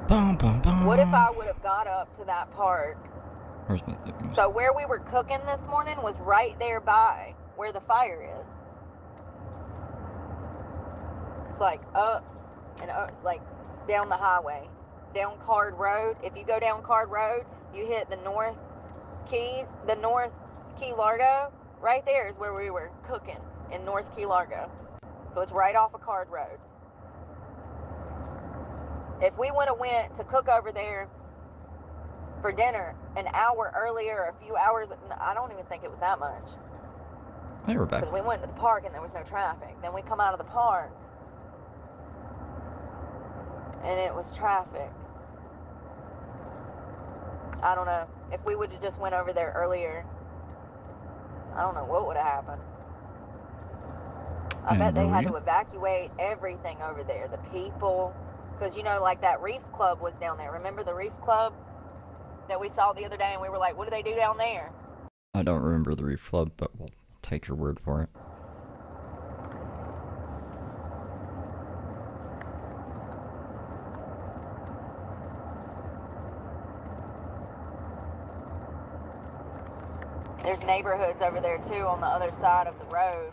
Bum, bum, bum. What if I would have got up to that park? Where's my thing? So where we were cooking this morning was right there by where the fire is. It's like up and up, like down the highway, down Card Road. If you go down Card Road, you hit the North Keys, the North Key Largo. Right there is where we were cooking in North Key Largo. So it's right off of Card Road. If we would have went to cook over there for dinner an hour earlier, or a few hours, I don't even think it was that much. Hey, we're back. Because we went to the park and there was no traffic. Then we come out of the park and it was traffic. I don't know. If we would have just went over there earlier, I don't know what would have happened. I bet they had to evacuate everything over there. The people, because, you know, like that Reef Club was down there. Remember the Reef Club that we saw the other day and we were like, what do they do down there? I don't remember the Reef Club, but we'll take your word for it. There's neighborhoods over there too on the other side of the road.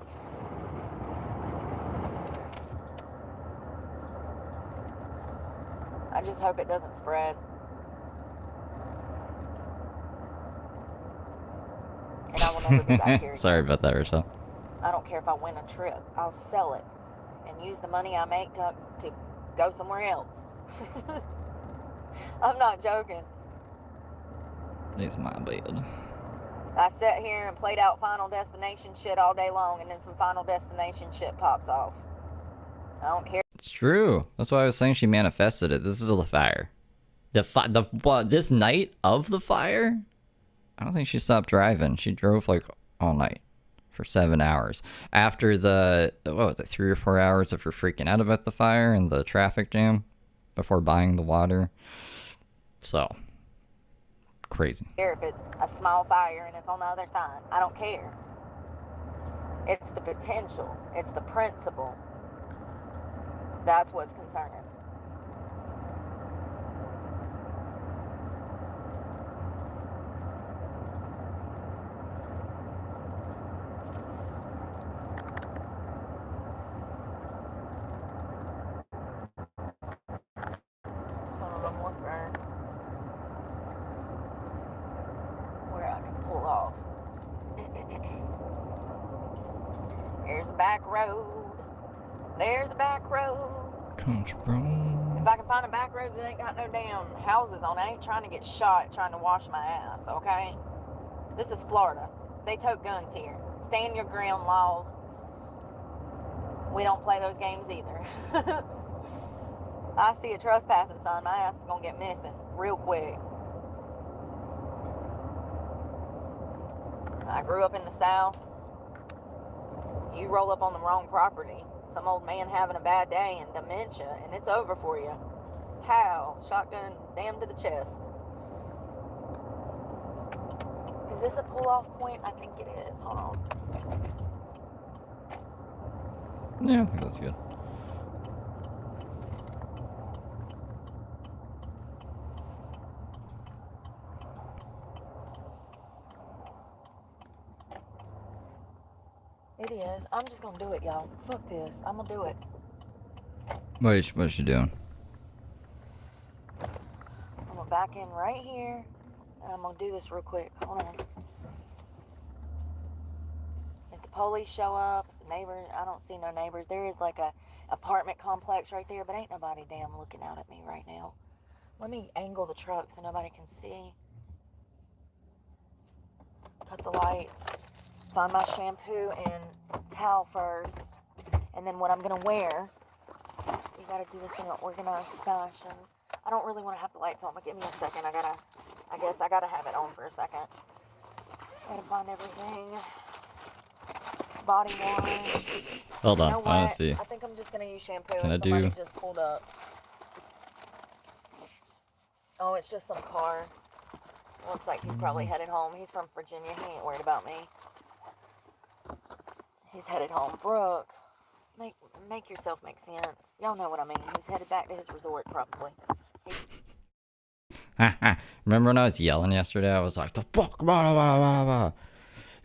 I just hope it doesn't spread. And I will never be back here again. Sorry about that, Rochelle. I don't care if I win a trip. I'll sell it and use the money I make to go somewhere else. I'm not joking. It's my bed. I sat here and played out Final Destination shit all day long, and then some Final Destination shit pops off. I don't care. It's true. That's why I was saying she manifested it. This is the fire. This night of the fire? I don't think she stopped driving. She drove like all night for 7 hours. After the, what was it, 3 or 4 hours of her freaking out about the fire and the traffic jam before buying the water. So, crazy. If it's a small fire and it's on the other side, I don't care. It's the potential. It's the principle. That's what's concerning. I'm looking where I can pull off. There's a back road. There's a back road. Country road. If I can find a back road that ain't got no damn houses on it, I ain't trying to get shot trying to wash my ass, okay? This is Florida. They tote guns here. Stand your ground laws. We don't play those games either. I see a trespassing sign, my ass is gonna get missing real quick. I grew up in the South. You roll up on the wrong property. Some old man having a bad day and dementia, and it's over for you. How? Shotgun damn to the chest. Is this a pull-off point? I think it is. Hold on. Yeah, I think that's good. It is. I'm just gonna do it, y'all. Fuck this. I'm gonna do it. What is she doing? I'm gonna back in right here, and I'm gonna do this real quick. Hold on. If the police show up, neighbors, I don't see no neighbors. There is like a apartment complex right there, but ain't nobody damn looking out at me right now. Let me angle the truck so nobody can see. Cut the lights. Find my shampoo and towel first, and then what I'm gonna wear. You gotta do this in an organized fashion. I don't really want to have the lights on, but give me a second. I guess I gotta have it on for a second. Gotta find everything. Body wash. Hold on, You know I wanna what? see. I think I'm just gonna use shampoo. Can and I somebody do- just pulled up. Oh, it's just some car. Looks like he's probably headed home. He's from Virginia. He ain't worried about me. He's headed home. Brooke, make yourself make sense. Y'all know what I mean. He's headed back to his resort, probably. Remember when I was yelling yesterday? I was like, the fuck, blah, blah, blah, blah.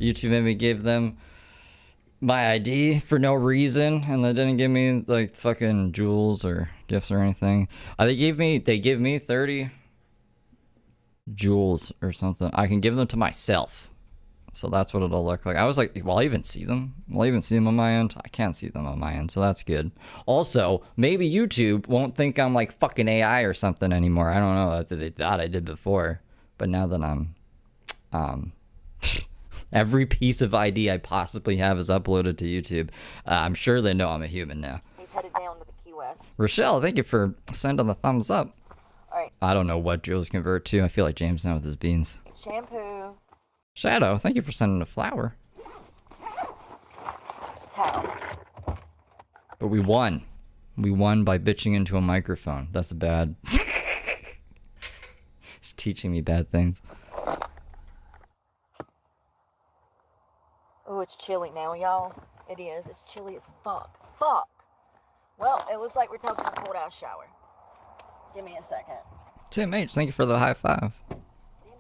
YouTube made me give them my ID for no reason, and they didn't give me like fucking jewels or gifts or anything. They give me 30 jewels or something. I can give them to myself. So that's what it'll look like. I was like, will I even see them? Will I even see them on my end? I can't see them on my end, so that's good. Also, maybe YouTube won't think I'm like fucking AI or something anymore. I don't know. They thought I did before. But now that I'm every piece of ID I possibly have is uploaded to YouTube, I'm sure they know I'm a human now. He's headed down to the Key West. Rochelle, thank you for sending the thumbs up. Alright. I don't know what Jewls convert to. I feel like James now with his beans. Shampoo. Shadow, thank you for sending a flower. Towel. But we won. We won by bitching into a microphone. That's bad. It's teaching me bad things. Oh, it's chilly now, y'all. It is. It's chilly as fuck. Fuck. Well, it looks like we're taking a cold ass shower. Give me a second. Tim H, thank you for the high five. Damn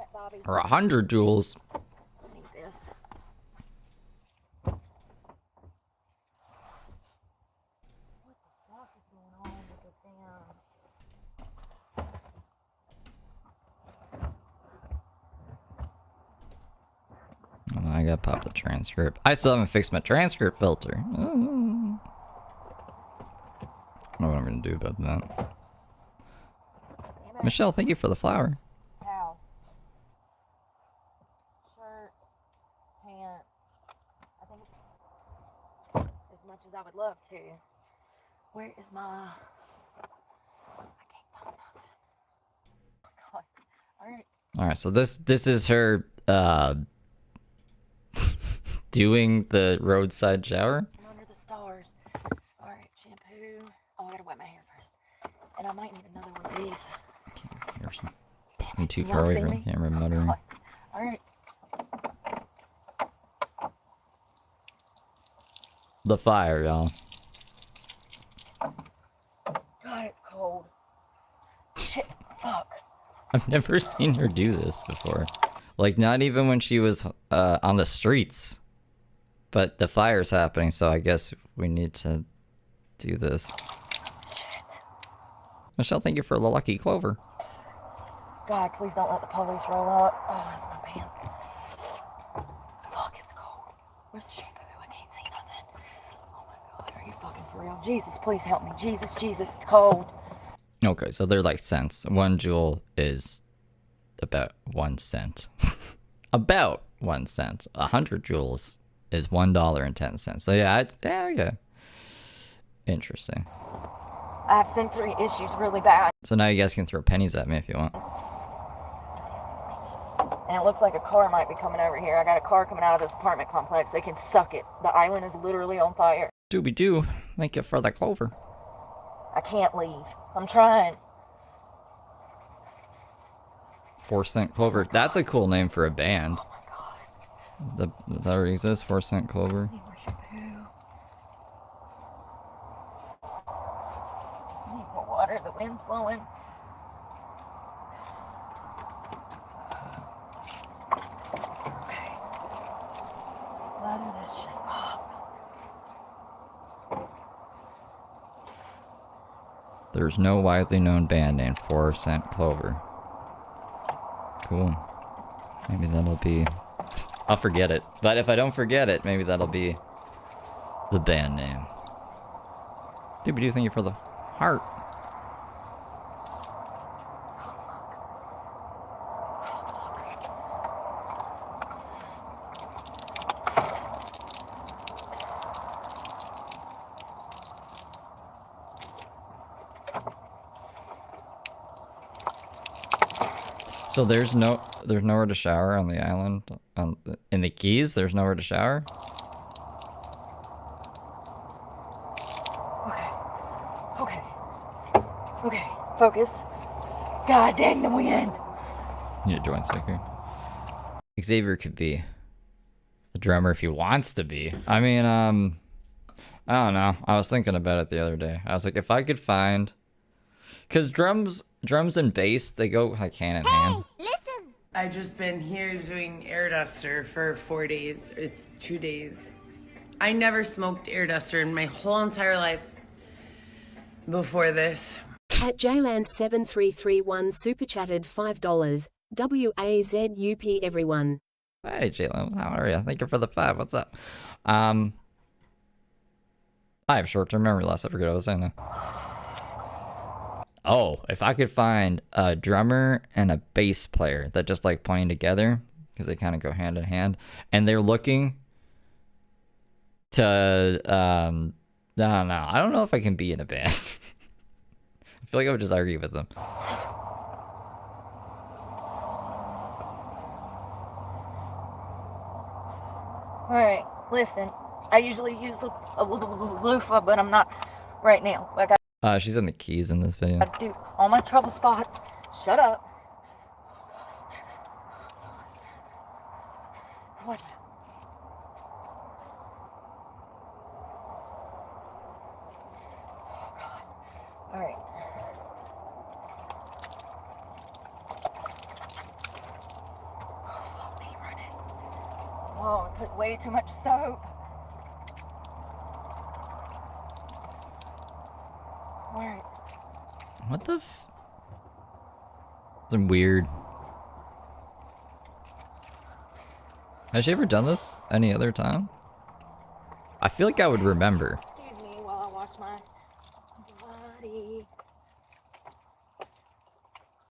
it, Bobby. Or 100 jewels. I need this. What the fuck is going on with this damn... Oh, I gotta pop the transcript. I still haven't fixed my transcript filter. I don't know what I'm gonna do about that. Michelle, thank you for the flower. Towel. Shirt. Pants. I think as much as I would love to. Where is my... I can't find nothing. Oh, God. Alright. Alright, so this is her doing the roadside shower. I'm under the stars. Alright, shampoo. Oh, I gotta wet my hair first. And I might need another one of these. Me too Y'all far away see from me? the camera muttering. Alright. The fire, y'all. God, it's cold. Shit. Fuck. I've never seen her do this before. Like, not even when she was on the streets. But the fire's happening, so I guess we need to do this. Shit. Michelle, thank you for the lucky clover. God, please don't let the police roll out. Oh, that's my pants. Fuck, it's cold. Where's the shampoo? I can't see nothing. Oh my God, are you fucking for real? Jesus, please help me. Jesus, Jesus, it's cold. Okay, so they're like cents. 1 jewel is about 1 cent. About 1 cent. 100 jewels is $1.10. So yeah, yeah. Interesting. I have sensory issues really bad. So now you guys can throw pennies at me if you want. And it looks like a car might be coming over here. I got a car coming out of this apartment complex. They can suck it. The island is literally on fire. Doobie-doo. Thank you for the clover. I can't leave. I'm trying. 4 cent clover. That's a cool name for a band. Oh my God. Does that already exist? 4 cent clover. I need more shampoo. I need more water. The wind's blowing. Okay. Lather this shit up. There's no widely known band named 4 cent clover. Cool. Maybe that'll be... I'll forget it. But if I don't forget it, maybe that'll be the band name. Doobie-doo, thank you for the heart. So there's nowhere to shower on the island, in the Keys. There's nowhere to shower. Okay. Focus. God dang the wind. Need a joint sticker. Xavier could be the drummer if he wants to be. I mean, I don't know. I was thinking about it the other day. I was like, if I could find Because drums and bass, they go like hand in hand. I've just been here doing air duster for 4 days or 2 days. I never smoked air duster in my whole entire life before this. At Jland7331 super chatted $5. WAZUP everyone. Hey, Jalen, how are you? Thank you for the 5. What's up? I have short-term memory loss. I forget what I was saying now. Oh, if I could find a drummer and a bass player that just like playing together, because they kind of go hand in hand, and they're looking to, I don't know. I don't know if I can be in a band. I feel like I would just argue with them. Alright, listen. I usually use the loofah, but I'm not right now. Like She's in the keys in this video. I do all my trouble spots. Shut up. What? Oh God. Alright. Oh, me running. Oh, I put way too much soap. Alright. What the Some weird. Has she ever done this any other time? I feel like I would remember. Excuse me while I wash my body.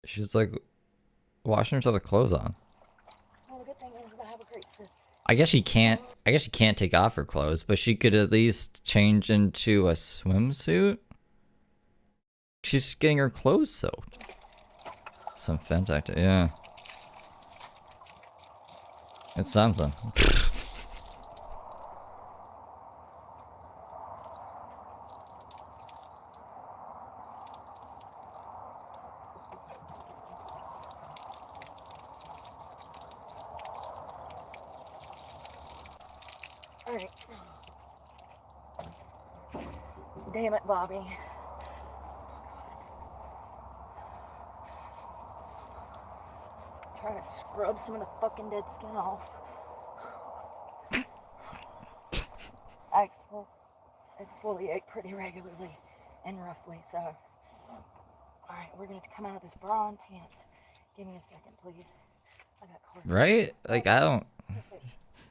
She's like washing herself with clothes on. Well, the good thing is I have a great sister. I guess she can't take off her clothes, but she could at least change into a swimsuit. She's getting her clothes soaked. Some Fentactin, yeah. It's something. Alright. Damn it, Bobby. Trying to scrub some of the fucking dead skin off. I exfoliate pretty regularly and roughly, so. Alright, we're gonna come out of this bra and pants. Give me a second, please. I got caught. Right? Like, I don't...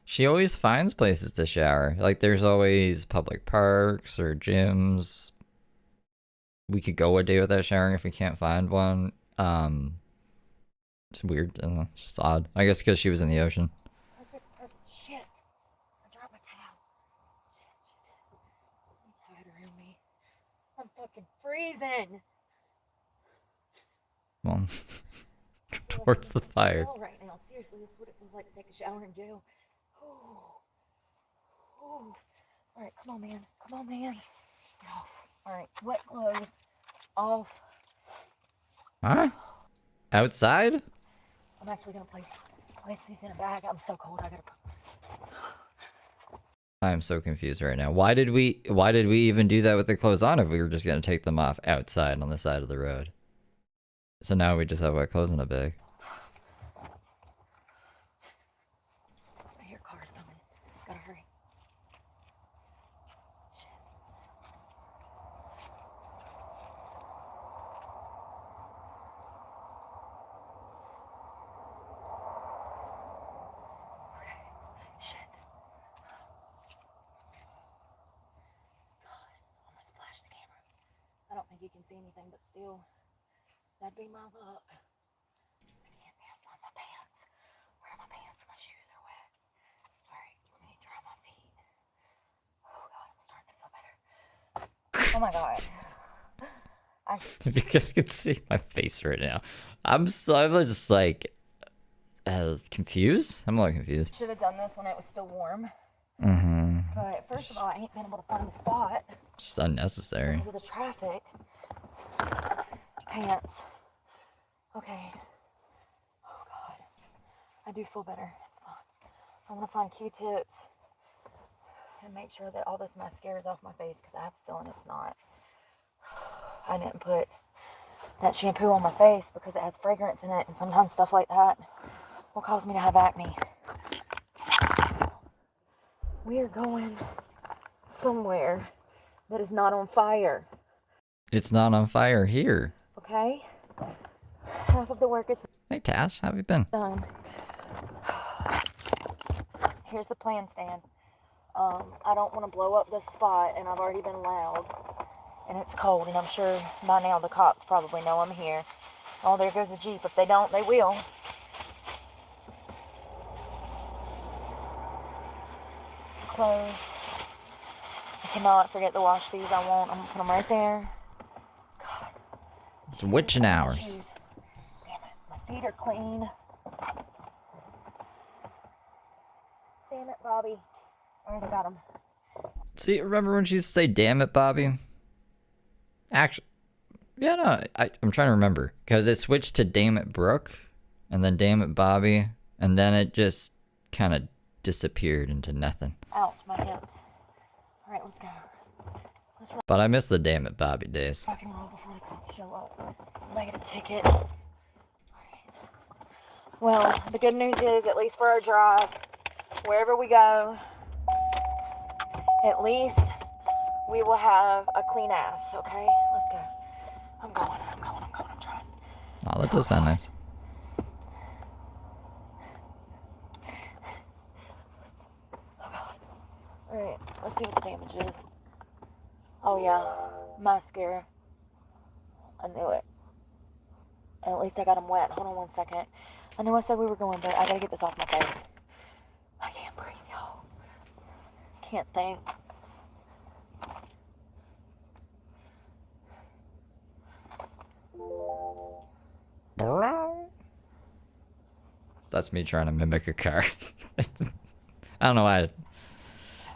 She always finds places to shower. Like, there's always public parks or gyms. We could go a day without showering if we can't find one. It's weird. I don't know. It's just odd. I guess because she was in the ocean. Perfect. Shit. I dropped my towel. Shit. I'm tired around me. I'm fucking freezing. Well, go towards the fire. Right now. Seriously, this is what it feels like to take a shower in jail. Ooh. Alright, come on, man. Come on, man. Get off. Alright, wet clothes. Off. Huh? Outside? I'm actually gonna place these in a bag. I'm so cold. I gotta. I'm so confused right now. Why did we even do that with the clothes on if we were just gonna take them off outside on the side of the road? So now we just have wet clothes in a bag. I hear cars coming. Gotta hurry. Shit. God, I almost flashed the camera. I don't think you can see anything, but still, that'd be my luck. I can't find my pants. Where are my pants? My shoes are wet. Alright, let me dry my feet. Oh God, I'm starting to feel better. Oh my God. If you guys could see my face right now, I'm just like confused. I'm a little confused. Should have done this when it was still warm. Mm-hmm. But first of all, I ain't been able to find a spot Just unnecessary. because of the traffic. Pants. Okay. Oh God. I do feel better. It's fine. I'm gonna find Q-tips and make sure that all this mascara is off my face because I have a feeling it's not. I didn't put that shampoo on my face because it has fragrance in it, and sometimes stuff like that will cause me to have acne. We are going somewhere that is not on fire. It's not on fire here. Okay? Half of the work is Hey, Tash, how have you been? done. Here's the plan, Stan. I don't want to blow up this spot, and I've already been loud. And it's cold, and I'm sure by now the cops probably know I'm here. Oh, there goes the Jeep. If they don't, they will. Clothes. I cannot forget to wash these. I'm going to put them right there. God. It's witching hours. Shoes. Damn it. My feet are clean. Damn it, Bobby. I already got them. See, remember when she used to say, damn it, Bobby? Actually, yeah, no, I'm trying to remember. Because it switched to damn it, Brooke. And then damn it, Bobby. And then it just kind of disappeared into nothing. Ouch, my hips. Alright, let's go. Let's rock But I miss the damn it, Bobby days. and roll before the cops show up. And I get a ticket. Alright. Well, the good news is, at least for our drive, wherever we go, at least we will have a clean ass, okay? Let's go. I'm going, I'm trying. Oh, that does sound nice. Alright, let's see what the damage is. Oh yeah, mascara. I knew it. And at least I got them wet. Hold on 1 second. I know I said we were going, but I gotta get this off my face. I can't breathe, y'all. Can't think. That's me trying to mimic a car. I don't know why.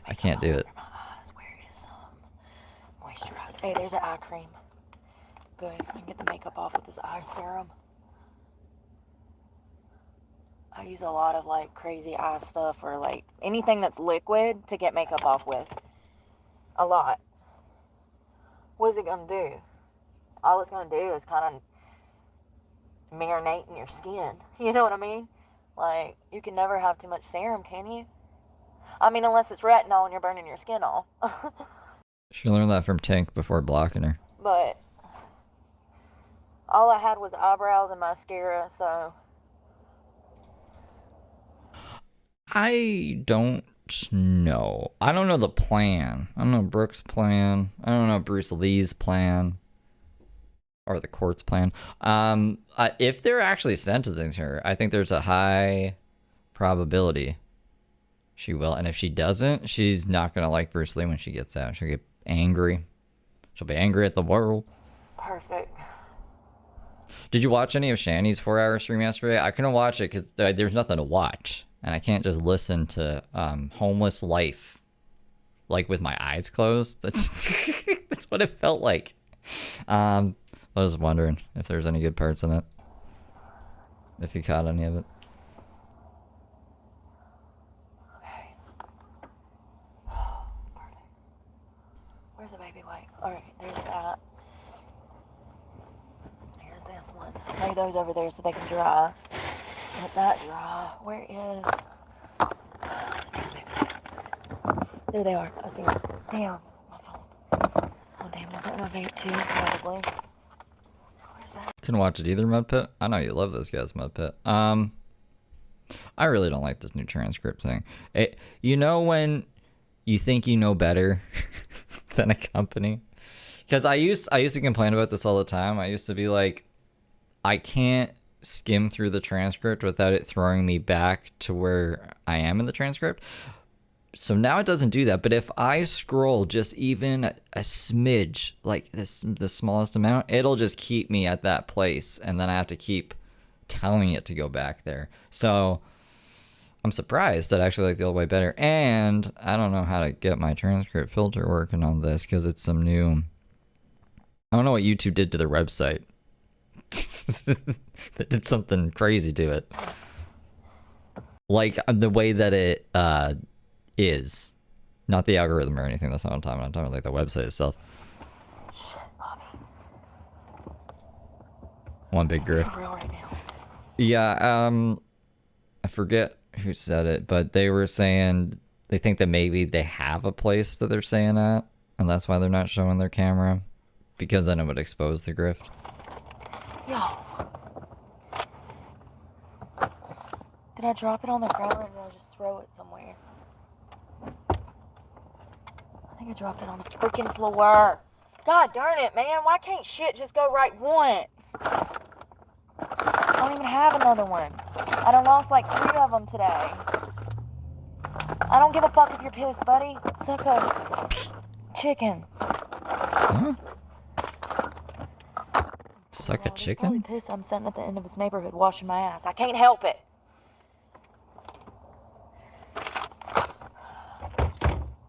I can't do it. My eyes. Where is some moisturizer? Hey, there's an eye cream. Good. I can get the makeup off with this eye serum. I use a lot of like crazy eye stuff or like anything that's liquid to get makeup off with. A lot. What's it gonna do? All it's gonna do is kind of marinate in your skin. You know what I mean? Like, you can never have too much serum, can you? I mean, unless it's retinol and you're burning your skin off. She learned that from Tank before blocking her. But all I had was eyebrows and mascara, so I don't know. I don't know the plan. I don't know Brooke's plan. I don't know Bruce Lee's plan. Or the court's plan. If they're actually sentencing her, I think there's a high probability she will. And if she doesn't, she's not going to like Bruce Lee when she gets out. She'll get angry. She'll be angry at the world. perfect. Did you watch any of Shani's 4-hour stream yesterday? I couldn't watch it because there's nothing to watch. And I can't just listen to homeless life like with my eyes closed. That's that's what it felt like. I was wondering if there's any good parts in it. If you caught any of it. Okay. Perfect. Where's the baby wipe? Alright, there's that. Here's this one. Lay those over there so they can dry. Let that dry. Where is... There they are. I see them. Damn. My phone. Oh damn, was that my vape too? Probably. Where's that? Couldn't watch it either, Mud Pit. I know you love those guys, Mud Pit. I really don't like this new transcript thing. You know when you think you know better than a company? Because I used to complain about this all the time. I used to be like, I can't skim through the transcript without it throwing me back to where I am in the transcript. So now it doesn't do that. But if I scroll just even a smidge, like the smallest amount, it'll just keep me at that place. And then I have to keep telling it to go back there. So I'm surprised that I actually like the old way better. And I don't know how to get my transcript filter working on this because it's some new... I don't know what YouTube did to their website. They did something crazy to it. Like the way that it is. Not the algorithm or anything. That's not what I'm talking about. I'm talking about like the website itself. Shit, Bobby. One big grift. For real right now. Yeah, I forget who said it, but they were saying they think that maybe they have a place that they're saying at, and that's why they're not showing their camera, because then it would expose the grift. Yo. Did I drop it on the ground or did I just throw it somewhere? I think I dropped it on the freaking floor. God darn it, man. Why can't shit just go right once? I don't even have another one. I done lost like 3 of them today. I don't give a fuck if you're pissed, buddy. Suck a chicken. Huh? Suck a He's chicken? probably pissed I'm sitting at the end of his neighborhood washing my ass. I can't help it.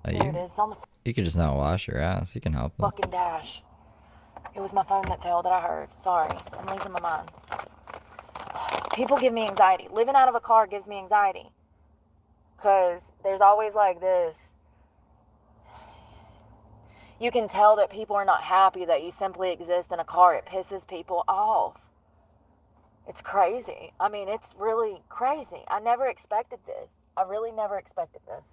There it is. It's on the You could just not wash your ass. You can help them. fucking dash. It was my phone that fell that I heard. Sorry. I'm losing my mind. People give me anxiety. Living out of a car gives me anxiety. Because there's always like this. You can tell that people are not happy that you simply exist in a car. It pisses people off. It's crazy. I mean, it's really crazy. I never expected this. I really never expected this.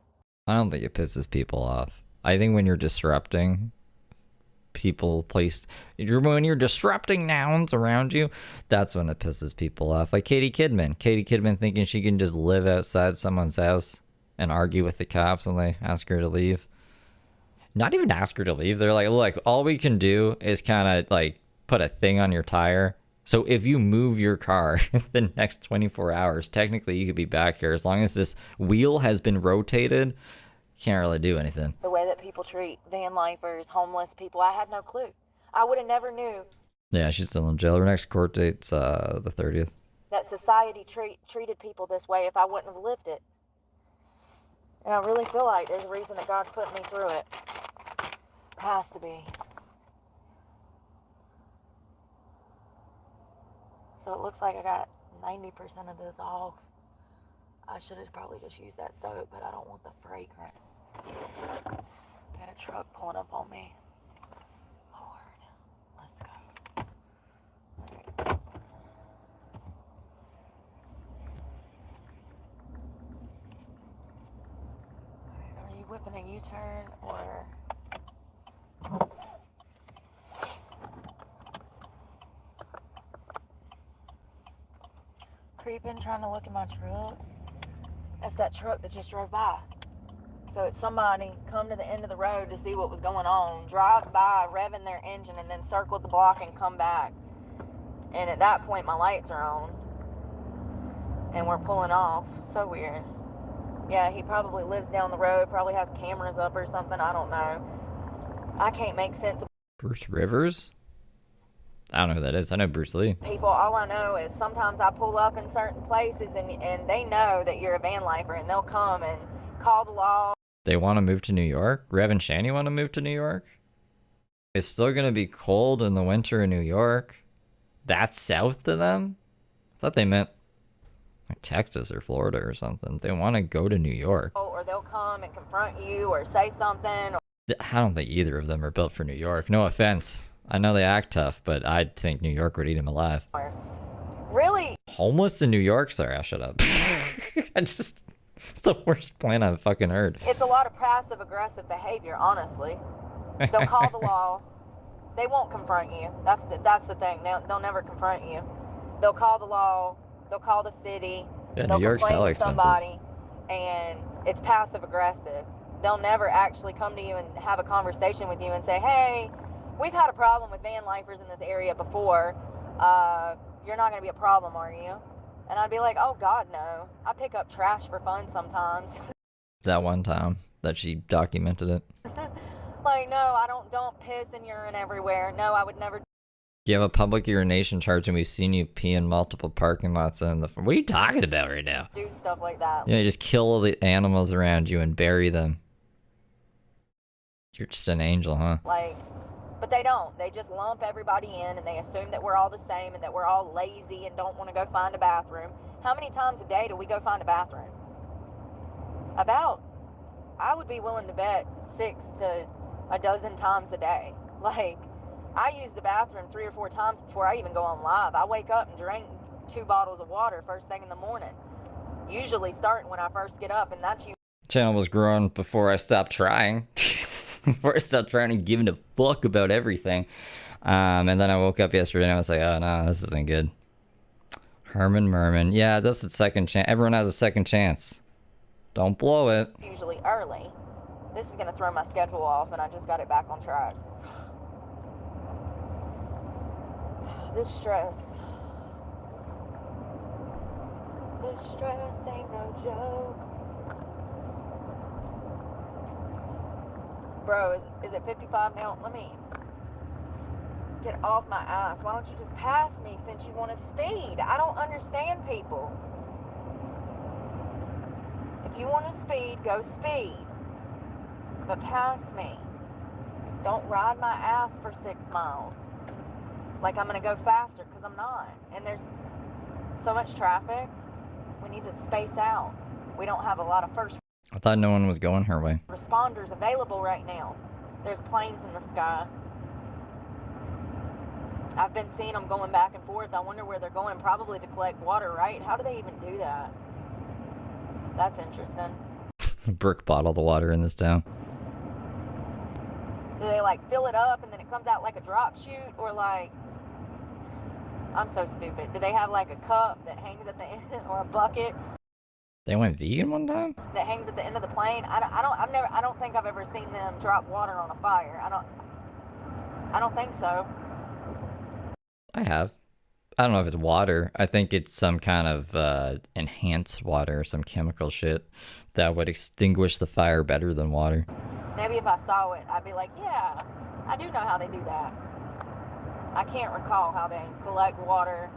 I don't think it pisses people off. I think when you're disrupting people, when you're disrupting nouns around you, that's when it pisses people off. Like Katie Kidman. Katie Kidman thinking she can just live outside someone's house and argue with the cops when they ask her to leave. Not even ask her to leave. They're like, look, all we can do is kind of like put a thing on your tire. So if you move your car in the next 24 hours, technically you could be back here. As long as this wheel has been rotated, can't really do anything. The way that people treat van lifers, homeless people, I had no clue. I would have never knew Yeah, she's still in jail. Her next court date's the 30th. that society treated people this way if I wouldn't have lived it. And I really feel like there's a reason that God's put me through it. Has to be. So it looks like I got 90% of this off. I should have probably just used that soap, but I don't want the fragrance. Got a truck pulling up on me. Lord, let's go. Alright. Are you whipping a U-turn or... creeping, trying to look at my truck? That's that truck that just drove by. So it's somebody come to the end of the road to see what was going on, drive by, revving their engine, and then circle the block and come back. And at that point, my lights are on. And we're pulling off. So weird. Yeah, he probably lives down the road, probably has cameras up or something, I don't know. I can't make sense of Bruce Rivers? I don't know who that is. I know Bruce Lee. people. All I know is sometimes I pull up in certain places and they know that you're a van lifer and they'll come and call the law. They want to move to New York? Rev and Shani want to move to New York? It's still going to be cold in the winter in New York. That's south to them? I thought they meant like Texas or Florida or something. They want to go to New York. Or they'll come and confront you or say something. I don't think either of them are built for New York. No offense. I know they act tough, but I think New York would eat them alive. Or really? Homeless in New York? Sorry, I shut up. It's the worst plan I've fucking heard. It's a lot of passive-aggressive behavior, honestly. They'll call the law. They won't confront you. That's the thing. They'll never confront you. They'll call the law. They'll call the city. Yeah, They'll New York's complain hella to expensive. somebody, and it's passive-aggressive. They'll never actually come to you and have a conversation with you and say, hey, we've had a problem with van lifers in this area before. You're not going to be a problem, are you? And I'd be like, oh, God, no. I pick up trash for fun sometimes. That one time that she documented it. Like, no, I don't piss and urine everywhere. No, I would never You have a public urination charge and we've seen you pee in multiple parking lots in the... What are you talking about right now? do stuff like that. You just kill all the animals around you and bury them. You're just an angel, huh? Like, but they don't. They just lump everybody in and they assume that we're all the same and that we're all lazy and don't want to go find a bathroom. How many times a day do we go find a bathroom? I would be willing to bet 6 to a dozen times a day. Like, I use the bathroom 3 or 4 times before I even go on live. I wake up and drink 2 bottles of water first thing in the morning. Usually starting when I first get up, and that's you. Channel was growing before I stopped trying. Before I stopped trying and giving a fuck about everything. And then I woke up yesterday and I was like, oh no, this isn't good. Herman Merman. Yeah, that's the second chance. Everyone has a second chance. Don't blow it. Usually early. This is gonna throw my schedule off, and I just got it back on track. This stress ain't no joke. Bro, is it 55 now? Let me get off my ass. Why don't you just pass me since you want to speed? I don't understand people. If you want to speed, go speed. But pass me. Don't ride my ass for 6 miles. Like I'm going to go faster, because I'm not. And there's so much traffic. We need to space out. We don't have a lot of first I thought no one was going her way. responders available right now. There's planes in the sky. I've been seeing them going back and forth. I wonder where they're going. Probably to collect water, right? How do they even do that? That's interesting. Brooke bottled the water in this town. Do they like fill it up and then it comes out like a drop chute, or like, I'm so stupid. Do they have like a cup that hangs at the end, or a bucket They went vegan one time? that hangs at the end of the plane? I don't think I've ever seen them drop water on a fire. I don't think so. I have. I don't know if it's water. I think it's some kind of enhanced water or some chemical shit that would extinguish the fire better than water. Maybe if I saw it, I'd be like, yeah, I do know how they do that. I can't recall how they collect water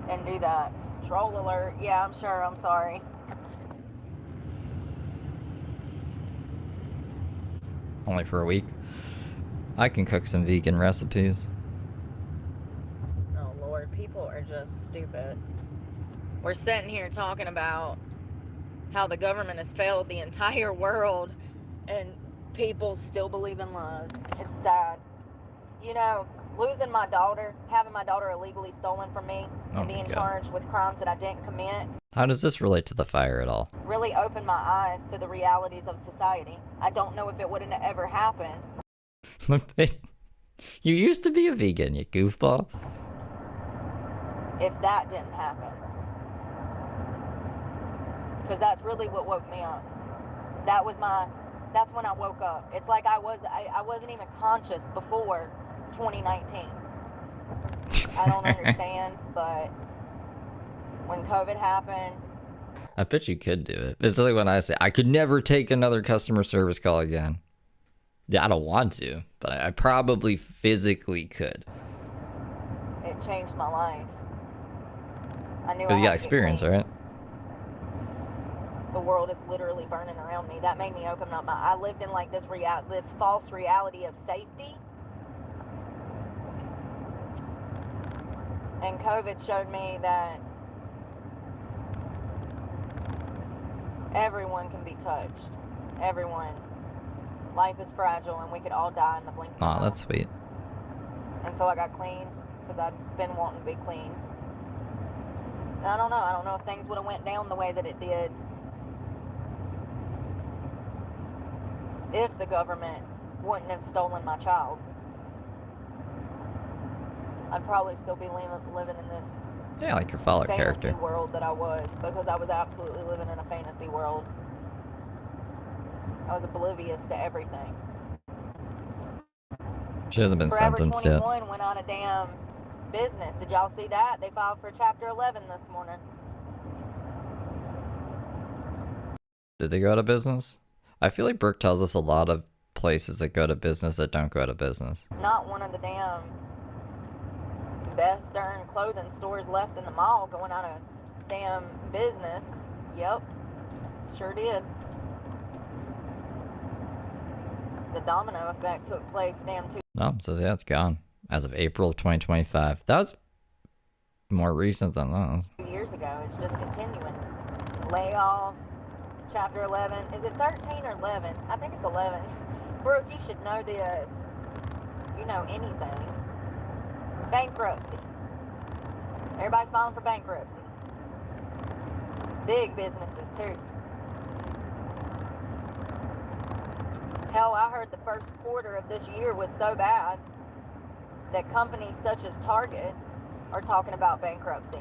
and do that. Troll alert. Yeah, I'm sure. I'm sorry. Only for a week. I can cook some vegan recipes. Oh, Lord. People are just stupid. We're sitting here talking about how the government has failed the entire world, and people still believe in lies. It's sad. You know, losing my daughter, having my daughter illegally stolen from me, Oh and my being God. charged with crimes that I didn't commit, How does this relate to the fire at all? really opened my eyes to the realities of society. I don't know if it would have ever happened. You used to be a vegan, you goofball. If that didn't happen. Because that's really what woke me up. That's when I woke up. It's like I wasn't even conscious before 2019. I don't understand, but when COVID happened, I bet you could do it. It's like when I say, I could never take another customer service call again. Yeah, I don't want to, but I probably physically could. it changed my life. I knew I Because you had got to get experience, clean. right? The world is literally burning around me. That made me open up my. I lived in like this false reality of safety, and COVID showed me that everyone can be touched. Everyone. Life is fragile, and we could all die in the blink of an Aw, eye. that's sweet. And so I got clean because I'd been wanting to be clean. And I don't know. I don't know if things would have went down the way that it did if the government wouldn't have stolen my child. I'd probably still be living in this Yeah, like your follow fantasy character. world that I was, because I was absolutely living in a fantasy world. I was oblivious to everything. She hasn't been Forever sentenced yet. 21 went out of damn business. Did y'all see that? They filed for Chapter 11 this morning. Did they go out of business? I feel like Brooke tells us a lot of places that go to business that don't go out of business. Not one of the damn best darn clothing stores left in the mall going out of damn business. Yep, sure did. The domino effect took place damn 2 No, it says yeah, it's gone as of April of 2025. That was more recent than those. years ago. It's just continuing. Layoffs, Chapter 11. Is it 13 or 11? I think it's 11. Brooke, you should know this. you know anything. Bankruptcy. Everybody's filing for bankruptcy. Big businesses too. Hell, I heard the first quarter of this year was so bad that companies such as Target are talking about bankruptcy.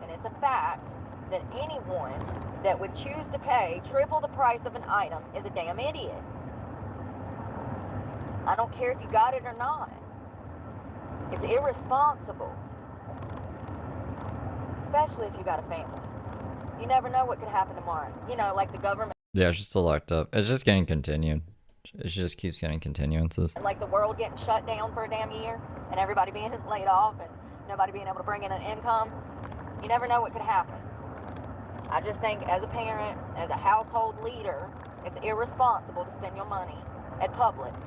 And it's a fact that anyone that would choose to pay triple the price of an item is a damn idiot. I don't care if you got it or not. It's irresponsible. Especially if you got a family. You never know what could happen tomorrow. You know, like the government. Yeah, she's still locked up. It's just getting continued. It just keeps getting continuances. Like the world getting shut down for a damn year and everybody being laid off and nobody being able to bring in an income. You never know what could happen. I just think as a parent, as a household leader, it's irresponsible to spend your money at Publix.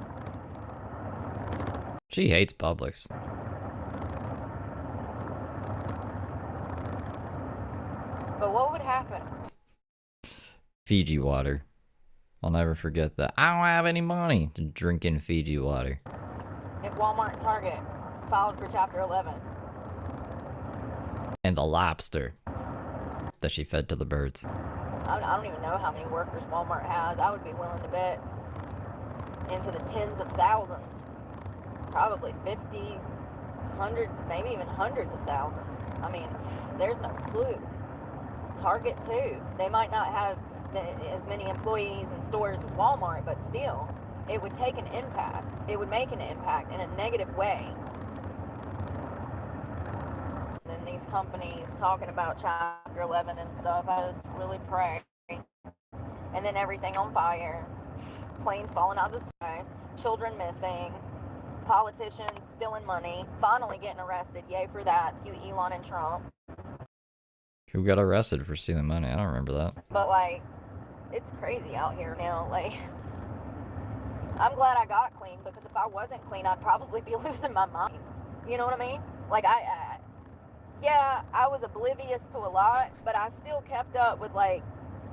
She hates Publix. But what would happen? Fiji water. I'll never forget that. I don't have any money to drink in Fiji water. If Walmart and Target filed for Chapter 11. And the lobster that she fed to the birds. I don't even know how many workers Walmart has. I would be willing to bet into the tens of thousands. Probably 50, hundreds, maybe even hundreds of thousands. I mean, there's no clue. Target too. They might not have as many employees in stores as Walmart, but still, it would take an impact. It would make an impact in a negative way. And then these companies talking about Chapter 11 and stuff, I just really pray. And then everything on fire, planes falling out of the sky, children missing, politicians stealing money, finally getting arrested. Yay for that, you Elon and Trump. Who got arrested for stealing money? I don't remember that. But like, it's crazy out here now. Like, I'm glad I got clean, because if I wasn't clean, I'd probably be losing my mind. You know what I mean? Like, yeah, I was oblivious to a lot, but I still kept up with like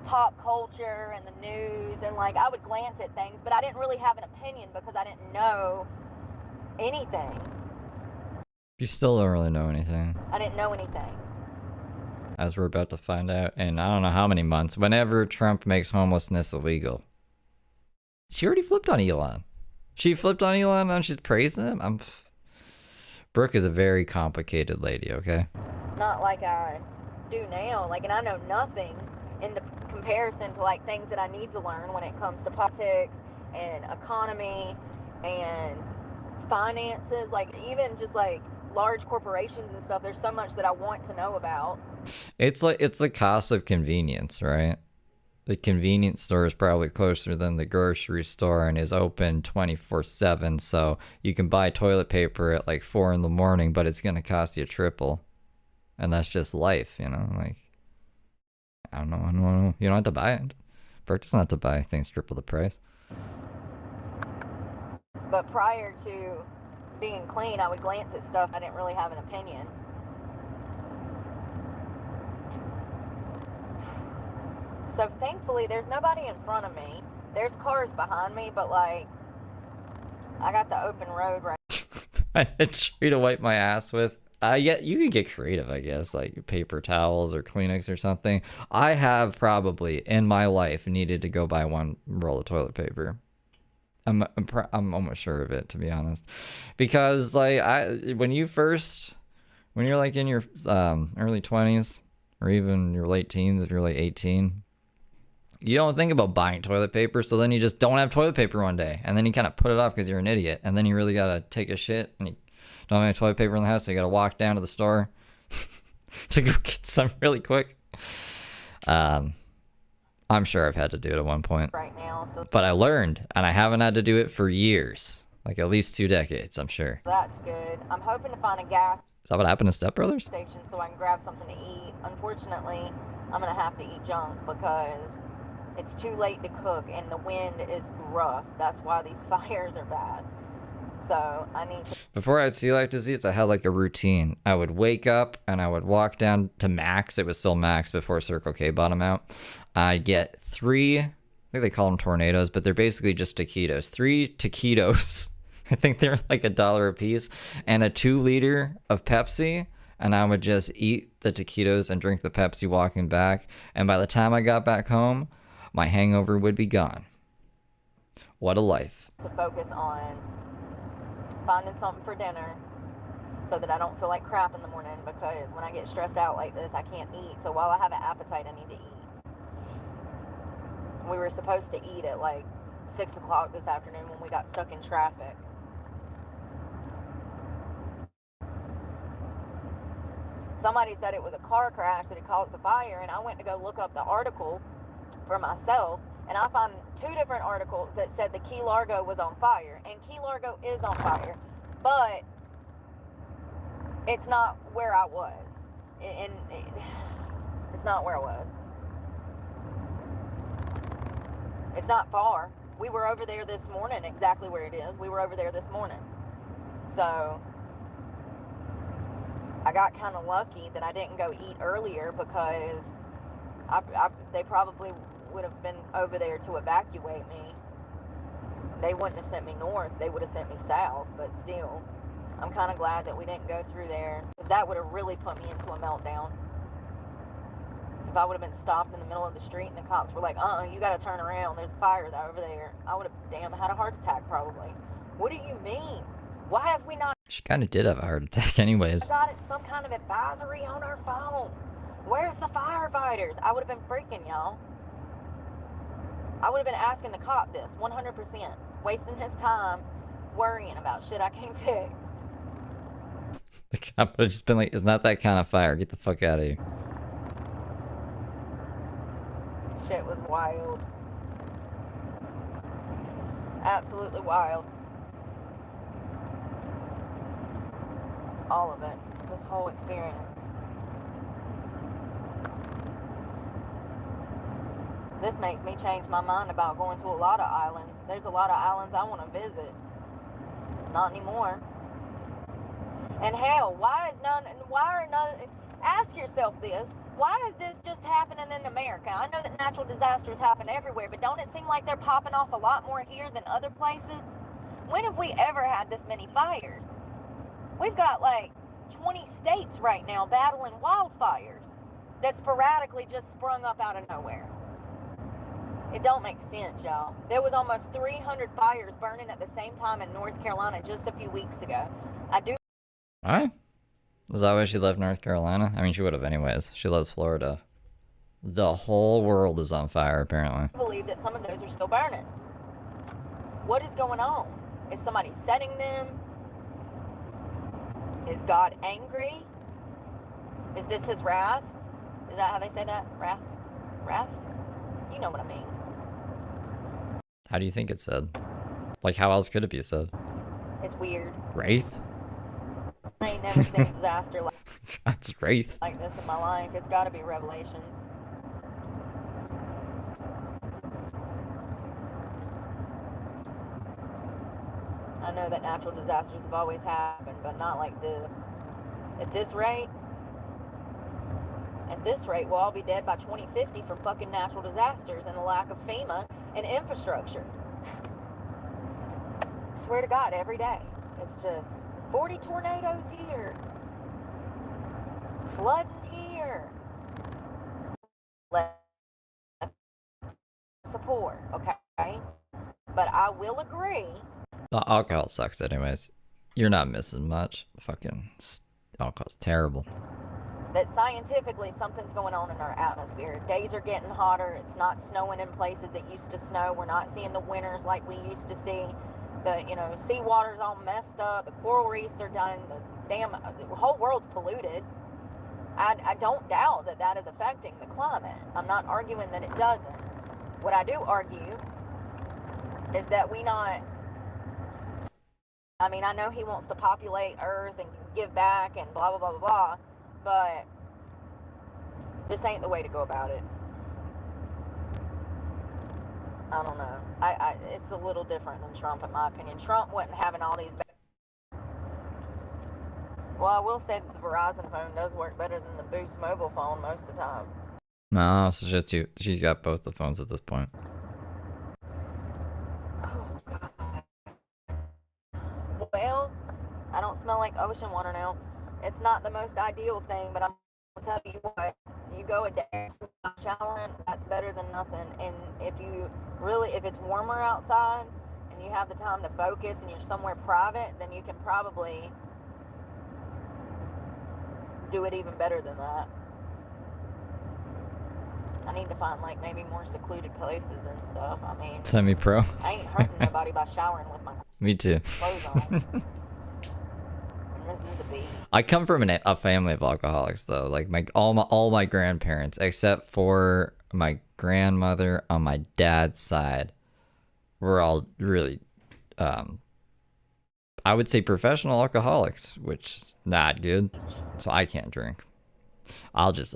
pop culture and the news, and like I would glance at things, but I didn't really have an opinion because I didn't know anything. You still don't really know anything. I didn't know anything. As we're about to find out in I don't know how many months, whenever Trump makes homelessness illegal. She already flipped on Elon. She flipped on Elon and she's praising him? Brooke is a very complicated lady, okay? Not like I do now. Like, and I know nothing in the comparison to like things that I need to learn when it comes to politics and economy and finances. Like, even just like large corporations and stuff, there's so much that I want to know about. It's the cost of convenience, right? The convenience store is probably closer than the grocery store and is open 24/7, so you can buy toilet paper at like 4 in the morning, but it's gonna cost you triple. And that's just life, you know? Like, I don't know. You don't have to buy it. Brooke doesn't have to buy things triple the price. But prior to being clean, I would glance at stuff. I didn't really have an opinion. So thankfully, there's nobody in front of me. There's cars behind me, but like, I got the open road right. I had a tree to wipe my ass with. Yeah, you can get creative, I guess, like paper towels or Kleenex or something. I have probably in my life needed to go buy one roll of toilet paper. I'm almost sure of it, to be honest, because like when you're like in your early 20s or even your late teens, if you're like 18, you don't think about buying toilet paper, so then you just don't have toilet paper one day, and then you kind of put it off because you're an idiot, and then you really gotta take a shit, and you don't have any toilet paper in the house, so you gotta walk down to the store to go get some really quick. I'm sure I've had to do it at one point. Right now, so But I learned, and I haven't had to do it for years. Like at least 2 decades, I'm sure. that's good. I'm hoping to find a gas Is that what happened to Step Brothers? station so I can grab something to eat. Unfortunately, I'm gonna have to eat junk because it's too late to cook and the wind is rough. That's why these fires are bad. So I need to. Before I had celiac disease, I had like a routine. I would wake up and I would walk down to Max. It was still Max before Circle K bought them out. I'd get 3, I think they call them tornadoes, but they're basically just taquitos. 3 taquitos I think they're like $1 a piece, and a 2-liter of Pepsi, and I would just eat the taquitos and drink the Pepsi walking back, and by the time I got back home, my hangover would be gone. What a life. To focus on finding something for dinner so that I don't feel like crap in the morning, because when I get stressed out like this, I can't eat. So while I have an appetite, I need to eat. We were supposed to eat at like 6 o'clock this afternoon when we got stuck in traffic. Somebody said it was a car crash that had caused the fire, and I went to go look up the article for myself, and I found 2 different articles that said the Key Largo was on fire, and Key Largo is on fire, but it's not where I was, and it's not where I was. It's not far. We were over there this morning, exactly where it is. We were over there this morning. So I got kind of lucky that I didn't go eat earlier, because they probably would have been over there to evacuate me. They wouldn't have sent me north. They would have sent me south, but still, I'm kind of glad that we didn't go through there, because that would have really put me into a meltdown. If I would have been stopped in the middle of the street and the cops were like, you got to turn around, there's a fire over there, I would have, had a heart attack probably. What do you mean? Why have we not She kind of did have a heart attack anyways. got some kind of advisory on our phone? Where's the firefighters? I would have been freaking, y'all. I would have been asking the cop this 100%, wasting his time worrying about shit I can't fix. The cop would have just been like, it's not that kind of fire. Get the fuck out of here. Shit was wild. Absolutely wild. All of it. This whole experience. This makes me change my mind about going to a lot of islands. There's a lot of islands I want to visit. Not anymore. And hell, why are none, ask yourself this, why is this just happening in America? I know that natural disasters happen everywhere, but don't it seem like they're popping off a lot more here than other places? When have we ever had this many fires? We've got like 20 states right now battling wildfires that sporadically just sprung up out of nowhere. It don't make sense, y'all. There was almost 300 fires burning at the same time in North Carolina just a few weeks ago. I do Why? Is that why she left North Carolina? I mean, she would have anyways. She loves Florida. The whole world is on fire, apparently. believe that some of those are still burning. What is going on? Is somebody setting them? Is God angry? Is this his wrath? Is that how they say that? Wrath? Wrath? You know what I mean. How do you think it's said? Like, how else could it be said? It's weird. Wraith? I ain't never seen a disaster God's wraith. like this in my life. It's got to be Revelations. I know that natural disasters have always happened, but not like this. At this rate, we'll all be dead by 2050 from fucking natural disasters and the lack of FEMA and infrastructure. Swear to God, every day. It's just 40 tornadoes here. Flooding here. Let support, okay? But I will agree. The alcohol sucks anyways. You're not missing much. Fucking alcohol's terrible. That scientifically something's going on in our atmosphere. Days are getting hotter. It's not snowing in places it used to snow. We're not seeing the winters like we used to see. The seawater's all messed up. The coral reefs are done. The whole world's polluted. I don't doubt that is affecting the climate. I'm not arguing that it doesn't. What I do argue is that I know he wants to populate Earth and give back and blah, blah, blah, blah, blah, but this ain't the way to go about it. I don't know. It's a little different than Trump, in my opinion. Trump wasn't having all these... Well, I will say that the Verizon phone does work better than the Boost mobile phone most of the time. No, so she's got both the phones at this point. Oh, God. I don't smell like ocean water now. It's not the most ideal thing, but I'm gonna tell you what, you go a day without showering, that's better than nothing. And if it's warmer outside and you have the time to focus and you're somewhere private, then you can probably do it even better than that. I need to find like maybe more secluded places and stuff. I mean, Semi-pro. I ain't hurting nobody by showering with my Me too. clothes on. And this is a beach. I come from a family of alcoholics though. Like all my grandparents, except for my grandmother on my dad's side, were all really, I would say professional alcoholics, which is not good. So I can't drink. I'll just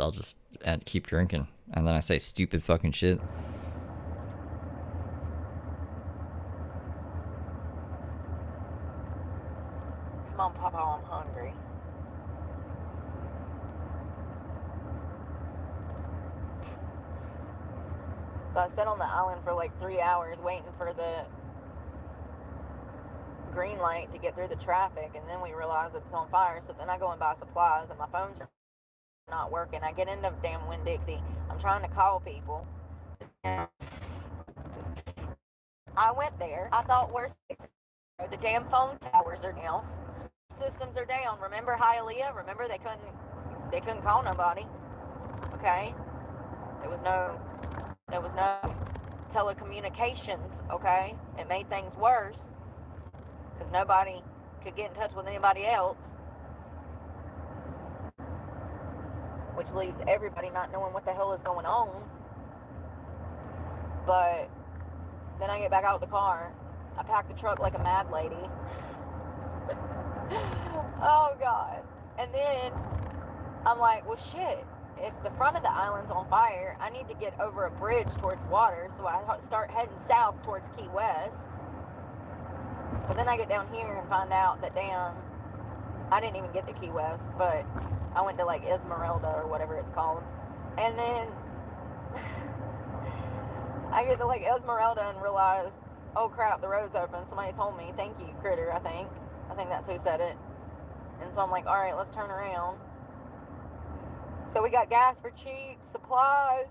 keep drinking, and then I say stupid fucking shit. Come on, Papa, I'm hungry. So I sat on the island for like 3 hours waiting for the green light to get through the traffic, and then we realized that it's on fire. So then I go and buy supplies, and my phone's not working. I get into damn Winn-Dixie. I'm trying to call people. I went there. I thought, the damn phone towers are down. Systems are down. Remember Hialeah? Remember they couldn't call nobody. Okay? There was no telecommunications, okay? It made things worse because nobody could get in touch with anybody else, which leaves everybody not knowing what the hell is going on. But then I get back out of the car. I pack the truck like a mad lady. Oh God. And then I'm like, well shit, if the front of the island's on fire, I need to get over a bridge towards water. So I start heading south towards Key West. But then I get down here and find out that I didn't even get to Key West, but I went to like Esmeralda or whatever it's called. And then I get to like Esmeralda and realize, oh crap, the road's open. Somebody told me, thank you, Critter, I think that's who said it. And so I'm like, all right, let's turn around. So we got gas for cheap, supplies.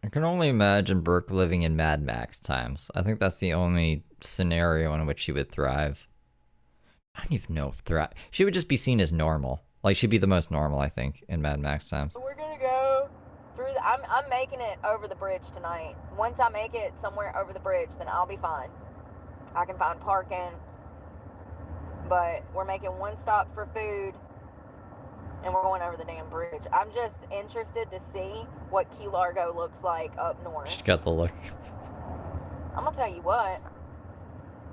I can only imagine Brooke living in Mad Max times. I think that's the only scenario in which she would thrive. I don't even know if thrive. She would just be seen as normal. Like, she'd be the most normal, I think, in Mad Max times. We're gonna go through I'm making it over the bridge tonight. Once I make it somewhere over the bridge, then I'll be fine. I can find parking. But we're making one stop for food, and we're going over the damn bridge. I'm just interested to see what Key Largo looks like up north. She got the look. I'm gonna tell you what,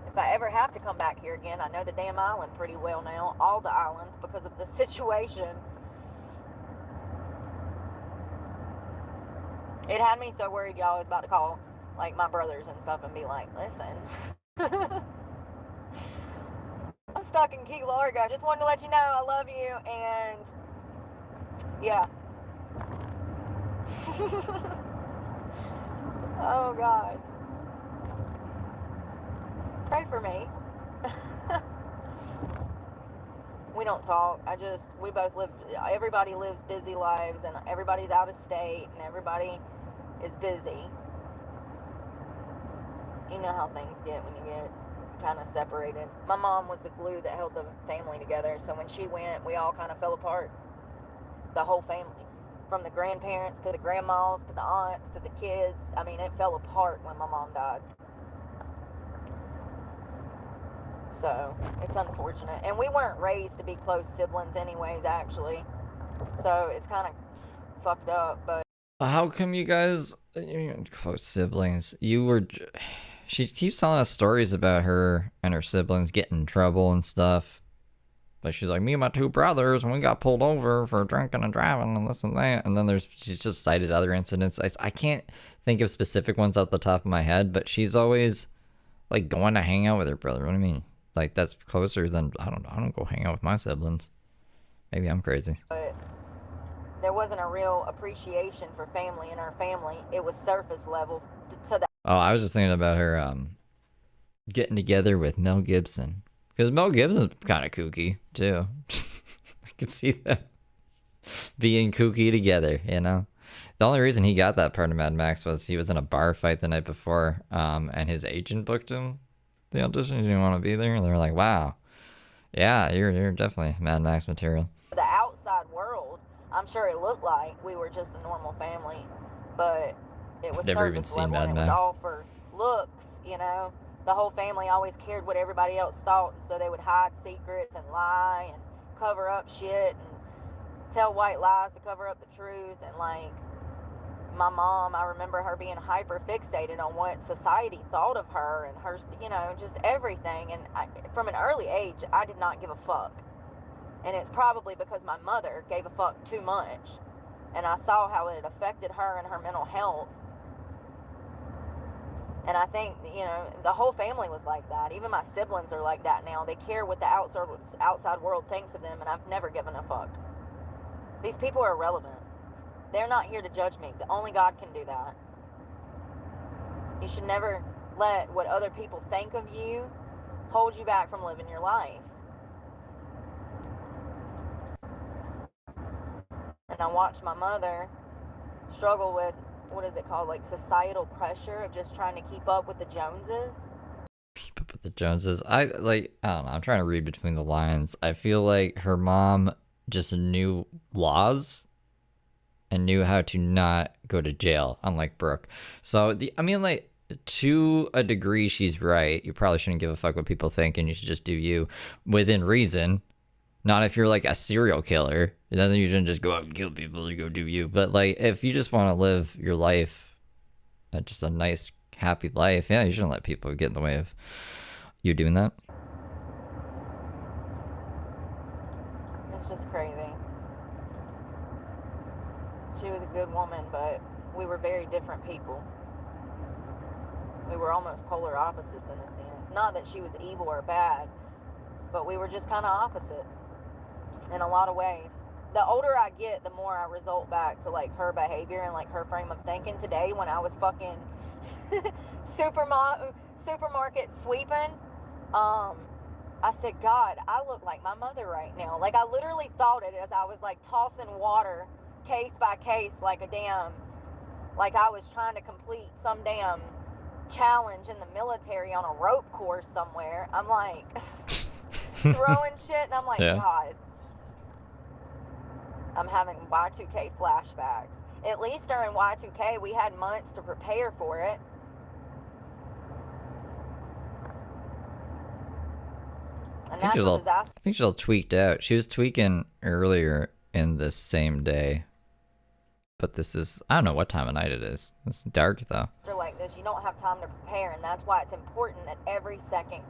if I ever have to come back here again, I know the damn island pretty well now, all the islands, because of the situation. It had me so worried y'all was about to call like my brothers and stuff and be like, listen, I'm stuck in Key Largo. Just wanted to let you know I love you, and yeah. Oh God. Pray for me. We don't talk. We both live, everybody lives busy lives, and everybody's out of state, and everybody is busy. You know how things get when you get kind of separated. My mom was the glue that held the family together, so when she went, we all kind of fell apart. The whole family. From the grandparents to the grandmas to the aunts to the kids. I mean, it fell apart when my mom died. So, it's unfortunate. And we weren't raised to be close siblings anyways, actually. So, it's kind of fucked up, but... How come you guys, you're close siblings, she keeps telling us stories about her and her siblings getting in trouble and stuff. But she's like, me and my two brothers, when we got pulled over for drinking and driving and this and that. And then she's just cited other incidents. I can't think of specific ones off the top of my head, but she's always like going to hang out with her brother. What do you mean? Like, that's closer than, I don't go hang out with my siblings. Maybe I'm crazy. But there wasn't a real appreciation for family in our family. It was surface level to that. Oh, I was just thinking about her getting together with Mel Gibson. Because Mel Gibson's kind of kooky, too. I could see them being kooky together, you know? The only reason he got that part of Mad Max was he was in a bar fight the night before, and his agent booked him the audition. He didn't want to be there. And they were like, wow, yeah, you're definitely Mad Max material. The outside world, I'm sure it looked like we were just a normal family, but it was Never even surface seen level, Mad and it was Max. all for looks, you know? The whole family always cared what everybody else thought, and so they would hide secrets and lie and cover up shit and tell white lies to cover up the truth. And like, my mom, I remember her being hyper fixated on what society thought of her and her, you know, just everything. And from an early age, I did not give a fuck. And it's probably because my mother gave a fuck too much. And I saw how it affected her and her mental health. And I think, you know, the whole family was like that. Even my siblings are like that now. They care what the outside world thinks of them, and I've never given a fuck. These people are irrelevant. They're not here to judge me. Only God can do that. You should never let what other people think of you hold you back from living your life. And I watched my mother struggle with, what is it called, like societal pressure of just trying to keep up with the Joneses. Keep up with the Joneses. I don't know. I'm trying to read between the lines. I feel like her mom just knew laws and knew how to not go to jail, unlike Brooke. So, like, to a degree, she's right. You probably shouldn't give a fuck what people think, and you should just do you within reason. Not if you're, like, a serial killer. Then you shouldn't just go out and kill people. You go do you. But, like, if you just want to live your life, just a nice, happy life, yeah, you shouldn't let people get in the way of you doing that. It's just crazy. She was a good woman, but we were very different people. We were almost polar opposites in a sense. Not that she was evil or bad, but we were just kind of opposite in a lot of ways. The older I get, the more I result back to like her behavior and like her frame of thinking. Today, when I was fucking supermarket sweeping, I said, God, I look like my mother right now. Like, I literally thought it as I was like tossing water case by case, like I was trying to complete some damn challenge in the military on a rope course somewhere. I'm like throwing shit, and I'm like, yeah. God, I'm having Y2K flashbacks. At least during Y2K, we had months to prepare for it. I think she's all tweaked out. She was tweaking earlier in this same day. But this is, I don't know what time of night it is. It's dark though. Like this, you don't have time to prepare, and that's why it's important that every second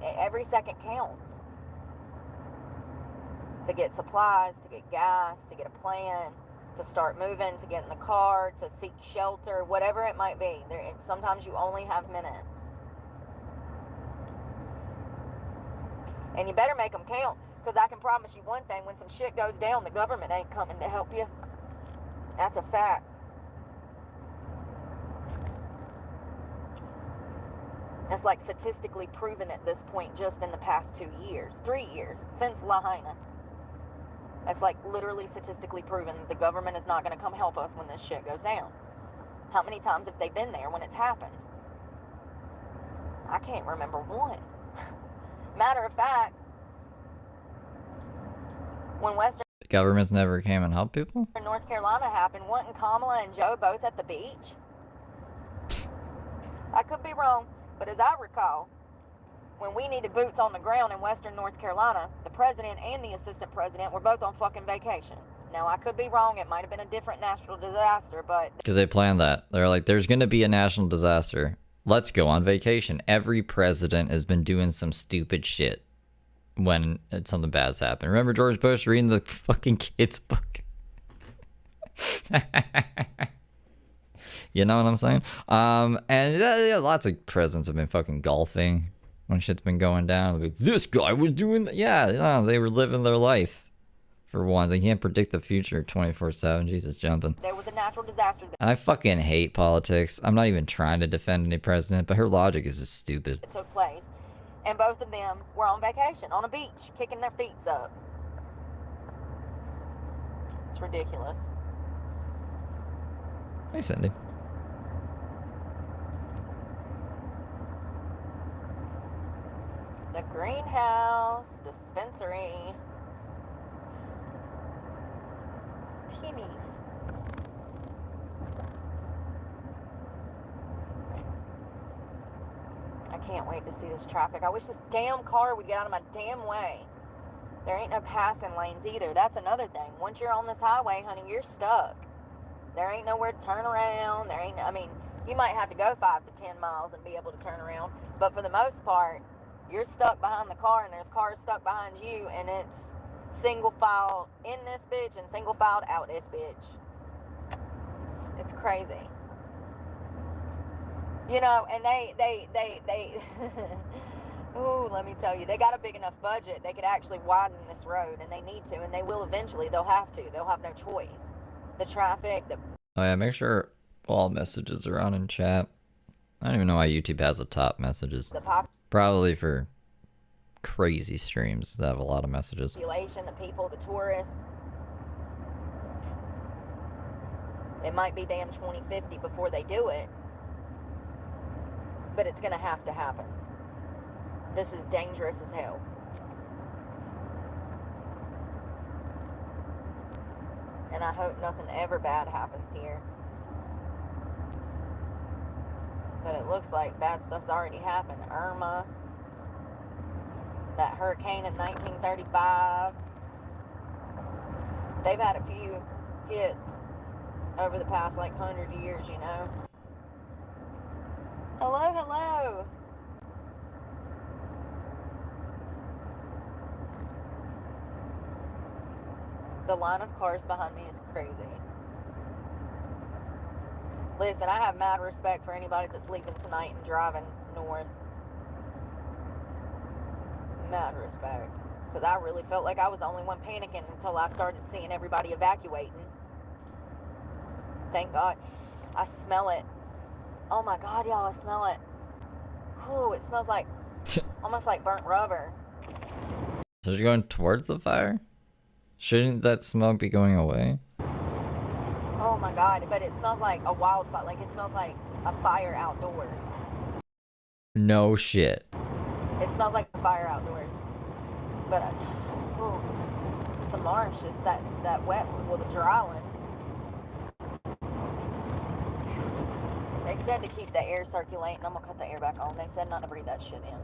counts. To get supplies, to get gas, to get a plan, to start moving, to get in the car, to seek shelter, whatever it might be. Sometimes you only have minutes. And you better make them count, because I can promise you one thing, when some shit goes down, the government ain't coming to help you. That's a fact. That's like statistically proven at this point just in the past 3 years, since Lahaina. That's like literally statistically proven that the government is not going to come help us when this shit goes down. How many times have they been there when it's happened? I can't remember one. Matter of fact, when Western governments never came and helped people? North Carolina happened, wasn't Kamala and Joe both at the beach? I could be wrong, but as I recall, when we needed boots on the ground in Western North Carolina, the president and the assistant president were both on fucking vacation. Now, I could be wrong. It might have been a different natural disaster, but... Because they planned that. They're like, there's going to be a national disaster. Let's go on vacation. Every president has been doing some stupid shit when something bad's happened. Remember George Bush reading the fucking kids' book? You know what I'm saying? And lots of presidents have been fucking golfing when shit's been going down. Like, this guy was doing that. Yeah, they were living their life. For once, they can't predict the future 24/7. Jesus, jumping. There was a natural disaster. And I fucking hate politics. I'm not even trying to defend any president, but her logic is just stupid. It took place. And both of them were on vacation, on a beach, kicking their feet up. It's ridiculous. Hey, Cindy. The greenhouse dispensary. Pennies. I can't wait to see this traffic. I wish this damn car would get out of my damn way. There ain't no passing lanes either. That's another thing. Once you're on this highway, honey, you're stuck. There ain't nowhere to turn around. There ain't, I mean, you might have to go 5 to 10 miles and be able to turn around. But for the most part, you're stuck behind the car and there's cars stuck behind you, and it's single file in this bitch and single filed out this bitch. It's crazy. You know, and they ooh, let me tell you, they got a big enough budget. They could actually widen this road, and they need to, and they will eventually. They'll have to. They'll have no choice. The traffic, Oh yeah, make sure all messages are on in chat. I don't even know why YouTube has the top messages. Probably for crazy streams that have a lot of messages. Population, the people, the tourists. It might be damn 2050 before they do it, but it's gonna have to happen. This is dangerous as hell. And I hope nothing ever bad happens here. But it looks like bad stuff's already happened. Irma, that hurricane in 1935. They've had a few hits over the past like 100 years, you know. Hello, hello. The line of cars behind me is crazy. Listen, I have mad respect for anybody that's leaving tonight and driving north. Mad respect. Because I really felt like I was the only one panicking until I started seeing everybody evacuating. Thank God. I smell it. Oh my God, y'all, I smell it. Ooh, it smells like, almost like burnt rubber. So you're going towards the fire? Shouldn't that smoke be going away? Oh my God, but it smells like a wildfire. Like, it smells like a fire outdoors. No shit. It smells like a fire outdoors. But, ooh, it's the marsh. It's that wet, well, the dry one. They said to keep the air circulating. I'm gonna cut the air back on. They said not to breathe that shit in.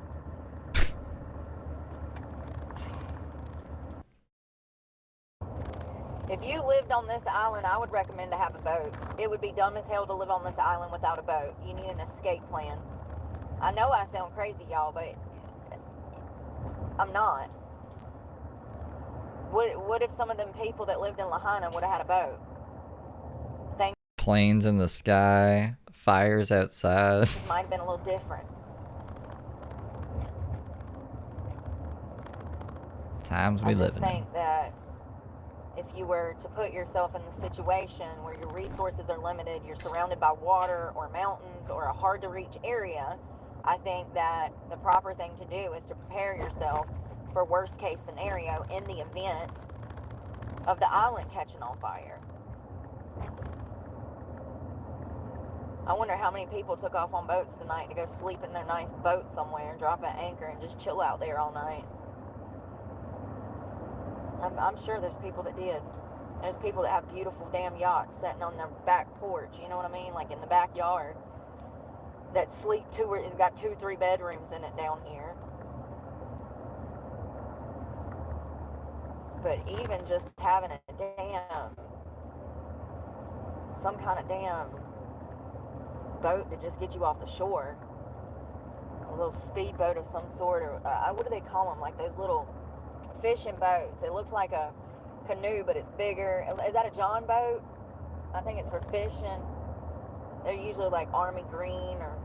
If you lived on this island, I would recommend to have a boat. It would be dumb as hell to live on this island without a boat. You need an escape plan. I know I sound crazy, y'all, but I'm not. What if some of them people that lived in Lahaina would have had a boat? Planes in the sky, fires outside. It might have been a little different. Times we live in. I just think that if you were to put yourself in the situation where your resources are limited, you're surrounded by water or mountains or a hard to reach area, I think that the proper thing to do is to prepare yourself for worst case scenario in the event of the island catching on fire. I wonder how many people took off on boats tonight to go sleep in their nice boat somewhere and drop an anchor and just chill out there all night. I'm sure there's people that did. There's people that have beautiful damn yachts sitting on their back porch, you know what I mean? Like in the backyard. That sleep it's got 2-3 bedrooms in it down here. But even just having some kind of damn boat to just get you off the shore. A little speedboat of some sort, or what do they call them? Like those little fishing boats. It looks like a canoe, but it's bigger. Is that a John boat? I think it's for fishing. They're usually like army green or,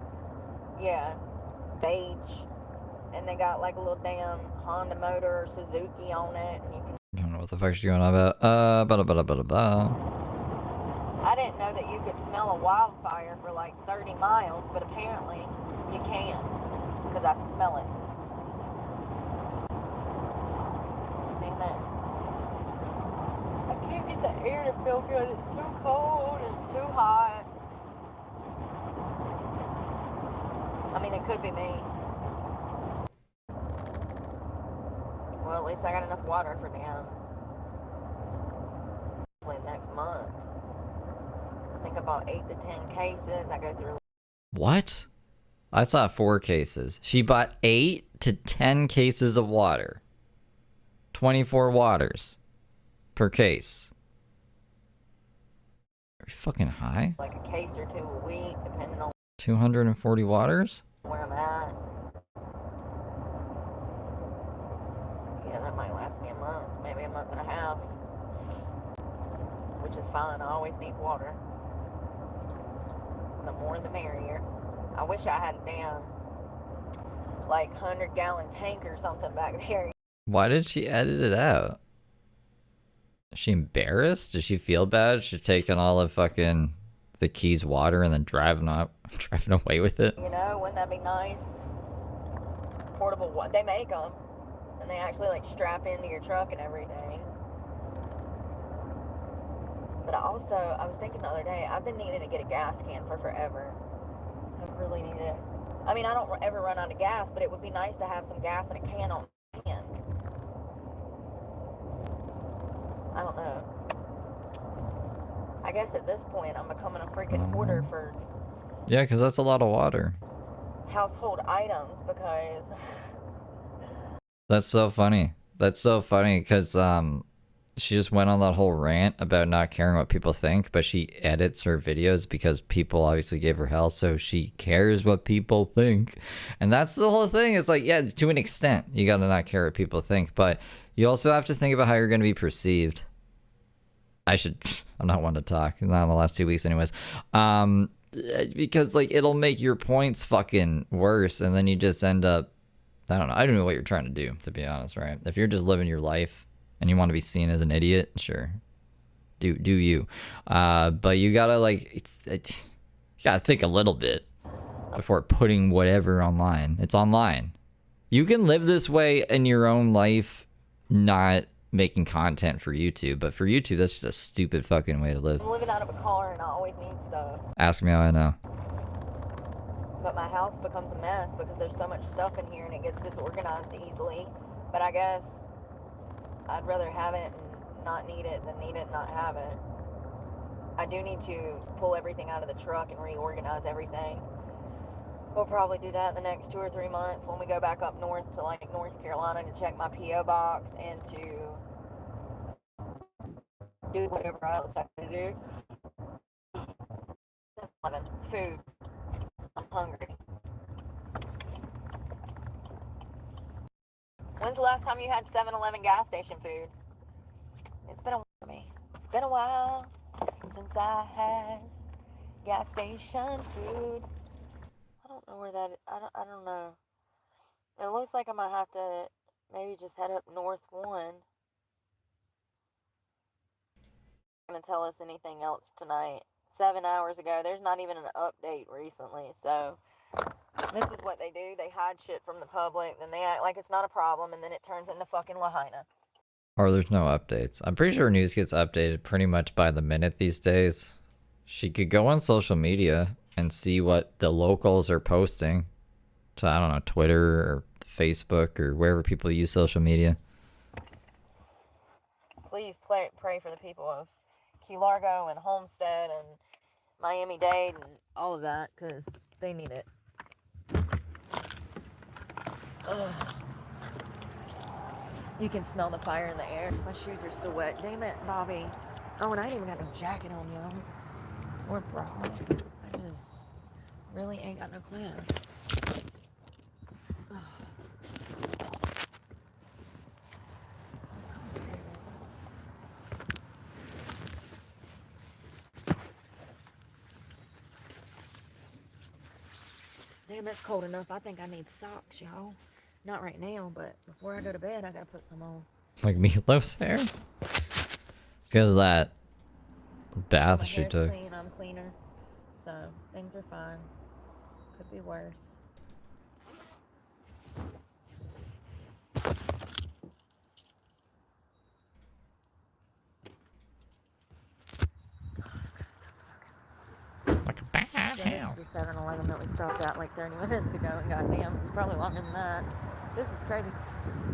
yeah, beige. And they got like a little damn Honda motor or Suzuki on it. And you can. I don't know what the fuck you're going on about. I didn't know that you could smell a wildfire for like 30 miles, but apparently you can, because I smell it. Damn it. I can't get the air to feel good. It's too cold. It's too hot. I mean, it could be me. Well, at least I got enough water for damn. Next month. I think about 8 to 10 cases. I go through. What? I saw 4 cases. She bought 8 to 10 cases of water. 24 waters per case. Are you fucking high? Like a case or 2 a week, depending on 240 waters? where I'm at. Yeah, that might last me a month, maybe a month and a half. Which is fine. I always need water. The more the merrier. I wish I had a damn, like, 100-gallon tank or something back there. Why did she edit it out? Is she embarrassed? Does she feel bad? She's taking all of fucking the Keys water and then driving away with it? You know, wouldn't that be nice? Portable water. They make them. And they actually, like, strap into your truck and everything. But I was thinking the other day, I've been needing to get a gas can for forever. I really need it. I mean, I don't ever run out of gas, but it would be nice to have some gas in a can on hand. I don't know. I guess at this point, I'm becoming a freaking hoarder for Yeah, because that's a lot of water. household items because... That's so funny. That's so funny because she just went on that whole rant about not caring what people think, but she edits her videos because people obviously gave her hell, so she cares what people think. And that's the whole thing. It's like, yeah, to an extent, you gotta not care what people think, but you also have to think about how you're gonna be perceived. I'm not one to talk, not in the last 2 weeks anyways. Because like it'll make your points fucking worse, and then you just end up, I don't know what you're trying to do, to be honest, right? If you're just living your life and you want to be seen as an idiot, sure, do you. But you gotta you gotta think a little bit before putting whatever online. It's online. You can live this way in your own life, not making content for YouTube, but for YouTube, that's just a stupid fucking way to live. I'm living out of a car and I always need stuff. Ask me how I know. But my house becomes a mess because there's so much stuff in here and it gets disorganized easily. But I guess I'd rather have it and not need it than need it and not have it. I do need to pull everything out of the truck and reorganize everything. We'll probably do that in the next 2 or 3 months when we go back up north to like North Carolina to check my P.O. box and to do whatever else I can do. 7-Eleven, food. I'm hungry. When's the last time you had 7-Eleven gas station food? It's been a while for me. It's been a while since I had gas station food. I don't know where that is. I don't know. It looks like I might have to maybe just head up north 1. Going to tell us anything else tonight. 7 hours ago. There's not even an update recently. So this is what they do. They hide shit from the public. Then they act like it's not a problem. And then it turns into fucking Lahaina. Or there's no updates. I'm pretty sure news gets updated pretty much by the minute these days. She could go on social media and see what the locals are posting to, I don't know, Twitter or Facebook or wherever people use social media. Please pray for the people of Key Largo and Homestead and Miami-Dade and all of that, because they need it. Ugh. You can smell the fire in the air. My shoes are still wet. Damn it, Bobby. Oh, and I ain't even got no jacket on, y'all. Or bra. I just really ain't got no clothes. Damn, it's cold enough. I think I need socks, y'all. Not right now, but before I go to bed, I gotta put some on. Like Meatloaf's hair? Because of that bath My she hair's took. clean, I'm cleaner. So, things are fine. Could be worse. Yeah, this is the 7-Eleven that we stopped at like 30 minutes ago, and goddamn, it's probably longer than that. This is crazy.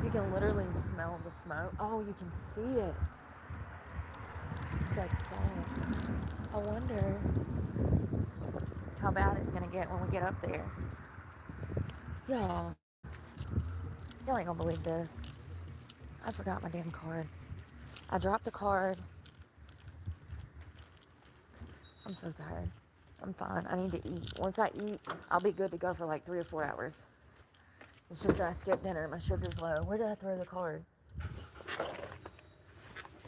You can literally smell the smoke. Oh, you can see it. It's like fog. I wonder how bad it's gonna get when we get up there. Y'all ain't gonna believe this. I forgot my damn card. I dropped the card. I'm so tired. I'm fine. I need to eat. Once I eat, I'll be good to go for like 3 or 4 hours. It's just that I skipped dinner and my sugar's low. Where did I throw the card?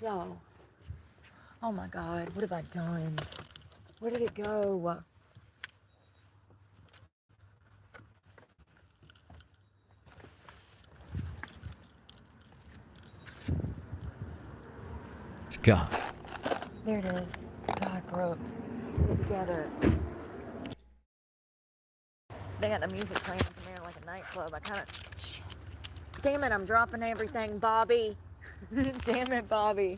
Y'all. Oh my God. What have I done? Where did it go? It's gone. There it is. God, Brooke. Get it together. They got the music playing from there like a nightclub. I kind of... Damn it, I'm dropping everything, Bobby. Damn it, Bobby.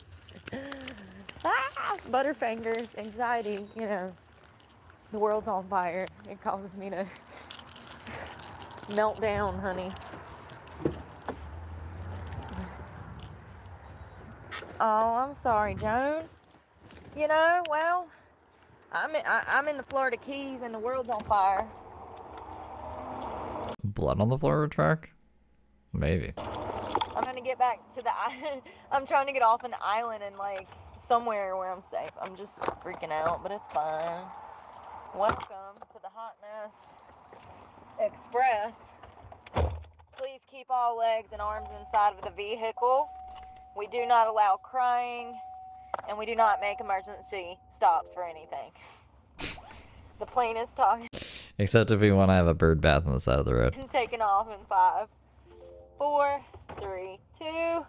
Butterfingers, anxiety, you know. The world's on fire. It causes me to melt down, honey. Oh, I'm sorry, Joan. You know, well, I'm in the Florida Keys and the world's on fire. Blood on the floor of a truck? Maybe. I'm gonna get back to the I'm trying to get off an island and like somewhere where I'm safe. I'm just freaking out, but it's fine. Welcome to the Hot Mess Express. Please keep all legs and arms inside of the vehicle. We do not allow crying, and we do not make emergency stops for anything. The plane is talking. Except if we want to have a bird bath on the side of the road. Taking off in 5, 4, 3, 2,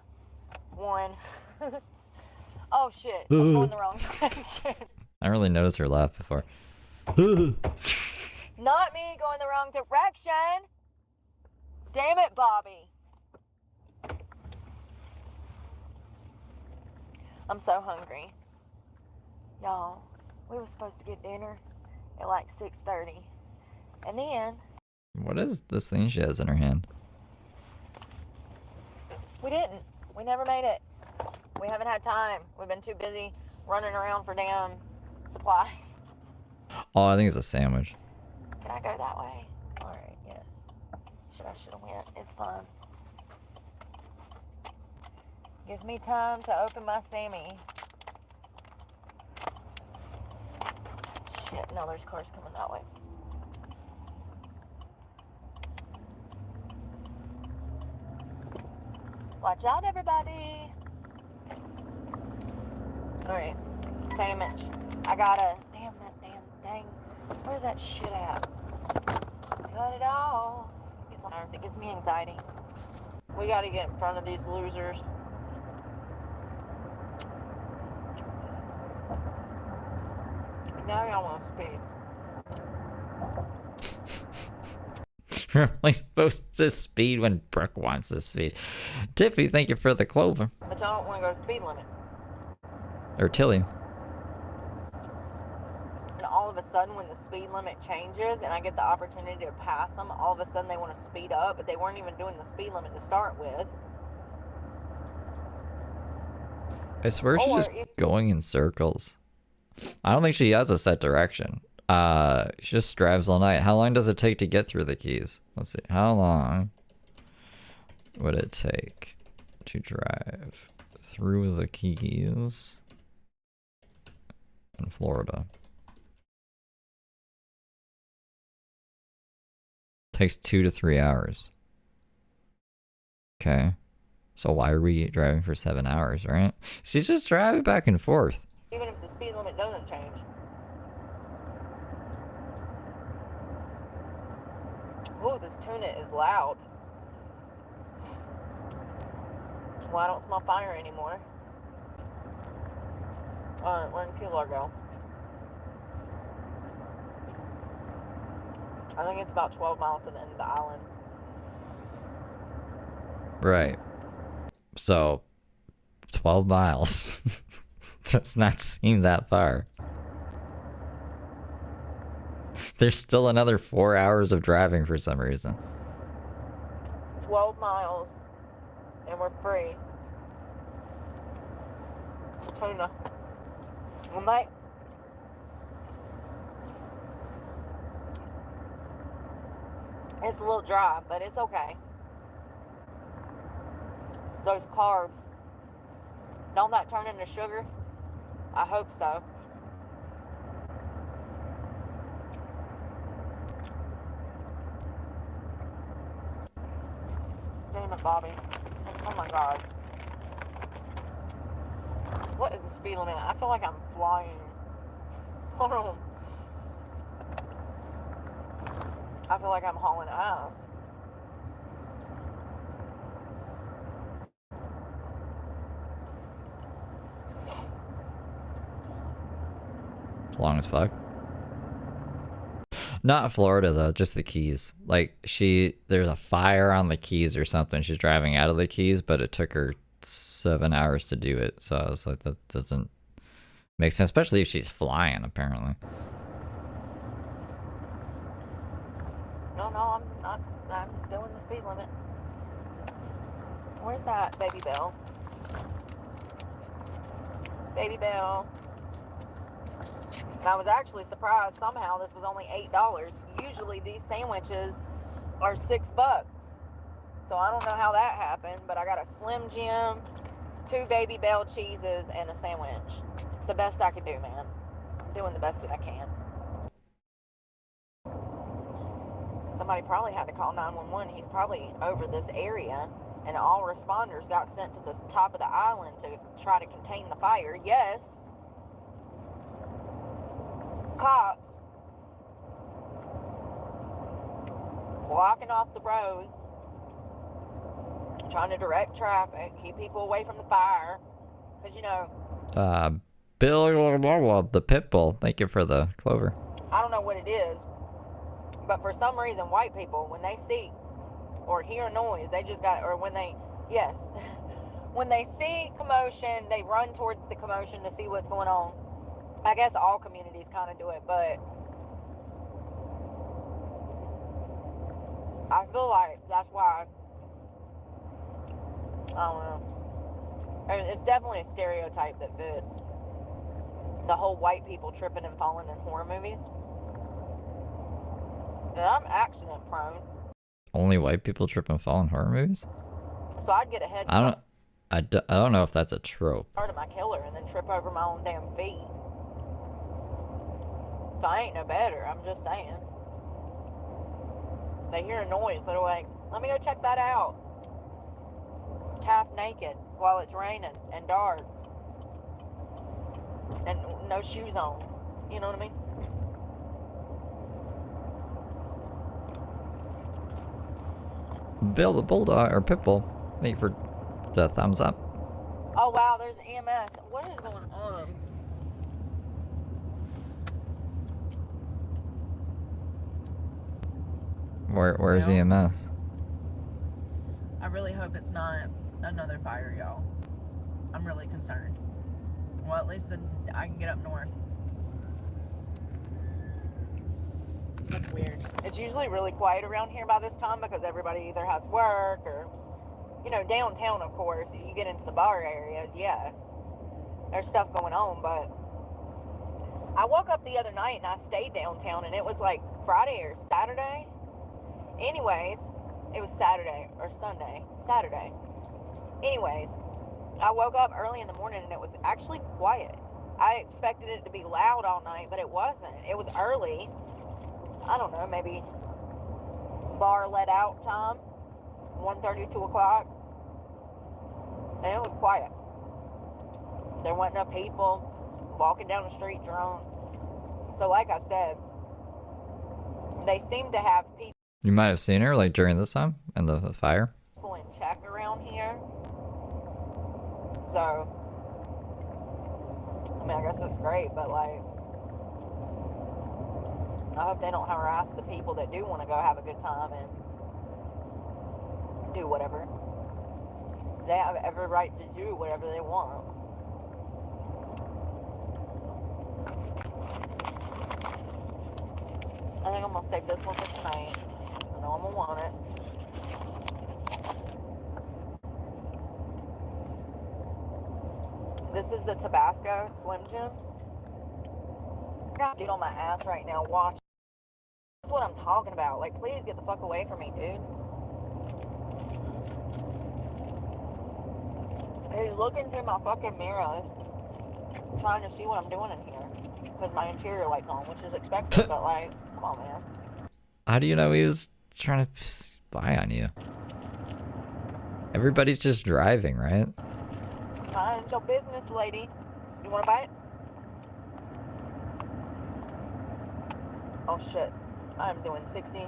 1. Oh shit, I'm going the wrong direction. I really noticed her laugh before. Not me going the wrong direction. Damn it, Bobby. I'm so hungry. Y'all, we were supposed to get dinner at like 6:30. And then... What is this thing she has in her hand? We didn't. We never made it. We haven't had time. We've been too busy running around for damn supplies. Oh, I think it's a sandwich. Can I go that way? Alright, yes. I should have went. It's fine. Gives me time to open my Sammy. Shit, no, there's cars coming that way. Watch out, everybody. Alright, sandwich. I gotta... Damn, that damn thing. Where's that shit at? Cut it off. It gives me anxiety. We gotta get in front of these losers. Now y'all want to speed. We're only supposed to speed when Brooke wants to speed. Tiffy, thank you for the clover. But y'all don't want to go to speed limit. Or Tilly. And all of a sudden when the speed limit changes and I get the opportunity to pass them, all of a sudden they want to speed up, but they weren't even doing the speed limit to start with. I swear she's just going in circles. I don't think she has a set direction. She just drives all night. How long does it take to get through the Keys? Let's see. How long would it take to drive through the Keys in Florida? Takes 2 to 3 hours. Okay. So why are we driving for 7 hours, right? She's just driving back and forth. Even if the speed limit doesn't change. Ooh, this tuna is loud. Well, I don't smell fire anymore. Alright, we're in Key Largo. I think it's about 12 miles to the end of the island. Right. So, 12 miles. Does not seem that far. There's still another 4 hours of driving for some reason. 12 miles. And we're free. Tuna. We might. It's a little dry, but it's okay. Those carbs, don't that turn into sugar? I hope so. Damn it, Bobby. Oh my God. What is the speed limit? I feel like I'm flying. Hold on. I feel like I'm hauling ass. It's long as fuck. Not Florida though, just the Keys. Like there's a fire on the Keys or something. She's driving out of the Keys, but it took her 7 hours to do it. So I was like, that doesn't make sense, especially if she's flying, apparently. No, I'm not. I'm doing the speed limit. Where's that Baby Bell? Baby Bell. And I was actually surprised somehow this was only $8. Usually these sandwiches are $6. So I don't know how that happened, but I got a Slim Jim, 2 Baby Bell cheeses, and a sandwich. It's the best I can do, man. I'm doing the best that I can. Somebody probably had to call 911. He's probably over this area, and all responders got sent to the top of the island to try to contain the fire. Yes. Cops blocking off the road, trying to direct traffic, keep people away from the fire, because, you know... Bill, the pit bull. Thank you for the clover. I don't know what it is, but for some reason, white people, when they see or hear a noise, they just got... Or when they... Yes. When they see commotion, they run towards the commotion to see what's going on. I guess all communities kind of do it, but I feel like that's why, I don't know. I mean, it's definitely a stereotype that fits. The whole white people tripping and falling in horror movies. And I'm accident prone. Only white people trip and fall in horror movies? So I'd get a head start I don't know if that's a trope. of my killer and then trip over my own damn feet. So I ain't no better, I'm just saying. They hear a noise, they're like, let me go check that out. Half naked while it's raining and dark. And no shoes on. You know what I mean? Bill the Bulldog, or Pitbull, thank you for the thumbs up. Oh wow, there's EMS. What is going on? Where's Well, EMS? I really hope it's not another fire, y'all. I'm really concerned. Well, at least then I can get up north. That's weird. It's usually really quiet around here by this time because everybody either has work or, you know, downtown, of course. You get into the bar areas, yeah. There's stuff going on, but I woke up the other night and I stayed downtown and it was like Friday or Saturday. Anyways, it was Saturday or Sunday. Saturday. Anyways, I woke up early in the morning and it was actually quiet. I expected it to be loud all night, but it wasn't. It was early. I don't know, maybe bar let out time, 1:30, 2 o'clock, and it was quiet. There wasn't no people walking down the street drunk. So like I said, they seem to have people You might have seen her like during this time and the fire. in check around here. So, I mean, I guess that's great, but like, I hope they don't harass the people that do want to go have a good time and do whatever. They have every right to do whatever they want. I think I'm gonna save this one for tonight. I know I'm gonna want it. This is the Tabasco Slim Jim. Get on my ass right now. Watch. That's what I'm talking about. Like, please get the fuck away from me, dude. He's looking through my fucking mirrors, trying to see what I'm doing in here. Because my interior light's on, which is expected, but like, come on, man. How do you know he was trying to spy on you? Everybody's just driving, right? Mind your business, lady. You want a bite? Oh shit. I'm doing 60.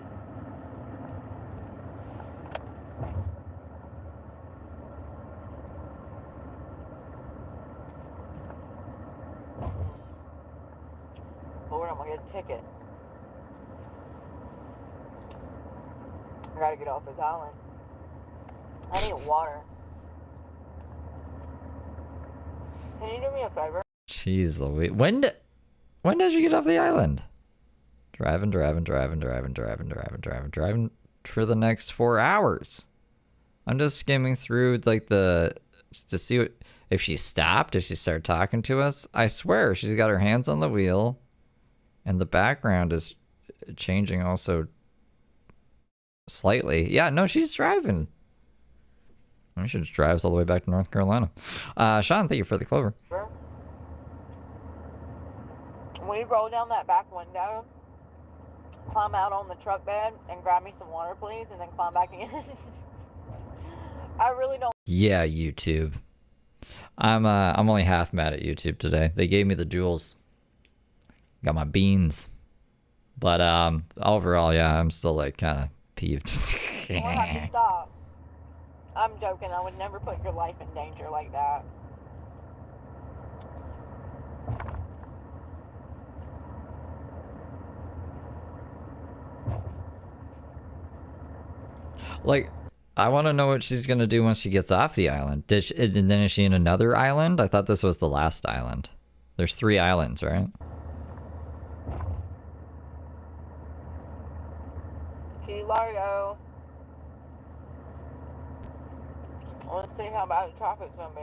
Lord, I'm gonna get a ticket. I gotta get off this island. I need water. Can you do me a favor? Jeez Louise. When did you get off the island? Driving for the next 4 hours. I'm just skimming through like to see what if she stopped, if she started talking to us. I swear she's got her hands on the wheel and the background is changing also slightly. Yeah, no, she's driving. I should just drive us all the way back to North Carolina. Sean, thank you for the clover. Sure. Will you roll down that back window, climb out on the truck bed, and grab me some water, please, and then climb back in? I really don't. Yeah, YouTube. I'm only half mad at YouTube today. They gave me the Jewls. Got my beans. But overall, yeah, I'm still like kind of peeved. We'll have to stop. I'm joking. I would never put your life in danger like that. Like, I want to know what she's gonna do once she gets off the island. And then is she in another island? I thought this was the last island. There's 3 islands, right? Key Largo. I want to see how bad the traffic's gonna be.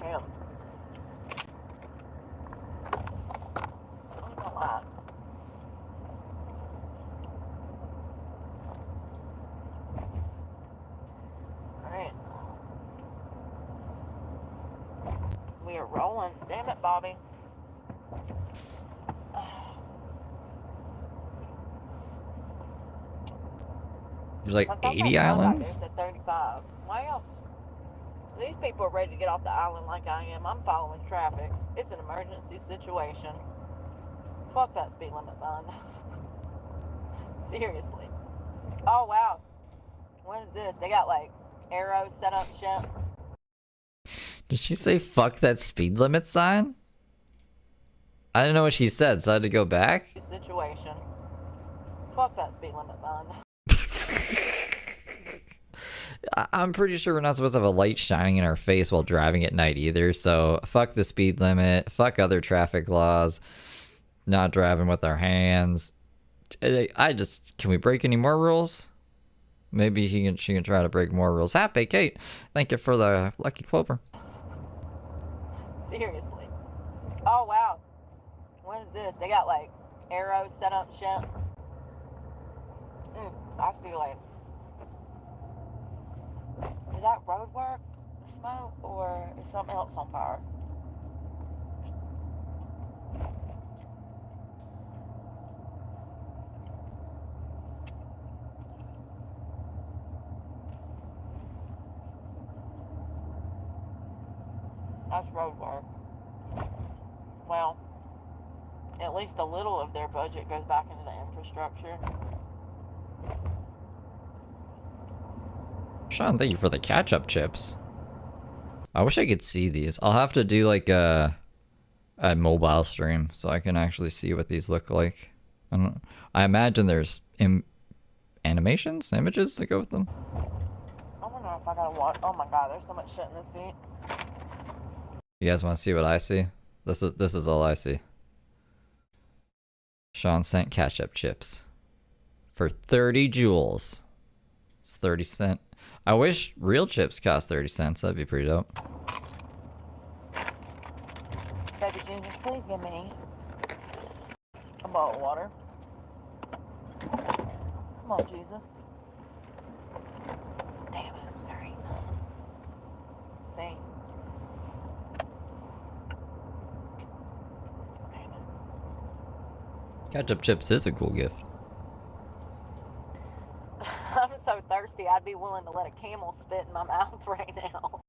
Damn. Look at that. Alright. We are rolling. Damn it, Bobby. There's like 80 islands? At 35. Why else? These people are ready to get off the island like I am. I'm following traffic. It's an emergency situation. Fuck that speed limit sign. Seriously. Oh, wow. What is this? They got like arrows set up shit. Did she say fuck that speed limit sign? I didn't know what she said, so I had to go back. Situation. Fuck that speed limit sign. I'm pretty sure we're not supposed to have a light shining in our face while driving at night either, so fuck the speed limit, fuck other traffic laws, not driving with our hands. Can we break any more rules? Maybe she can try to break more rules. Happy Kate, thank you for the lucky clover. Seriously. Oh, wow. What is this? They got like arrows set up shit. I feel like. Is that road work, smoke, or is something else on fire? That's road work. Well, at least a little of their budget goes back into the infrastructure. Sean, thank you for the catch-up chips. I wish I could see these. I'll have to do like a mobile stream so I can actually see what these look like. I imagine there's animations, images that go with them. I don't know if I gotta watch. Oh my god, there's so much shit in this seat. You guys want to see what I see? This is all I see. Sean sent ketchup chips for 30 Jewls. It's 30 cents. I wish real chips cost 30 cents. That'd be pretty dope. Baby Jesus, please give me a bottle of water. Come on, Jesus. Damn it, there ain't none. See? Okay, no. Ketchup chips is a cool gift. I'm so thirsty, I'd be willing to let a camel spit in my mouth right now.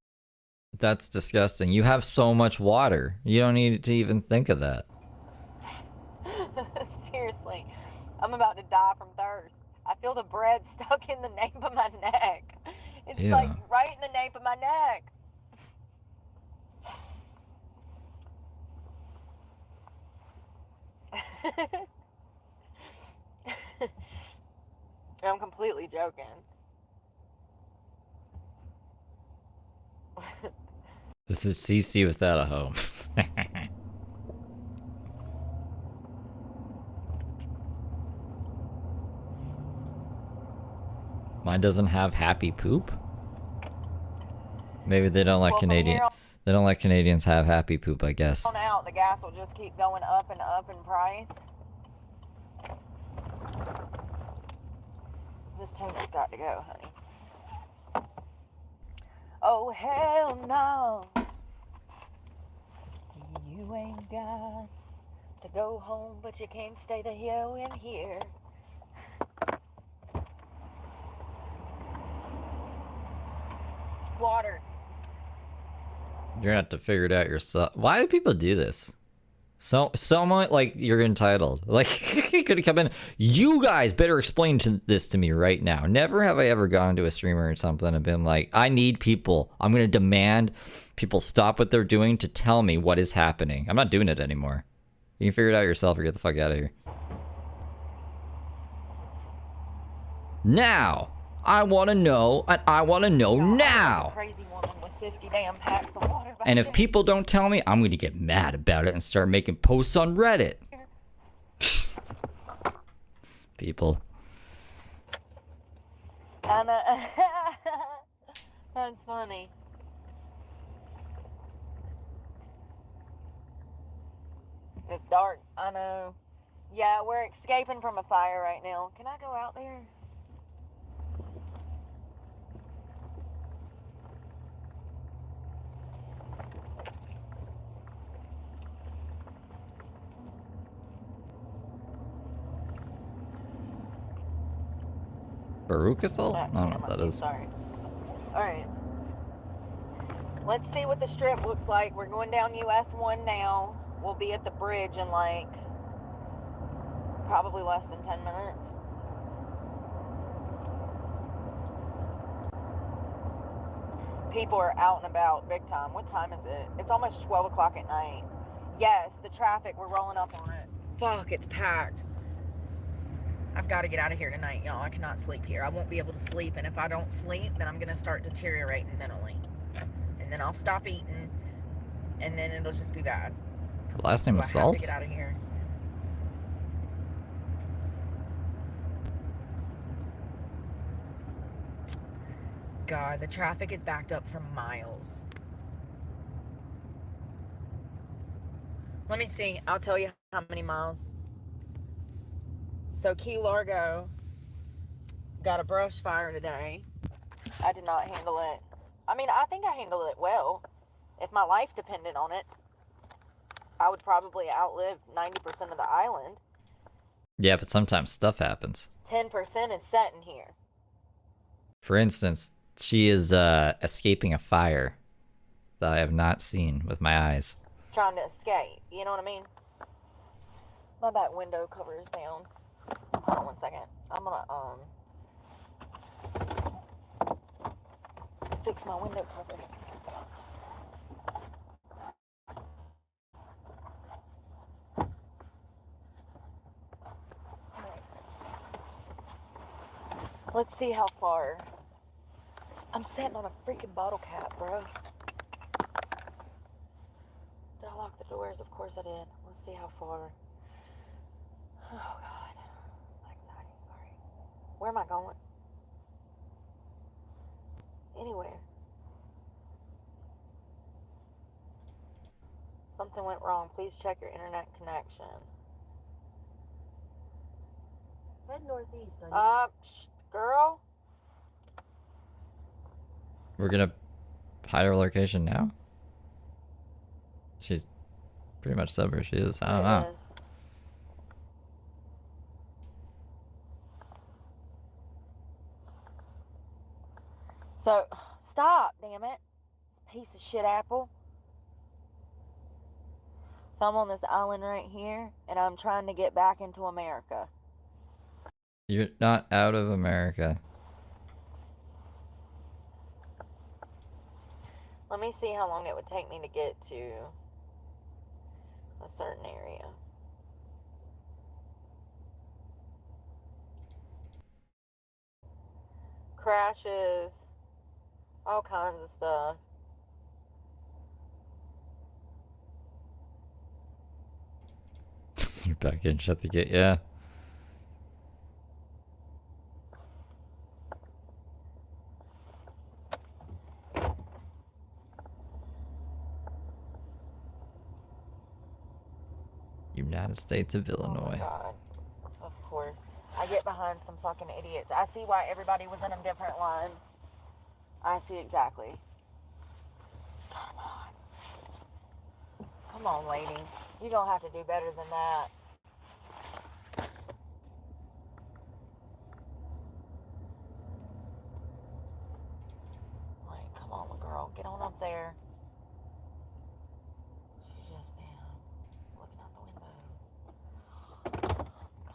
That's disgusting. You have so much water. You don't need to even think of that. Seriously, I'm about to die from thirst. I feel the bread stuck in the nape of my neck. It's Yeah. like right in the nape of my neck. I'm completely joking. This is CC without a home. Mine doesn't have happy poop. Maybe they don't like Well, from Canadian. here They don't like Canadians have happy poop, I guess. on out, the gas will just keep going up and up in price. This tuna's got to go, honey. Oh, hell no. You ain't got to go home, but you can't stay the hell in here. Water. You're gonna have to figure it out yourself. Why do people do this? Someone like you're entitled. Like you could come in. You guys better explain this to me right now. Never have I ever gone to a streamer or something and been like, I need people. I'm gonna demand people stop what they're doing to tell me what is happening. I'm not doing it anymore. You can figure it out yourself or get the fuck out of here. Now, I want to know, and I want to know now. Crazy woman with 50 damn packs of water. And if people don't tell me, I'm going to get mad about it and start making posts on Reddit. People. I know. That's funny. It's dark. I know. Yeah, we're escaping from a fire right now. Can I go out there? Baruchasol? I don't know what that is. Sorry. Alright. Let's see what the strip looks like. We're going down US 1 now. We'll be at the bridge in like probably less than 10 minutes. People are out and about big time. What time is it? It's almost 12 o'clock at night. Yes, the traffic, we're rolling up on it. Fuck, it's packed. I've got to get out of here tonight, y'all. I cannot sleep here. I won't be able to sleep, and if I don't sleep, then I'm going to start deteriorating mentally. And then I'll stop eating, and then it'll just be bad. Her last name was I have Salt? to get out of here. God, the traffic is backed up for miles. Let me see. I'll tell you how many miles. So Key Largo got a brush fire today. I did not handle it. I mean, I think I handled it well. If my life depended on it, I would probably outlive 90% of the island. Yeah, but sometimes stuff happens. 10% is set in here. For instance, she is escaping a fire that I have not seen with my eyes. Trying to escape. You know what I mean? My back window cover is down. Hold on 1 second. I'm gonna fix my window cover. Alright. Let's see how far. I'm sitting on a freaking bottle cap, bro. Did I lock the doors? Of course I did. Let's see how far. Oh God. Anxiety. Sorry. Where am I going? Anywhere. Something went wrong. Please check your internet connection. Head northeast on Girl. We're gonna hide her location now? She's pretty much said where she is. I don't know. It is. So, stop, damn it. Piece of shit apple. So I'm on this island right here, and I'm trying to get back into America. You're not out of America. Let me see how long it would take me to get to a certain area. Crashes, all kinds of stuff. You're back in. Shut the gate. Yeah. United States of Oh my Illinois. God. Of course. I get behind some fucking idiots. I see why everybody was in a different line. I see exactly. Come on. Come on, lady. You're gonna have to do better than that. Like, come on, little girl. Get on up there. She's just down. Looking out the windows.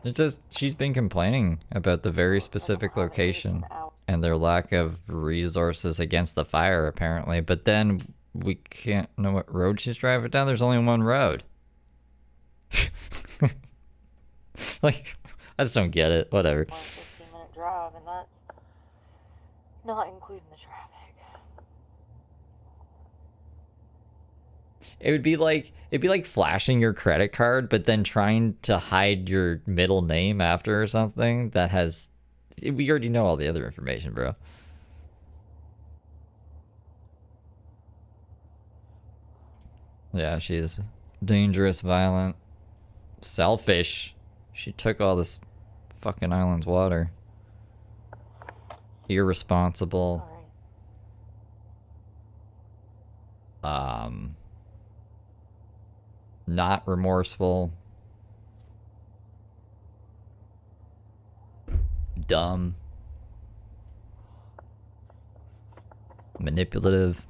It's just she's been complaining about the very specific location and their lack of resources against the fire, apparently. But then we can't know what road she's driving down. There's only one road. Like, I just don't get it. Whatever. 15-minute drive, and that's not including the traffic. It'd be like flashing your credit card, but then trying to hide your middle name after or something that has. We already know all the other information, bro. Yeah, she is dangerous, violent, selfish. She took all this fucking island's water. Irresponsible. Sorry. Not remorseful. Dumb. Manipulative.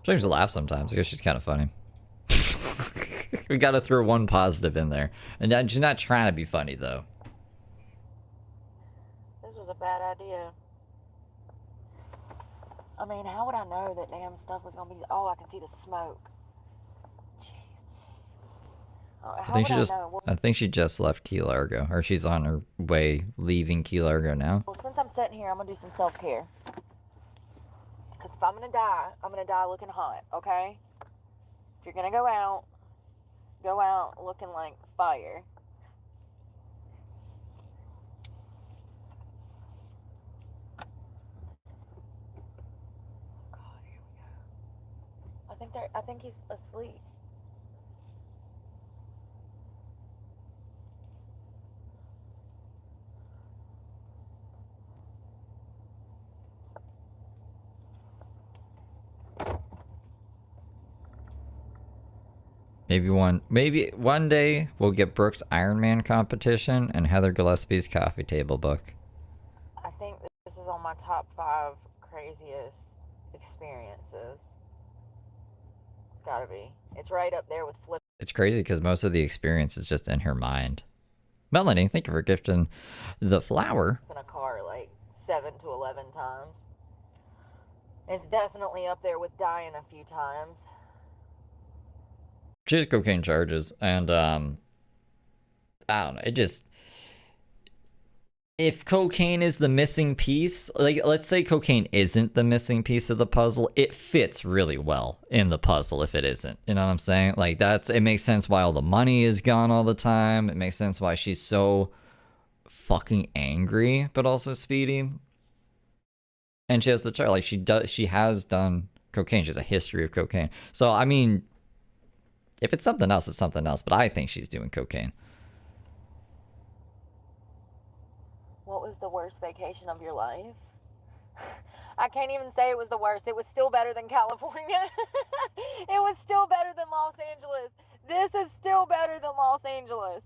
She makes me laugh sometimes. I guess she's kind of funny. We gotta throw one positive in there. And she's not trying to be funny, though. This was a bad idea. I mean, how would I know that damn stuff was gonna be? Oh, I can see the smoke. Jeez. I think she just left Key Largo, or she's on her way leaving Key Largo now. Well, since I'm sitting here, I'm gonna do some self-care. Because if I'm gonna die looking hot. Okay. If you're gonna go out looking like fire. God, here we go. I think he's asleep. Maybe one day we'll get Brooke's Iron Man competition and Heather Gillespie's coffee table book. I think this is on my top 5 craziest experiences. It's gotta be. It's right up there with flip. It's crazy because most of the experience is just in her mind. Melanie, thank you for gifting the flower. In a car like 7 to 11 times. It's definitely up there with dying a few times. She has cocaine charges, and I don't know. if cocaine is the missing piece, like let's say cocaine isn't the missing piece of the puzzle, it fits really well in the puzzle if it isn't. You know what I'm saying? Like it makes sense why all the money is gone all the time. It makes sense why she's so fucking angry but also speedy. And she has the chart, like she has done cocaine. She has a history of cocaine. So I mean, if it's something else, it's something else, but I think she's doing cocaine. What was the worst vacation of your life? I can't even say it was the worst. It was still better than California. It was still better than Los Angeles. This is still better than Los Angeles.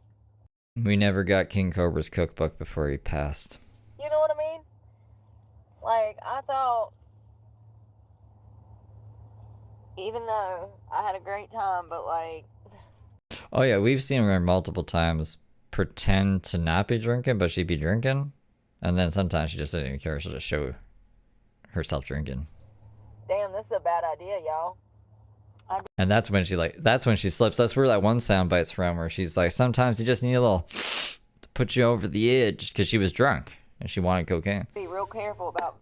We never got King Cobra's cookbook before he passed. You know what I mean? Like, I thought, even though I had a great time, but like... Oh yeah, we've seen her multiple times pretend to not be drinking, but she'd be drinking. And then sometimes she just didn't even care. She'll just show herself drinking. Damn, this is a bad idea, y'all. And that's when she slips. That's where that one sound bite's from, where she's like, sometimes you just need a little to put you over the edge, because she was drunk and she wanted cocaine. Be real careful about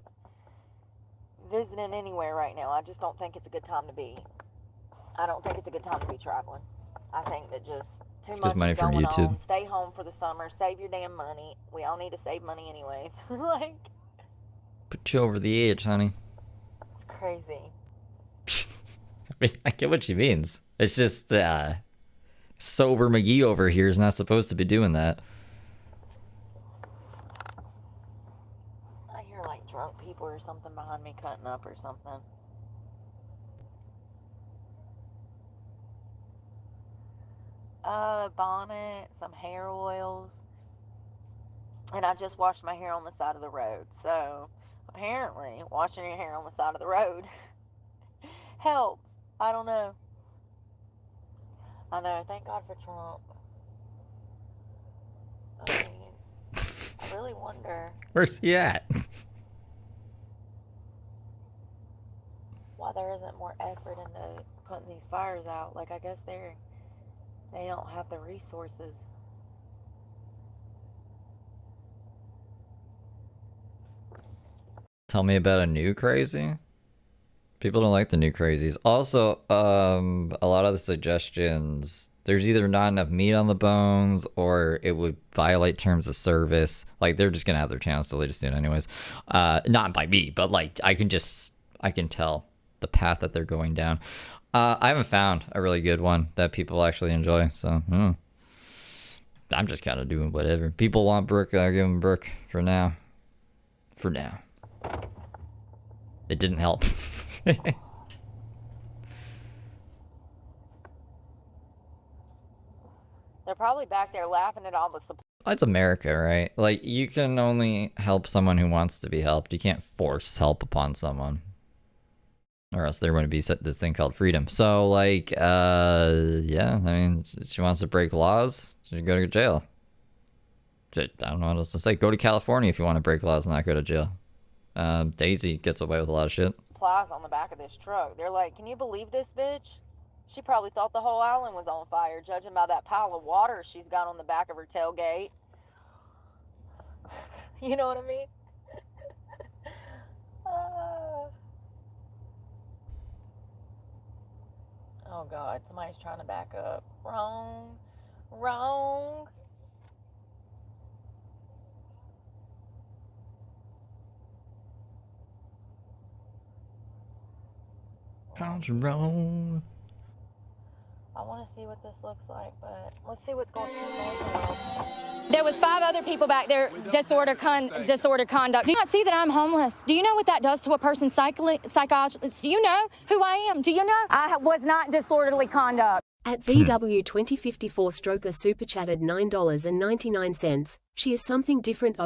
visiting anywhere right now. I just don't think it's a good time to be. I don't think it's a good time to be traveling. I think that just too much money is from going YouTube. on. Stay home for the summer. Save your damn money. We all need to save money anyways. Like, Put you over the edge, honey. it's crazy. I mean, I get what she means. It's just sober McGee over here is not supposed to be doing that. I hear like drunk people or something behind me cutting up or something. Bonnet, some hair oils. And I just washed my hair on the side of the road. So apparently washing your hair on the side of the road helps. I don't know. I know, thank God for Trump. I mean, I really wonder Where's he at? why there isn't more effort into putting these fires out. Like, I guess they don't have the resources. Tell me about a new crazy. People don't like the new crazies. Also, a lot of the suggestions, there's either not enough meat on the bones or it would violate terms of service. Like, they're just gonna have their channels, so they just do it anyways. Not by me, but like I can tell the path that they're going down. I haven't found a really good one that people actually enjoy, so I'm just kind of doing whatever. People want Brooke, I give them Brooke for now. For now. It didn't help. They're probably back there laughing at all the support. It's America, right? Like, you can only help someone who wants to be helped. You can't force help upon someone. Or else there wouldn't be this thing called freedom. So, like, yeah, I mean, she wants to break laws, she should go to jail. I don't know what else to say. Go to California if you want to break laws and not go to jail. Daisy gets away with a lot of shit. Supplies on the back of this truck. They're like, can you believe this bitch? She probably thought the whole island was on fire, judging by that pile of water she's got on the back of her tailgate. You know what I mean? Oh God, somebody's trying to back up. Wrong. Wrong. Pounds wrong. I want to see what this looks like, but let's see what's going on. There was 5 other people back there, disorder conduct. Do you not see that I'm homeless? Do you know what that does to a person's psychology? Do you know who I am? Do you know? I was not disorderly conduct. At VW 2054 Stroker super chatted $9.99. She is something different.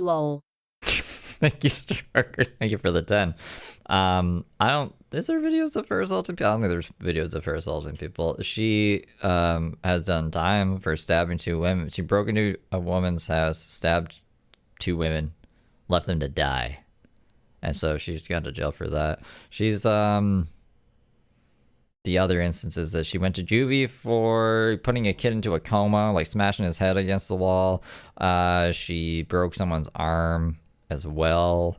lol. Thank you, Striker. Thank you for the 10. Is there videos of her assaulting people? I don't think there's videos of her assaulting people. She has done time for stabbing 2 women. She broke into a woman's house, stabbed 2 women, left them to die. And so she's gone to jail for that. She's, the other instances that she went to juvie for putting a kid into a coma, like smashing his head against the wall. She broke someone's arm as well.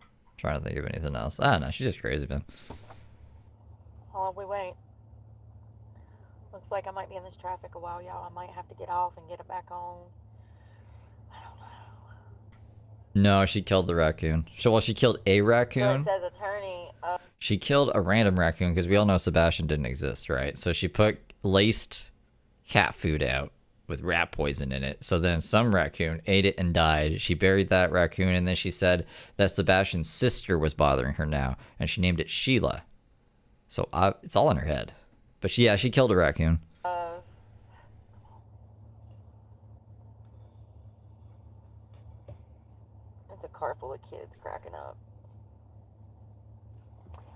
I'm trying to think of anything else. I don't know. She's just crazy, man. How long we wait? Looks like I might be in this traffic a while, y'all. I might have to get off and get it back on. I don't know. No, she killed the raccoon. Well, she killed a raccoon. So it says attorney. She killed a random raccoon because we all know Sebastian didn't exist, right? So she put laced cat food out with rat poison in it. So then some raccoon ate it and died. She buried that raccoon, and then she said that Sebastian's sister was bothering her now, and she named it Sheila. So it's all in her head. But she killed a raccoon. It's a car full of kids cracking up.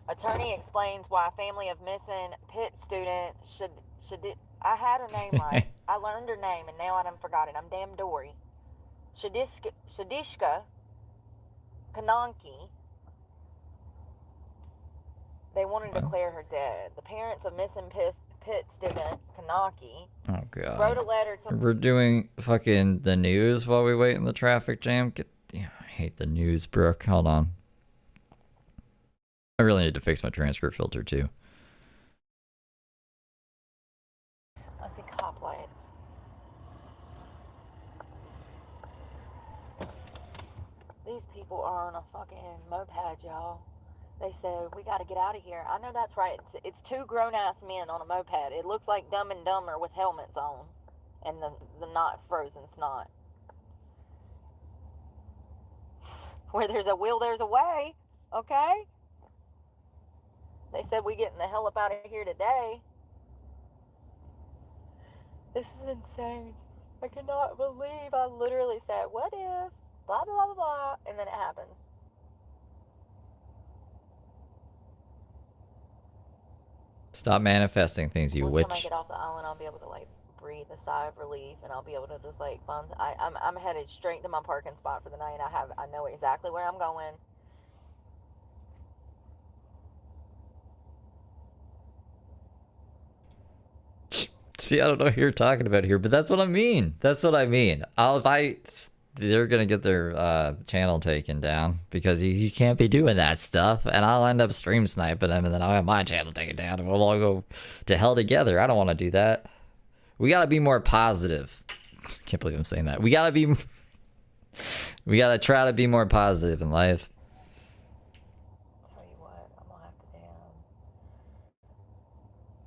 Attorney explains why a family of missing Pitt student should I had her name right. I learned her name and now I done forgot it. I'm damn Dory. Shadishka Kananki. They wanted to declare her dead. The parents of missing Pitt student Kananki wrote a letter to. We're doing fucking the news while we wait in the traffic jam. I hate the news, Brooke. Hold on. I really need to fix my transfer filter too. I see cop lights. These people are on a fucking moped, y'all. They said, we got to get out of here. I know that's right. It's 2 grown-ass men on a moped. It looks like Dumb and Dumber with helmets on. And the not frozen snot. Where there's a will, there's a way. Okay? They said we getting the hell up out of here today. This is insane. I cannot believe I literally said, what if, blah, blah, blah, blah, and then it happens. Stop manifesting things, you witch. Once I get off the island, I'll be able to, like, breathe a sigh of relief, and I'll be able to just, like, I'm headed straight to my parking spot for the night. I know exactly where I'm going. See, I don't know who you're talking about here, but that's what I mean. That's what I mean. They're gonna get their channel taken down because you can't be doing that stuff, and I'll end up stream sniping them, and then I'll have my channel taken down, and we'll all go to hell together. I don't want to do that. We gotta be more positive. Can't believe I'm saying that. We gotta try to be more positive in life. Tell you what, I'm gonna have to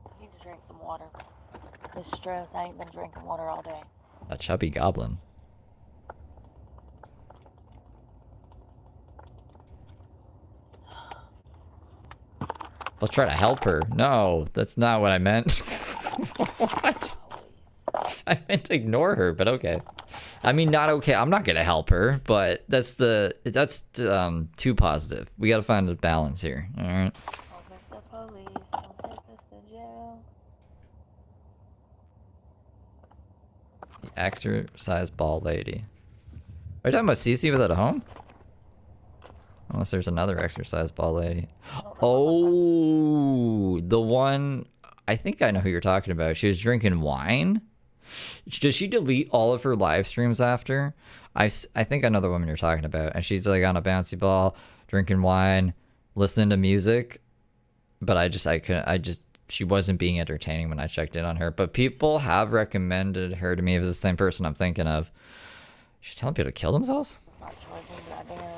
I need to drink some water. This stress, I ain't been drinking water all day. A chubby goblin. Let's try to help her. No, that's not what I meant. What? I meant to ignore her, but okay. I mean, not okay. I'm not gonna help her, but that's too positive. We gotta find a balance here. All right. Don't miss the police. Don't take us to jail. The exercise ball lady. Are you talking about Cece without a home? Unless there's another exercise ball lady. Oh, the one. I think I know who you're talking about. She was drinking wine. Does she delete all of her live streams after? I think I know the woman you're talking about. And she's like on a bouncy ball, drinking wine, listening to music. But she wasn't being entertaining when I checked in on her. But people have recommended her to me if it's the same person I'm thinking of. She's telling people to kill themselves? It's not charging, but I damn.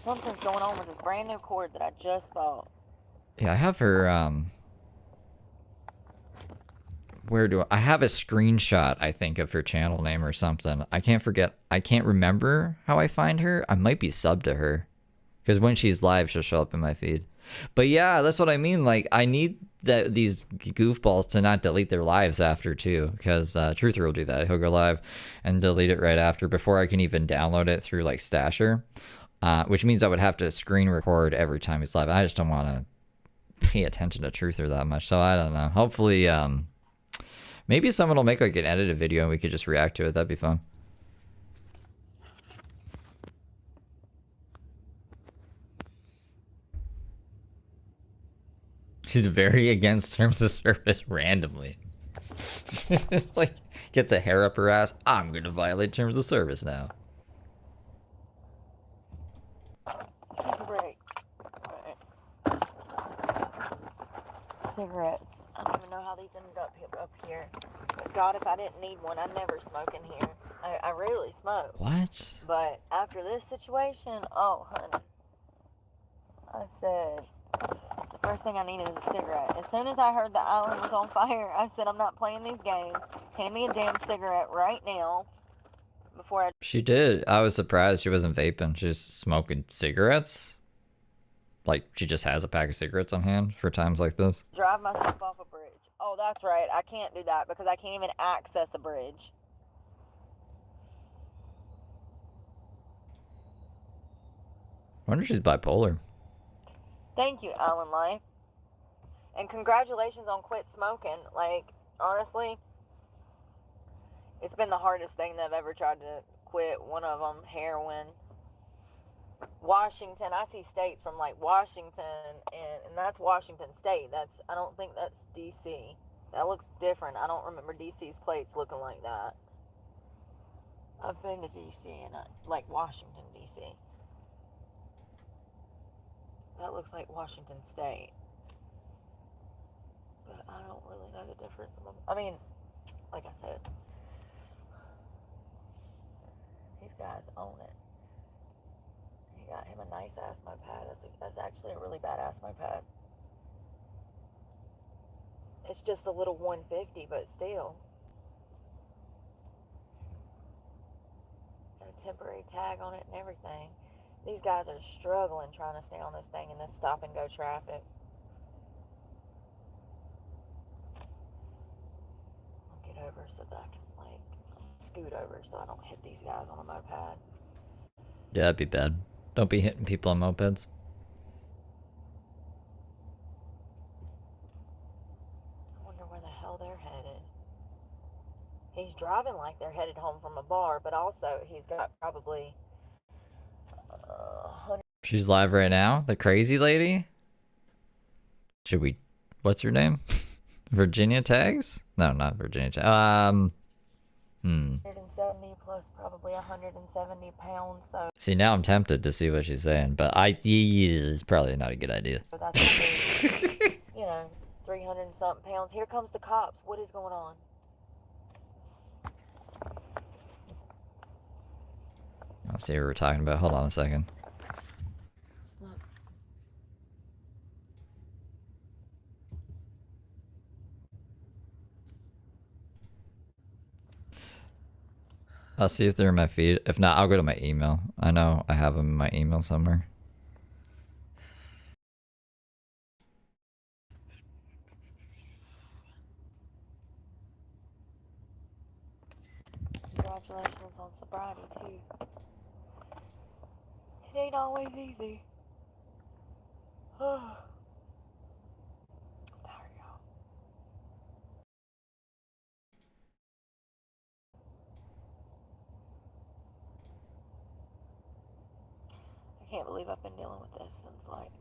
Something's going on with this brand new cord that I just bought. Yeah, I have her, I have a screenshot, I think, of her channel name or something. I can't remember how I find her. I might be subbed to her. Because when she's live, she'll show up in my feed. But yeah, that's what I mean. Like, I need these goofballs to not delete their lives after too, because Truther will do that. He'll go live and delete it right after before I can even download it through like Stasher, which means I would have to screen record every time he's live. I just don't want to pay attention to Truther that much, so I don't know. Hopefully, maybe someone will make like an edited video and we could just react to it. That'd be fun. She's very against terms of service randomly. Just like gets a hair up her ass. I'm gonna violate terms of service now. Break. Cigarettes. I don't even know how these ended up here. But God, if I didn't need one, I'd never smoke in here. I rarely smoke. What? But after this situation, oh, honey. I said, the first thing I needed is a cigarette. As soon as I heard the island was on fire, I said, I'm not playing these games. Hand me a damn cigarette right now. Before I... She did. I was surprised she wasn't vaping. She's smoking cigarettes. Like, she just has a pack of cigarettes on hand for times like this. drive myself off a bridge. Oh, that's right. I can't do that because I can't even access a bridge. I wonder if she's bipolar. Thank you, Alan Life. And congratulations on quit smoking. Like, honestly, it's been the hardest thing that I've ever tried to quit. One of them, heroin. Washington, I see states from like Washington, and that's Washington State. I don't think that's DC. That looks different. I don't remember DC's plates looking like that. I've been to DC and like Washington DC. That looks like Washington State. But I don't really know the difference. I mean, like I said, these guys own it. He got him a nice ass moped. That's actually a really badass moped. It's just a little 150, but still. Got a temporary tag on it and everything. These guys are struggling trying to stay on this thing in this stop and go traffic. I'll get over so that I can like scoot over so I don't hit these guys on a moped. Yeah, that'd be bad. Don't be hitting people on mopeds. I wonder where the hell they're headed. He's driving like they're headed home from a bar, but also he's got probably 100. She's live right now. The crazy lady. Should we? What's her name? Virginia tags? No, not Virginia tags. 170 plus probably 170 pounds. So See, now I'm tempted to see what she's saying, but it's probably not a good idea. that's probably, 300 and something pounds. Here comes the cops. What is going on? I'll see what we're talking about. Hold on a second. Look. I'll see if they're in my feed. If not, I'll go to my email. I know I have them in my email somewhere. Congratulations on sobriety too. It ain't always easy. I'm tired, y'all. I can't believe I've been dealing with this since like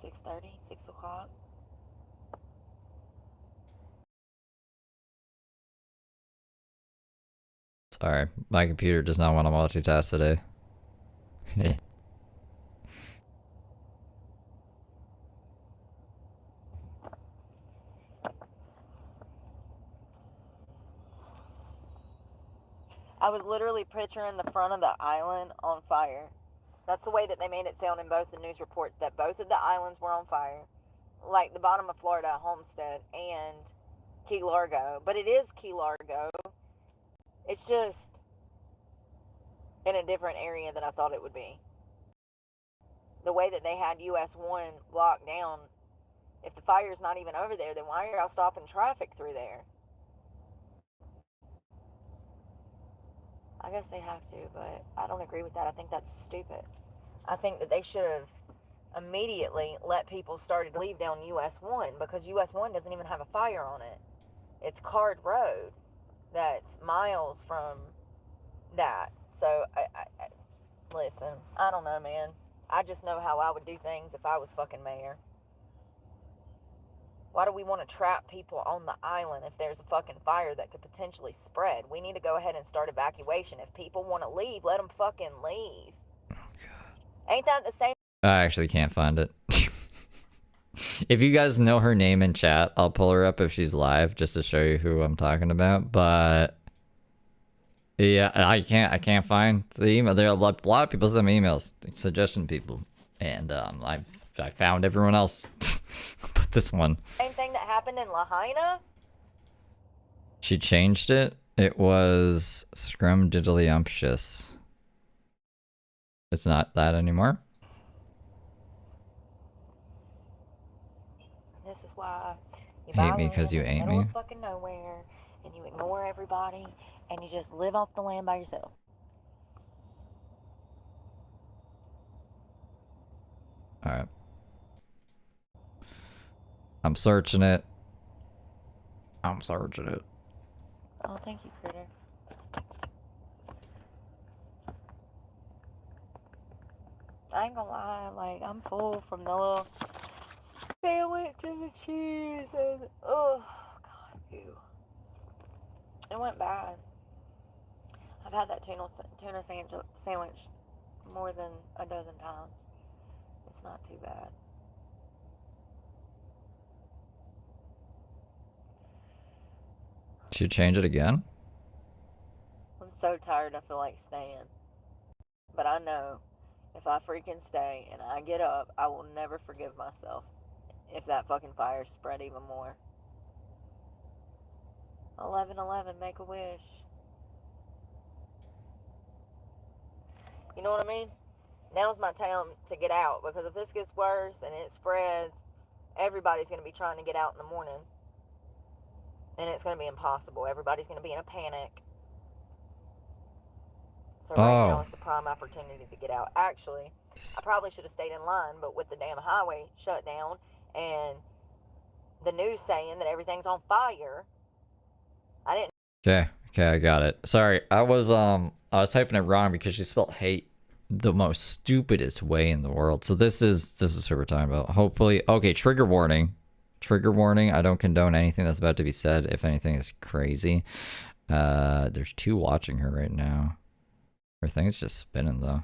6:30, 6 o'clock. Sorry, my computer does not want to multitask today. I was literally picturing the front of the island on fire. That's the way that they made it sound in both the news report, that both of the islands were on fire. Like the bottom of Florida, Homestead, and Key Largo. But it is Key Largo. It's just in a different area than I thought it would be. the way that they had US 1 locked down, if the fire's not even over there, then why are y'all stopping traffic through there? I guess they have to, but I don't agree with that. I think that's stupid. I think that they should have immediately let people start to leave down US 1, because US 1 doesn't even have a fire on it. It's Card Road that's miles from that. So, I listen, I don't know, man. I just know how I would do things if I was fucking mayor. Why do we want to trap people on the island if there's a fucking fire that could potentially spread? We need to go ahead and start evacuation. If people want to leave, let them fucking leave. Oh, God. Ain't that the same? I actually can't find it. If you guys know her name in chat, I'll pull her up if she's live just to show you who I'm talking about. But yeah, I can't find the email. There are a lot of people send me emails, suggestion people, and I found everyone else. But this one. Same thing that happened in Lahaina? She changed it. It was scrumdiddlyumptious. It's not that anymore. This is why you Hate me 'cause you in the ain't middle me. of fucking nowhere, and you ignore everybody, and you just live off the land by yourself. Alright. I'm searching it. I'm searching it. Oh, thank you, Critter. I ain't gonna lie, like, I'm full from the little sandwich and the cheese and, oh, God, ew. It went bad. I've had that tuna sandwich more than a dozen times. It's not too bad. Should change it again? I'm so tired I feel like staying. But I know if I freaking stay and I get up, I will never forgive myself if that fucking fire spread even more. 1111, make a wish. You know what I mean? Now's my time to get out, because if this gets worse and it spreads, everybody's going to be trying to get out in the morning. And it's going to be impossible. Everybody's going to be in a panic. So right now is the prime opportunity to get out. Actually, I probably should have stayed in line, but with the damn highway shut down and the news saying that everything's on fire, I didn't. Okay, I got it. Sorry, I was typing it wrong because she spelled hate the most stupidest way in the world. So this is what we're talking about. Hopefully, okay, trigger warning. Trigger warning, I don't condone anything that's about to be said if anything is crazy. There's 2 watching her right now. Her thing's just spinning though.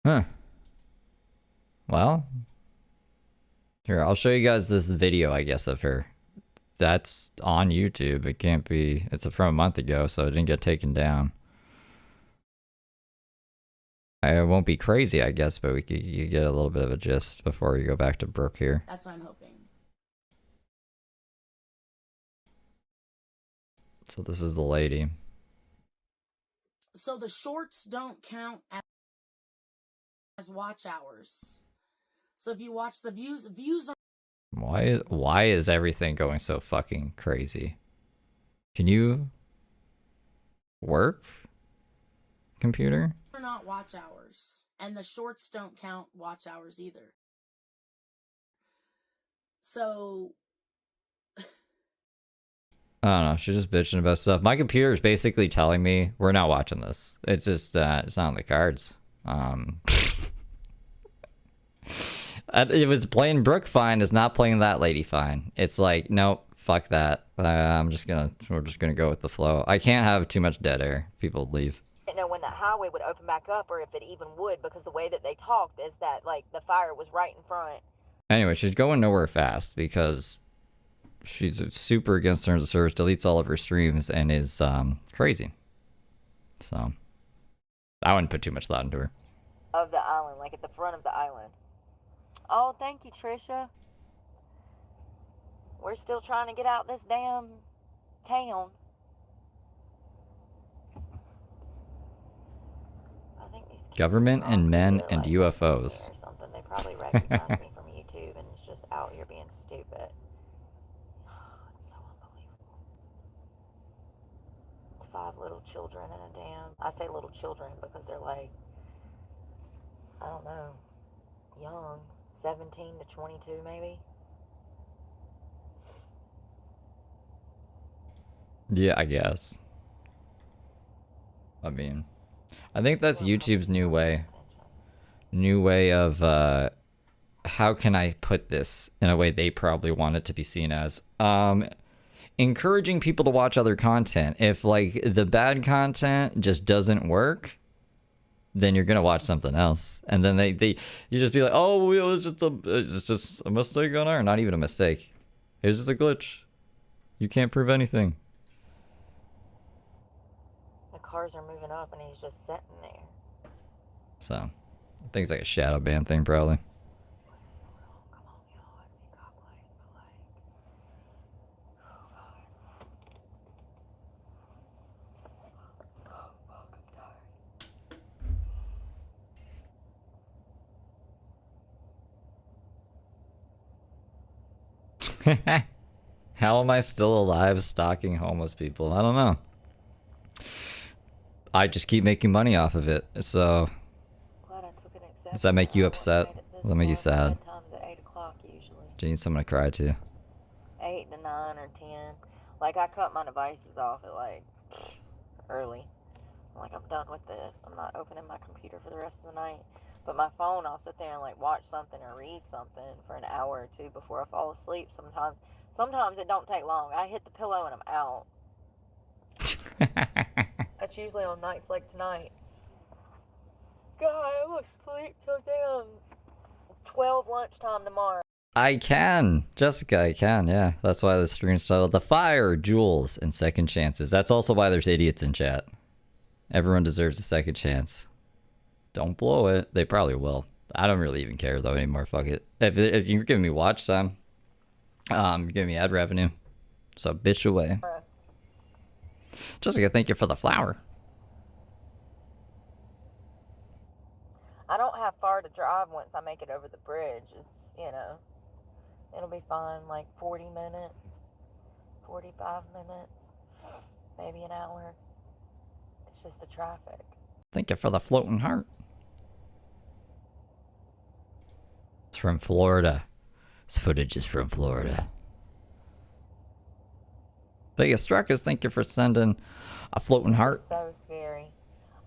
Huh. Well, here, I'll show you guys this video, I guess, of her. That's on YouTube. It can't be. It's from a month ago, so it didn't get taken down. It won't be crazy, I guess, but you get a little bit of a gist before we go back to Brooke here. That's what I'm hoping. So this is the lady. So the shorts don't count as watch hours. So if you watch the views are... Why is everything going so fucking crazy? Can you work, computer? Are not watch hours, and the shorts don't count watch hours either. So I don't know. She's just bitching about stuff. My computer is basically telling me we're not watching this. It's just it's not on the cards. It was playing Brooke fine. It's not playing that lady fine. It's like, nope, fuck that. We're just gonna go with the flow. I can't have too much dead air. People leave. I didn't know when that highway would open back up, or if it even would, because the way that they talked is that, like, the fire was right in front. Anyway, she's going nowhere fast because she's super against terms of service, deletes all of her streams, and is crazy. So I wouldn't put too much thought into her. of the island, like at the front of the island. Oh, thank you, Trisha. We're still trying to get out this damn town. I think these kids Government are and men either, and like, UFOs. or something. They probably recognize me from YouTube and it's just out here being stupid. It's so unbelievable. It's 5 little children and a damn. I say little children because they're like, I don't know, young, 17 to 22 maybe. Yeah, I guess. I mean, I think that's YouTube's new way. New way of, how can I put this in a way they probably want it to be seen as? Encouraging people to watch other content. If, like, the bad content just doesn't work, then you're gonna watch something else. And then you just be like, oh, it's just a mistake on our, not even a mistake. It was just a glitch. You can't prove anything. Cars are moving up and he's just sitting there. So, I think it's like a shadow ban thing, probably. Come on, y'all. I see cop lights, but like, oh fuck, I'm tired. How am I still alive stalking homeless people? I don't know. I just keep making money off of it, so Glad I took an exception. does that make you I upset? made it this Does that make you far. sad? Bedtime's at 8 o'clock usually. Do you need someone to cry to? 8 to 9 or 10. Like, I cut my devices off at like early. I'm like, I'm done with this. I'm not opening my computer for the rest of the night. But my phone, I'll sit there and like watch something or read something for an hour or two before I fall asleep. Sometimes it don't take long. I hit the pillow and I'm out. That's usually on nights like tonight. God, I'm gonna sleep till damn 12 lunchtime tomorrow. I can. Jessica, I can, yeah. That's why the stream's titled The Fire, Jewls, and Second Chances. That's also why there's idiots in chat. Everyone deserves a second chance. Don't blow it. They probably will. I don't really even care, though, anymore. Fuck it. If you're giving me watch time, you're giving me ad revenue. So, bitch away. Jessica, thank you for the flower. I don't have far to drive once I make it over the bridge. It's, it'll be fine, like 40 minutes, 45 minutes, maybe an hour. It's just the traffic. Thank you for the floating heart. It's from Florida. This footage is from Florida. Vegas Struckers, thank you for sending a floating heart. It's so scary.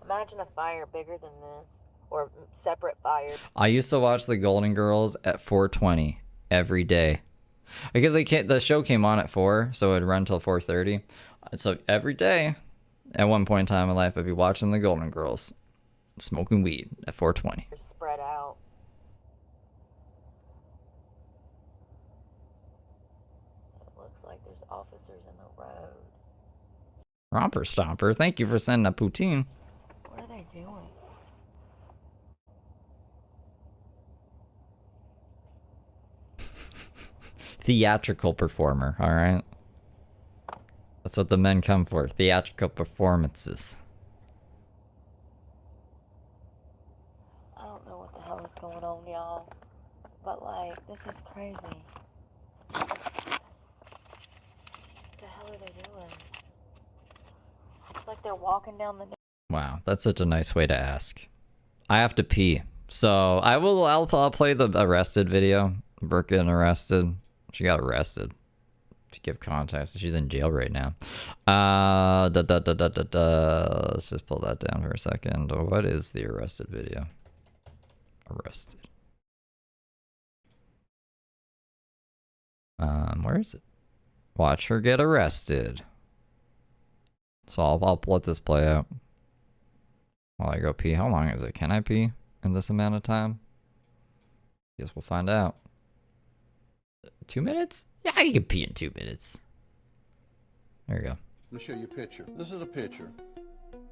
Imagine a fire bigger than this, or separate fires. I used to watch the Golden Girls at 4:20 every day. Because the show came on at 4, so it'd run till 4:30. So every day, at one point in time in life, I'd be watching the Golden Girls, smoking weed at 4:20. They're spread out. It looks like there's officers in the road. Romper Stomper, thank you for sending a poutine. What are they doing? Theatrical performer, alright? That's what the men come for, theatrical performances. I don't know what the hell is going on, y'all. But, like, this is crazy. What the hell are they doing? It's like they're walking down the... Wow, that's such a nice way to ask. I have to pee. So, I'll play the arrested video. Brooke getting arrested. She got arrested. To give context, she's in jail right now. Let's just pull that down for a second. What is the arrested video? Arrested. Where is it? Watch her get arrested. So I'll let this play out while I go pee. How long is it? Can I pee in this amount of time? Guess we'll find out. 2 minutes? Yeah, I can pee in 2 minutes. There you go. Let me show you a picture. This is a picture.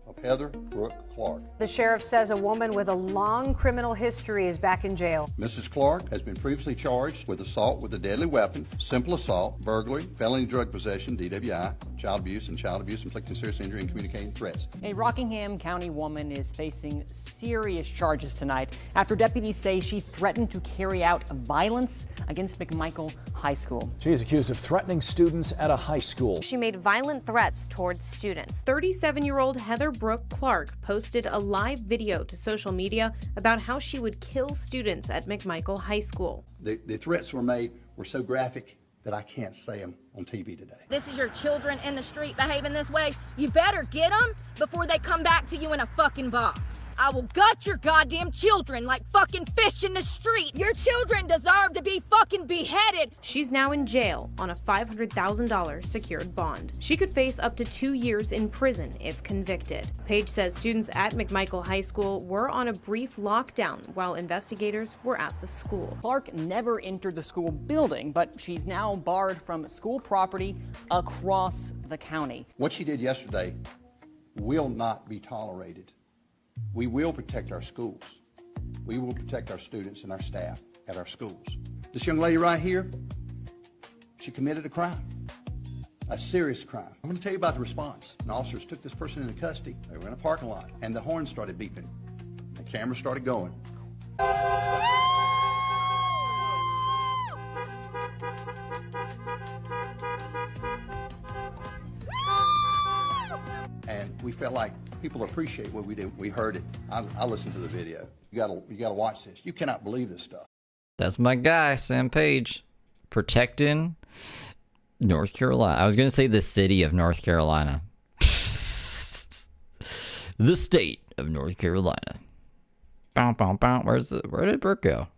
of Heather Brooke Clark. The sheriff says a woman with a long criminal history is back in jail. Mrs. Clark has been previously charged with assault with a deadly weapon, simple assault, burglary, felony drug possession, DWI, child abuse, inflicting serious injury, and communicating threats. A Rockingham County woman is facing serious charges tonight after deputies say she threatened to carry out violence against McMichael High School. She is accused of threatening students at a high school. She made violent threats towards students. 37-year-old Heather Brooke Clark posted a live video to social media about how she would kill students at McMichael High School. The threats were made were so graphic that I can't say them on TV today. This is your children in the street behaving this way. You better get them before they come back to you in a fucking box. I will gut your goddamn children like fucking fish in the street. Your children deserve to be fucking beheaded. She's now in jail on a $500,000 secured bond. She could face up to 2 years in prison if convicted. Page says students at McMichael High School were on a brief lockdown while investigators were at the school. Clark never entered the school building, but she's now barred from school property across the county. What she did yesterday will not be tolerated. We will protect our schools. We will protect our students and our staff at our schools. This young lady right here, she committed a crime, a serious crime. I'm going to tell you about the response. And officers took this person into custody. They were in a parking lot, and the horn started beeping. The camera started going. And we felt like people appreciate what we did. We heard it. I listened to the video. You gotta watch this. You cannot believe this stuff. That's my guy, Sam Page, protecting North Carolina. I was gonna say the city of North Carolina. The state of North Carolina. Bow, bow, bow. Where did Brooke go?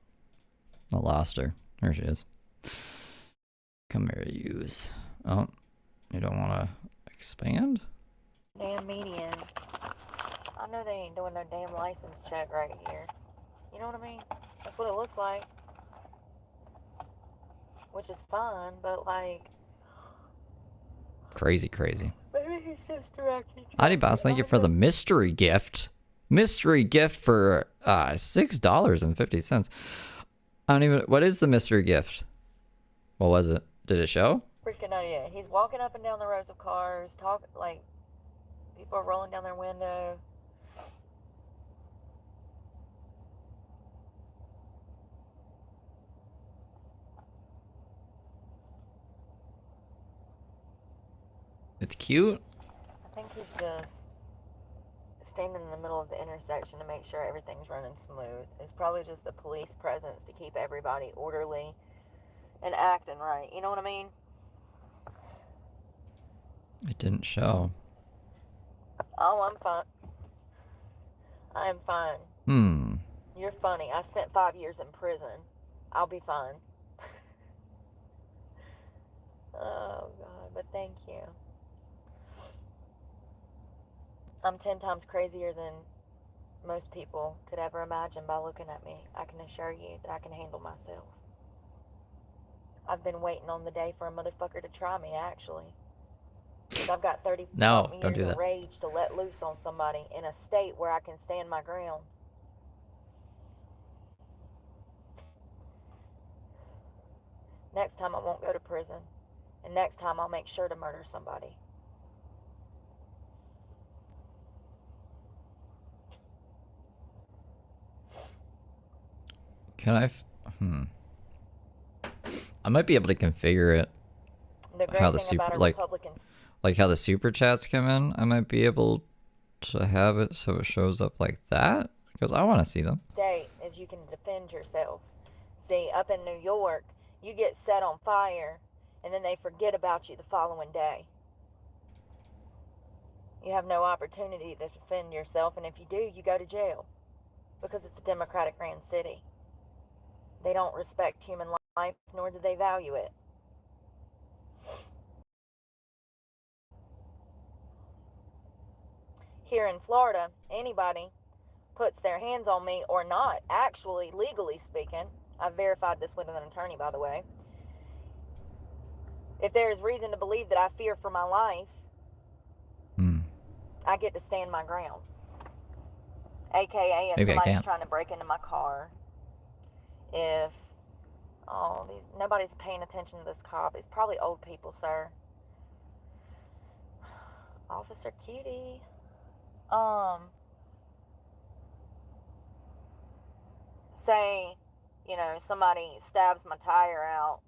I lost her. There she is. Come here, use. Oh, you don't want to expand? Damn median. I know they ain't doing no damn license check right here. You know what I mean? That's what it looks like. Which is fine, but like... Crazy, crazy. Maybe he's just directing. Adi Boss, thank you for the mystery gift. Mystery gift for $6.50. I don't even... What is the mystery gift? What was it? Did it show? Freaking idea. He's walking up and down the rows of cars, talking like... People are rolling down their window. It's cute. I think he's just standing in the middle of the intersection to make sure everything's running smooth. It's probably just a police presence to keep everybody orderly and acting right. You know what I mean? It didn't show. Oh, I'm fine. I am fine. You're funny. I spent 5 years in prison. I'll be fine. Oh, God, but thank you. I'm 10 times crazier than most people could ever imagine by looking at me. I can assure you that I can handle myself. I've been waiting on the day for a motherfucker to try me, actually. I've got 30 No, years don't do of that. rage to let loose on somebody in a state where I can stand my ground. Next time I won't go to prison. And next time I'll make sure to murder somebody. Can I? I might be able to configure it. The great How the thing about super a like Republican... like how the super chats come in. I might be able to have it so it shows up like that because I want to see them. state is you can defend yourself. See, up in New York, you get set on fire and then they forget about you the following day. You have no opportunity to defend yourself, and if you do, you go to jail because it's a democratic ran city. They don't respect human life, nor do they value it. Here in Florida, anybody puts their hands on me or not, actually, legally speaking, I've verified this with an attorney, by the way. If there is reason to believe that I fear for my life, I get to stand my ground. AKA if Maybe I somebody's can't. trying to break into my car. If nobody's paying attention to this cop. It's probably old people, sir. Officer Cutie. Say, somebody stabs my tire out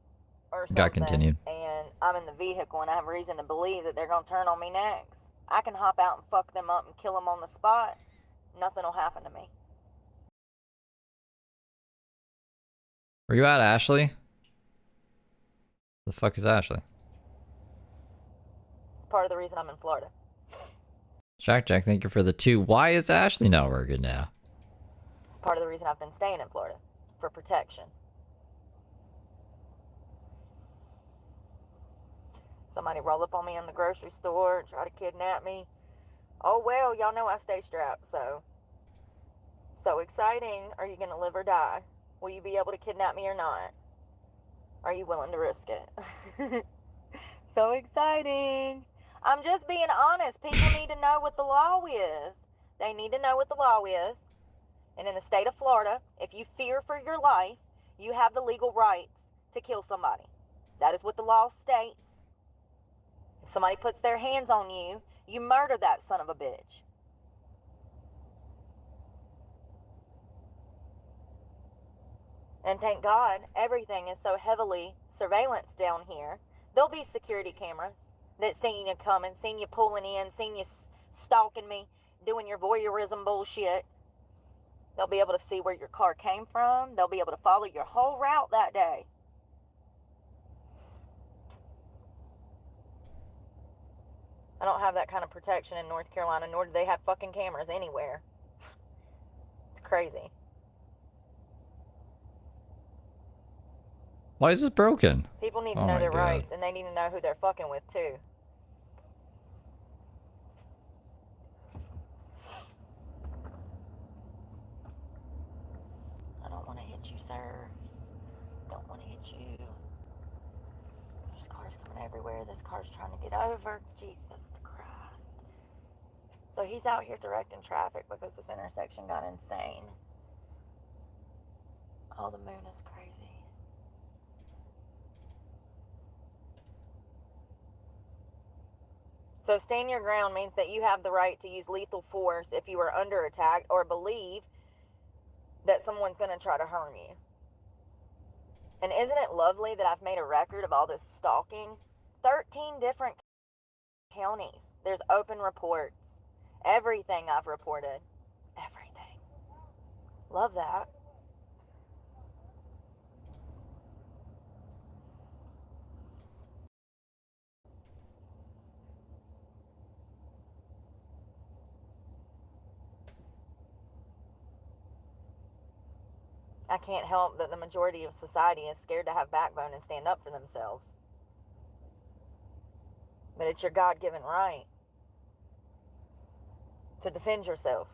or something. Got continued. And I'm in the vehicle and I have reason to believe that they're going to turn on me next. I can hop out and fuck them up and kill them on the spot. Nothing will happen to me. Were you at Ashley? The fuck is Ashley? It's part of the reason I'm in Florida. Jack, thank you for the 2. Why is Ashley not working now? It's part of the reason I've been staying in Florida. For protection. Somebody roll up on me in the grocery store, try to kidnap me. Oh well, y'all know I stay strapped, so exciting. Are you gonna live or die? Will you be able to kidnap me or not? Are you willing to risk it? So exciting. I'm just being honest. People need to know what the law is. They need to know what the law is. And in the state of Florida, if you fear for your life, you have the legal rights to kill somebody. That is what the law states. If somebody puts their hands on you, you murder that son of a bitch. And thank God, everything is so heavily surveillanced down here. There'll be security cameras that seen you coming, seen you pulling in, seen you stalking me, doing your voyeurism bullshit. They'll be able to see where your car came from. They'll be able to follow your whole route that day. I don't have that kind of protection in North Carolina, nor do they have fucking cameras anywhere. It's crazy. Why is this broken? People need to Oh know my their God. rights, and they need to know who they're fucking with, too. I don't want to hit you, sir. Don't want to hit you. There's cars coming everywhere. This car's trying to get over. Jesus Christ. So he's out here directing traffic because this intersection got insane. Oh, the moon is crazy. So stand your ground means that you have the right to use lethal force if you are under attack or believe that someone's going to try to harm you. And isn't it lovely that I've made a record of all this stalking? 13 different counties. There's open reports. Everything I've reported. Everything. Love that. I can't help that the majority of society is scared to have backbone and stand up for themselves. But it's your God-given right to defend yourself.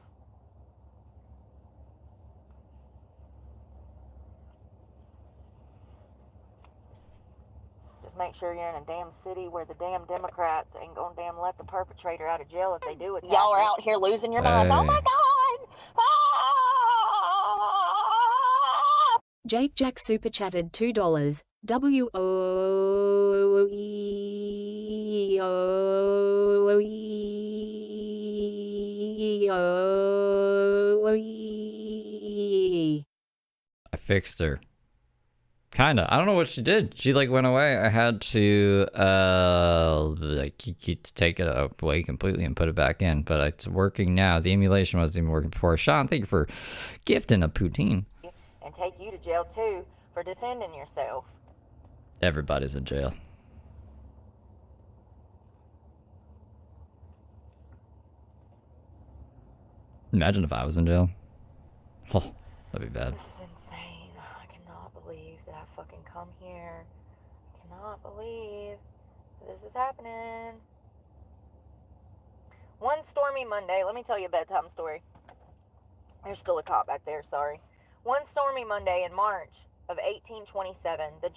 Just make sure you're in a damn city where the damn Democrats ain't gonna damn let the perpetrator out of jail if they do attack. Y'all are out here losing your minds. Oh my God! Ah! Jack super chatted $2. I fixed her. Kinda. I don't know what she did. She like went away. I had to take it away completely and put it back in. But it's working now. The emulation wasn't even working before. Sean, thank you for gifting a poutine. And take you to jail too for defending yourself. Everybody's in jail. Imagine if I was in jail. Oh, that'd be bad. This is insane. I cannot believe that I fucking come here. I cannot believe that this is happening. One stormy Monday. Let me tell you a bedtime story. There's still a cop back there, sorry. One stormy Monday in March of 1827, the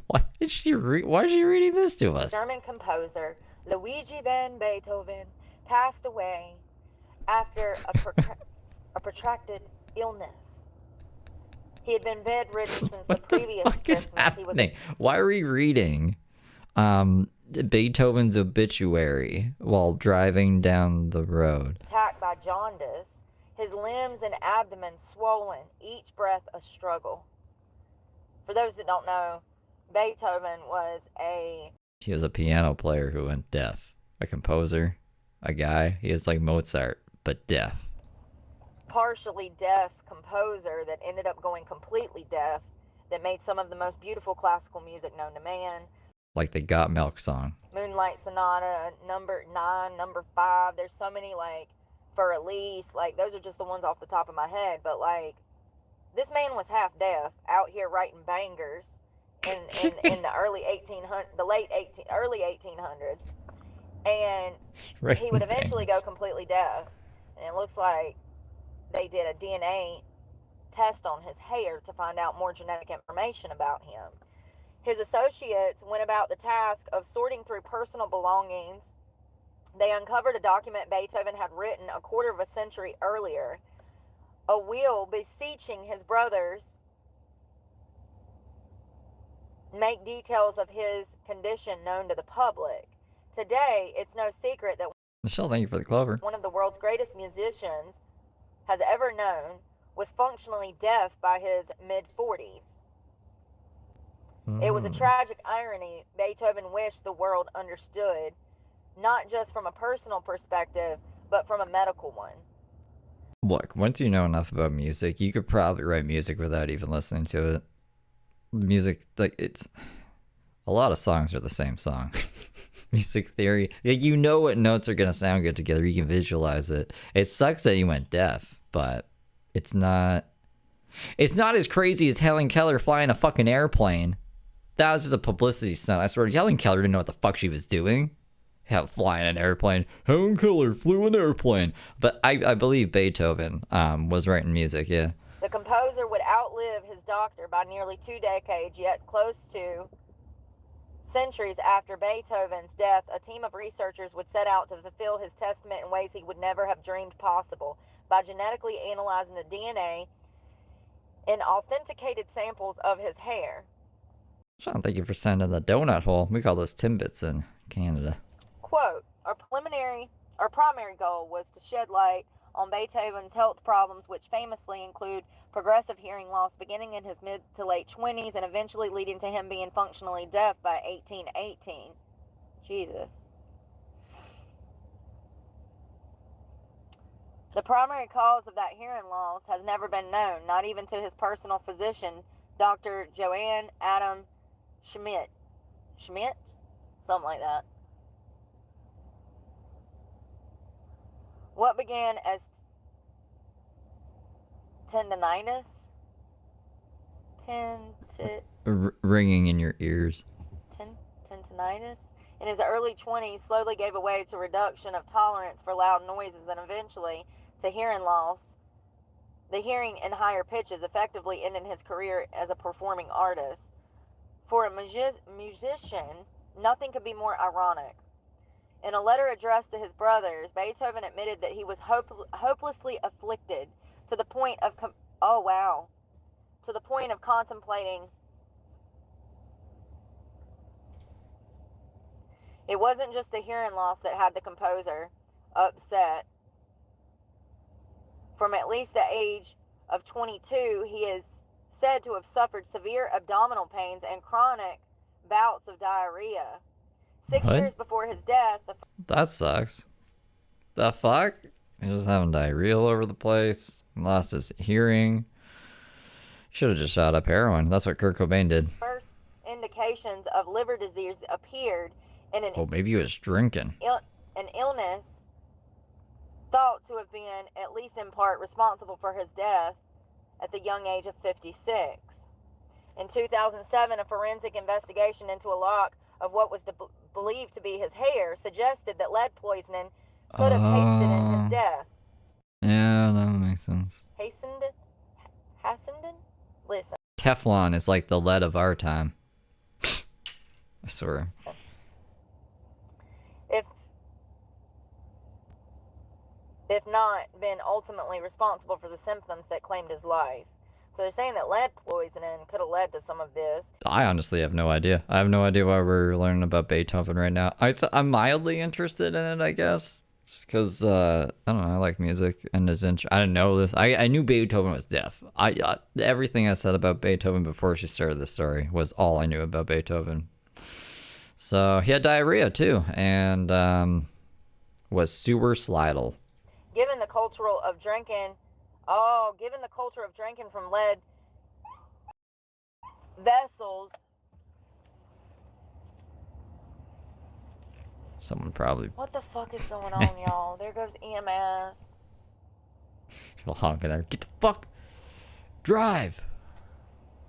Why is she reading this to us? German composer Luigi van Beethoven passed away after a protracted illness. He had been bedridden since the previous What is Christmas. happening? Why are we reading Beethoven's obituary while driving down the road? Attacked by jaundice, his limbs and abdomen swollen, each breath a struggle. For those that don't know, Beethoven was He was a piano player who went deaf. A composer, a guy. He was like Mozart, but deaf. partially deaf composer that ended up going completely deaf, that made some of the most beautiful classical music known to man. Like the Got Milk song. Moonlight Sonata, number 9, number 5. There's so many, like, for Elise. Like, those are just the ones off the top of my head. But, like, this man was half deaf out here writing bangers in the early 1800s. And he would eventually go completely deaf. And it looks like they did a DNA test on his hair to find out more genetic information about him. His associates went about the task of sorting through personal belongings. They uncovered a document Beethoven had written a quarter of a century earlier, a will beseeching his brothers make details of his condition known to the public. Today, it's no secret that Michelle, thank you for the clover. one of the world's greatest musicians has ever known was functionally deaf by his mid-40s. It was a tragic irony Beethoven wished the world understood, not just from a personal perspective, but from a medical one. Look, once you know enough about music, you could probably write music without even listening to it. Music, like, it's... A lot of songs are the same song. Music theory. Like, you know what notes are going to sound good together. You can visualize it. It sucks that he went deaf, but it's not... It's not as crazy as Helen Keller flying a fucking airplane. That was just a publicity stunt. I swear, Helen Keller didn't know what the fuck she was doing. Flying an airplane. Helen Keller flew an airplane. But I believe Beethoven was writing music, yeah. The composer would outlive his doctor by nearly 2 decades, yet close to centuries after Beethoven's death, a team of researchers would set out to fulfill his testament in ways he would never have dreamed possible by genetically analyzing the DNA in authenticated samples of his hair. Sean, thank you for sending the donut hole. We call those Timbits in Canada. Quote, our primary goal was to shed light on Beethoven's health problems, which famously include progressive hearing loss beginning in his mid to late 20s and eventually leading to him being functionally deaf by 1818. Jesus. The primary cause of that hearing loss has never been known, not even to his personal physician, Dr. Joanne Adam Schmidt? Something like that. What began as tendinitis? Ringing in your ears. Tendinitis? In his early 20s, slowly gave away to reduction of tolerance for loud noises and eventually to hearing loss. The hearing in higher pitches effectively ended his career as a performing artist. For a musician, nothing could be more ironic. In a letter addressed to his brothers, Beethoven admitted that he was hopelessly afflicted to the point of contemplating. It wasn't just the hearing loss that had the composer upset. From at least the age of 22, he is said to have suffered severe abdominal pains and chronic bouts of diarrhea. 6 What? years before his death, That sucks. The fuck? He was having diarrhea all over the place. Lost his hearing. Should have just shot up heroin. That's what Kurt Cobain did. first indications of liver disease appeared in Oh, maybe he was drinking. an illness thought to have been, at least in part, responsible for his death at the young age of 56. In 2007, a forensic investigation into a lock of what was believed to be his hair suggested that lead poisoning could have hastened in his death. Yeah, that makes sense. Hastened? Listen. Teflon is like the lead of our time. I swear. If if not been ultimately responsible for the symptoms that claimed his life. So they're saying that lead poisoning could have led to some of this. I honestly have no idea. I have no idea why we're learning about Beethoven right now. I'm mildly interested in it, I guess. Just because, I don't know, I like music and his I didn't know this. I knew Beethoven was deaf. Everything I said about Beethoven before she started this story was all I knew about Beethoven. So he had diarrhea too, and was suicidal. Given the culture of drinking from lead vessels. Someone probably. What the fuck is going on, y'all? There goes EMS. People honking at her. Get the fuck. Drive.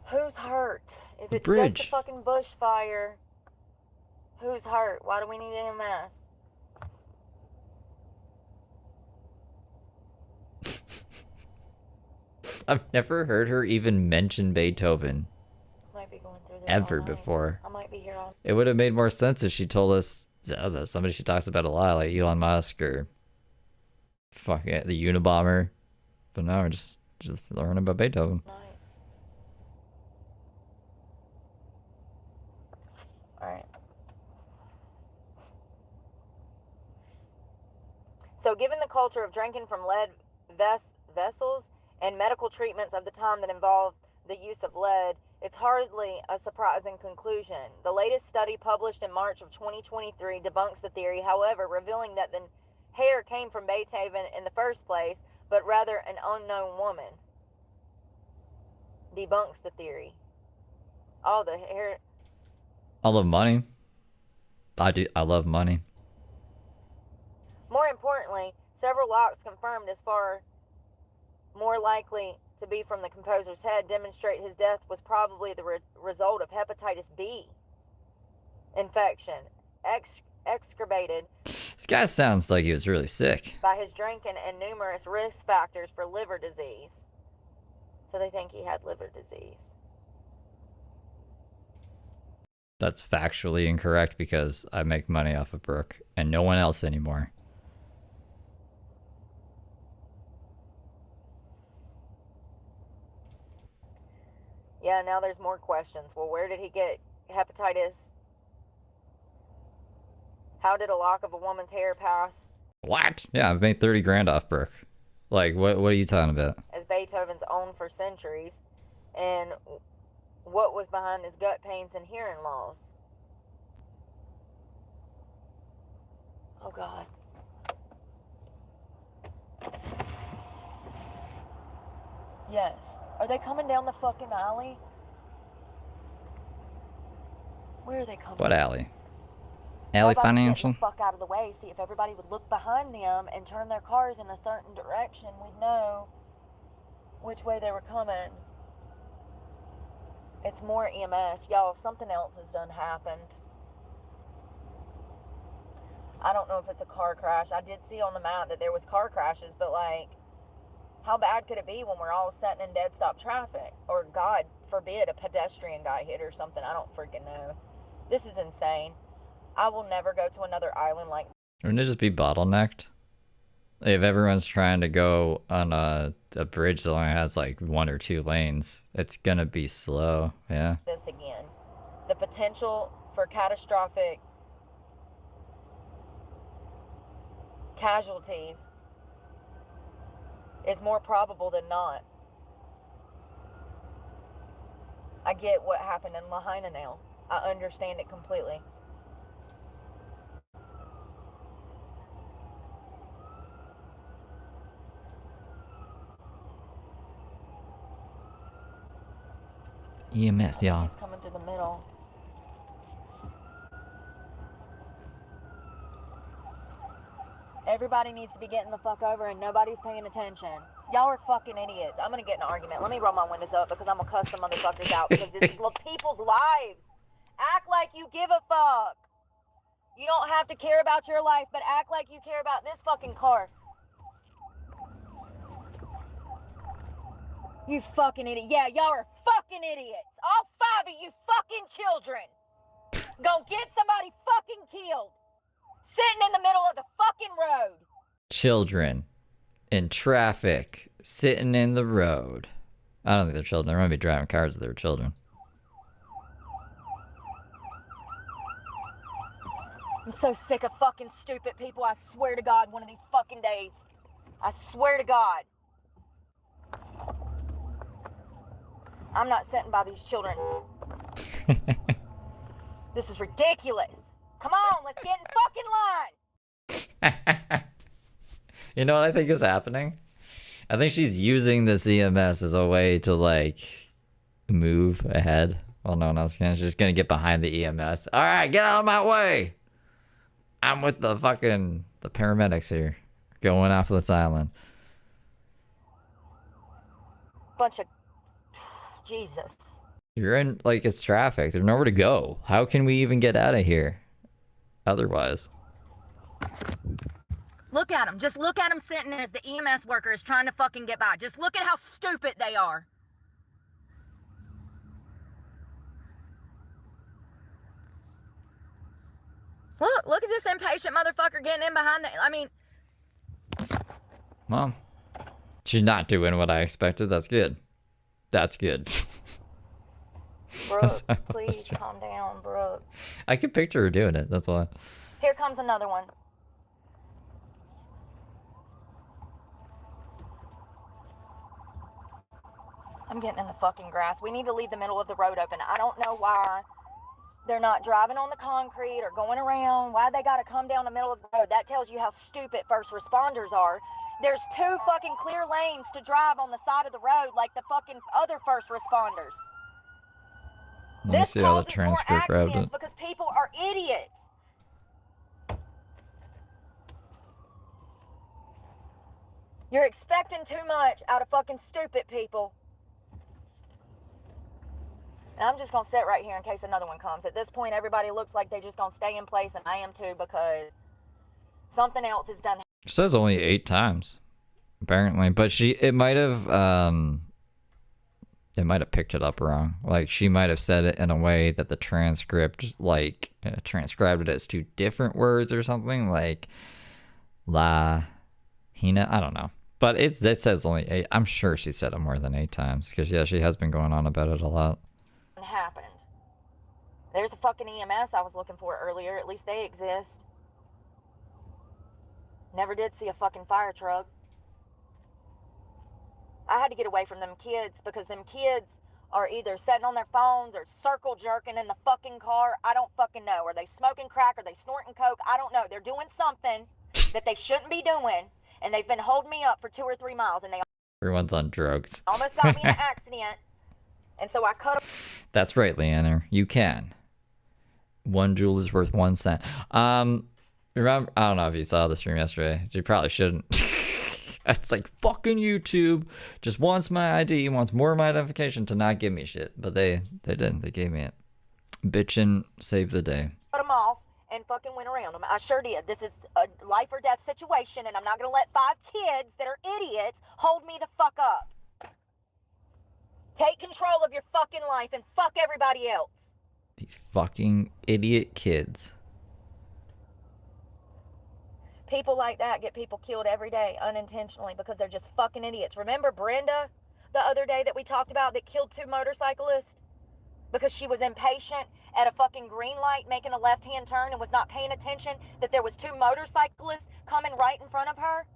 Who's hurt? If The it's bridge. just a fucking bushfire, who's hurt? Why do we need EMS? I've never heard her even mention Beethoven Might be going through this ever all night. before. I might be here all. It would have made more sense if she told us, I don't know, somebody she talks about a lot, like Elon Musk or fuck it, the Unabomber. But now we're just learning about Beethoven. Alright. So, given the culture of drinking from lead vessels and medical treatments of the time that involved the use of lead, it's hardly a surprising conclusion. The latest study published in March of 2023 debunks the theory, however, revealing that the hair came from Beethoven in the first place, but rather an unknown woman. Debunks the theory. Oh, the hair. I love money. I love money. More importantly, several locks confirmed as far more likely to be from the composer's head demonstrate his death was probably the result of hepatitis B infection, exacerbated This guy sounds like he was really sick. by his drinking and numerous risk factors for liver disease. So they think he had liver disease. That's factually incorrect because I make money off of Brooke and no one else anymore. Yeah, now there's more questions. Well, where did he get hepatitis? How did a lock of a woman's hair pass What? Yeah, I've made 30 grand off Brooke. Like, what are you talking about? as Beethoven's own for centuries? And what was behind his gut pains and hearing loss? Oh, God. Yes. Are they coming down the fucking alley? Where are they coming? What alley? Alley How about us getting Financial? the fuck out of the way, see if everybody would look behind them and turn their cars in a certain direction, we'd know which way they were coming. It's more EMS. Y'all, something else has done happened. I don't know if it's a car crash. I did see on the map that there was car crashes, but like, how bad could it be when we're all sitting in dead stop traffic? Or God forbid a pedestrian got hit or something. I don't freaking know. This is insane. I will never go to another island like. Wouldn't it just be bottlenecked? If everyone's trying to go on a bridge that only has like 1 or 2 lanes, it's gonna be slow, yeah. This again. The potential for catastrophic casualties is more probable than not. I get what happened in Lahaina now. I understand it completely. EMS, y'all. It's coming through the middle. Everybody needs to be getting the fuck over and nobody's paying attention. Y'all are fucking idiots. I'm gonna get in an argument. Let me roll my windows up because I'm gonna cuss some motherfuckers out because this is people's lives. Act like you give a fuck. You don't have to care about your life, but act like you care about this fucking car. You fucking idiot. Yeah, y'all are fucking idiots. All 5 of you fucking children. Go get somebody fucking killed. Sitting in the middle of the fucking road. Children. in traffic, sitting in the road. I don't think they're children. They might be driving cars if they were children. I'm so sick of fucking stupid people. I swear to God, one of these fucking days. I swear to God. I'm not sitting by these children. This is ridiculous. Come on, let's get in fucking line. You know what I think is happening? I think she's using this EMS as a way to, like, move ahead. Well, no one else can. She's just gonna get behind the EMS. All right, get out of my way. I'm with the paramedics here. Going off this island. Bunch of... Jesus. You're in, like, it's traffic. There's nowhere to go. How can we even get out of here? Otherwise. Look at them. Just look at them sitting as the EMS worker is trying to fucking get by. Just look at how stupid they are. Look at this impatient motherfucker getting in behind the... I mean... Mom. She's not doing what I expected. That's good. That's good. Brooke, please calm down, Brooke. I can picture her doing it. That's why. Here comes another one. I'm getting in the fucking grass. We need to leave the middle of the road open. I don't know why they're not driving on the concrete or going around. Why they gotta come down the middle of the road? That tells you how stupid first responders are. There's 2 fucking clear lanes to drive on the side of the road like the fucking other first responders. Let me see how the transcript grabbed it. Because people are idiots. You're expecting too much out of fucking stupid people. And I'm just gonna sit right here in case another one comes. At this point, everybody looks like they just gonna stay in place, and I am too, because something else is done. It says only 8 times, apparently, but it might have picked it up wrong. Like, she might have said it in a way that the transcript, like, transcribed it as 2 different words or something, like la hina. I don't know, but it says only 8. I'm sure she said it more than 8 times, because yeah, she has been going on about it a lot. Happened. There's a fucking EMS I was looking for earlier. At least they exist. Never did see a fucking fire truck. I had to get away from them kids because them kids are either sitting on their phones or circle jerking in the fucking car. I don't fucking know. Are they smoking crack? Are they snorting coke? I don't know. They're doing something that they shouldn't be doing, and they've been holding me up for 2 or 3 miles, and they Everyone's on drugs. almost got me in an accident. And so I cut them. That's right, Leanna. You can. 1 Joule is worth 1 cent. Remember? I don't know if you saw the stream yesterday. You probably shouldn't. It's like, fucking YouTube just wants my ID, wants more of my identification to not give me shit. But they didn't. They gave me it. Bitchin' saved the day. Cut them off and fucking went around them. I sure did. This is a life or death situation, and I'm not going to let 5 kids that are idiots hold me the fuck up. Take control of your fucking life and fuck everybody else. These fucking idiot kids. People like that get people killed every day unintentionally because they're just fucking idiots. Remember Brenda the other day that we talked about that killed 2 motorcyclists because she was impatient at a fucking green light making a left-hand turn and was not paying attention that there was 2 motorcyclists coming right in front of her?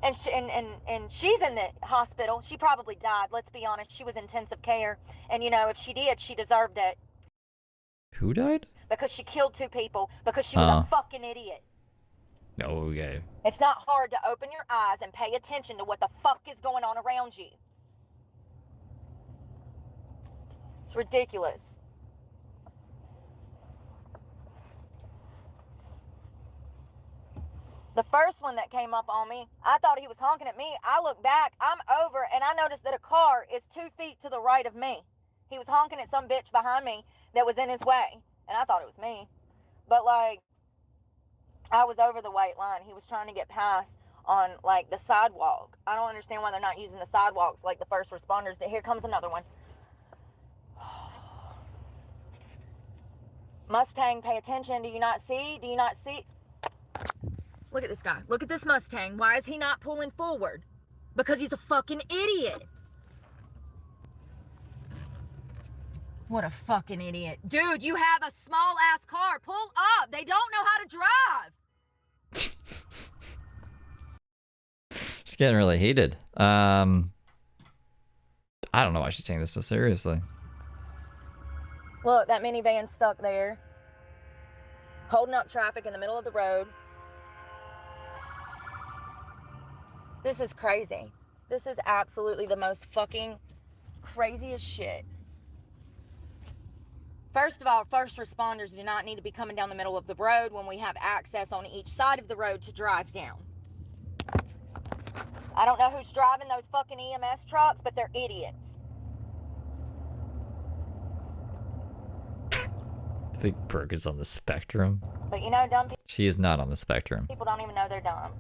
And she's in the hospital. She probably died. Let's be honest. She was intensive care. And, you know, if she did, she deserved it. Who died? Because she killed 2 people. Because she was a fucking idiot. Okay. It's not hard to open your eyes and pay attention to what the fuck is going on around you. It's ridiculous. The first one that came up on me, I thought he was honking at me. I look back, I'm over, and I noticed that a car is 2 feet to the right of me. He was honking at some bitch behind me that was in his way, and I thought it was me. But, like, I was over the white line. He was trying to get past on, like, the sidewalk. I don't understand why they're not using the sidewalks like the first responders did. Here comes another one. Mustang, pay attention. Do you not see? Do you not see? Look at this guy. Look at this Mustang. Why is he not pulling forward? Because he's a fucking idiot. What a fucking idiot. Dude, you have a small ass car. Pull up. They don't know how to drive. She's getting really heated. I don't know why she's taking this so seriously. Look, that minivan's stuck there. Holding up traffic in the middle of the road. This is crazy. This is absolutely the most fucking craziest shit. First of all, first responders do not need to be coming down the middle of the road when we have access on each side of the road to drive down. I don't know who's driving those fucking EMS trucks, but they're idiots. I think Brooke is on the spectrum. But you know, dumb She is not on the spectrum. people don't even know they're dumb.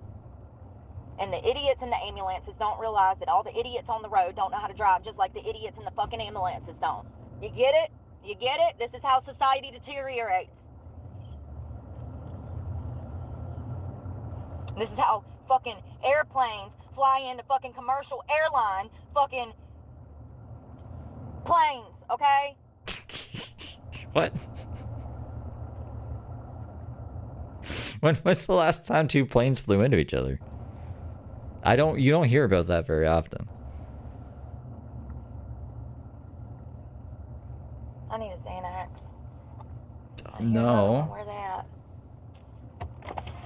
And the idiots in the ambulances don't realize that all the idiots on the road don't know how to drive, just like the idiots in the fucking ambulances don't. You get it? You get it? This is how society deteriorates. This is how fucking airplanes fly into fucking commercial airline fucking planes, okay? What? When's the last time two planes flew into each other? You don't hear about that very often. I need a Xanax. No. Where they at?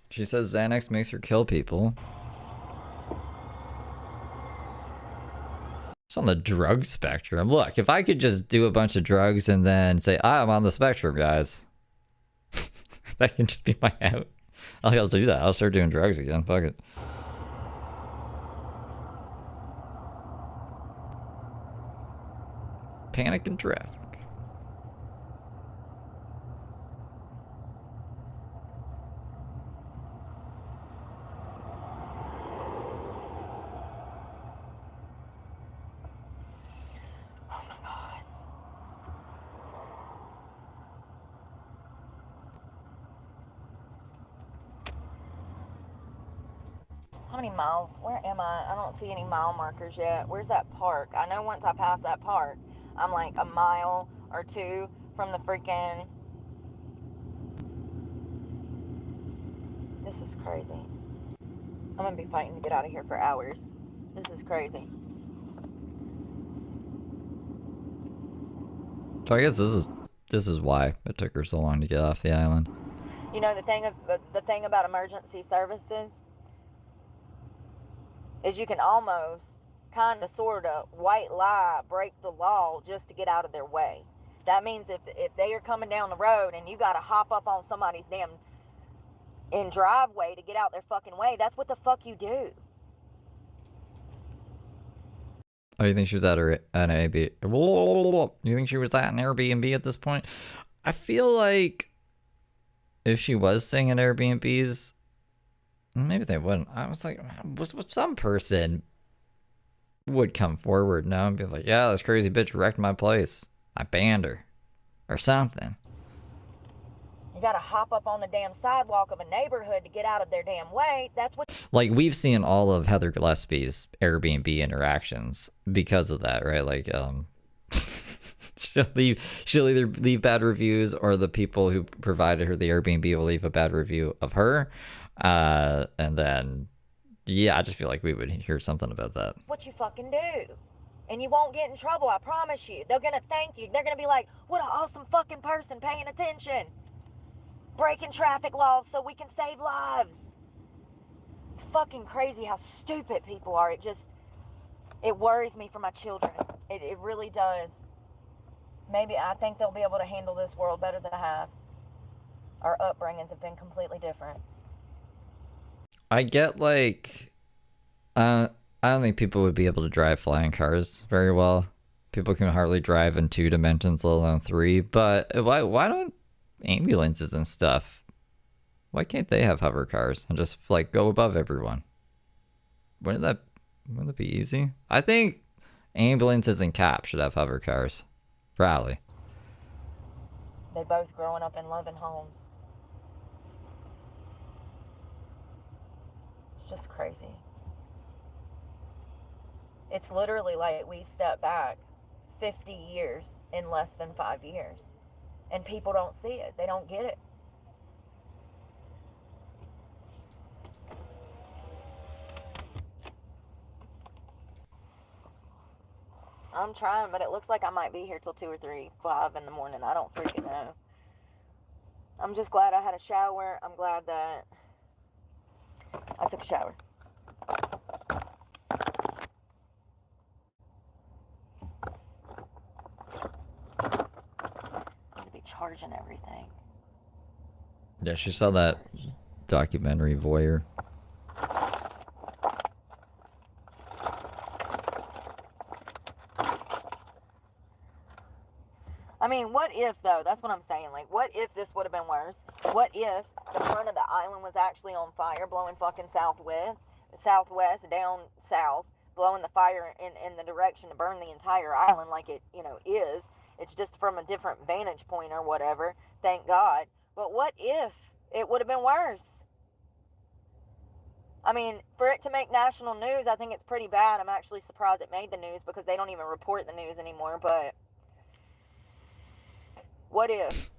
She says Xanax makes her kill people. It's on the drug spectrum. Look, if I could just do a bunch of drugs and then say, I'm on the spectrum, guys. That can just be my out. I'll do that. I'll start doing drugs again. Fuck it. Panic in traffic. How many miles? Where am I? I don't see any mile markers yet. Where's that park? I know once I pass that park, I'm like a mile or two from the freaking... This is crazy. I'm gonna be fighting to get out of here for hours. This is crazy. So I guess this is why it took her so long to get off the island. You know, the thing about emergency services is you can almost kind of sort of white lie, break the law just to get out of their way. That means if they are coming down the road and you got to hop up on somebody's damn driveway to get out their fucking way, that's what the fuck you do. Oh, you think she was at an Airbnb? You think she was at an Airbnb at this point? I feel like if she was staying at Airbnbs, maybe they wouldn't. I was like, some person would come forward now and be like, yeah, this crazy bitch wrecked my place. I banned her. Or something. You gotta hop up on the damn sidewalk of a neighborhood to get out of their damn way. That's what... Like, we've seen all of Heather Gillespie's Airbnb interactions because of that, right? Like, she'll either leave bad reviews or the people who provided her the Airbnb will leave a bad review of her. And then, yeah, I just feel like we would hear something about that. What you fucking do. And you won't get in trouble, I promise you. They're gonna thank you. They're gonna be like, what an awesome fucking person paying attention. Breaking traffic laws so we can save lives. It's fucking crazy how stupid people are. It worries me for my children. It really does. Maybe I think they'll be able to handle this world better than I have. Our upbringings have been completely different. I get, like, I don't think people would be able to drive flying cars very well. People can hardly drive in 2 dimensions, let alone 3. But why don't ambulances and stuff, why can't they have hover cars and just, like, go above everyone? Wouldn't that be easy? I think ambulances and cops should have hover cars. Probably. They both growing up in loving homes. It's just crazy. It's literally like we step back 50 years in less than 5 years. And people don't see it. They don't get it. I'm trying, but it looks like I might be here till 2 or 3, 5 in the morning. I don't freaking know. I'm just glad I had a shower. I'm glad that I took a shower. I'm gonna be charging everything. Yeah, she saw that documentary Voyeur. I mean, what if, though? That's what I'm saying. Like, what if this would have been worse? What if the front of the island was actually on fire, blowing fucking southwest, down south, blowing the fire in the direction to burn the entire island like it, is. It's just from a different vantage point or whatever. Thank God. But what if it would have been worse? I mean, for it to make national news, I think it's pretty bad. I'm actually surprised it made the news because they don't even report the news anymore, but... What if?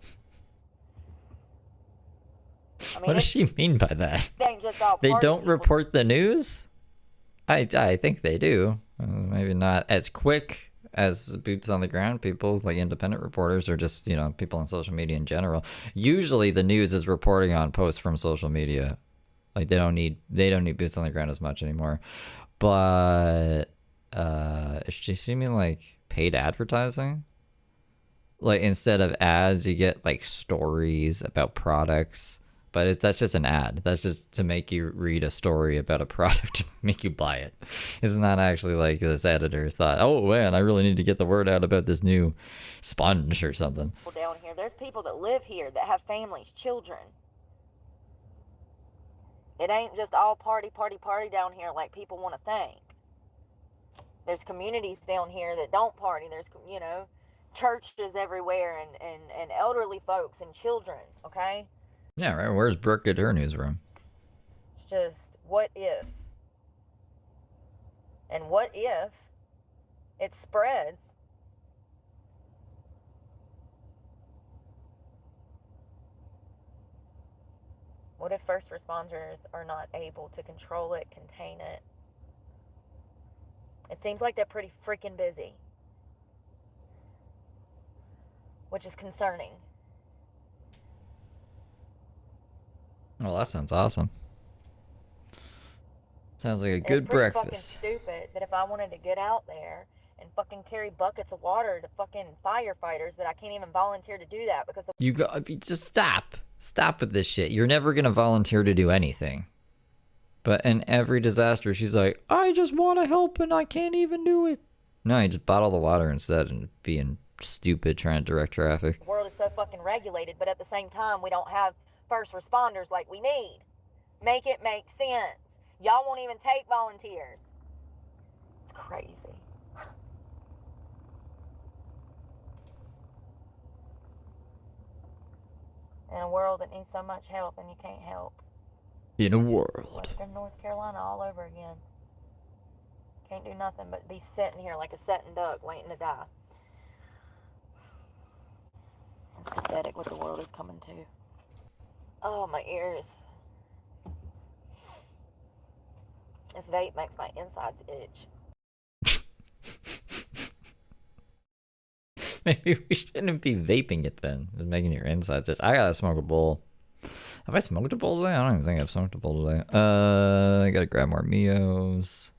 I mean, What does she mean by that? It ain't just all They party don't people. report the news? I think they do. Maybe not as quick as boots on the ground people, like independent reporters or just, people on social media in general. Usually the news is reporting on posts from social media. Like they don't need boots on the ground as much anymore. But is she mean like paid advertising? Like instead of ads, you get like stories about products, but that's just an ad. That's just to make you read a story about a product to make you buy it. It's not actually like this editor thought, oh man, I really need to get the word out about this new sponge or something. Down here, there's people that live here that have families, children. It ain't just all party down here like people want to think. There's communities down here that don't party. There's, churches everywhere and elderly folks and children, okay? Yeah, right. Where's Brooke at her newsroom? It's just, what if? And what if it spreads? What if first responders are not able to control it, contain it? It seems like they're pretty freaking busy. Which is concerning. Well, that sounds awesome. Sounds like a good It's pretty breakfast. fucking stupid that if I wanted to get out there and fucking carry buckets of water to fucking firefighters, that I can't even volunteer to do that because You got just stop with this shit. You're never gonna volunteer to do anything. But in every disaster, she's like, I just want to help and I can't even do it. No, you just bottle the water instead and being stupid trying to direct traffic. the world is so fucking regulated, but at the same time, we don't have first responders like we need. Make it make sense. Y'all won't even take volunteers. It's crazy. In a world that needs so much help and you can't help. In a world. Western North Carolina all over again. Can't do nothing but be sitting here like a setting duck waiting to die. It's pathetic what the world is coming to. Oh, my ears. This vape makes my insides itch. Maybe we shouldn't be vaping it then. It's making your insides itch. I gotta smoke a bowl. Have I smoked a bowl today? I don't even think I've smoked a bowl today. I gotta grab more Mios.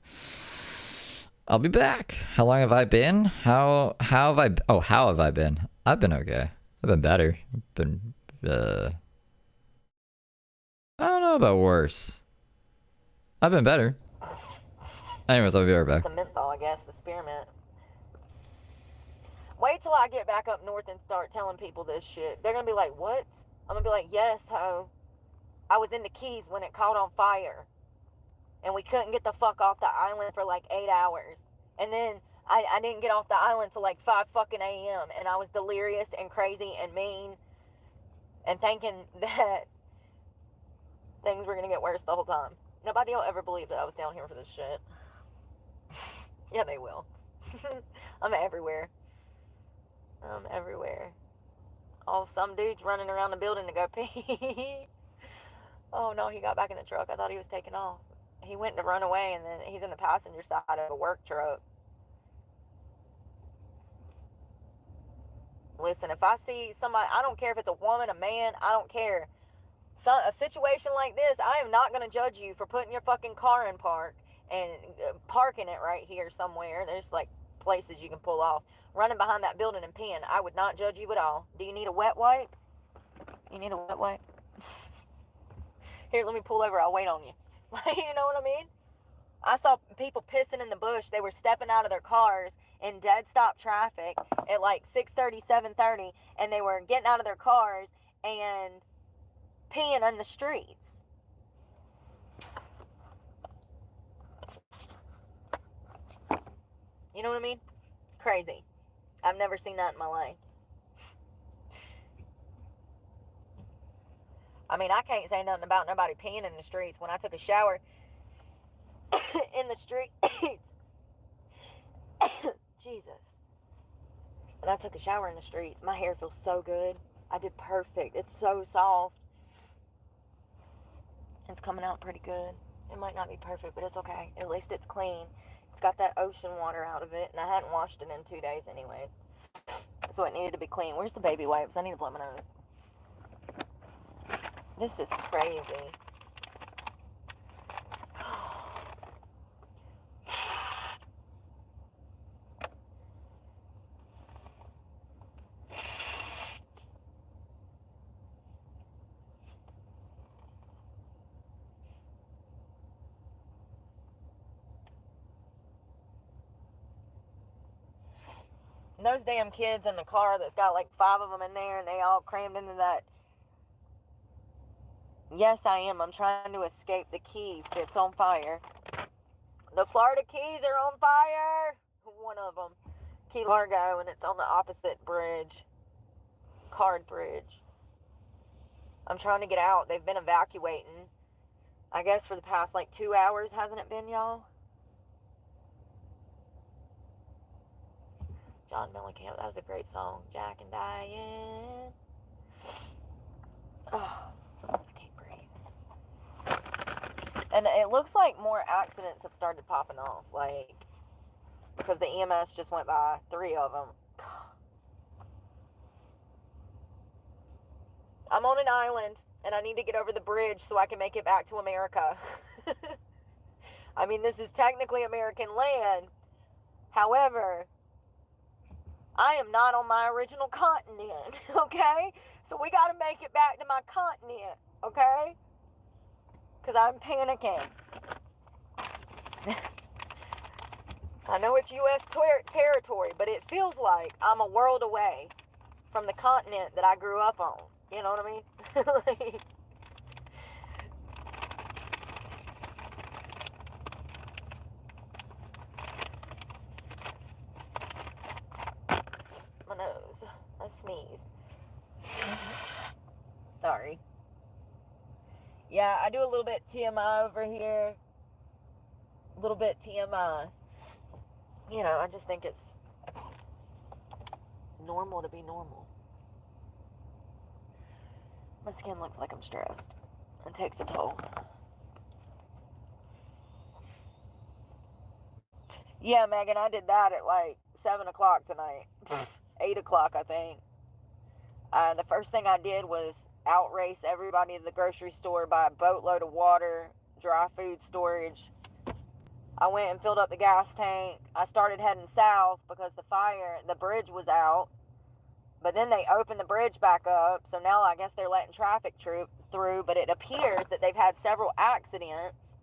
I'll be back. How long have I been? How have I been? I've been okay. I've been better. I've been I don't know about worse. I've been better. Anyways, I'll be right back. The menthol, I guess, the spearmint. Wait till I get back up north and start telling people this shit. They're gonna be like, what? I'm gonna be like, yes, ho. I was in the Keys when it caught on fire. And we couldn't get the fuck off the island for like 8 hours. And then I didn't get off the island till like 5 fucking a.m. And I was delirious and crazy and mean. And thinking that things were gonna get worse the whole time. Nobody will ever believe that I was down here for this shit. Yeah, they will. I'm everywhere. I'm everywhere. Oh, some dude's running around the building to go pee. Oh no, he got back in the truck. I thought he was taking off. He went to run away, and then he's in the passenger side of a work truck. Listen, if I see somebody, I don't care if it's a woman, a man, I don't care. A situation like this, I am not going to judge you for putting your fucking car in park and parking it right here somewhere. There's like places you can pull off. Running behind that building and peeing, I would not judge you at all. Do you need a wet wipe? You need a wet wipe? Here, let me pull over. I'll wait on you. You know what I mean? I saw people pissing in the bush. They were stepping out of their cars in dead stop traffic at like 6:30, 7:30, and they were getting out of their cars and peeing in the streets. You know what I mean? Crazy. I've never seen that in my life. I mean, I can't say nothing about nobody peeing in the streets. When I took a shower in the streets, Jesus. When I took a shower in the streets, my hair feels so good. I did perfect. It's so soft. It's coming out pretty good. It might not be perfect, but it's okay. At least it's clean. It's got that ocean water out of it, and I hadn't washed it in 2 days anyways. So it needed to be clean. Where's the baby wipes? I need to blow my nose. This is crazy. Those damn kids in the car that's got like 5 of them in there and they all crammed into that. Yes, I am. I'm trying to escape the Keys. It's on fire. The Florida Keys are on fire. One of them. Key Largo, and it's on the opposite bridge. Card Bridge. I'm trying to get out. They've been evacuating. I guess for the past like 2 hours, hasn't it been, y'all? John Mellencamp, that was a great song. Jack and Diane. Oh, I can't breathe. And it looks like more accidents have started popping off, like, because the EMS just went by 3 of them. I'm on an island, and I need to get over the bridge so I can make it back to America. I mean, this is technically American land. However, I am not on my original continent, okay? So we got to make it back to my continent, okay? Because I'm panicking. I know it's U.S. territory, but it feels like I'm a world away from the continent that I grew up on. You know what I mean? Like, my nose. I sneezed. Sorry. Yeah, I do a little bit TMI over here. A little bit TMI. You know, I just think it's normal to be normal. My skin looks like I'm stressed. It takes a toll. Yeah, Megan, I did that at like 7 o'clock tonight. 8 o'clock, I think. The first thing I did was outrace everybody at the grocery store, buy a boatload of water, dry food storage. I went and filled up the gas tank. I started heading south because the bridge was out. But then they opened the bridge back up, so now I guess they're letting traffic through, but it appears that they've had several accidents.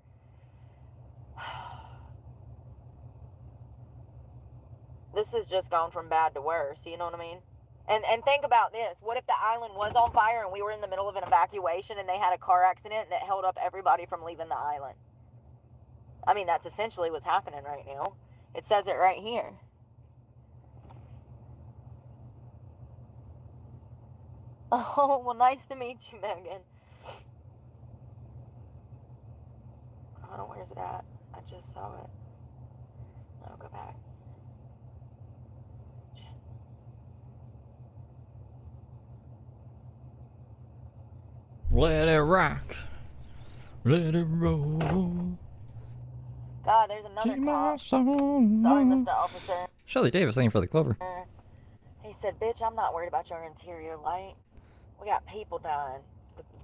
This has just gone from bad to worse, you know what I mean? And think about this. What if the island was on fire and we were in the middle of an evacuation and they had a car accident that held up everybody from leaving the island? I mean, that's essentially what's happening right now. It says it right here. Oh, well, nice to meet you, Megan. Hold on, where's it at? I just saw it. No, go back. Let it rock. Let it roll. God, there's another Keep my cop. song. Sorry, Mr. Officer. Shelly Davis, thank you for the clover. He said, bitch, I'm not worried about your interior light. We got people dying.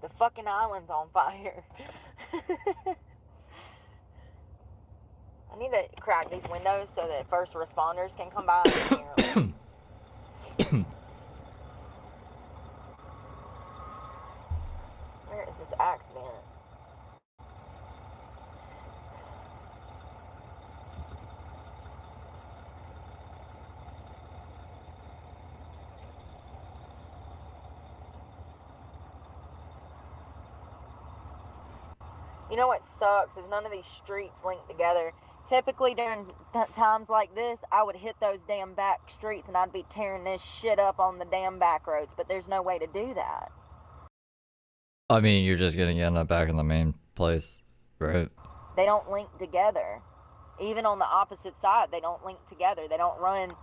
The fucking island's on fire. I need to crack these windows so that first responders can come by and hear them. Where is this accident? You know what sucks is none of these streets link together. Typically during times like this, I would hit those damn back streets and I'd be tearing this shit up on the damn back roads, but there's no way to do that. I mean, you're just gonna end up back in the main place, right? They don't link together. Even on the opposite side, they don't link together. They don't run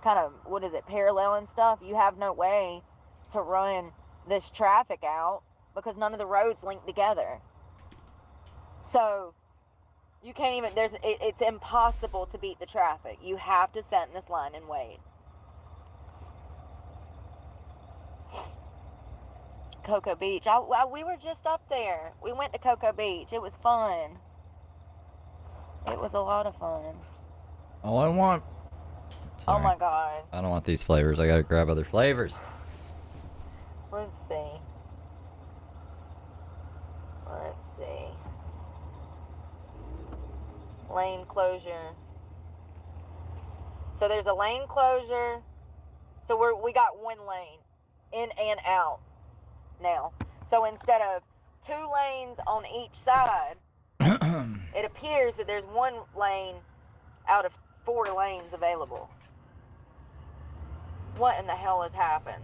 kind of, what is it, parallel and stuff. You have no way to run this traffic out because none of the roads link together. So you can't even, it's impossible to beat the traffic. You have to sit in this line and wait. Cocoa Beach. We were just up there. We went to Cocoa Beach. It was fun. It was a lot of fun. All I want. Oh my God. I don't want these flavors. I gotta grab other flavors. Let's see. Let's see. Lane closure. So there's a lane closure. So we got one lane in and out now. So instead of 2 lanes on each side, it appears that there's 1 lane out of 4 lanes available. What in the hell has happened?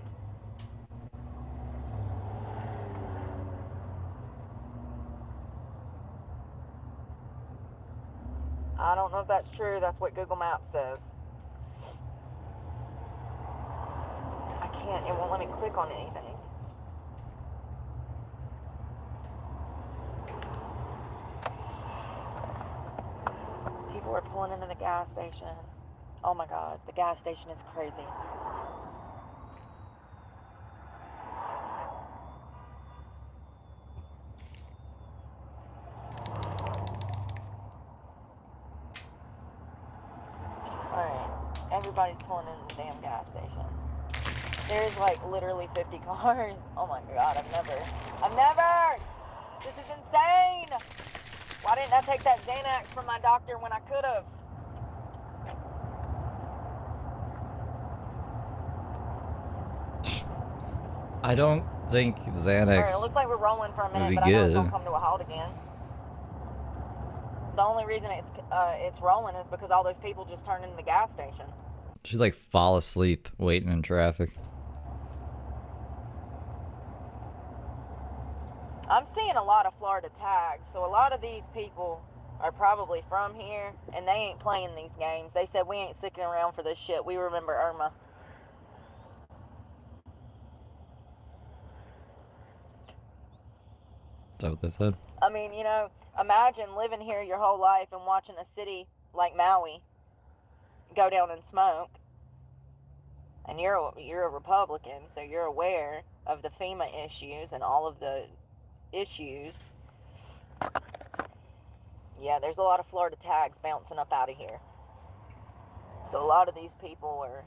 I don't know if that's true. That's what Google Maps says. I can't. It won't let me click on anything. People are pulling into the gas station. Oh my God. The gas station is crazy. Everybody's pulling into the damn gas station. There's like literally 50 cars. Oh my God, I've never! This is insane! Why didn't I take that Xanax from my doctor when I could have? I don't think Xanax. Alright, it looks like we're rolling for a minute, but I know it's gonna come to a halt again. The only reason it's rolling is because all those people just turned into the gas station. She's like fall asleep waiting in traffic. I'm seeing a lot of Florida tags, so a lot of these people are probably from here, and they ain't playing these games. They said, we ain't sticking around for this shit. We remember Irma. Is that what they said? I mean, you know, imagine living here your whole life and watching a city like Maui go down in smoke. And you're a Republican, so you're aware of the FEMA issues and all of the issues. Yeah, there's a lot of Florida tags bouncing up out of here. So a lot of these people are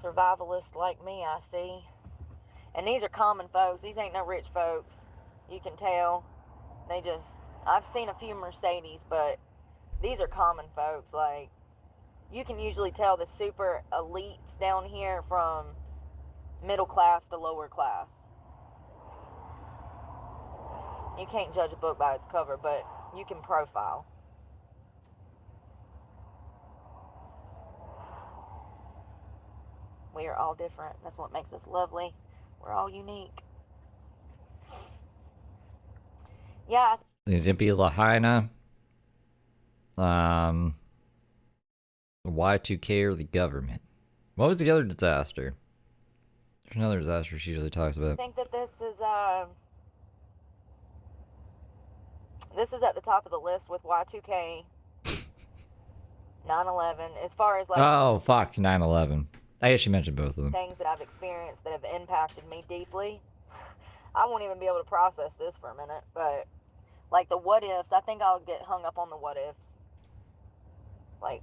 survivalists like me, I see. And these are common folks. These ain't no rich folks. You can tell. I've seen a few Mercedes, but these are common folks. Like, you can usually tell the super elites down here from middle class to lower class. You can't judge a book by its cover, but you can profile. We are all different. That's what makes us lovely. We're all unique. Yeah, Zippy Lahaina. Y2K or the government. What was the other disaster? There's another disaster she usually talks I about. think that this is at the top of the list with Y2K, 9/11, as far as like Oh, fuck, 9/11. I guess she mentioned both of them. things that I've experienced that have impacted me deeply. I won't even be able to process this for a minute, but like the what ifs, I think I'll get hung up on the what ifs. Like,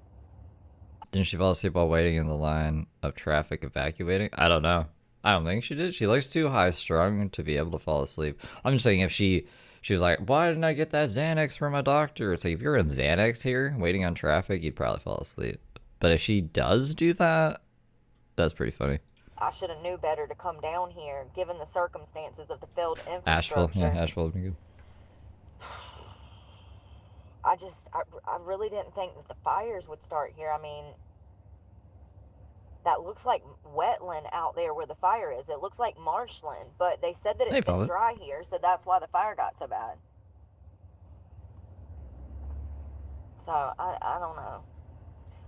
Didn't she fall asleep while waiting in the line of traffic evacuating? I don't know. I don't think she did. She looks too high strung to be able to fall asleep. I'm just saying if she was like, why didn't I get that Xanax from my doctor? It's like, if you're in Xanax here waiting on traffic, you'd probably fall asleep. But if she does do that, that's pretty funny. I should have knew better to come down here, given the circumstances of the failed infrastructure. Asheville, yeah, Asheville would be good. I really didn't think that the fires would start here. I mean, that looks like wetland out there where the fire is. It looks like marshland, but they said that it's been dry here, so that's why the fire got so bad. So, I don't know.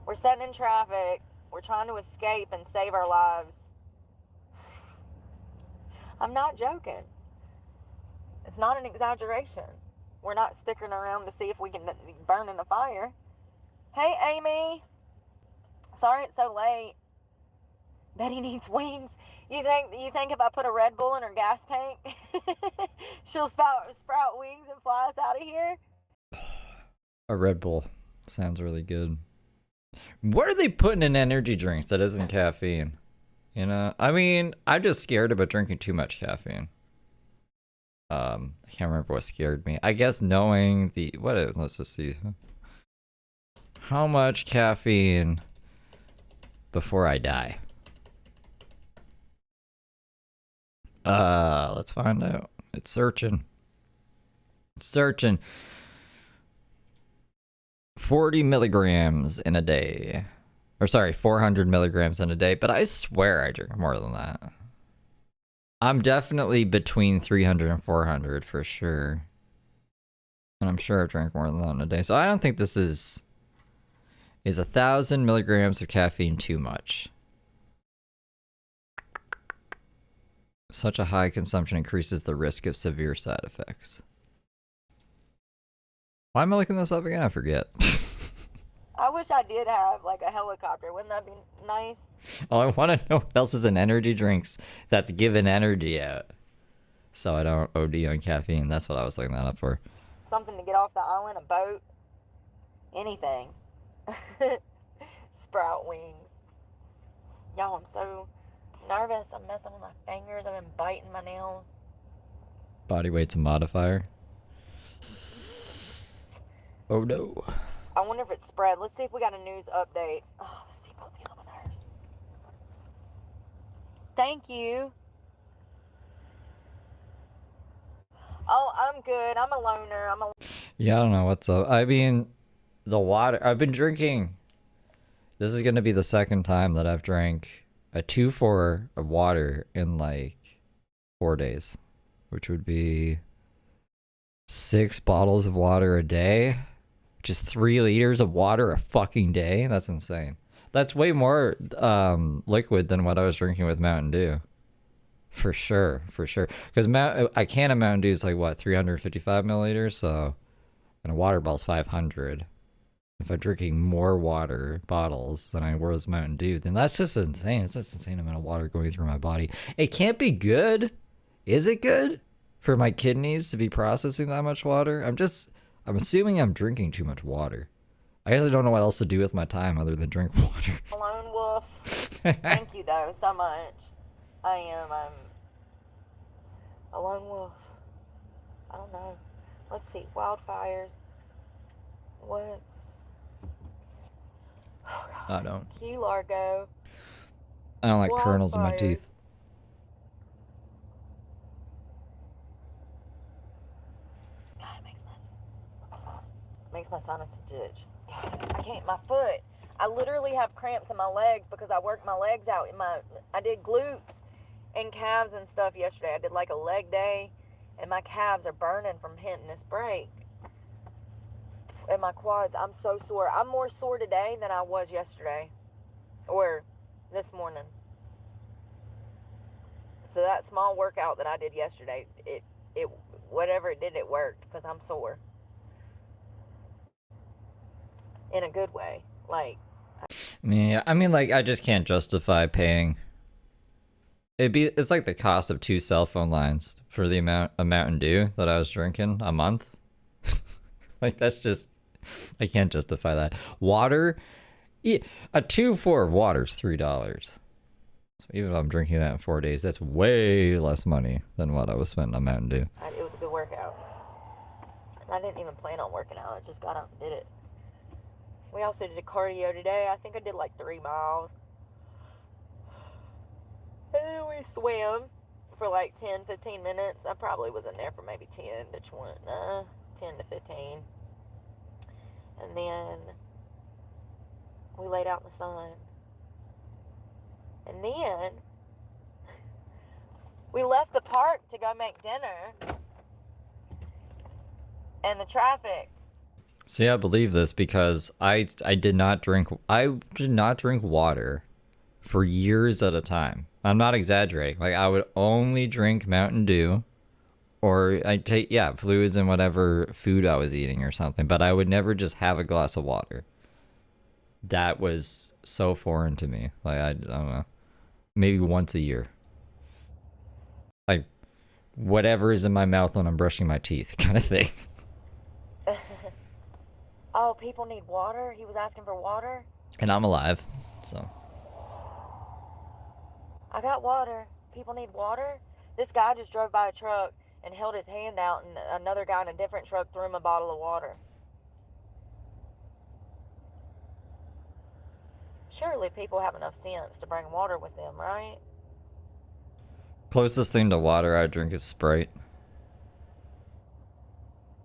We're sitting in traffic. We're trying to escape and save our lives. I'm not joking. It's not an exaggeration. We're not sticking around to see if we can burn in a fire. Hey, Amy. Sorry it's so late. Betty needs wings. You think if I put a Red Bull in her gas tank, she'll sprout wings and fly us out of here? A Red Bull sounds really good. What are they putting in energy drinks that isn't caffeine? You know, I mean, I'm just scared about drinking too much caffeine. I can't remember what scared me. I guess knowing let's just see. How much caffeine before I die? Let's find out. It's searching. 40 milligrams in a day. Or sorry, 400 milligrams in a day, but I swear I drink more than that. I'm definitely between 300 and 400 for sure. And I'm sure I drink more than that in a day. So I don't think this is 1,000 milligrams of caffeine too much. Such a high consumption increases the risk of severe side effects. Why am I looking this up again? I forget. I wish I did have like a helicopter. Wouldn't that be nice? Oh, I want to know what else is in energy drinks that's giving energy out, so I don't OD on caffeine. That's what I was looking that up for. Something to get off the island, a boat, anything. Sprout wings. Y'all, I'm so nervous. I'm messing with my fingers. I've been biting my nails. Body weight's a modifier. Oh no. I wonder if it's spread. Let's see if we got a news update. Oh, the seatbelt's getting on my nerves. Thank you. Oh, I'm good. I'm a loner. Yeah, I don't know what's up. I mean, the water. I've been drinking. This is going to be the second time that I've drank a 2-4 of water in like 4 days, which would be 6 bottles of water a day. Just 3 liters of water a fucking day. That's insane. That's way more liquid than what I was drinking with Mountain Dew. For sure. Because a can of Mountain Dew is like, what, 355 milliliters? So, and a water bottle's 500. If I'm drinking more water bottles than I was Mountain Dew, then that's just insane. It's just an insane amount of water going through my body. It can't be good. Is it good for my kidneys to be processing that much water? I'm assuming I'm drinking too much water. I guess I don't know what else to do with my time other than drink water. A lone wolf. Thank you, though, so much. I'm a lone wolf. I don't know. Let's see. Wildfires. What's... Oh, God. I don't. Key Largo. I don't like kernels in my teeth. God, it makes my sinuses itch. God, I can't. My foot. I literally have cramps in my legs because I worked my legs out. I did glutes and calves and stuff yesterday. I did like a leg day, and my calves are burning from hitting this brake. and my quads. I'm so sore. I'm more sore today than I was yesterday or this morning. So that small workout that I did yesterday, it whatever it did, it worked because I'm sore. In a good way. Like, Yeah, I mean, like, I just can't justify paying. It's like the cost of 2 cell phone lines for the amount of Mountain Dew that I was drinking a month. Like, that's just, I can't justify that. Water, yeah, a 2-4 of water is $3. So even if I'm drinking that in 4 days, that's way less money than what I was spending on Mountain Dew. it was a good workout. And I didn't even plan on working out. I just got up and did it. We also did a cardio today. I think I did like 3 miles. And then we swam for like 10, 15 minutes. I probably was in there for maybe 10 to 15. And then we laid out in the sun. And then we left the park to go make dinner. And the traffic. See, I believe this because I did not drink water for years at a time. I'm not exaggerating. Like, I would only drink Mountain Dew, or I'd take, fluids and whatever food I was eating or something, but I would never just have a glass of water. That was so foreign to me. Like, I don't know. Maybe once a year. Like, whatever is in my mouth when I'm brushing my teeth kind of thing. Oh, people need water? He was asking for water? And I'm alive, so. I got water. People need water? This guy just drove by a truck and held his hand out, and another guy in a different truck threw him a bottle of water. Surely people have enough sense to bring water with them, right? Closest thing to water I drink is Sprite.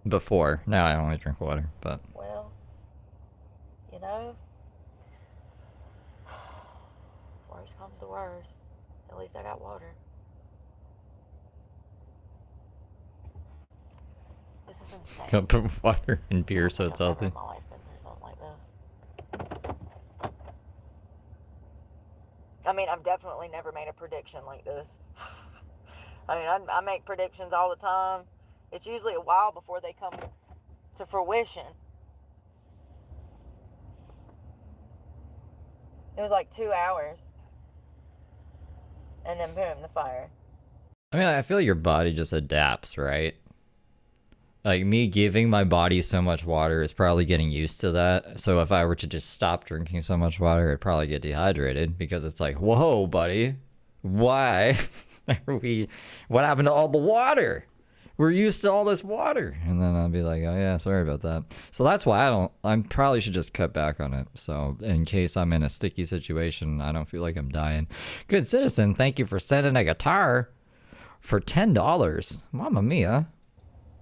Before. Now I only drink water, but... Well, you know, worst comes to worst. At least I got water. This is insane. Gotta put water in beer so it's I've never healthy. in my life been through something like this. I mean, I've definitely never made a prediction like this. I mean, I make predictions all the time. It's usually a while before they come to fruition. It was like 2 hours. And then boom, the fire. I mean, I feel your body just adapts, right? Like, me giving my body so much water is probably getting used to that. So if I were to just stop drinking so much water, I'd probably get dehydrated, because it's like, whoa, buddy, why are we, what happened to all the water? We're used to all this water. And then I'll be like, oh yeah, sorry about that. So that's why I probably should just cut back on it. So in case I'm in a sticky situation, I don't feel like I'm dying. Good citizen, thank you for sending a guitar for $10. Mamma mia.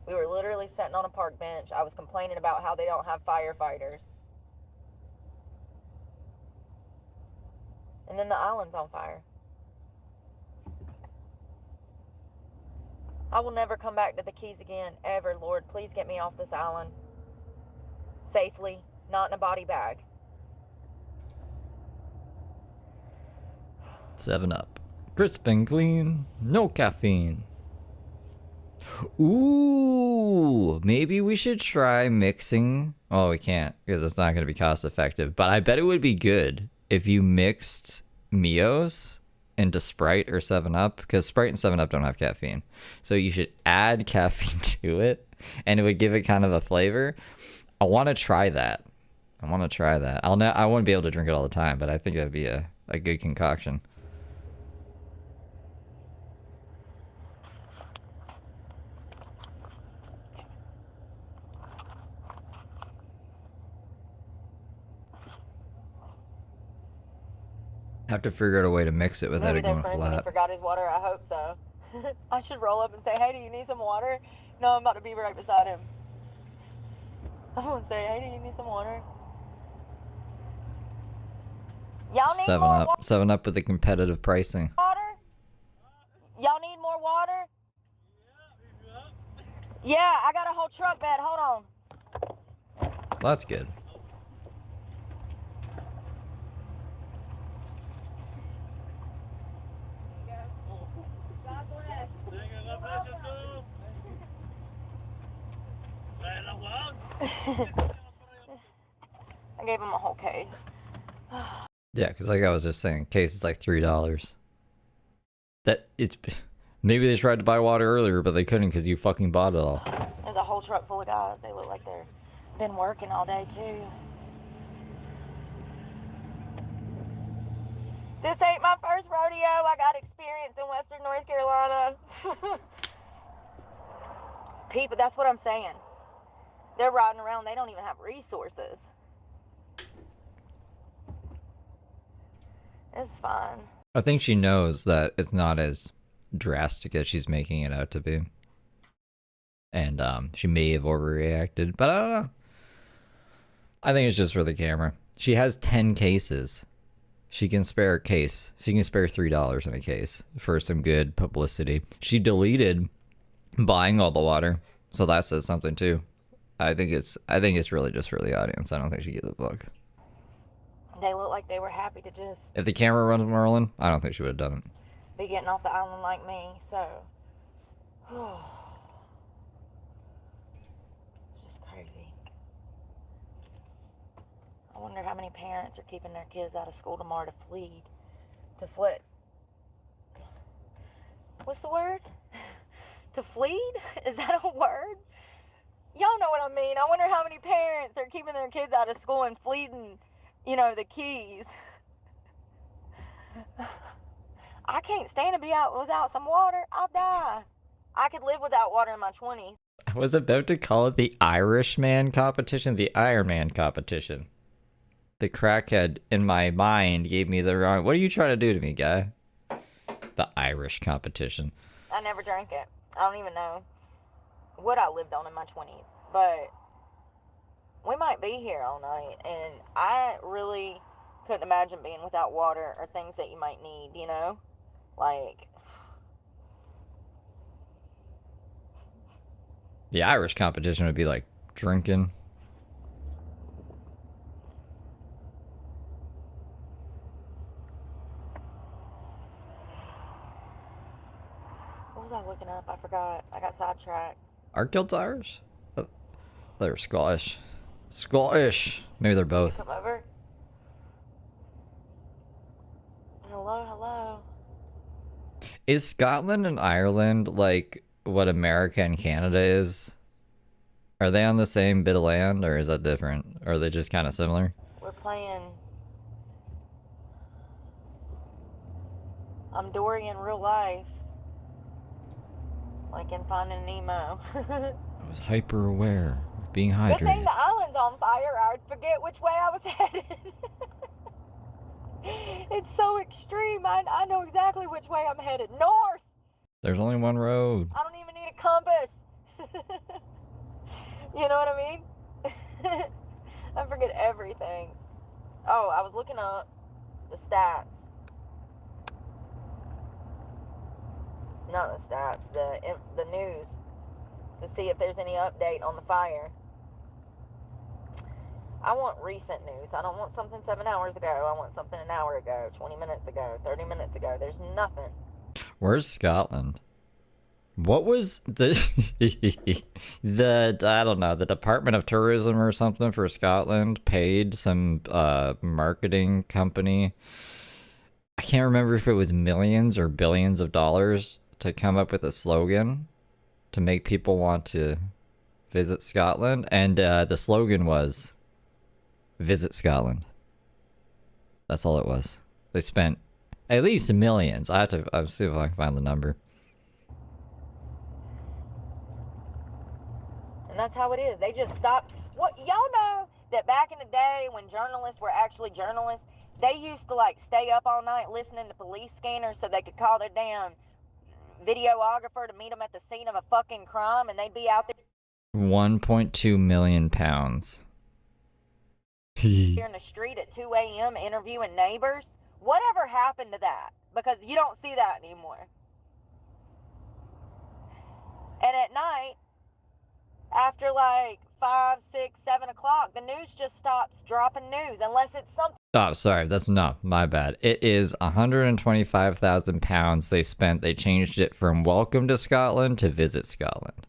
We were literally sitting on a park bench. I was complaining about how they don't have firefighters. And then the island's on fire. I will never come back to the Keys again, ever, Lord. Please get me off this island. Safely, not in a body bag. 7-Up. Crisp and clean, no caffeine. Ooh, maybe we should try mixing. Oh, we can't, because it's not going to be cost effective. But I bet it would be good if you mixed Mios into Sprite or 7-Up, because Sprite and 7-Up don't have caffeine. So you should add caffeine to it, and it would give it kind of a flavor. I want to try that. I won't be able to drink it all the time, but I think that'd be a good concoction. Have to figure out a way to mix it without Maybe it they're going friends and he flat. forgot his water. I hope so. I should roll up and say, hey, do you need some water? No, I'm about to be right beside him. I'm going to say, hey, do you need some water? Y'all need more 7-Up. 7-Up with the competitive pricing. water? Y'all need more water? Yeah, I got a whole truck bed. Hold on. Well, that's good. I gave him a whole case. Yeah, because like I was just saying, case is like $3. That it's maybe they tried to buy water earlier, but they couldn't because you fucking bought it all. There's a whole truck full of guys. They look like they're been working all day too. This ain't my first rodeo. I got experience in Western North Carolina. People, that's what I'm saying. They're riding around. They don't even have resources. It's fine. I think she knows that it's not as drastic as she's making it out to be. And she may have overreacted, but I don't know. I think it's just for the camera. She has 10 cases. She can spare a case. She can spare $3 in a case for some good publicity. She deleted buying all the water, so that says something too. I think it's really just for the audience. I don't think she gives a fuck. They look like they were happy to just If the camera runs Merlin, I don't think she would have done it. be getting off the island like me, so it's just crazy. I wonder how many parents are keeping their kids out of school tomorrow to flee. What's the word? To flee? Is that a word? Y'all know what I mean. I wonder how many parents are keeping their kids out of school and fleeing, you know, the keys. I can't stand to be out without some water. I'll die. I could live without water in my 20s. I was about to call it the Irishman competition, the Iron Man competition. The crackhead in my mind gave me the wrong... What are you trying to do to me, guy? The Irish competition. I never drank it. I don't even know what I lived on in my 20s. But we might be here all night. And I really couldn't imagine being without water or things that you might need, you know? Like... The Irish competition would be like drinking. What was I looking up? I forgot. I got sidetracked. Are kilts Irish? They're Scottish. Scottish! Maybe they're both. Come over. Hello, hello. Is Scotland and Ireland like what America and Canada is? Are they on the same bit of land, or is that different? Or are they just kind of similar? We're playing... I'm Dory in real life. Like in Finding Nemo. I was hyper aware of being Good thing hydrated. the island's on fire, or I'd forget which way I was headed. It's so extreme. I know exactly which way I'm headed. North! There's only one road. I don't even need a compass. You know what I mean? I forget everything. Oh, I was looking up the stats. Not the stats, the news, to see if there's any update on the fire. I want recent news. I don't want something 7 hours ago. I want something an hour ago, 20 minutes ago, 30 minutes ago. There's nothing. Where's Scotland? What was the I don't know, the Department of Tourism or something for Scotland paid some marketing company, I can't remember if it was millions or billions of dollars, to come up with a slogan to make people want to visit Scotland, and the slogan was "Visit Scotland." That's all it was. They spent at least millions. I'll see if I can find the number. And that's how it is. They just stop. What, y'all know that back in the day when journalists were actually journalists, they used to like stay up all night listening to police scanners so they could call their damn videographer to meet them at the scene of a fucking crime, and they'd be out there 1.2 million pounds. here in the street at 2 a.m. interviewing neighbors. Whatever happened to that? Because you don't see that anymore. And at night, after like 5, 6, 7 o'clock. The news just stops dropping news unless it's something. Oh, sorry. That's not my bad. It is 125,000 pounds they spent. They changed it from welcome to Scotland to visit Scotland.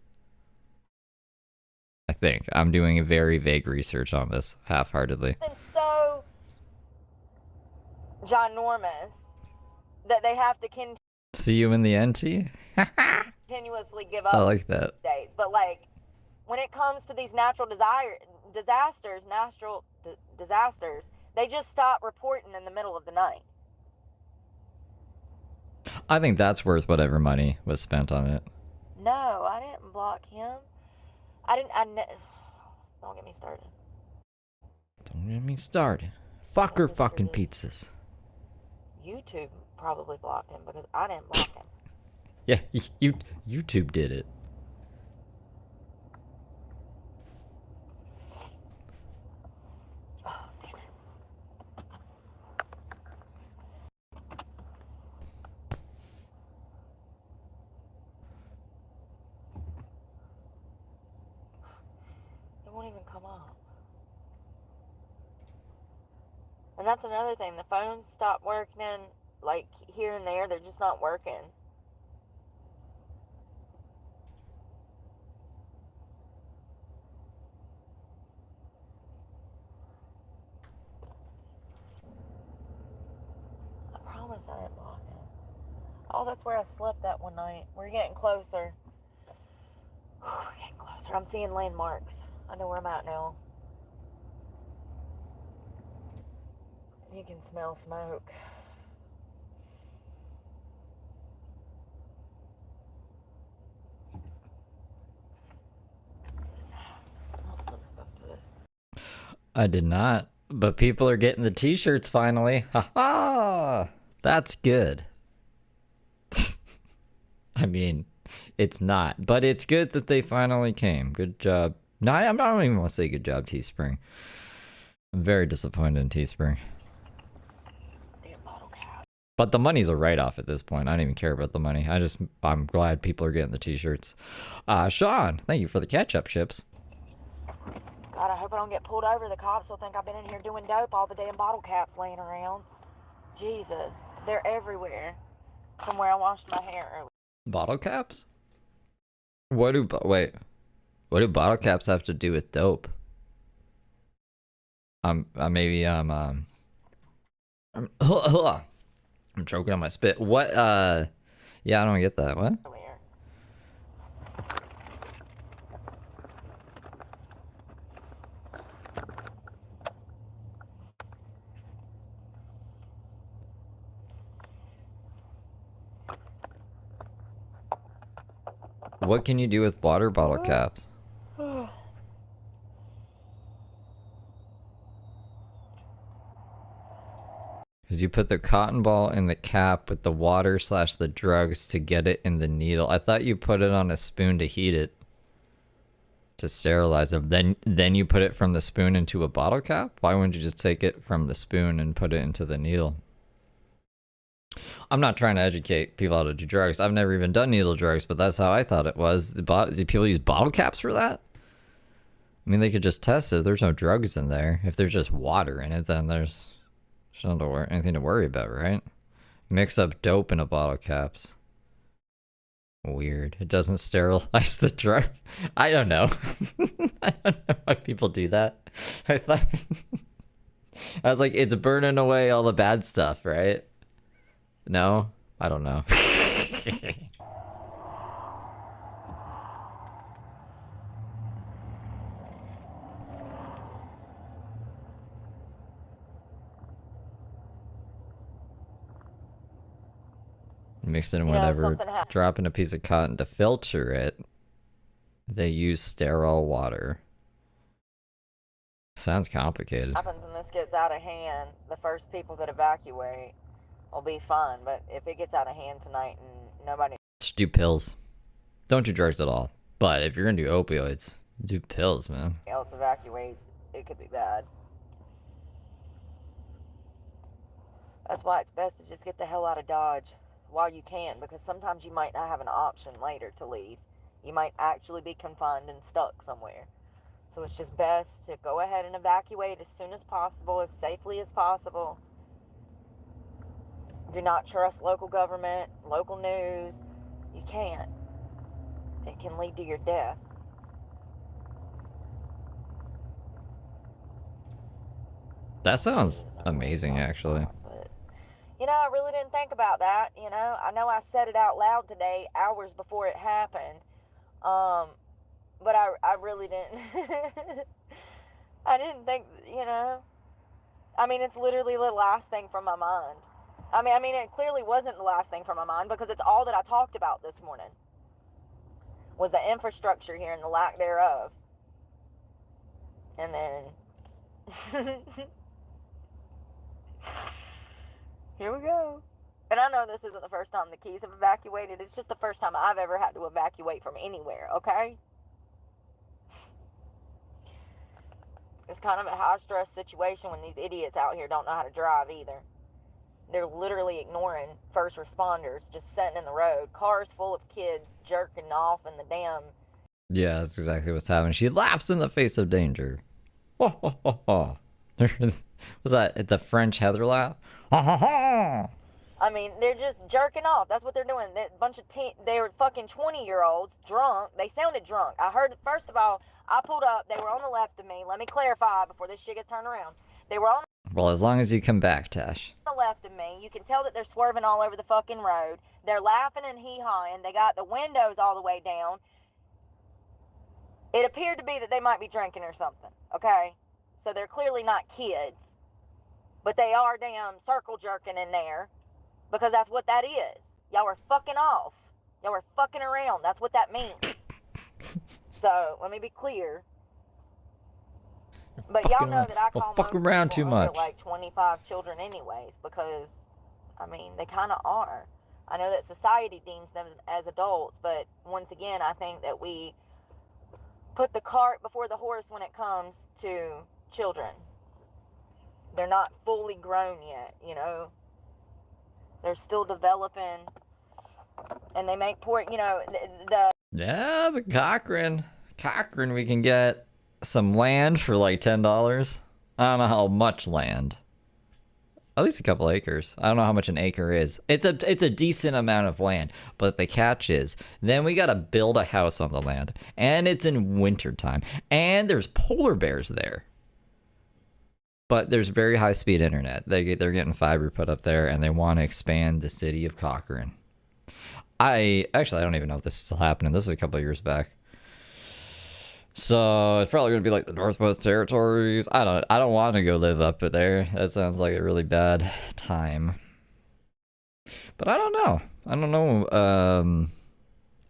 I think. I'm doing a very vague research on this, half-heartedly. So ginormous that they have to See you in the NT? continuously give up I like that. dates. But like when it comes to these natural disasters, they just stop reporting in the middle of the night. I think that's worth whatever money was spent on it. No, I didn't block him. Don't get me started. Don't get me started. Fuck her fucking pizzas. YouTube probably blocked him because I didn't block him. Yeah, YouTube did it. Oh, damn it. It won't even come up. And that's another thing. The phones stop working, like here and there. They're just not working. I promise I didn't block it. Oh, that's where I slept that one night. We're getting closer. We're getting closer. I'm seeing landmarks. I know where I'm at now. You can smell smoke. I did not, but people are getting the t-shirts finally. Ha ha! That's good. I mean, it's not, but it's good that they finally came. Good job. No, I don't even want to say good job, Teespring. I'm very disappointed in Teespring. But the money's a write-off at this point. I don't even care about the money. I'm glad people are getting the t-shirts. Sean, thank you for the catch-up chips. God, I hope I don't get pulled over. The cops will think I've been in here doing dope. All the damn bottle caps laying around. Jesus, they're everywhere. From where I washed my hair earlier. Bottle caps? What do bottle caps have to do with dope? I'm choking on my spit. What? Yeah, I don't get that. What? What can you do with water bottle caps? Because you put the cotton ball in the cap with the water / the drugs to get it in the needle. I thought you put it on a spoon to heat it. To sterilize it. Then you put it from the spoon into a bottle cap? Why wouldn't you just take it from the spoon and put it into the needle? I'm not trying to educate people how to do drugs. I've never even done needle drugs, but that's how I thought it was. Do people use bottle caps for that? I mean, they could just test it. There's no drugs in there. If there's just water in it, then there's anything to worry about, right? Mix up dope in a bottle caps. Weird. It doesn't sterilize the drug. I don't know. I don't know why people do that. I was like, it's burning away all the bad stuff, right? No? I don't know. Mix it in whatever. Drop in a piece of cotton to filter it. They use sterile water. Sounds complicated. Happens and this gets out of hand, the first people that evacuate will be fine. But if it gets out of hand tonight and nobody... Just do pills. Don't do drugs at all. But if you're gonna do opioids, do pills, man. else evacuates, it could be bad. That's why it's best to just get the hell out of Dodge while you can, because sometimes you might not have an option later to leave. You might actually be confined and stuck somewhere. So it's just best to go ahead and evacuate as soon as possible, as safely as possible. Do not trust local government, local news. You can't. It can lead to your death. That sounds amazing, actually. But, you know, I really didn't think about that, you know. I know I said it out loud today, hours before it happened. But I really didn't. I didn't think, you know. I mean, it's literally the last thing from my mind. I mean, it clearly wasn't the last thing from my mind because it's all that I talked about this morning was the infrastructure here and the lack thereof. And then here we go. And I know this isn't the first time the Keys have evacuated. It's just the first time I've ever had to evacuate from anywhere, okay? It's kind of a high-stress situation when these idiots out here don't know how to drive either. They're literally ignoring first responders, just sitting in the road. Cars full of kids jerking off in the damn... Yeah, that's exactly what's happening. She laughs in the face of danger. Was that the French Heather laugh? I mean, they're just jerking off. That's what they're doing. That bunch of they were fucking 20-year-olds, drunk. They sounded drunk. I heard, first of all, I pulled up. They were on the left of me. Let me clarify before this shit gets turned around. They were on Well, as long as you come back, Tash. the left of me. You can tell that they're swerving all over the fucking road. They're laughing and hee-hawing. They got the windows all the way down. It appeared to be that they might be drinking or something, okay? So they're clearly not kids. But they are damn circle jerking in there. Because that's what that is. Y'all are fucking off. Y'all are fucking around. That's what that means. So, let me be clear. But y'all know that I call fuck most around people too under, much. like 25 children anyways. Because, I mean, they kind of are. I know that society deems them as adults. But, once again, I think that we put the cart before the horse when it comes to children. They're not fully grown yet, you know. They're still developing, and they make poor, you know, Yeah, but Cochrane, we can get some land for like $10. I don't know how much land. At least a couple acres. I don't know how much an acre is. It's a decent amount of land, but the catch is, then we gotta build a house on the land, and it's in wintertime, and there's polar bears there. But there's very high-speed internet. They're getting fiber put up there, and they want to expand the city of Cochrane. I don't even know if this is still happening. This is a couple of years back. So it's probably going to be like the Northwest Territories. I don't want to go live up there. That sounds like a really bad time. But I don't know. I don't know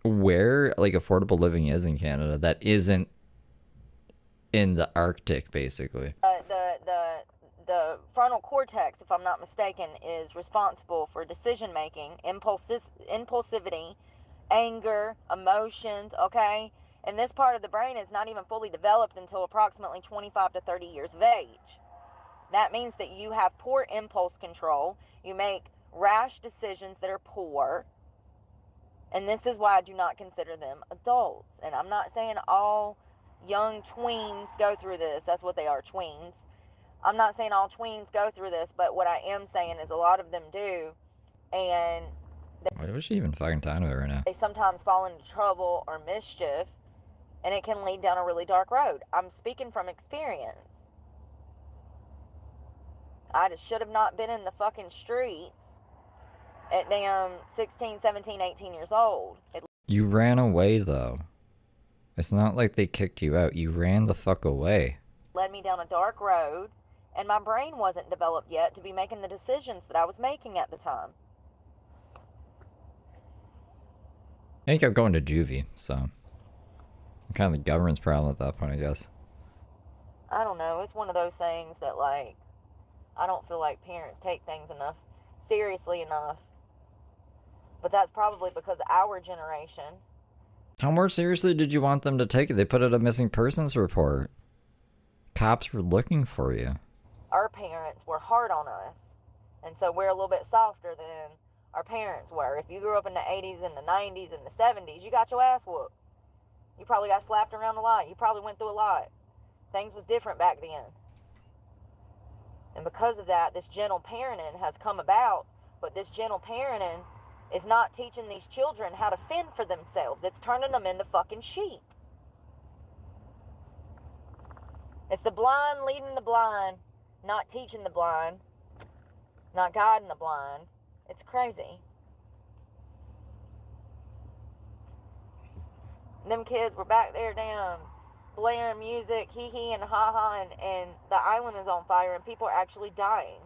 where like affordable living is in Canada that isn't in the Arctic, basically. The frontal cortex, if I'm not mistaken, is responsible for decision making, impulsivity, anger, emotions, okay? And this part of the brain is not even fully developed until approximately 25 to 30 years of age. That means that you have poor impulse control, you make rash decisions that are poor, and this is why I do not consider them adults. And I'm not saying all young tweens go through this. That's what they are, tweens. I'm not saying all tweens go through this, but what I am saying is a lot of them do, and Why was she even fucking talking about it right now? they sometimes fall into trouble or mischief, and it can lead down a really dark road. I'm speaking from experience. I just should have not been in the fucking streets at damn 16, 17, 18 years old. You ran away, though. It's not like they kicked you out. You ran the fuck away. Led me down a dark road, and my brain wasn't developed yet to be making the decisions that I was making at the time. And you kept going to juvie, so... kind of the government's problem at that point, I guess. I don't know. It's one of those things that, like, I don't feel like parents take things seriously enough. But that's probably because our generation... How more seriously did you want them to take it? They put out a missing persons report. Cops were looking for you. Our parents were hard on us. And so we're a little bit softer than our parents were. If you grew up in the 80s and the 90s and the 70s, you got your ass whooped. You probably got slapped around a lot. You probably went through a lot. Things was different back then. And because of that, this gentle parenting has come about, but this gentle parenting is not teaching these children how to fend for themselves. It's turning them into fucking sheep. It's the blind leading the blind, not teaching the blind, not guiding the blind. It's crazy. Them kids were back there damn blaring music, hee hee and ha ha, and the island is on fire and people are actually dying.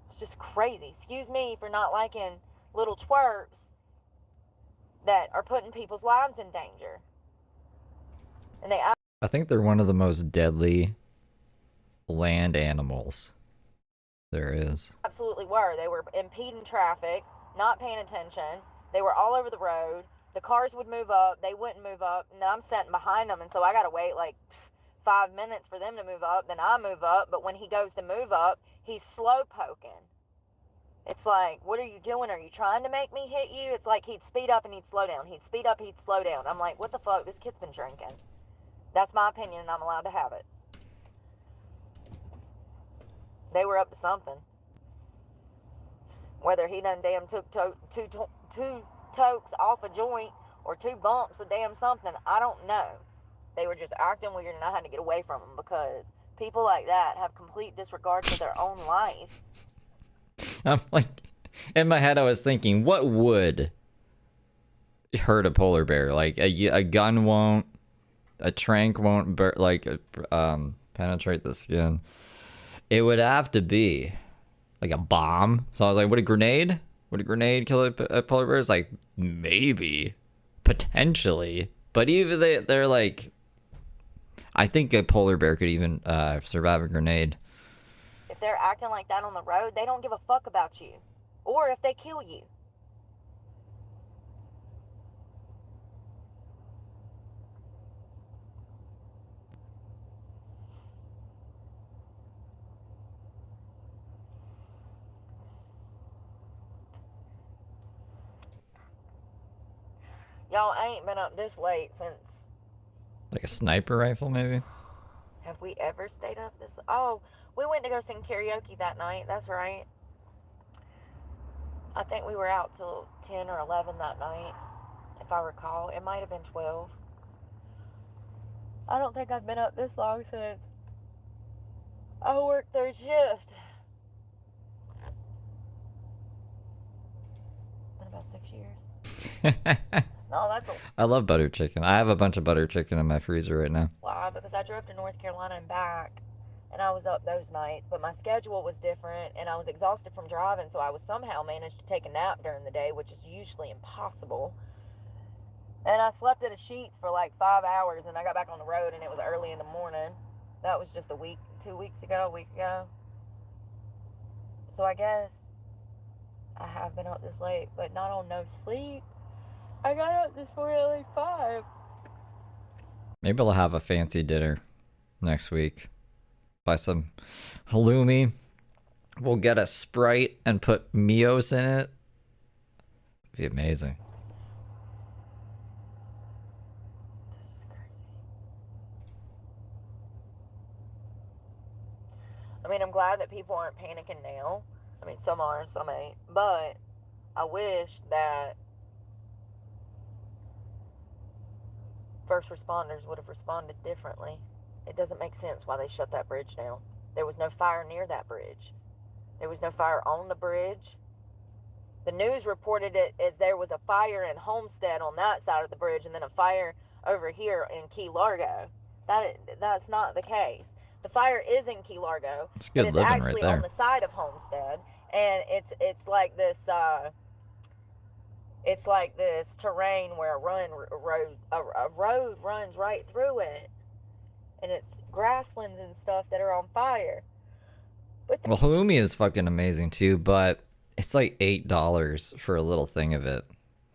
It's just crazy. Excuse me for not liking little twerps that are putting people's lives in danger. And they I think they're one of the most deadly land animals there is. absolutely were. They were impeding traffic, not paying attention. They were all over the road. The cars would move up, they wouldn't move up, and then I'm sitting behind them, and so I gotta wait like 5 minutes for them to move up, then I move up, but when he goes to move up, he's slow poking. It's like, what are you doing? Are you trying to make me hit you? It's like he'd speed up and he'd slow down. He'd speed up, he'd slow down. I'm like, what the fuck? This kid's been drinking. That's my opinion, and I'm allowed to have it. They were up to something. Whether he done damn took two tokes off a joint or 2 bumps of damn something, I don't know. They were just acting weird, and I had to get away from them because people like that have complete disregard for their own life. I'm like, in my head I was thinking, what would hurt a polar bear? Like a gun won't, a trank won't penetrate the skin. It would have to be like a bomb. So I was like, would a grenade kill a polar bear? It's like, maybe, potentially, but even they're like, I think a polar bear could even survive a grenade. If they're acting like that on the road, they don't give a fuck about you, or if they kill you. Y'all, I ain't been up this late since... Like a sniper rifle, maybe? Have we ever stayed up this... Oh, we went to go sing karaoke that night. That's right. I think we were out till 10 or 11 that night, if I recall. It might have been 12. I don't think I've been up this long since I worked 3rd shift. Been about 6 years. No, that's a... I love butter chicken. I have a bunch of butter chicken in my freezer right now. Why? Because I drove to North Carolina and back, and I was up those nights, but my schedule was different, and I was exhausted from driving, so I was somehow managed to take a nap during the day, which is usually impossible. And I slept in the sheets for like 5 hours, and I got back on the road, and it was early in the morning. That was just a week ago. So I guess I have been up this late, but not on no sleep. I got up this morning at like 5. Maybe I'll have a fancy dinner next week. Buy some halloumi. We'll get a Sprite and put Mios in it. It'd be amazing. This is crazy. I mean, I'm glad that people aren't panicking now. I mean, some are and some ain't. But I wish that first responders would have responded differently. It doesn't make sense why they shut that bridge down. There was no fire near that bridge. There was no fire on the bridge. The news reported it as there was a fire in Homestead on that side of the bridge and then a fire over here in Key Largo. That's not the case. The fire is in Key Largo, It's but good it's living actually right there. on the side of Homestead, and it's like this terrain where a road runs right through it, and it's grasslands and stuff that are on fire. But Well, halloumi is fucking amazing too, but it's like $8 for a little thing of it.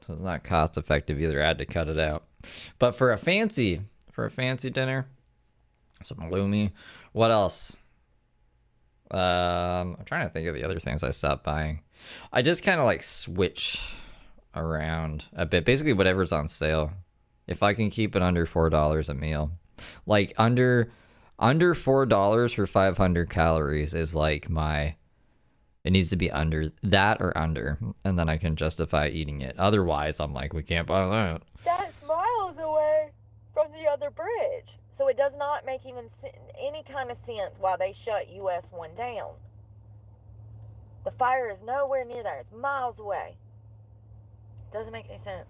So it's not cost effective either. I had to cut it out. But for a fancy dinner, some halloumi. What else? I'm trying to think of the other things I stopped buying. I just kind of like switch around a bit. Basically whatever's on sale. If I can keep it under $4 a meal. Like under Under $4 for 500 calories is like my... It needs to be under that or under, and then I can justify eating it. Otherwise, I'm like, we can't buy that. That's miles away from the other bridge. So it does not make even any kind of sense why they shut US 1 down. The fire is nowhere near there. It's miles away. Doesn't make any sense.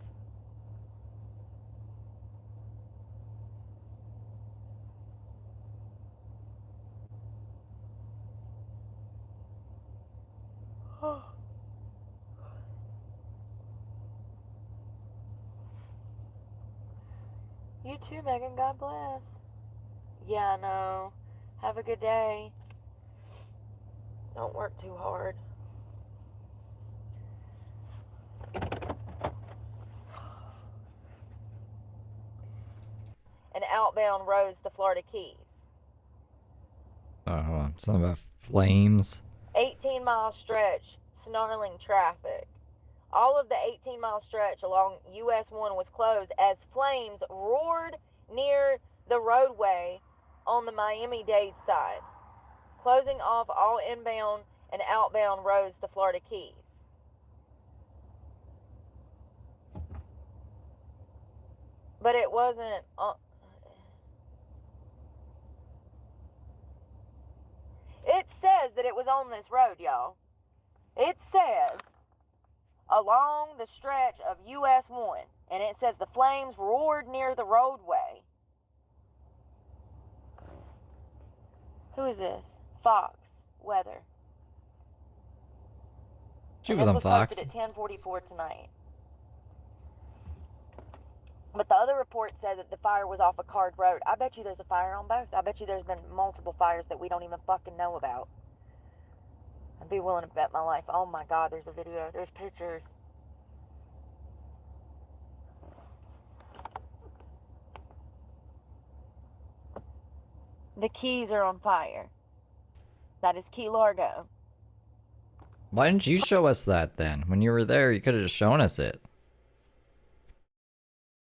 You too, Megan. God bless. Yeah, I know. Have a good day. Don't work too hard. An outbound Rose to Florida Keys. Oh, hold on. Something about flames. 18-mile stretch, snarling traffic. All of the 18-mile stretch along US 1 was closed as flames roared near the roadway on the Miami-Dade side, closing off all inbound and outbound roads to Florida Keys. But it wasn't... It says that it was on this road, y'all. It says along the stretch of US 1, and it says the flames roared near the roadway. Who is this? Fox Weather. She was on Fox. Posted at 10:44 tonight. But the other report said that the fire was off a Card Road. I bet you there's a fire on both. I bet you there's been multiple fires that we don't even fucking know about. I'd be willing to bet my life. Oh my God, there's a video. There's pictures. The Keys are on fire. That is Key Largo. Why didn't you show us that then? When you were there, you could have just shown us it.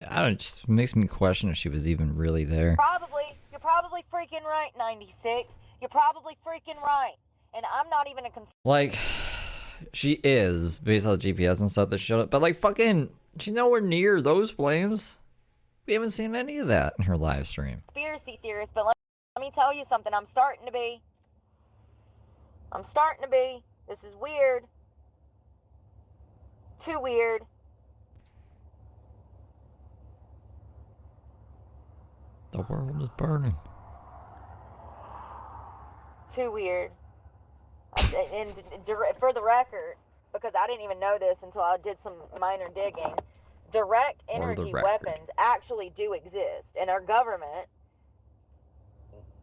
I don't. It just makes me question if she was even really there. Probably. You're probably freaking right, 96. You're probably freaking right. And I'm not even a Like, she is, based on the GPS and stuff that showed up. But like, fucking, she's nowhere near those flames. We haven't seen any of that in her live stream. conspiracy theorist, but let me tell you something. I'm starting to be. This is weird. Too weird. The world is burning. Too weird. And for the record, because I didn't even know this until I did some minor digging, direct energy weapons actually do exist, and our government.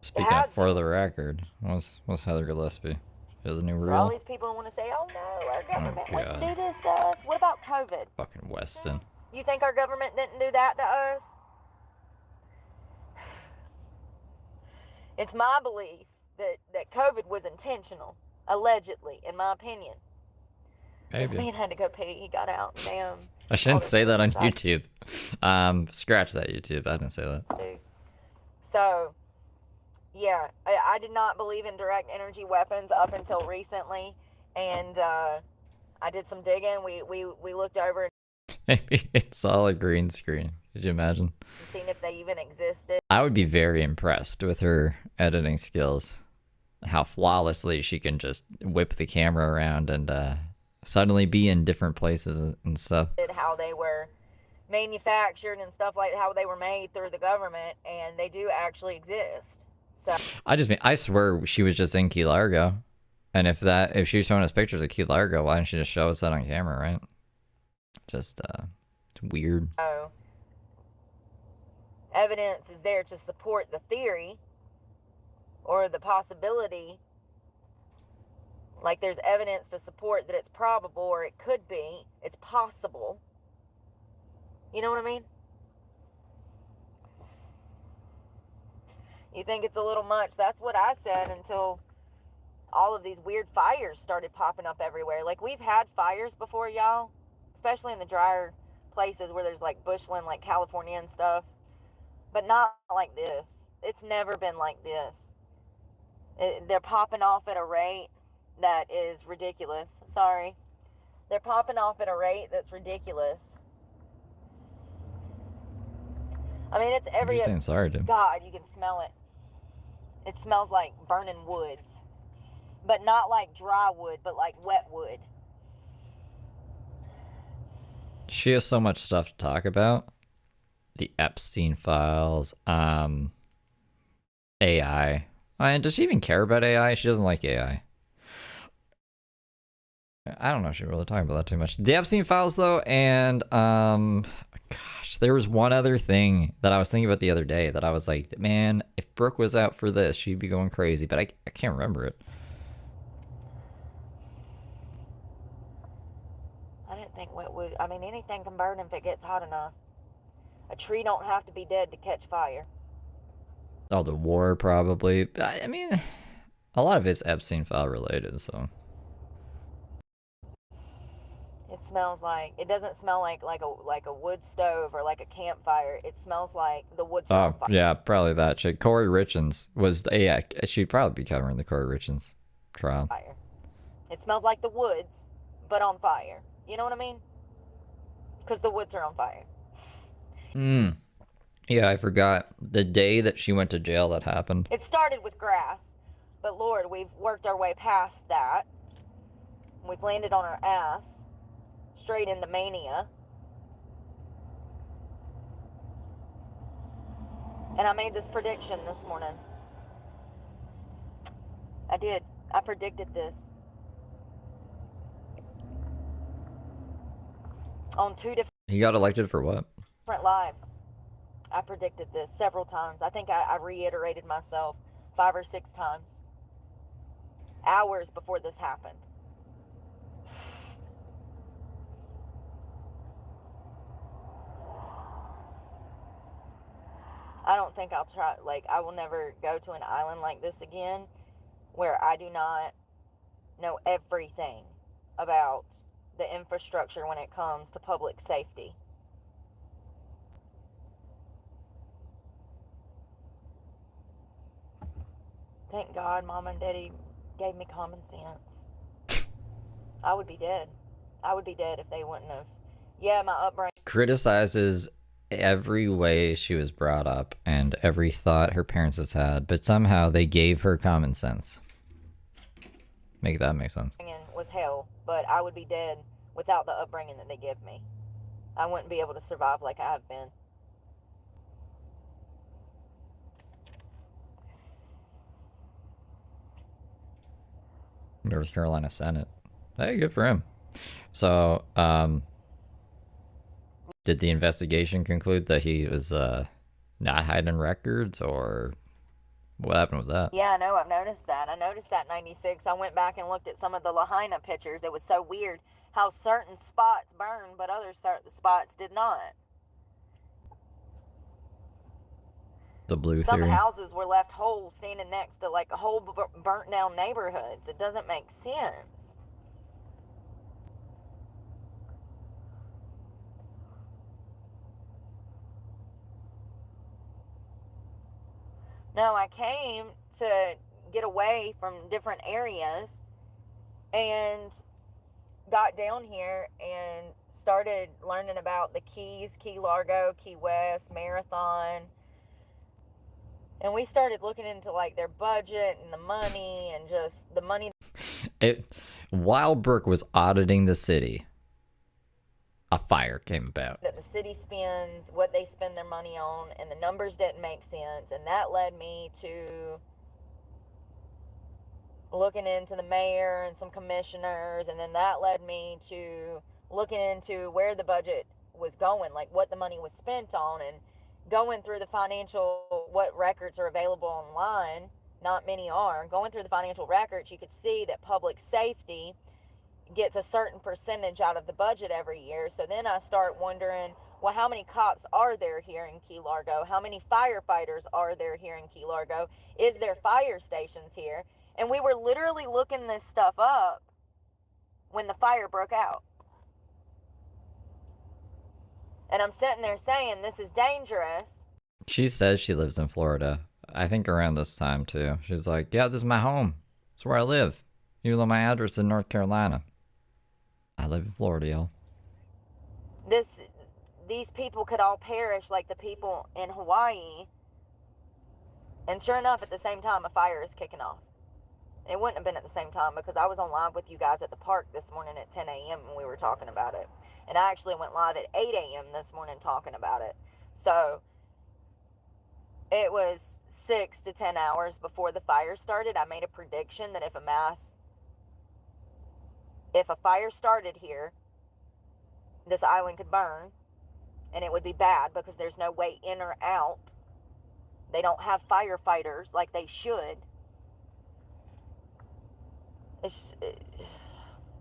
Speaking of for the record, what's Heather Gillespie? She has a new rule. All these people want to say, "Oh no, our government wouldn't do this to us." What about COVID? Fucking Weston. You think our government didn't do that to us? It's my belief that COVID was intentional, allegedly, in my opinion. Maybe. This man had to go pee. He got out. Damn. I shouldn't say that on YouTube. Scratch that, YouTube. I didn't say that. So, yeah, I did not believe in direct energy weapons up until recently, and I did some digging. We looked over Maybe it's all a green screen. Could you imagine? and seen if they even existed. I would be very impressed with her editing skills. How flawlessly she can just whip the camera around and suddenly be in different places and stuff. How they were manufactured and stuff like how they were made through the government, and they do actually exist. So I swear she was just in Key Largo. And if she was showing us pictures of Key Largo, why didn't she just show us that on camera, right? Just it's weird. So evidence is there to support the theory or the possibility. Like there's evidence to support that it's probable or it could be. It's possible. You know what I mean? You think it's a little much? That's what I said until all of these weird fires started popping up everywhere. Like we've had fires before, y'all. Especially in the drier places where there's like bushland, like California and stuff. But not like this. It's never been like this. They're popping off at a rate that is ridiculous. Sorry. They're popping off at a rate that's ridiculous. I mean, it's every... You're saying sorry, dude. God, you can smell it. It smells like burning woods. But not like dry wood, but like wet wood. She has so much stuff to talk about. The Epstein files, AI. Does she even care about AI? She doesn't like AI. I don't know if she really talking about that too much. The Epstein files, though, and gosh, there was one other thing that I was thinking about the other day that I was like, man, if Brooke was out for this, she'd be going crazy, but I can't remember it. I didn't think wet wood... I mean, anything can burn if it gets hot enough. A tree don't have to be dead to catch fire. Oh, the war, probably. I mean, a lot of it's Epstein file related, so... It smells like... It doesn't smell like a wood stove or like a campfire. It smells like the wood's on fire. Yeah, probably that shit. Corey Richins was... Yeah, she'd probably be covering the Corey Richins trial. Fire. It smells like the woods, but on fire. You know what I mean? Because the woods are on fire. Yeah, I forgot. The day that she went to jail, that happened. It started with grass, but Lord, we've worked our way past that. We've landed on our ass, straight into mania. And I made this prediction this morning. I did. I predicted this. On two He got elected for what? different lives. I predicted this several times. I think I reiterated myself 5 or 6 times. Hours before this happened. I don't think I'll try, like, I will never go to an island like this again where I do not know everything about the infrastructure when it comes to public safety. Thank God Mom and Daddy gave me common sense. I would be dead. I would be dead if they wouldn't have. Yeah, my upbringing. Criticizes every way she was brought up and every thought her parents has had, but somehow they gave her common sense. Make that make sense. Was hell, but I would be dead without the upbringing that they give me. I wouldn't be able to survive like I have been. North Carolina Senate. Hey, good for him. So, did the investigation conclude that he was not hiding records, or what happened with that? Yeah, I know. I've noticed that. I noticed that in 96. I went back and looked at some of the Lahaina pictures. It was so weird how certain spots burned, but other spots did not. The blue Some theory. houses were left whole, standing next to like whole burnt down neighborhoods. It doesn't make sense. No, I came to get away from different areas and got down here and started learning about the Keys, Key Largo, Key West, Marathon. And we started looking into like their budget and the money and just the money. While Brooke was auditing the city, a fire came about. That the city spends, what they spend their money on, and the numbers didn't make sense. And that led me to looking into the mayor and some commissioners. And then that led me to looking into where the budget was going, like what the money was spent on, and going through the financial, what records are available online. Not many are. Going through the financial records, you could see that public safety gets a certain percentage out of the budget every year. So then I start wondering, well, how many cops are there here in Key Largo? How many firefighters are there here in Key Largo? Is there fire stations here? And we were literally looking this stuff up when the fire broke out. And I'm sitting there saying, this is dangerous. She says she lives in Florida. I think around this time too. She's like, yeah, this is my home. It's where I live. Even though my address is in North Carolina. I live in Florida, y'all. These people could all perish like the people in Hawaii. And sure enough, at the same time, a fire is kicking off. It wouldn't have been at the same time because I was on live with you guys at the park this morning at 10 a.m. and we were talking about it. And I actually went live at 8 a.m. this morning talking about it. So it was 6 to 10 hours before the fire started. I made a prediction that if a fire started here, this island could burn and it would be bad because there's no way in or out. They don't have firefighters like they should.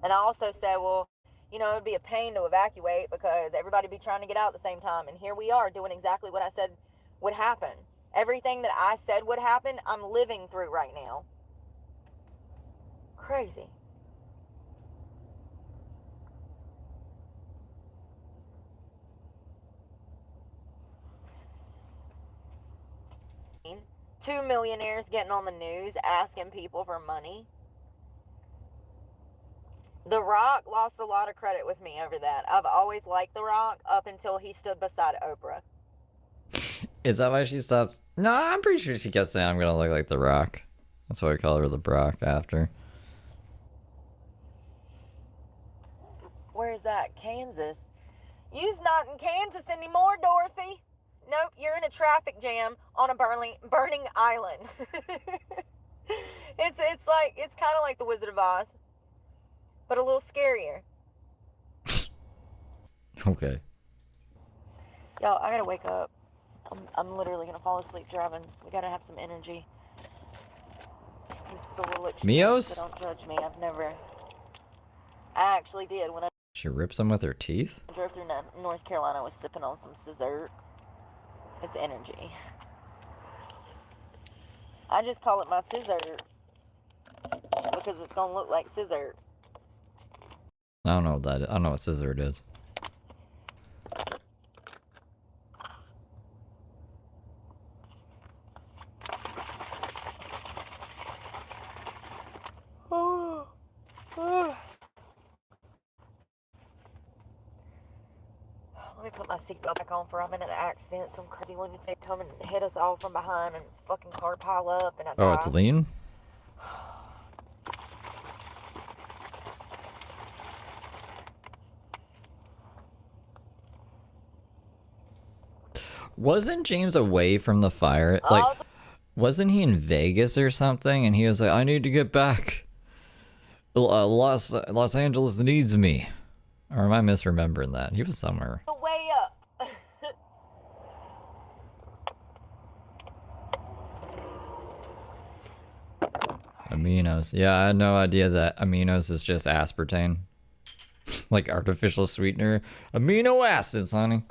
And I also said, well, you know, it would be a pain to evacuate because everybody would be trying to get out at the same time. And here we are doing exactly what I said would happen. Everything that I said would happen, I'm living through right now. Crazy. Two millionaires getting on the news asking people for money. The Rock lost a lot of credit with me over that. I've always liked The Rock up until he stood beside Oprah. Is that why she stopped? No, I'm pretty sure she kept saying I'm gonna look like The Rock. That's why I call her the Brock after. Where's that? Kansas. You's not in Kansas anymore, Dorothy. Nope, you're in a traffic jam on a burning island. It's kind of like the Wizard of Oz, but a little scarier. Okay. Y'all, I gotta wake up. I'm literally gonna fall asleep driving. We gotta have some energy. This is a little extreme, Mios? so don't judge me. I actually did when I She rips them with her teeth? drove through North Carolina. I was sipping on some scissor. It's energy. I just call it my scissor because it's gonna look like scissor. I don't know what that is. I don't know what scissor it is. Let me put my seatbelt back on for I'm in an accident. Some crazy lunatic come and hit us all from behind and it's fucking car pile up and I Oh, die. it's lean? Wasn't James away from the fire? Like, wasn't he in Vegas or something? And he was like, I need to get back. Los Angeles needs me. Or am I misremembering that? He was somewhere. The way up. Aminos. Yeah, I had no idea that aminos is just aspartame. Like artificial sweetener. Amino acids, honey.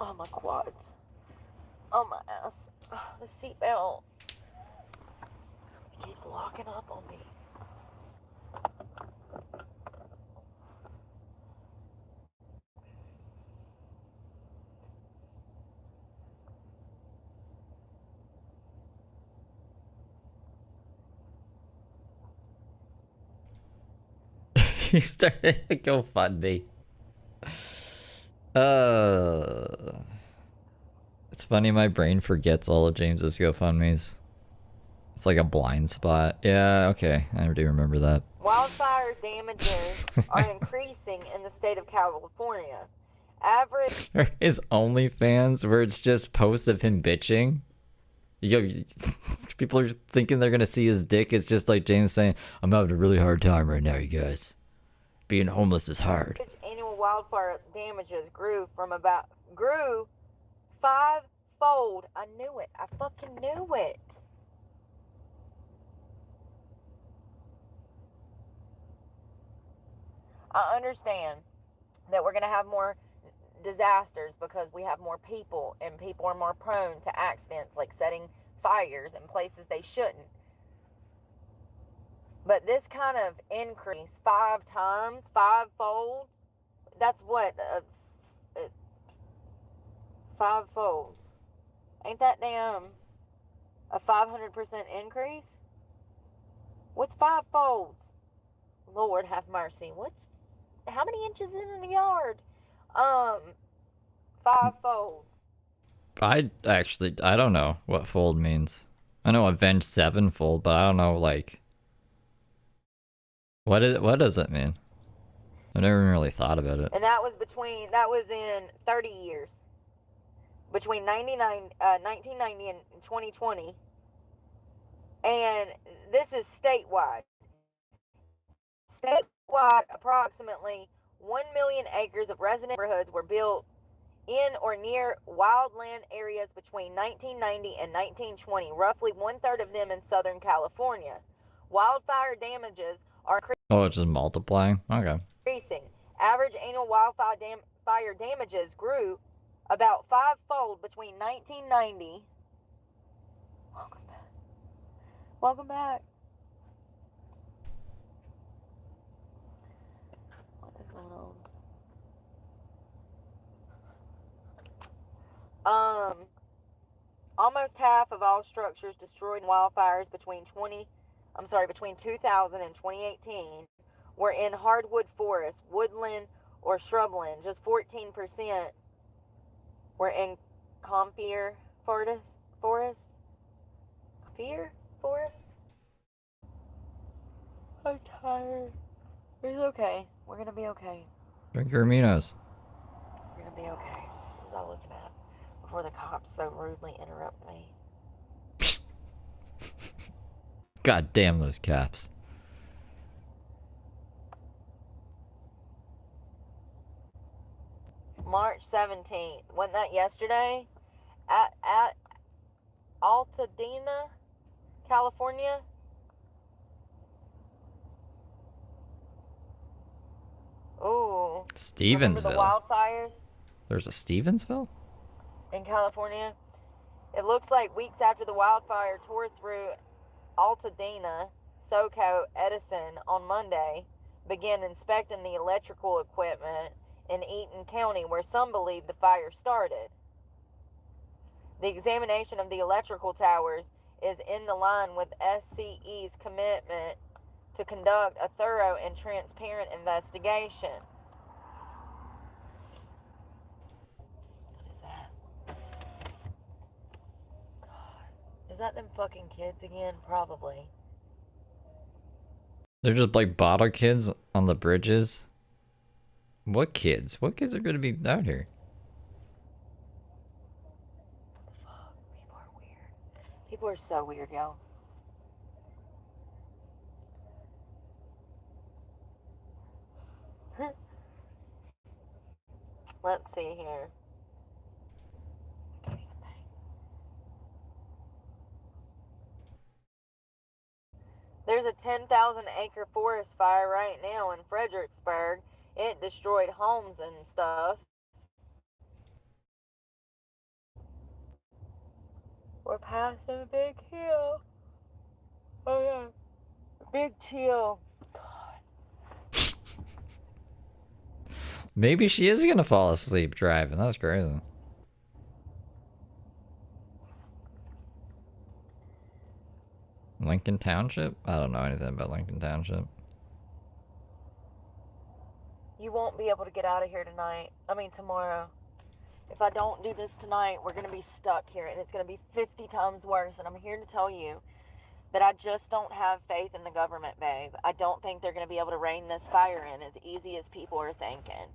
Oh, my quads. Oh, my ass. Oh, the seatbelt. It keeps locking up on me. He started a GoFundMe. It's funny, my brain forgets all of James's GoFundMes. It's like a blind spot. Yeah, okay. I do remember that. Wildfire damages are increasing in the state of California. Average... His OnlyFans, where it's just posts of him bitching. People are thinking they're gonna see his dick. It's just like James saying, I'm having a really hard time right now, you guys. Being homeless is hard. Annual wildfire damages grew five-fold. I knew it. I fucking knew it. I understand that we're going to have more disasters because we have more people and people are more prone to accidents like setting fires in places they shouldn't. But this kind of increase 5 times, 5-fold, that's what? 5 folds. Ain't that damn a 500% increase? What's 5 folds? Lord have mercy. How many inches in a yard? 5 folds. I don't know what fold means. I know avenge 7-fold, but I don't know, like, what does it mean? I never even really thought about it. And that was in 30 years. Between 1990 and 2020. And this is statewide. Statewide, approximately 1 million acres of resident neighborhoods were built in or near wildland areas between 1990 and 1920, roughly 1/3 of them in Southern California. Wildfire damages are Oh, it's just multiplying? Okay. increasing. Average annual wildfire damages grew about 5-fold between 1990. Welcome back. Welcome back. What is going on? Almost half of all structures destroyed in wildfires between 2000 and 2018 were in hardwood forest, woodland, or shrubland. Just 14% were in Comfire forest. Fear forest? I'm tired. It's okay. We're gonna be okay. Drink your aminos. We're gonna be okay. What was I looking at before the cops so rudely interrupt me? God damn those caps. March 17th. Wasn't that yesterday? At Altadena, California. Ooh. Stevensville. Remember the wildfires There's a Stevensville? in California? It looks like weeks after the wildfire tore through Altadena, SoCo Edison on Monday began inspecting the electrical equipment in Eaton County, where some believe the fire started. The examination of the electrical towers is in the line with SCE's commitment to conduct a thorough and transparent investigation. What is that? God. Is that them fucking kids again? Probably. They're just like bottle kids on the bridges. What kids? What kids are going to be out here? Fuck, people are weird. People are so weird, y'all. Let's see here. There's a 10,000 acre forest fire right now in Fredericksburg. It destroyed homes and stuff. We're passing a big hill. Oh yeah. Big chill. God. Maybe she is going to fall asleep driving. That's crazy. Lincoln Township? I don't know anything about Lincoln Township. You won't be able to get out of here tonight. I mean tomorrow. If I don't do this tonight, we're going to be stuck here and it's going to be 50 times worse. And I'm here to tell you that I just don't have faith in the government, babe. I don't think they're going to be able to rein this fire in as easy as people are thinking.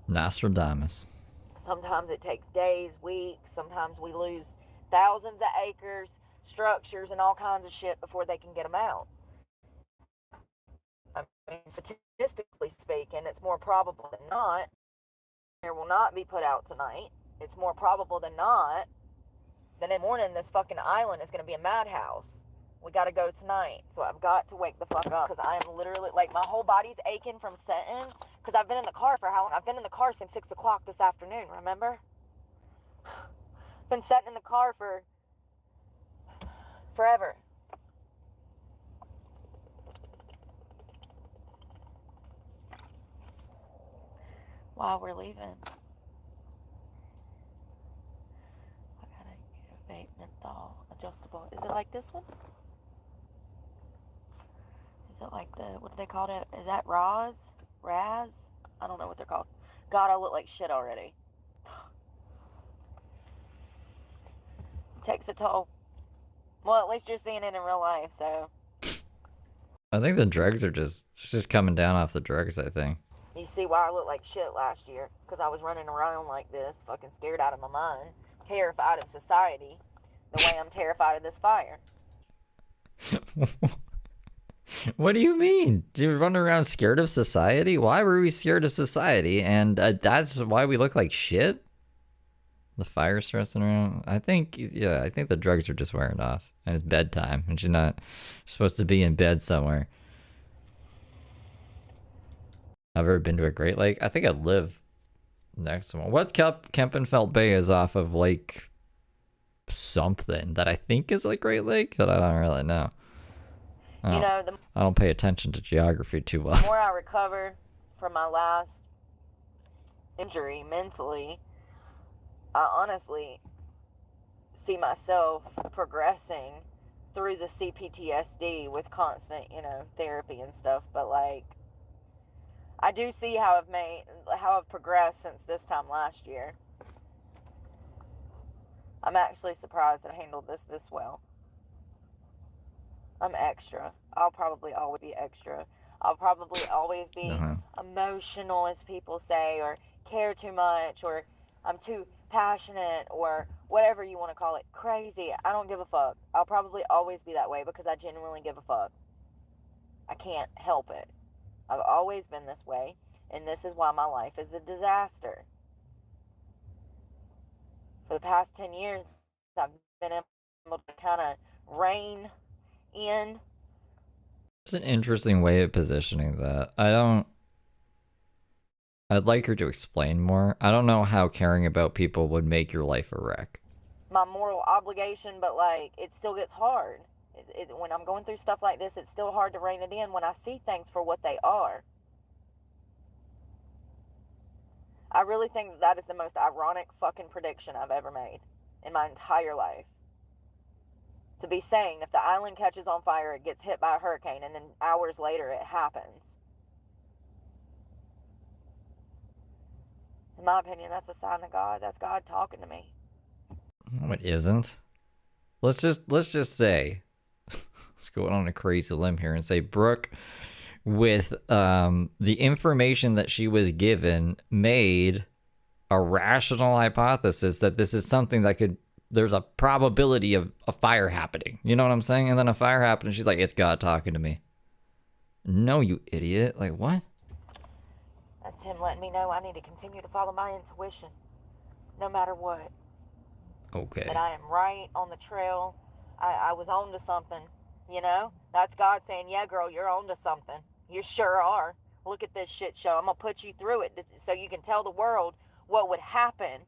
Nostradamus. Sometimes it takes days, weeks. Sometimes we lose thousands of acres, structures, and all kinds of shit before they can get them out. I mean, statistically speaking, it's more probable than not there will not be put out tonight. It's more probable than not that in the morning this fucking island is going to be a madhouse. We got to go tonight. So I've got to wake the fuck up because I am literally, like, my whole body's aching from sitting because I've been in the car for how long? I've been in the car since 6 o'clock this afternoon, remember? Been sitting in the car for forever. while we're leaving. I gotta vape menthol adjustable. Is it like this one? Is it like the, what do they call it? Is that Raz? Raz? I don't know what they're called. God, I look like shit already. Takes a toll. Well, at least you're seeing it in real life, so. I think the drugs are just coming down off the drugs, I think. You see why I looked like shit last year? Because I was running around like this, fucking scared out of my mind, terrified of society, the way I'm terrified of this fire. What do you mean? Do you run around scared of society? Why were we scared of society? And that's why we look like shit? The fire stressing around? I think the drugs are just wearing off. And it's bedtime. And she's not supposed to be in bed somewhere. I've ever been to a Great Lake? I think I live next to one. What's Kempenfeld Bay is off of like something that I think is like Great Lake that I don't really know. You know, the I don't pay attention to geography too well. more I recover from my last injury mentally, I honestly see myself progressing through the CPTSD with constant, therapy and stuff. But like, I do see how I've progressed since this time last year. I'm actually surprised that I handled this well. I'm extra. I'll probably always be extra. I'll probably always be emotional, as people say, or care too much, or I'm too passionate, or whatever you want to call it. Crazy. I don't give a fuck. I'll probably always be that way because I genuinely give a fuck. I can't help it. I've always been this way, and this is why my life is a disaster. For the past 10 years, I've been able to kind of rein in. It's an interesting way of positioning that. I'd like her to explain more. I don't know how caring about people would make your life a wreck. My moral obligation, but like, it still gets hard. When I'm going through stuff like this, it's still hard to rein it in when I see things for what they are. I really think that is the most ironic fucking prediction I've ever made in my entire life. To be saying if the island catches on fire, it gets hit by a hurricane, and then hours later it happens. In my opinion, that's a sign of God. That's God talking to me. No, it isn't. Let's just say, let's go on a crazy limb here and say Brooke, with the information that she was given, made a rational hypothesis that this is something that there's a probability of a fire happening. You know what I'm saying? And then a fire happened and she's like, it's God talking to me. No, you idiot. Like, what? That's him letting me know I need to continue to follow my intuition, no matter what. Okay. That I am right on the trail. I was on to something, That's God saying, yeah, girl, you're on to something. You sure are. Look at this shit show. I'm going to put you through it so you can tell the world what would happen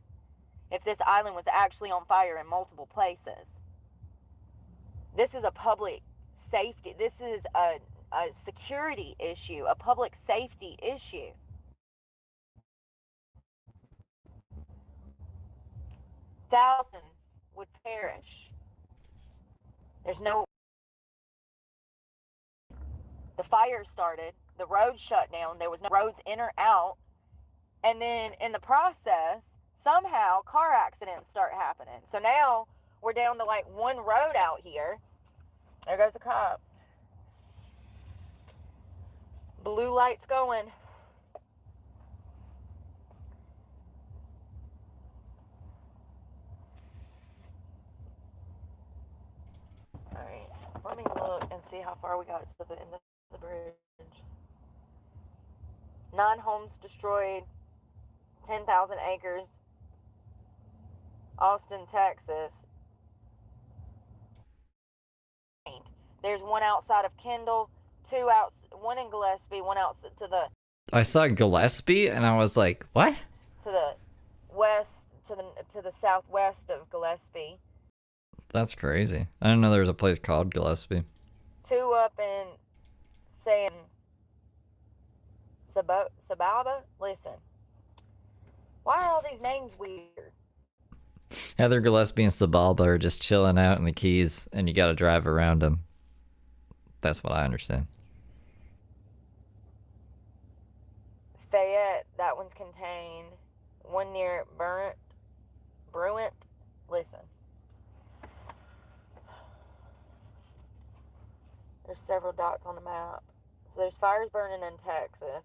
if this island was actually on fire in multiple places. This is a public safety. This is a security issue, a public safety issue. Thousands would perish. There's no... The fire started, the roads shut down, there was no roads in or out, and then in the process, somehow car accidents start happening. So now we're down to like one road out here. There goes a cop. Blue lights going. Alright, let me look and see how far we got to the end of the bridge. 9 homes destroyed, 10,000 acres. Austin, Texas. There's one outside of Kendall, one in Gillespie, one out to the... I saw Gillespie and I was like, what? To the west, to the southwest of Gillespie. That's crazy. I didn't know there was a place called Gillespie. 2 up in, saying, Sababa? Listen, Why are all these names weird? Heather Gillespie and Sabalba are just chilling out in the Keys, and you gotta drive around them. That's what I understand. Fayette, that one's contained. One near Bruant. Listen. There's several dots on the map. So there's fires burning in Texas.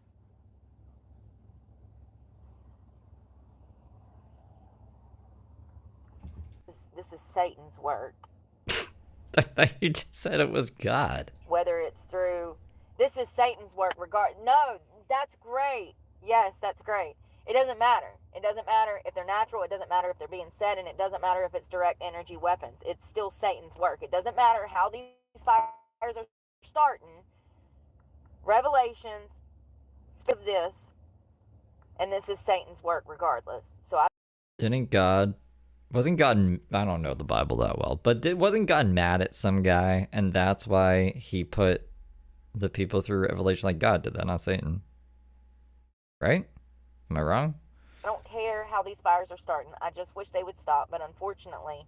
This is Satan's work. I thought you just said it was God. Whether it's through... This is Satan's work. No, that's great. Yes, that's great. It doesn't matter. It doesn't matter if they're natural. It doesn't matter if they're being said. And it doesn't matter if it's direct energy weapons. It's still Satan's work. It doesn't matter how these fires are starting. Revelations speak of this. And this is Satan's work regardless. So wasn't God, I don't know the Bible that well, but wasn't God mad at some guy, and that's why he put the people through Revelation like God did that, not Satan? Right? Am I wrong? I don't care how these fires are starting. I just wish they would stop, but unfortunately,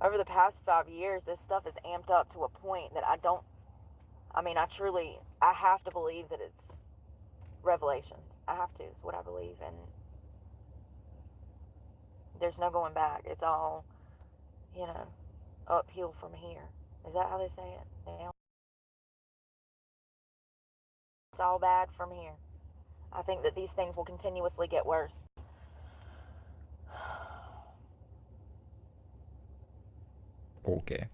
over the past 5 years, this stuff is amped up to a point that I have to believe that it's Revelations. I have to. It's what I believe, and there's no going back. It's all, uphill from here. Is that how they say it? Now? It's all bad from here. I think that these things will continuously get worse. Okay.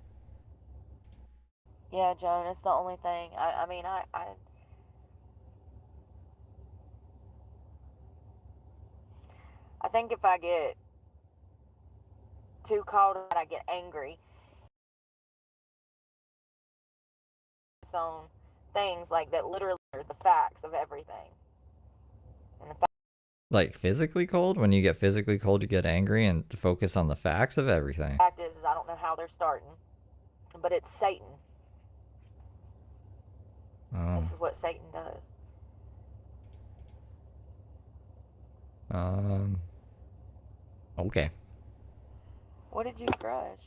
Yeah, Joan, it's the only thing. I think if I get too caught up, I get angry. On things like that literally are the facts of everything. And Like physically cold? When you get physically cold, you get angry and focus on the facts of everything. the fact is I don't know how they're starting, but it's Satan. This is what Satan does. Okay. What did you crush?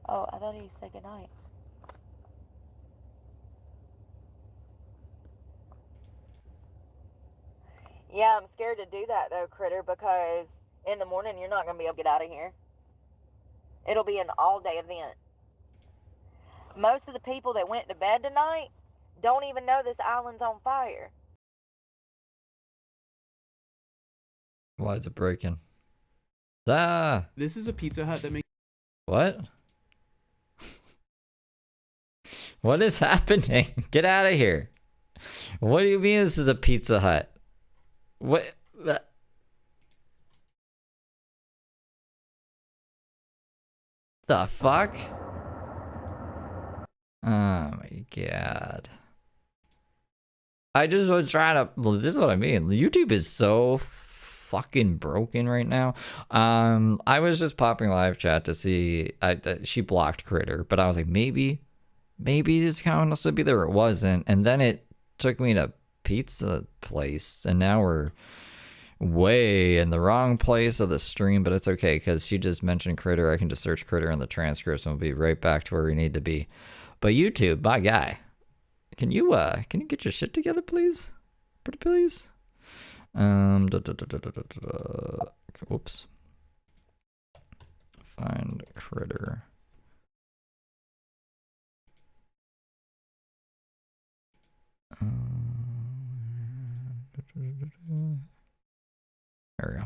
Oh, I thought he said goodnight. Yeah, I'm scared to do that though, Critter, because in the morning you're not going to be able to get out of here. It'll be an all-day event. Most of the people that went to bed tonight don't even know this island's on fire. Why is it breaking? Ah! This is a Pizza Hut that makes... What? What is happening? Get out of here. What do you mean this is a Pizza Hut? What? The fuck? Oh my god. I just was trying to... This is what I mean. YouTube is so fucking broken right now. I was just popping live chat to see... she blocked Critter, but I was like, maybe this account must be there. It wasn't. And then it took me to pizza place, and now we're way in the wrong place of the stream, but it's okay because she just mentioned Critter. I can just search Critter in the transcripts and we'll be right back to where we need to be. But YouTube, my guy, can you get your shit together, please? Pretty please. Whoops. Find Critter. There we go.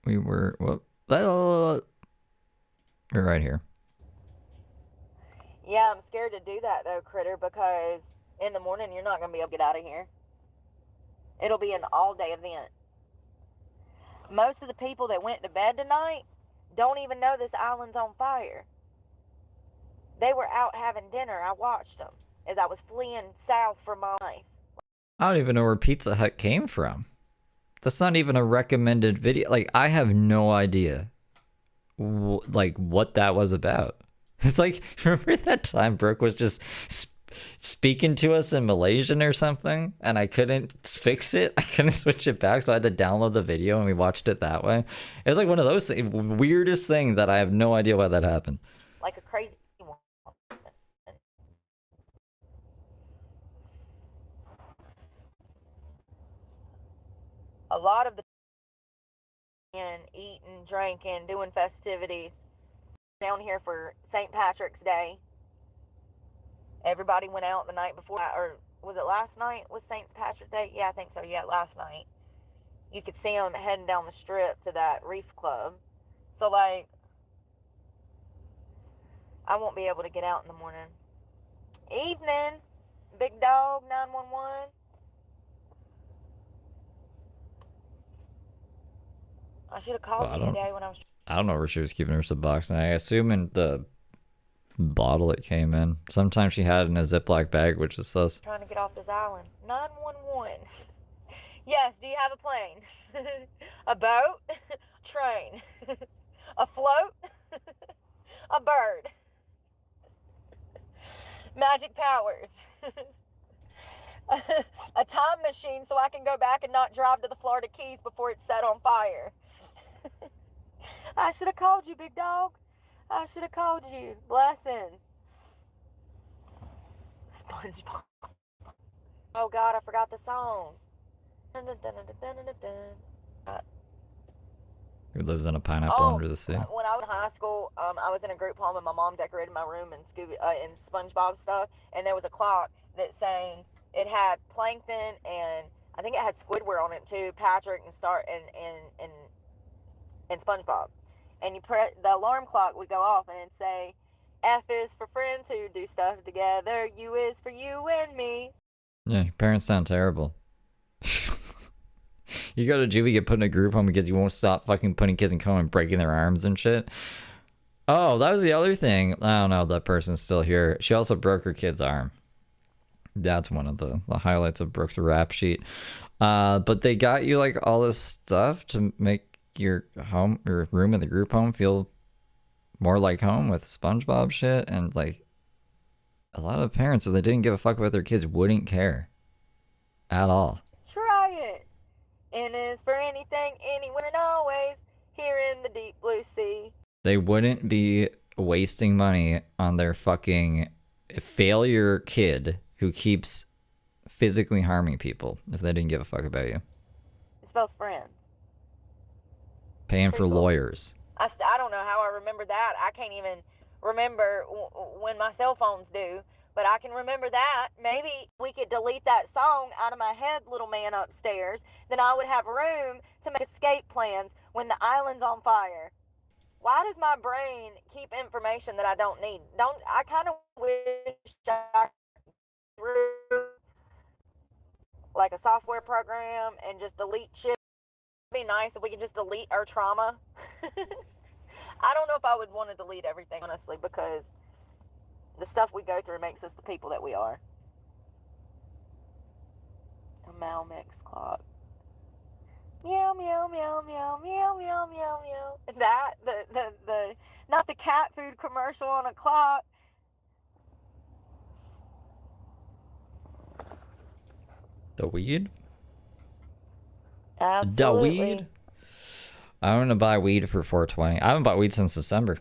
We were... Whoop. We're right here. Yeah, I'm scared to do that though, Critter, because in the morning you're not going to be able to get out of here. It'll be an all-day event. Most of the people that went to bed tonight don't even know this island's on fire. They were out having dinner. I watched them as I was fleeing south for my life. I don't even know where Pizza Hut came from. That's not even a recommended video. Like, I have no idea what that was about. It's like, remember that time Brooke was just speaking to us in Malaysian or something, and I couldn't fix it. I couldn't switch it back, so I had to download the video and we watched it that way. It was like one of those weirdest things that I have no idea why that happened. Like a crazy one. A lot of the and eating, drinking, doing festivities down here for St. Patrick's Day. Everybody went out the night before, or was it last night was St. Patrick's Day? Yeah, I think so. Yeah, last night. You could see them heading down the strip to that reef club. So, like, I won't be able to get out in the morning. Evening, big dog 911. I should have called you today when I was. I don't know where she was keeping her Suboxone. I assume in the bottle it came in. Sometimes she had it in a Ziploc bag, which is sus. Trying to get off this island. 911. Yes, do you have a plane? A boat? Train? A float? A bird? Magic powers? A time machine so I can go back and not drive to the Florida Keys before it's set on fire. I should have called you, big dog. I should have called you. Blessings. Spongebob. Oh God, I forgot the song. Who lives in a pineapple under the sea? When I was in high school, I was in a group home and my mom decorated my room in SpongeBob stuff, and there was a clock that saying it had Plankton and I think it had Squidward on it too, Patrick and SpongeBob. And you press the alarm clock would go off and it'd say, F is for friends who do stuff together, U is for you and me. Yeah, your parents sound terrible. You go to juvie, get put in a group home because you won't stop fucking putting kids in coma and breaking their arms and shit. Oh, that was the other thing. I don't know, that person's still here. She also broke her kid's arm. That's one of the highlights of Brooke's rap sheet. But they got you like all this stuff to make your room in the group home feel more like home with SpongeBob shit, and like a lot of parents, if they didn't give a fuck about their kids, wouldn't care at all. Try it. N is for anything, anywhere and always, here in the deep blue sea. They wouldn't be wasting money on their fucking failure kid who keeps physically harming people if they didn't give a fuck about you. It spells friends. Paying for lawyers. I don't know how I remember that. I can't even remember when my cell phones do, but I can remember that. Maybe we could delete that song out of my head, little man upstairs. Then I would have room to make escape plans when the island's on fire. Why does my brain keep information that I don't need? I kind of wish I could like a software program and just delete shit. It'd be nice if we could just delete our trauma. I don't know if I would want to delete everything, honestly, because the stuff we go through makes us the people that we are. A Malmix clock. Meow, meow, meow, meow, meow, meow, meow, meow. That, the not the cat food commercial on a clock. The weed? Absolutely. The weed? I'm gonna buy weed for 420. I haven't bought weed since December.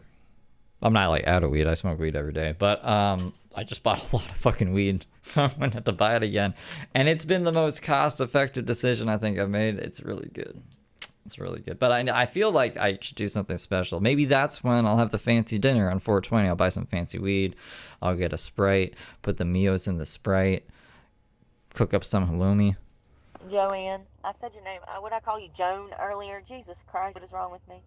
I'm not like out of weed. I smoke weed every day, but I just bought a lot of fucking weed, so I'm gonna have to buy it again. And it's been the most cost-effective decision I think I've made. It's really good. It's really good. But I feel like I should do something special. Maybe that's when I'll have the fancy dinner on 420. I'll buy some fancy weed. I'll get a Sprite. Put the Mios in the Sprite. Cook up some halloumi. Joanne. I said your name. Would I call you Joan earlier? Jesus Christ, what is wrong with me?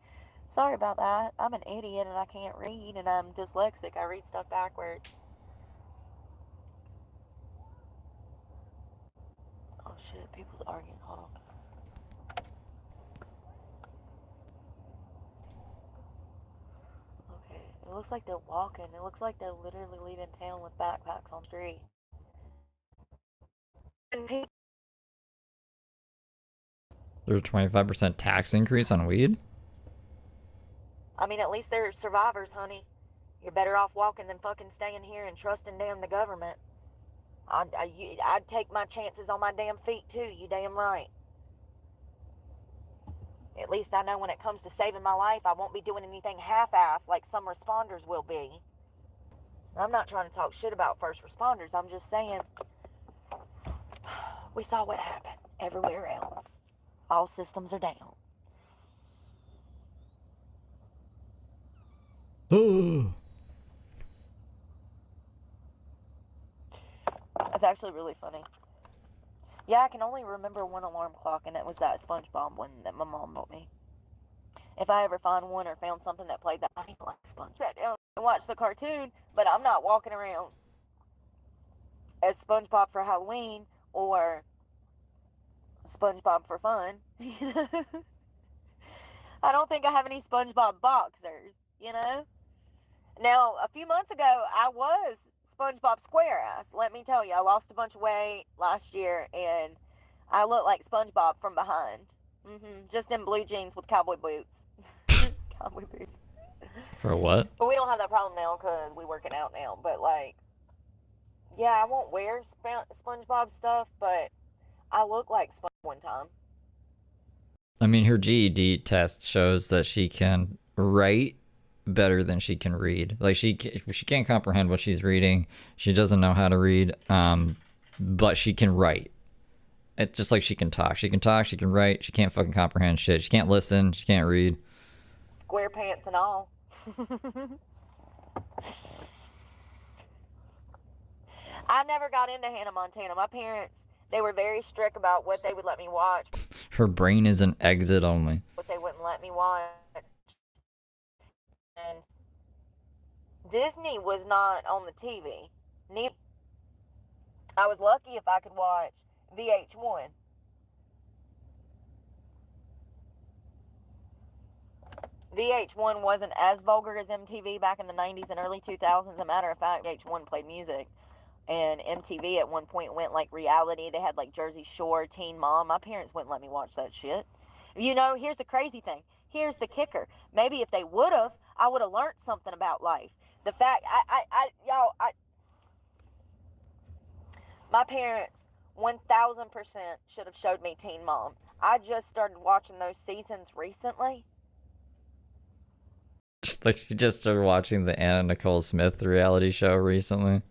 Sorry about that. I'm an idiot and I can't read and I'm dyslexic. I read stuff backwards. Oh shit, people's arguing. Hold on. Okay, it looks like they're walking. It looks like they're literally leaving town with backpacks on the street. And people. There's a 25% tax increase on weed? I mean, at least they're survivors, honey. You're better off walking than fucking staying here and trusting damn the government. I'd take my chances on my damn feet too, you damn right. At least I know when it comes to saving my life, I won't be doing anything half-assed like some responders will be. I'm not trying to talk shit about first responders. I'm just saying, we saw what happened everywhere else. All systems are down. That's actually really funny. Yeah, I can only remember one alarm clock, and it was that Spongebob one that my mom bought me. If I ever find one or found something that played that, I need to like Sponge. Sit down and watch the cartoon, but I'm not walking around as Spongebob for Halloween or Spongebob for fun. I don't think I have any Spongebob boxers, you know? Now, a few months ago, I was Spongebob square ass. Let me tell you, I lost a bunch of weight last year, and I look like Spongebob from behind. Just in blue jeans with cowboy boots. Cowboy boots. For what? But we don't have that problem now because we working out now. But like, yeah, I won't wear Spongebob stuff, but I look like Sponge one time. I mean, her GED test shows that she can write better than she can read. Like, she can't comprehend what she's reading. She doesn't know how to read, but she can write. It's just like she can talk. She can talk, she can write, she can't fucking comprehend shit. She can't listen, she can't read. Square pants and all. I never got into Hannah Montana. My parents, they were very strict about what they would let me watch. Her brain is an exit only. What they wouldn't let me watch. And Disney was not on the TV. I was lucky if I could watch VH1. VH1 wasn't as vulgar as MTV back in the 90s and early 2000s. As a matter of fact, VH1 played music. And MTV at one point went like reality. They had like Jersey Shore, Teen Mom. My parents wouldn't let me watch that shit. You know, here's the crazy thing. Here's the kicker. Maybe if they would have, I would have learned something about life. The fact, my parents 1000% should have showed me Teen Mom. I just started watching those seasons recently. Like, she just started watching the Anna Nicole Smith reality show recently.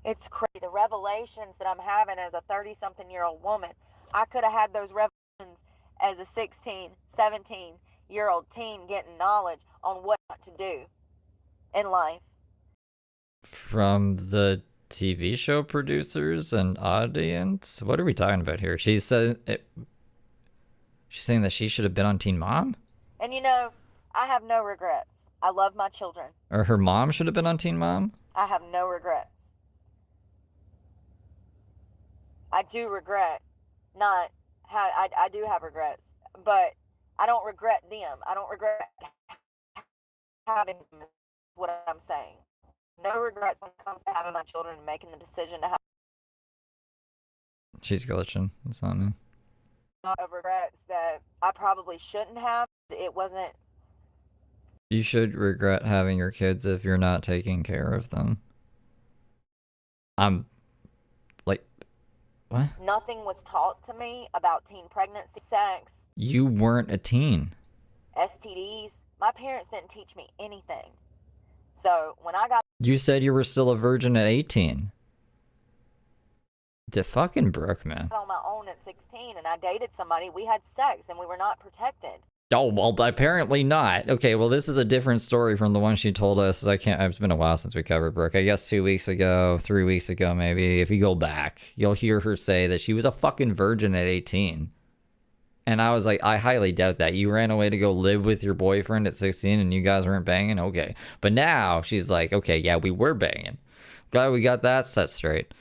It's crazy. The revelations that I'm having as a 30-something-year-old woman. I could have had those revelations as a 16, 17-year-old teen getting knowledge on what not to do in life. From the TV show producers and audience? What are we talking about here? She's saying that she should have been on Teen Mom? And you know, I have no regrets. I love my children. Or her mom should have been on Teen Mom? I have no regrets. I do regret not how I do have regrets, but I don't regret them. I don't regret having them, is what I'm saying. No regrets when it comes to having my children and making the decision to have. She's glitching. It's not me. A lot of regrets that I probably shouldn't have. It wasn't. You should regret having your kids if you're not taking care of them. I'm like, what? Nothing was taught to me about teen pregnancy, sex. You weren't a teen. STDs. My parents didn't teach me anything. So when I got... You said you were still a virgin at 18. The fucking Brooke, man. On my own at 16 and I dated somebody, we had sex and we were not protected. Oh, well, apparently not. Okay, well, this is a different story from the one she told us. It's been a while since we covered Brooke. I guess 2 weeks ago, 3 weeks ago, maybe. If you go back, you'll hear her say that she was a fucking virgin at 18. And I was like, I highly doubt that. You ran away to go live with your boyfriend at 16 and you guys weren't banging? Okay. But now she's like, okay, yeah, we were banging. Glad we got that set straight.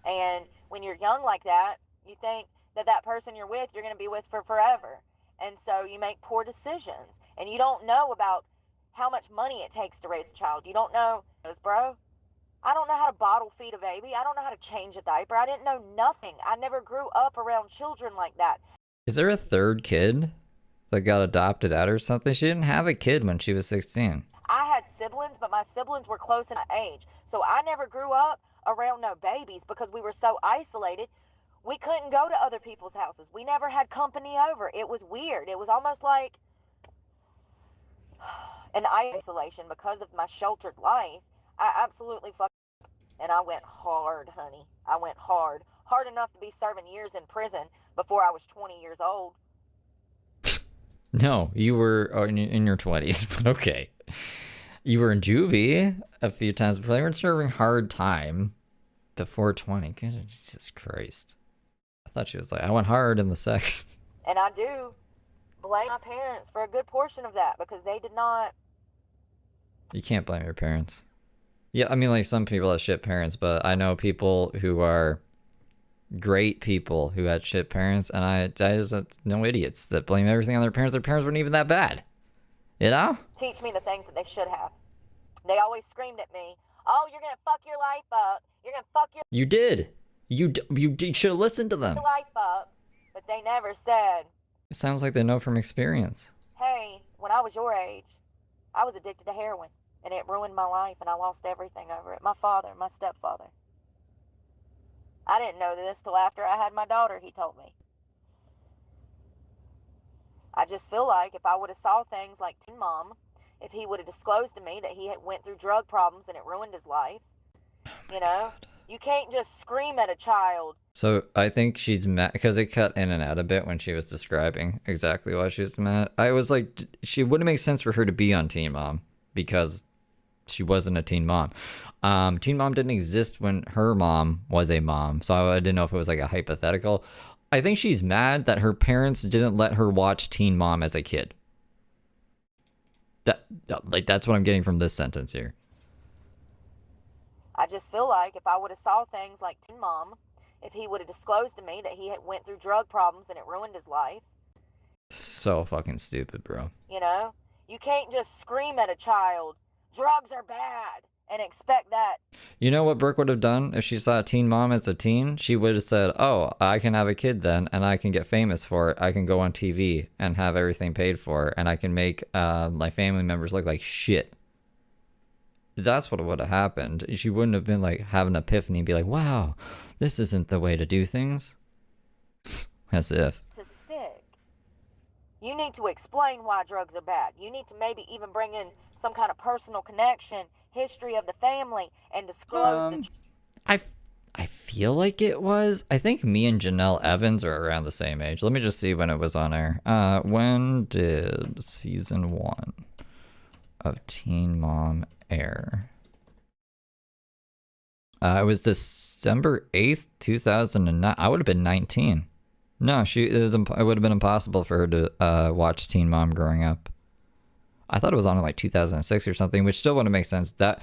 And when you're young like that, you think that that person you're with, you're going to be with for forever. And so you make poor decisions. And you don't know about how much money it takes to raise a child. You don't know, bro. I don't know how to bottle feed a baby. I don't know how to change a diaper. I didn't know nothing. I never grew up around children like that. Is there a third kid that got adopted out or something? She didn't have a kid when she was 16. I had had siblings, but my siblings were close in age. So I never grew up around no babies because we were so isolated. We couldn't go to other people's houses. We never had company over. It was weird. It was almost like an isolation because of my sheltered life. I absolutely and I went hard, honey. I went hard. Hard enough to be serving years in prison before I was 20 years old. No, you were in your 20s, but okay. You were in juvie a few times before. They were serving hard time before 20. Jesus Christ. I thought she was like, I went hard in the sex. And I do blame my parents for a good portion of that because they did not. You can't blame your parents. Yeah, I mean, like, some people have shit parents, but I know people who are great people who had shit parents, and I just know idiots that blame everything on their parents. Their parents weren't even that bad. You know? Teach me the things that they should have. They always screamed at me, oh, you're going to fuck your life up. You're going to fuck your You did. You should have listened to them. life up. But they never said, It sounds like they know from experience. hey, when I was your age, I was addicted to heroin, and it ruined my life, and I lost everything over it. My father, my stepfather. I didn't know this till after I had my daughter, he told me. I just feel like if I would have saw things like Teen Mom, if he would have disclosed to me that he had went through drug problems and it ruined his life, you know, you can't just scream at a child. So I think she's mad because it cut in and out a bit when she was describing exactly why she was mad. I was like, she wouldn't make sense for her to be on Teen Mom because she wasn't a teen mom. Teen Mom didn't exist when her mom was a mom, so I didn't know if it was like a hypothetical. I think she's mad that her parents didn't let her watch Teen Mom as a kid. That's what I'm getting from this sentence here. I just feel like if I would have saw things like Teen Mom, if he would have disclosed to me that he had went through drug problems and it ruined his life. So fucking stupid, bro. You know, you can't just scream at a child, drugs are bad, and expect that. You know what Brooke would have done if she saw Teen Mom as a teen? She would have said, oh, I can have a kid then, and I can get famous for it. I can go on TV and have everything paid for, and I can make my family members look like shit. That's what would have happened. She wouldn't have been like, have an epiphany and be like, wow, this isn't the way to do things. As if. To stick. You need to explain why drugs are bad. You need to maybe even bring in some kind of personal connection, history of the family, and disclose the... I feel like it was. I think me and Janelle Evans are around the same age. Let me just see when it was on air. When did season 1 of Teen Mom air? It was December 8th, 2009. I would have been 19. No, it would have been impossible for her to watch Teen Mom growing up. I thought it was on in like 2006 or something, which still wouldn't make sense. That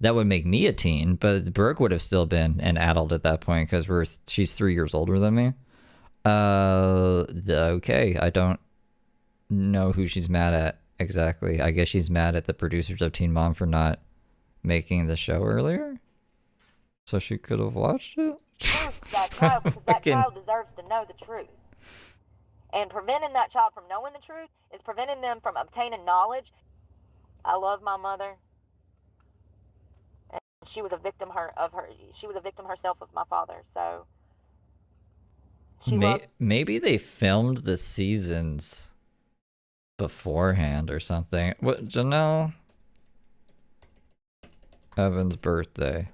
would make me a teen, but Brooke would have still been an adult at that point because she's 3 years older than me. Okay, I don't know who she's mad at exactly. I guess she's mad at the producers of Teen Mom for not making the show earlier, so she could have watched it. That child, because that child deserves to know the truth. And preventing that child from knowing the truth is preventing them from obtaining knowledge. I love my mother. And she was a victim she was a victim herself of my father, so maybe they filmed the seasons beforehand or something. What, Janelle Evans' birthday?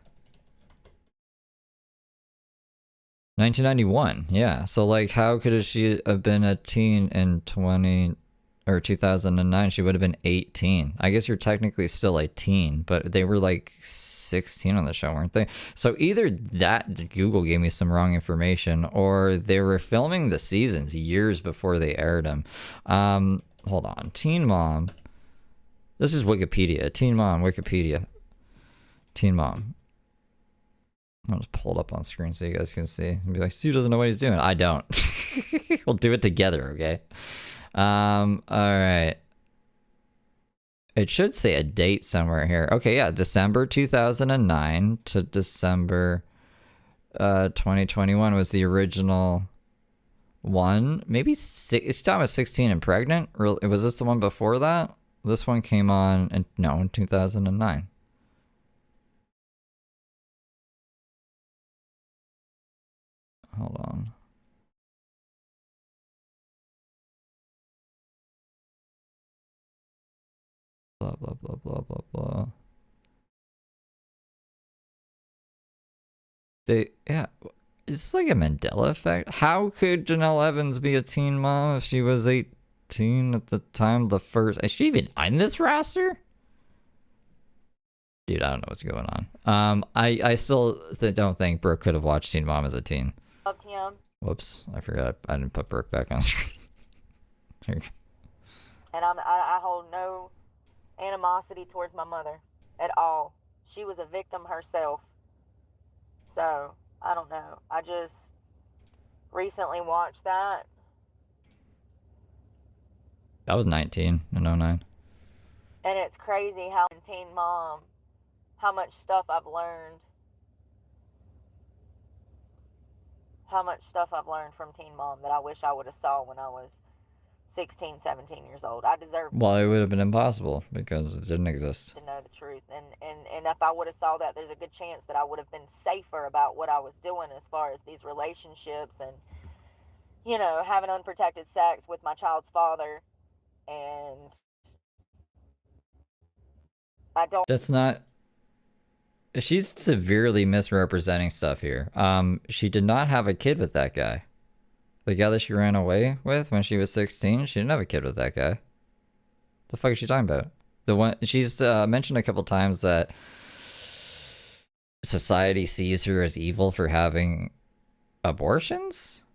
1991, yeah. So, like, how could she have been a teen in 2009? She would have been 18. I guess you're technically still a teen, but they were like 16 on the show, weren't they? So either that Google gave me some wrong information, or they were filming the seasons years before they aired them. Hold on, Teen Mom. This is Wikipedia. Teen Mom, Wikipedia. Teen Mom. I'll just pull it up on screen so you guys can see. And be like, Stu doesn't know what he's doing. I don't. We'll do it together, okay? Alright. It should say a date somewhere here. Okay, yeah, December 2009 to December 2021 was the original one. Maybe it's time was 16 and pregnant? Was this the one before that? This one came on in 2009. Hold on. Blah, blah, blah, blah, blah, blah. It's like a Mandela effect. How could Janelle Evans be a teen mom if she was 18 at the time of the first? Is she even on this roster? Dude, I don't know what's going on. I still don't think Brooke could have watched Teen Mom as a teen. Loved him. Whoops, I forgot. I didn't put Brooke back on screen. Here you go. And I hold no animosity towards my mother at all. She was a victim herself. So, I don't know. I just recently watched that. I was 19 in 09. And it's crazy how in Teen Mom, how much stuff I've learned. How much stuff I've learned from Teen Mom that I wish I would have saw when I was 16, 17 years old. I deserve Well, it would have been impossible because it didn't exist. to know the truth. And if I would have saw that, there's a good chance that I would have been safer about what I was doing as far as these relationships and, you know, having unprotected sex with my child's father. And I don't... That's not... She's severely misrepresenting stuff here. She did not have a kid with that guy. The guy that she ran away with when she was 16, she didn't have a kid with that guy. The fuck is she talking about? The one she's mentioned a couple times that society sees her as evil for having abortions,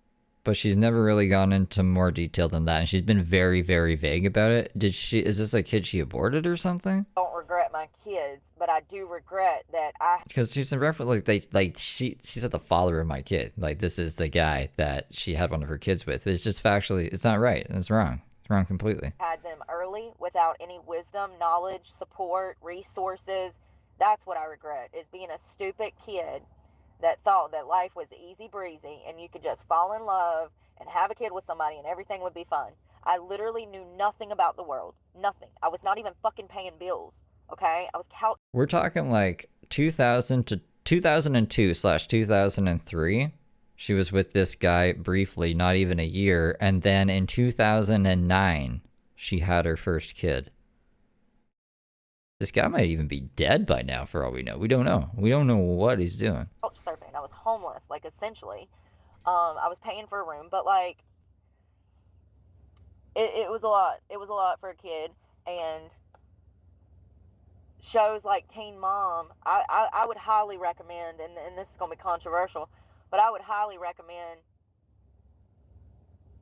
but she's never really gone into more detail than that, and she's been very, very vague about it. Is this a kid she aborted or something? don't regret my kids, but I do regret that Because she's in reference, she said the father of my kid. Like, this is the guy that she had one of her kids with. It's just factually, it's not right, and it's wrong. It's wrong completely. had them early without any wisdom, knowledge, support, resources. That's what I regret, is being a stupid kid that thought that life was easy breezy and you could just fall in love and have a kid with somebody and everything would be fun. I literally knew nothing about the world. Nothing. I was not even fucking paying bills. Okay? I was We're talking like 2000 to 2002/2003. She was with this guy briefly, not even a year, and then in 2009, she had her first kid. This guy might even be dead by now, for all we know. We don't know. We don't know what he's doing. couch surfing. I was homeless, like, essentially. I was paying for a room, but, like, it was a lot. It was a lot for a kid, and shows like Teen Mom, I would highly recommend, and this is going to be controversial, but I would highly recommend,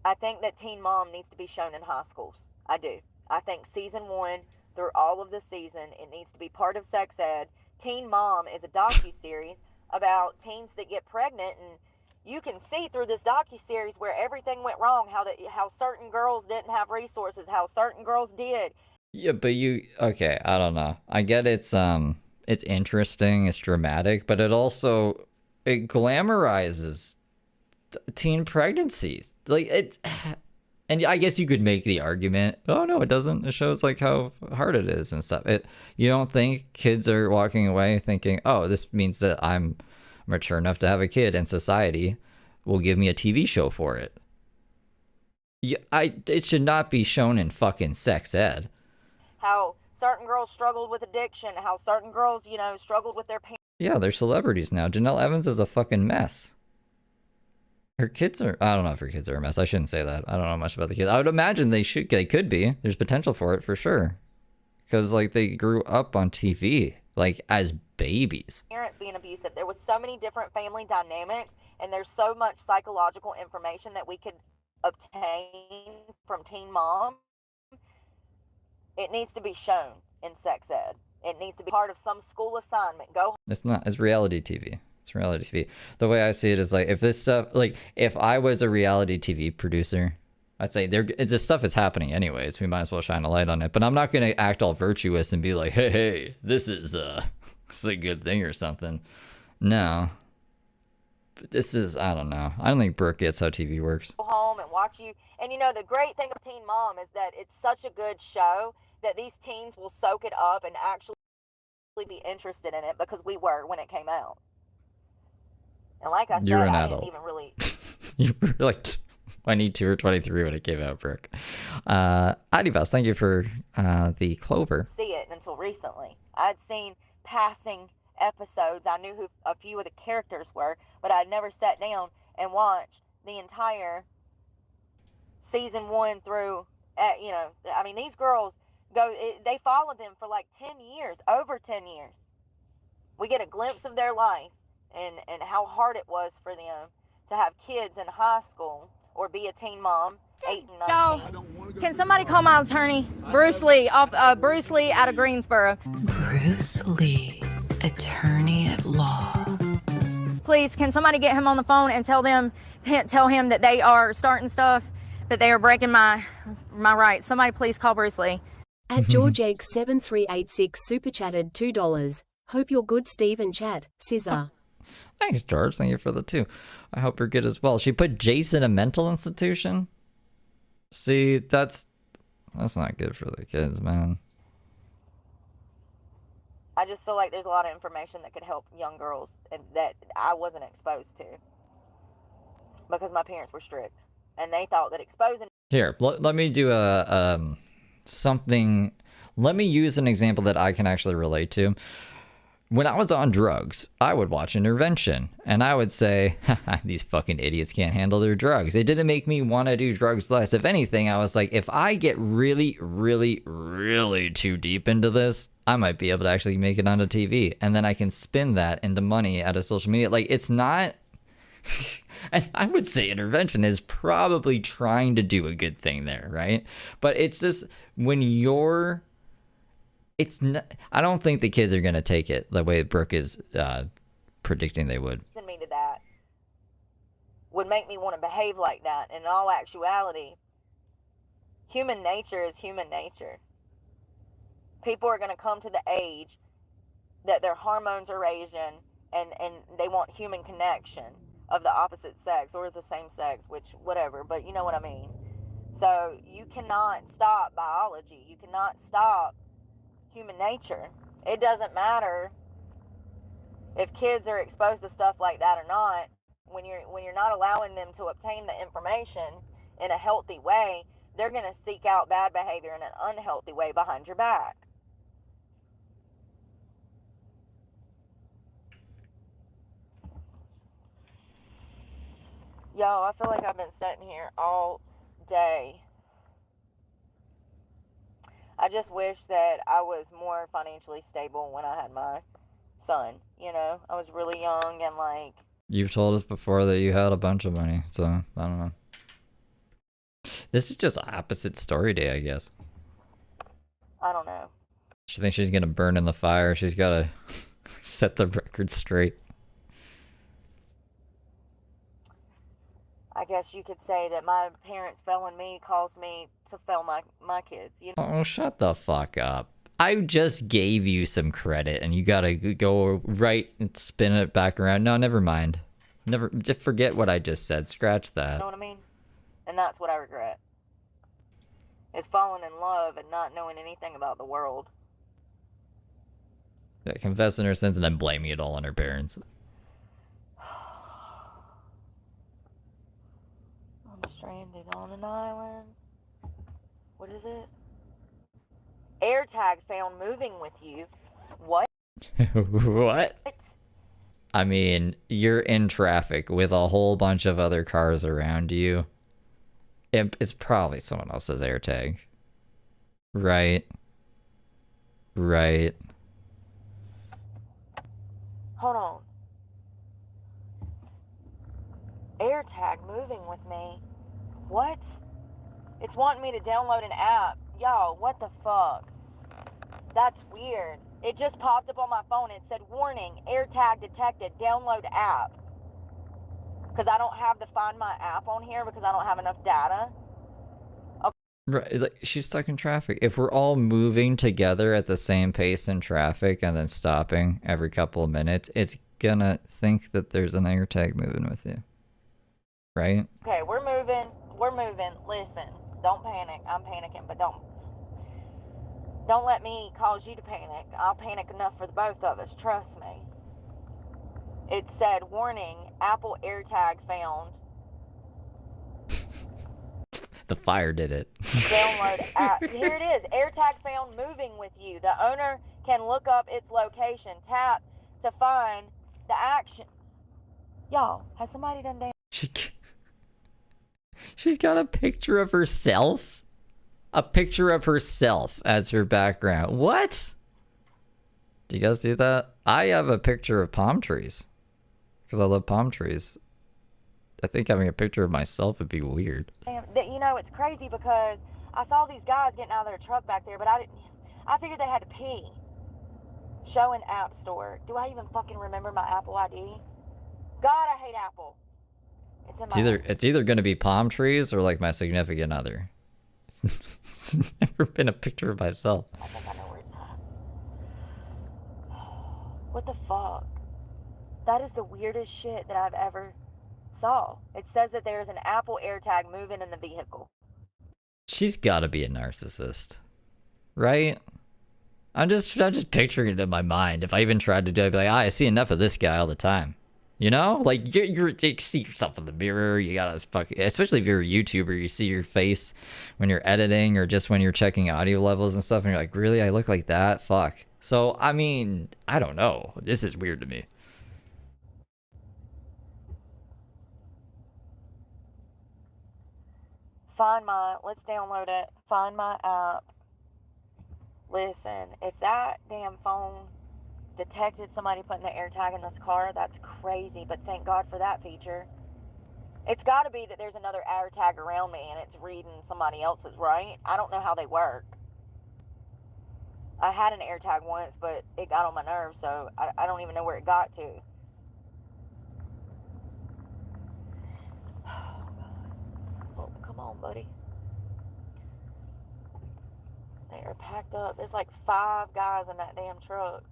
I think that Teen Mom needs to be shown in high schools. I do. I think season 1 through all of the season, it needs to be part of sex ed. Teen Mom is a docu-series about teens that get pregnant, and you can see through this docu-series where everything went wrong, how certain girls didn't have resources, how certain girls did. Yeah, but okay, I don't know. I get it's interesting, it's dramatic, but it glamorizes teen pregnancies. Like, and I guess you could make the argument, oh no, it doesn't. It shows like how hard it is and stuff. You don't think kids are walking away thinking, oh, this means that I'm mature enough to have a kid and society will give me a TV show for it. Yeah, it should not be shown in fucking sex ed. How certain girls struggled with addiction, how certain girls, struggled with their parents. Yeah, they're celebrities now. Janelle Evans is a fucking mess. Her kids are, I don't know if her kids are a mess. I shouldn't say that. I don't know much about the kids. I would imagine they could be. There's potential for it, for sure. Because, like, they grew up on TV, like, as babies. Parents being abusive. There was so many different family dynamics, and there's so much psychological information that we could obtain from Teen Mom. It needs to be shown in sex ed. It needs to be part of some school assignment. It's not. It's reality TV. It's reality TV. The way I see it is, like, if this stuff, like, if I was a reality TV producer, I'd say this stuff is happening anyways. We might as well shine a light on it. But I'm not going to act all virtuous and be like, hey, this is a good thing or something. No. But this is, I don't know. I don't think Brooke gets how TV works. Go home and watch you. And, the great thing of Teen Mom is that it's such a good show that these teens will soak it up and actually be interested in it, because we were when it came out. And like I said, You're an I adult. didn't even really... You were like 22 or 23 when it came out, Brooke. Adibas, thank you for the clover. see it until recently. I'd seen passing episodes. I knew who a few of the characters were, but I'd never sat down and watched the entire season 1 through, you know, I mean, these girls they followed them for like 10 years, over 10 years. We get a glimpse of their life and how hard it was for them to have kids in high school or be a teen mom, 8 and 19. Can somebody call my attorney? Bruce Lee out of Greensboro. Bruce Lee, attorney at law. Please, can somebody get him on the phone and tell him that they are starting stuff, that they are breaking my rights. Somebody please call Bruce Lee. At GeorgeEgg7386 super chatted $2. Hope you're good, Steve and chat. Scissor. Thanks, George. Thank you for the 2. I hope you're good as well. She put Jason in a mental institution? See, that's not good for the kids, man. I just feel like there's a lot of information that could help young girls and that I wasn't exposed to because my parents were strict and they thought that exposing... Here, let me do something. Let me use an example that I can actually relate to. When I was on drugs, I would watch Intervention, and I would say, haha, these fucking idiots can't handle their drugs. It didn't make me want to do drugs less. If anything, I was like, if I get really, really, really too deep into this, I might be able to actually make it onto TV, and then I can spin that into money out of social media. Like, it's not... And I would say Intervention is probably trying to do a good thing there, right? But it's just when you're... It's not, I don't think the kids are going to take it the way Brooke is predicting they would. Me to that would make me want to behave like that. And in all actuality, human nature is human nature. People are going to come to the age that their hormones are raising and they want human connection of the opposite sex or the same sex, which whatever, but you know what I mean. So you cannot stop biology. You cannot stop human nature. It doesn't matter if kids are exposed to stuff like that or not. When you're not allowing them to obtain the information in a healthy way, they're going to seek out bad behavior in an unhealthy way behind your back. Yo, I feel like I've been sitting here all day. I just wish that I was more financially stable when I had my son, you know? I was really young and like... You've told us before that you had a bunch of money, so I don't know. This is just opposite story day, I guess. I don't know. She thinks she's gonna burn in the fire. She's gotta set the record straight. I guess you could say that my parents failing me caused me to fail my kids. You know? Oh, shut the fuck up. I just gave you some credit and you gotta go right and spin it back around. No, never mind. Just forget what I just said. Scratch that. You know what I mean? And that's what I regret. Is falling in love and not knowing anything about the world. Yeah, confessing her sins and then blaming it all on her parents. I'm stranded on an island. What is it? AirTag found moving with you. What? What? I mean, you're in traffic with a whole bunch of other cars around you. It's probably someone else's AirTag. Right. Right. Hold on. AirTag moving with me. What? It's wanting me to download an app. Y'all, what the fuck? That's weird. It just popped up on my phone. It said, warning, AirTag detected, download app. Because I don't have the Find My app on here because I don't have enough data. Okay. Right, like, she's stuck in traffic. If we're all moving together at the same pace in traffic and then stopping every couple of minutes, it's gonna think that there's an AirTag moving with you. Right? Okay, we're moving. We're moving. Listen, don't panic. I'm panicking, but don't. Don't let me cause you to panic. I'll panic enough for the both of us, trust me. It said, warning, Apple AirTag found. The fire did it. Download app. Here it is. AirTag found moving with you. The owner can look up its location. Tap to find the action. Y'all, has somebody done damn? She's got a picture of herself? A picture of herself as her background. What? Do you guys do that? I have a picture of palm trees. Because I love palm trees. I think having a picture of myself would be weird. You know, it's crazy because I saw these guys getting out of their truck back there, but I figured they had to pee. Show an app store. Do I even fucking remember my Apple ID? God, I hate Apple. It's either going to be palm trees or like my significant other. It's never been a picture of myself. I think I know where it's at. What the fuck? That is the weirdest shit that I've ever saw. It says that there's an Apple AirTag moving in the vehicle. She's got to be a narcissist, right? I'm just picturing it in my mind. If I even tried to do it, I'd be like, I see enough of this guy all the time. You know, like you see yourself in the mirror. You gotta especially if you're a YouTuber, you see your face when you're editing or just when you're checking audio levels and stuff, and you're like, really, I look like that? Fuck. So I mean, I don't know. This is weird to me. Let's download it. Find my app. Listen, if that damn phone detected somebody putting an AirTag in this car, that's crazy, but thank God for that feature. It's got to be that there's another AirTag around me and it's reading somebody else's, right? I don't know how they work. I had an AirTag once, but it got on my nerves, so I don't even know where it got to. Oh, come on, buddy. They are packed up. There's like 5 guys in that damn truck.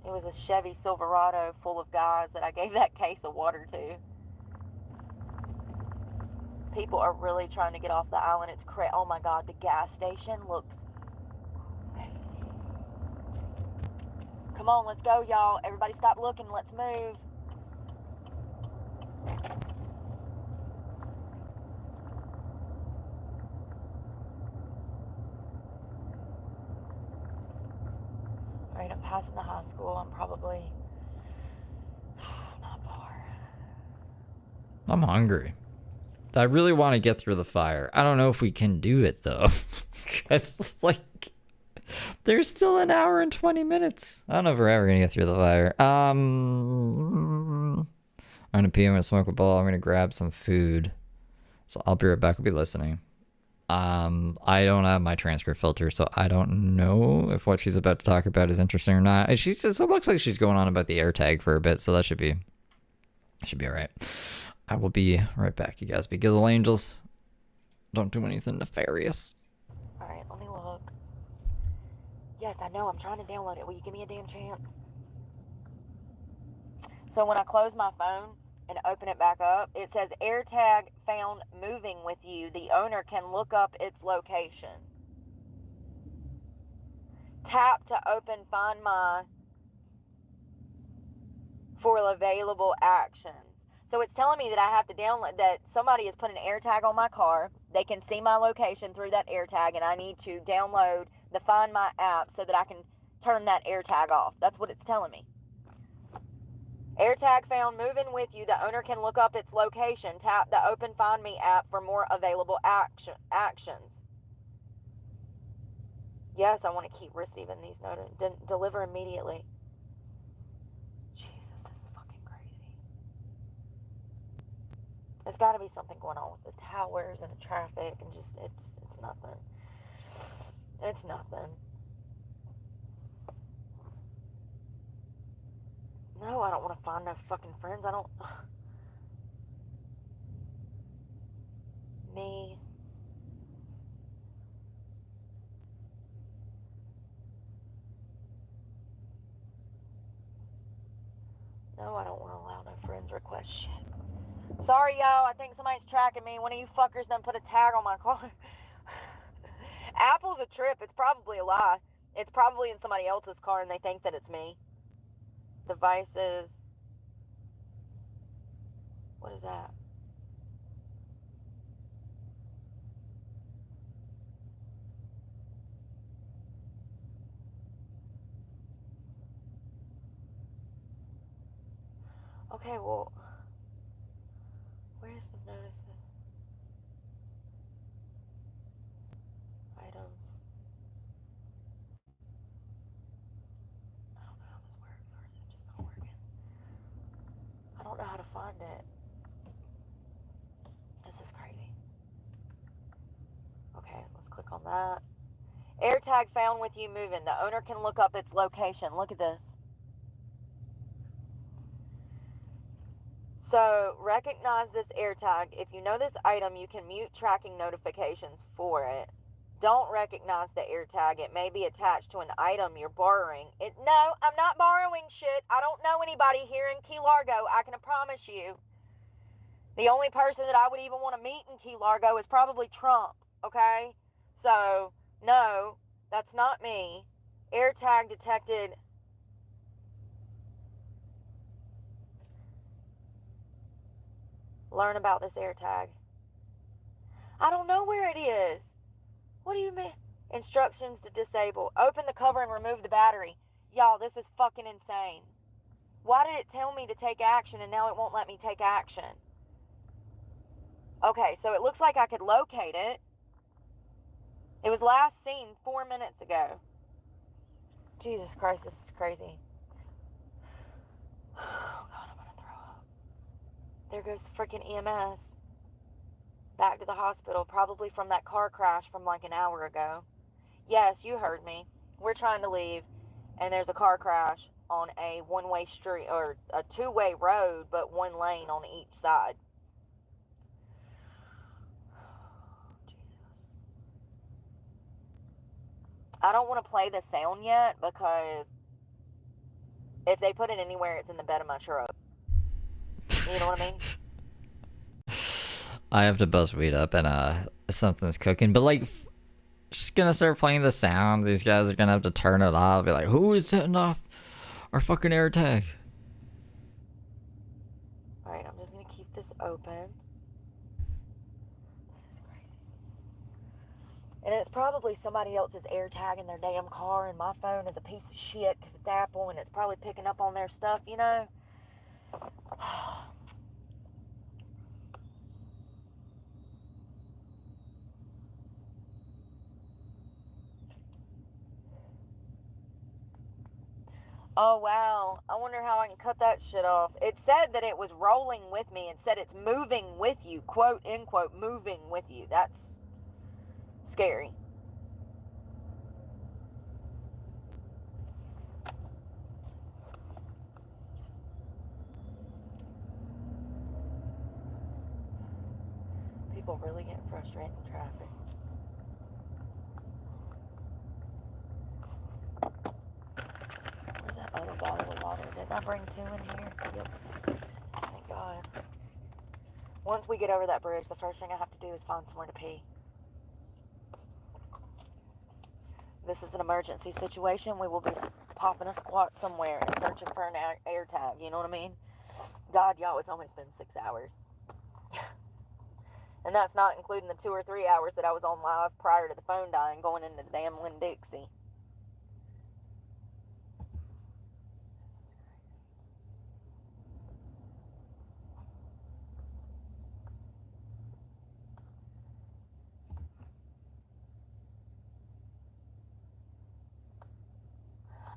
It was a Chevy Silverado full of guys that I gave that case of water to. People are really trying to get off the island. It's crazy. Oh my God, the gas station looks crazy. Come on, let's go, y'all. Everybody stop looking. Let's move. Alright, I'm passing the high school. I'm probably not far. I'm hungry. I really want to get through the fire. I don't know if we can do it though. It's like there's still an hour and 20 minutes. I don't know if we're ever gonna get through the fire. I'm gonna pee. I'm gonna smoke a bowl. I'm gonna grab some food. So I'll be right back. I'll be listening. I don't have my transcript filter, so I don't know if what she's about to talk about is interesting or not. She says it looks like she's going on about the AirTag for a bit, so that should be all right. I will be right back, you guys. Be good little angels. Don't do anything nefarious. All right, let me look. Yes, I know. I'm trying to download it. Will you give me a damn chance? So when I close my phone and open it back up, it says AirTag found moving with you. The owner can look up its location. Tap to open Find My for available actions. So it's telling me that I have to download, that somebody has put an AirTag on my car. They can see my location through that AirTag, and I need to download the Find My app so that I can turn that AirTag off. That's what it's telling me. AirTag found moving with you. The owner can look up its location. Tap the Open Find Me app for more available actions. Yes, I want to keep receiving these notices. Deliver immediately. Jesus, this is fucking crazy. There's got to be something going on with the towers and the traffic and just, it's nothing. It's nothing. No, I don't want to find no fucking friends. I don't... Me. No, I don't want to allow no friends request shit. Sorry, y'all. I think somebody's tracking me. One of you fuckers done put a tag on my car. Apple's a trip. It's probably a lie. It's probably in somebody else's car and they think that it's me. Devices. What is that? Okay, well, where's the notice? Items. I don't know how this works, or is it just not working? I don't know how to find it. This is crazy. Okay, let's click on that. AirTag found with you moving. The owner can look up its location. Look at this. So, recognize this AirTag. If you know this item, you can mute tracking notifications for it. Don't recognize the AirTag. It may be attached to an item you're borrowing. No, I'm not borrowing shit. I don't know anybody here in Key Largo. I can promise you. The only person that I would even want to meet in Key Largo is probably Trump, okay? So, no, that's not me. AirTag detected. Learn about this AirTag. I don't know where it is. What do you mean? Instructions to disable. Open the cover and remove the battery. Y'all, this is fucking insane. Why did it tell me to take action and now it won't let me take action? Okay, so it looks like I could locate it. It was last seen 4 minutes ago. Jesus Christ, this is crazy. Oh God, I'm gonna throw up. There goes the freaking EMS. Back to the hospital, probably from that car crash from like an hour ago. Yes, you heard me. We're trying to leave, and there's a car crash on a one-way street, or a two-way road, but one lane on each side. Jesus. I don't want to play the sound yet, because if they put it anywhere, it's in the bed of my truck. You know what I mean? I have to bust weed up and something's cooking, but like, just gonna start playing the sound. These guys are gonna have to turn it off. Be like, who is setting off our fucking AirTag? Alright, I'm just gonna keep this open. This is crazy. And it's probably somebody else's AirTag in their damn car, and my phone is a piece of shit because it's Apple and it's probably picking up on their stuff, you know? Oh, wow. I wonder how I can cut that shit off. It said that it was rolling with me. It said it's moving with you. Quote, end quote, moving with you. That's scary. People really getting frustrated in traffic. Other bottle of water. Didn't I bring 2 in here? Yep. Thank God. Once we get over that bridge, the first thing I have to do is find somewhere to pee. This is an emergency situation. We will be popping a squat somewhere and searching for an air tag. You know what I mean? God, y'all, it's almost been 6 hours. And that's not including the 2 or 3 hours that I was on live prior to the phone dying going into the damn Winn-Dixie.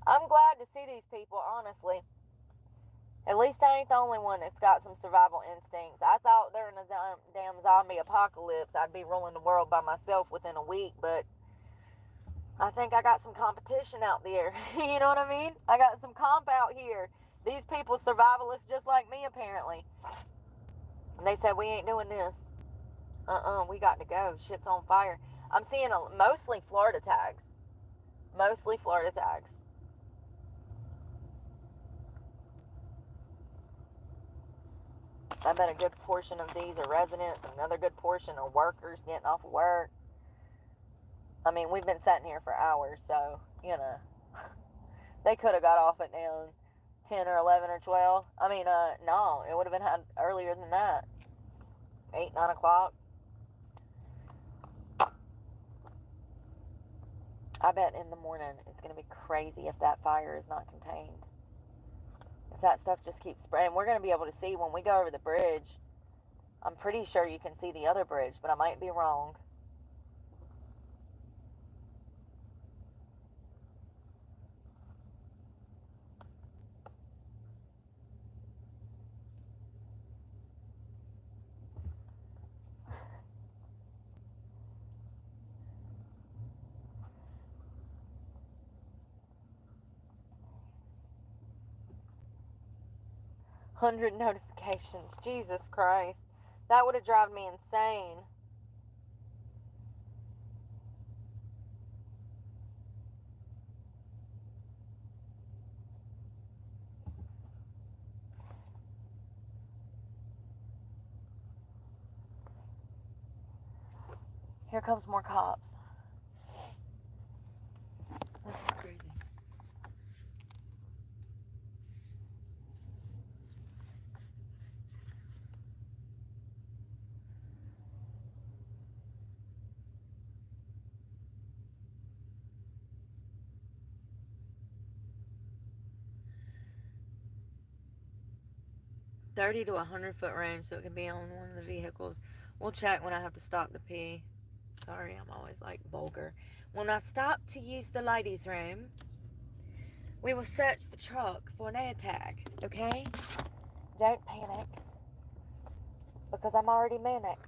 I'm glad to see these people, honestly. At least I ain't the only one that's got some survival instincts. I thought during a damn zombie apocalypse I'd be ruling the world by myself within a week, but I think I got some competition out there. You know what I mean? I got some comp out here. These people survivalists just like me, apparently. And they said, we ain't doing this. We got to go. Shit's on fire. I'm seeing mostly Florida tags. Mostly Florida tags. I bet a good portion of these are residents, and another good portion are workers getting off of work. I mean, we've been sitting here for hours, so, you know, they could have got off at down 10 or 11 or 12. I mean, no, it would have been earlier than that. 8, 9 o'clock. I bet in the morning it's going to be crazy if that fire is not contained. If that stuff just keeps spreading, we're going to be able to see when we go over the bridge. I'm pretty sure you can see the other bridge, but I might be wrong. Hundred notifications. Jesus Christ. That would have driven me insane. Here comes more cops. This is crazy. $30 to $100-foot range, so it can be on one of the vehicles. We'll check when I have to stop to pee. Sorry, I'm always like vulgar. When I stop to use the ladies' room, we will search the truck for an air tag, okay? Don't panic, because I'm already manic.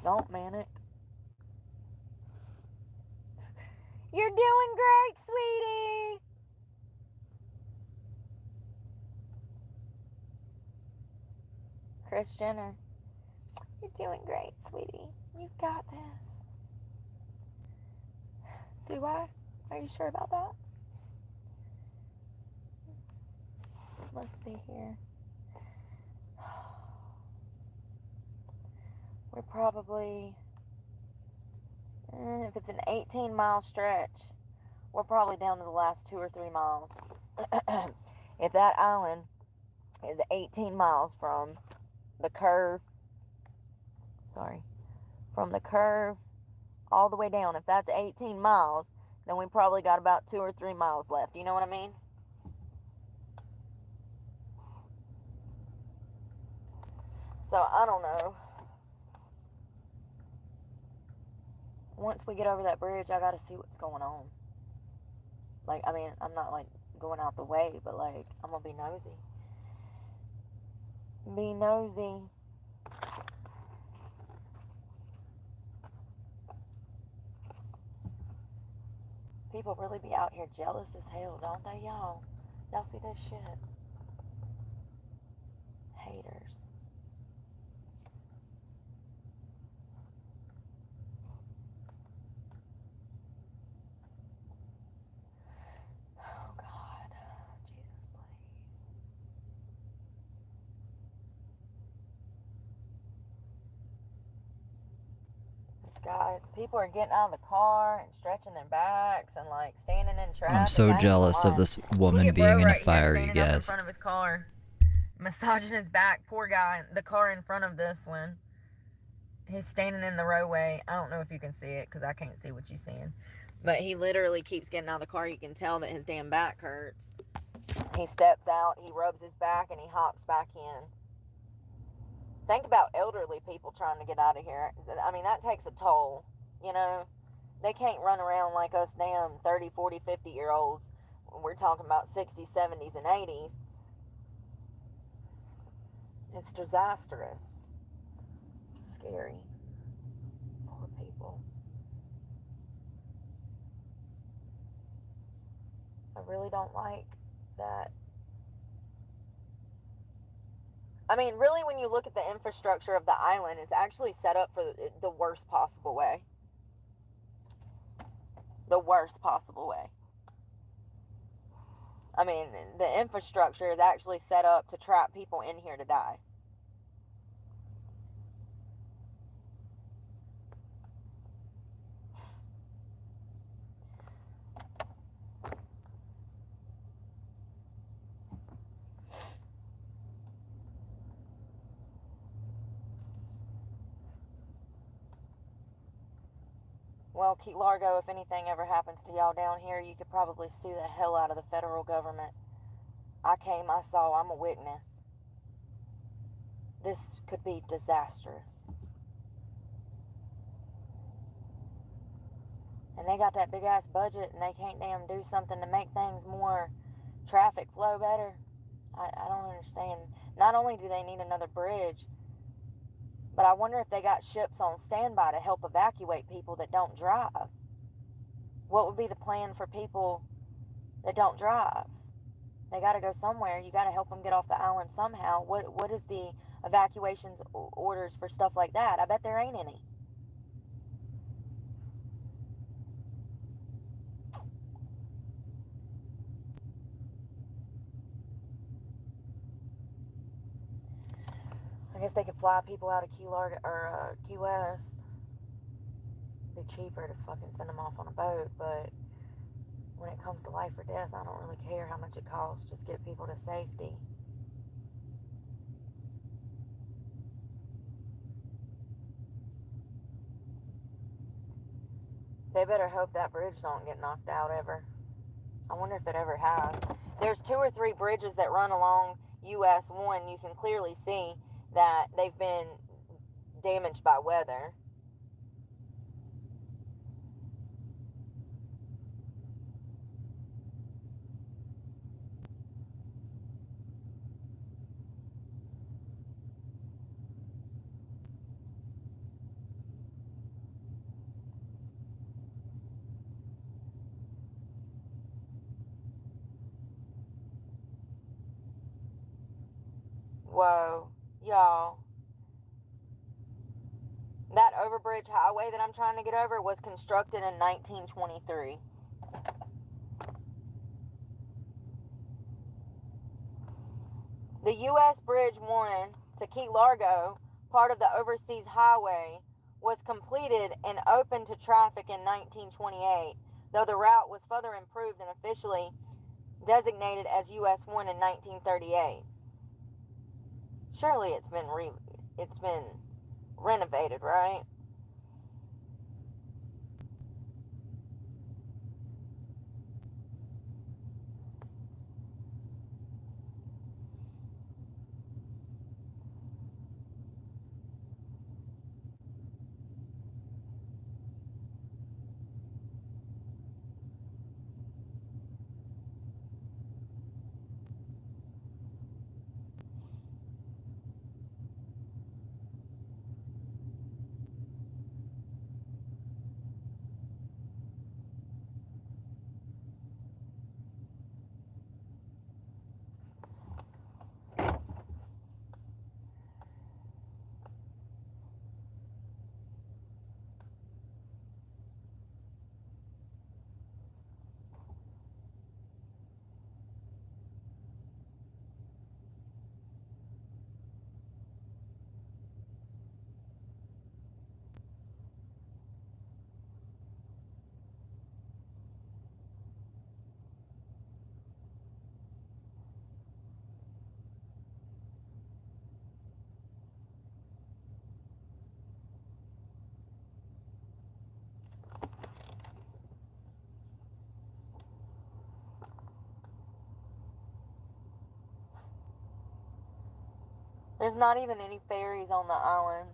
Don't manic. You're doing great, sweetie. Kris Jenner. You're doing great, sweetie. You got this. Do I? Are you sure about that? Let's see here. We're probably... if it's an 18-mile stretch, we're probably down to the last 2 or 3 miles. If that island is 18 miles from the curve, from the curve all the way down, if that's 18 miles, then we probably got about 2 or 3 miles left. You know what I mean? So, I don't know. Once we get over that bridge, I gotta see what's going on. Like, I mean, I'm not, like, going out the way, but, like, I'm gonna be nosy. Be nosy. People really be out here jealous as hell, don't they, y'all? Y'all see this shit? Haters. Oh, God. Jesus, please. This guy, people are getting out of the car and stretching their backs and, like, standing in traffic. I'm so jealous of this woman being in a fire, you Standing up in guys. front of his car, massaging his back. Poor guy. The car in front of this one. He's standing in the roadway. I don't know if you can see it because I can't see what you're seeing. But he literally keeps getting out of the car. You can tell that his damn back hurts. He steps out, he rubs his back, and he hops back in. Think about elderly people trying to get out of here. I mean, that takes a toll, you know? They can't run around like us damn 30, 40, 50-year-olds. We're talking about 60s, 70s, and 80s. It's disastrous. Scary. Poor people. I really don't like that. I mean, really, when you look at the infrastructure of the island, it's actually set up for the worst possible way. The worst possible way. I mean, the infrastructure is actually set up to trap people in here to die. Well, Key Largo, if anything ever happens to y'all down here, you could probably sue the hell out of the federal government. I came, I saw, I'm a witness. This could be disastrous. And they got that big ass budget and they can't damn do something to make things more traffic flow better. I don't understand. Not only do they need another bridge, but I wonder if they got ships on standby to help evacuate people that don't drive. What would be the plan for people that don't drive? They got to go somewhere. You got to help them get off the island somehow. What is the evacuations orders for stuff like that? I bet there ain't any. I guess they could fly people out of Key Largo or Key West. It'd be cheaper to fucking send them off on a boat, but when it comes to life or death, I don't really care how much it costs. Just get people to safety. They better hope that bridge don't get knocked out ever. I wonder if it ever has. There's 2 or 3 bridges that run along US 1. You can clearly see that they've been damaged by weather. Whoa, y'all. That overbridge highway that I'm trying to get over was constructed in 1923. The U.S. Bridge 1 to Key Largo, part of the Overseas Highway, was completed and opened to traffic in 1928, though the route was further improved and officially designated as US 1 in 1938. Surely it's been renovated, right? There's not even any ferries on the island.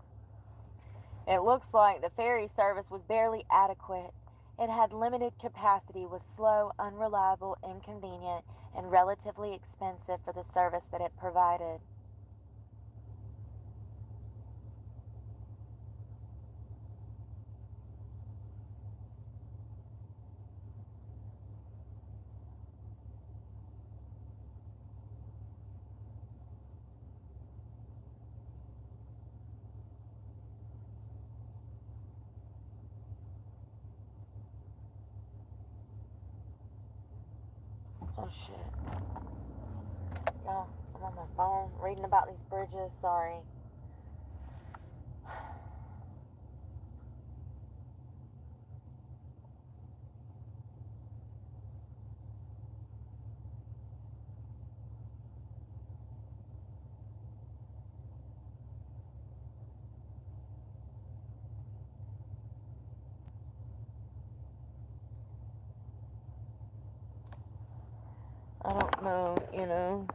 It looks like the ferry service was barely adequate. It had limited capacity, was slow, unreliable, inconvenient, and relatively expensive for the service that it provided. Oh shit. Y'all, I'm on my phone reading about these bridges. Sorry. I don't know, you know.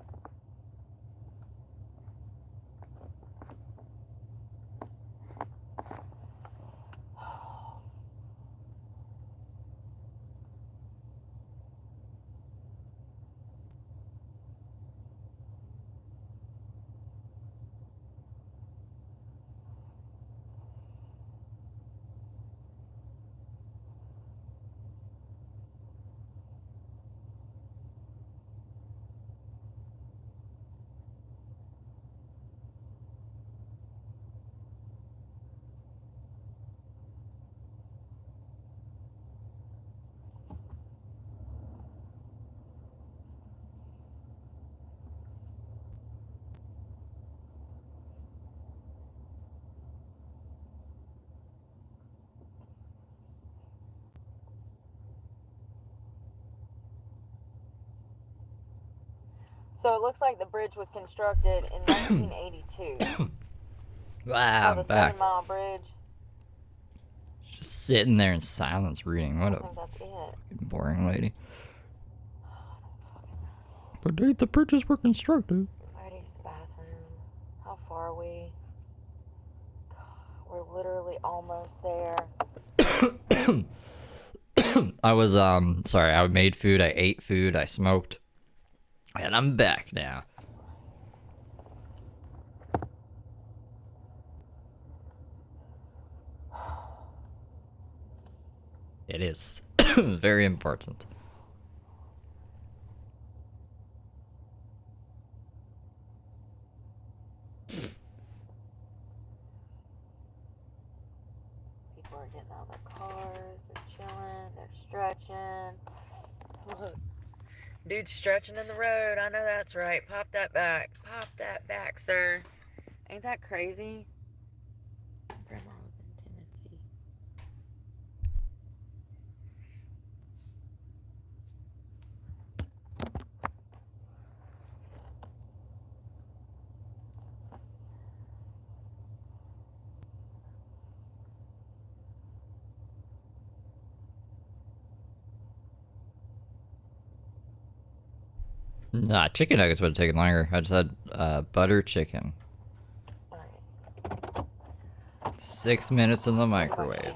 So it looks like the bridge was constructed in 1982. Wow, the I'm back. 7 Mile Bridge. Just sitting there in silence reading. What I a think that's it. fucking boring lady. The date the bridges were constructed. Ladies' bathroom. How far are we? God, we're literally almost there. I was sorry, I made food, I ate food, I smoked. And I'm back now. It is very important. People are getting out of their cars, they're chilling, they're stretching. Look. Dude stretching in the road. I know that's right. Pop that back. Pop that back, sir. Ain't that crazy? Grandma was in Tennessee. Nah, chicken nuggets would have taken longer. I just had butter chicken. 6 minutes in the microwave.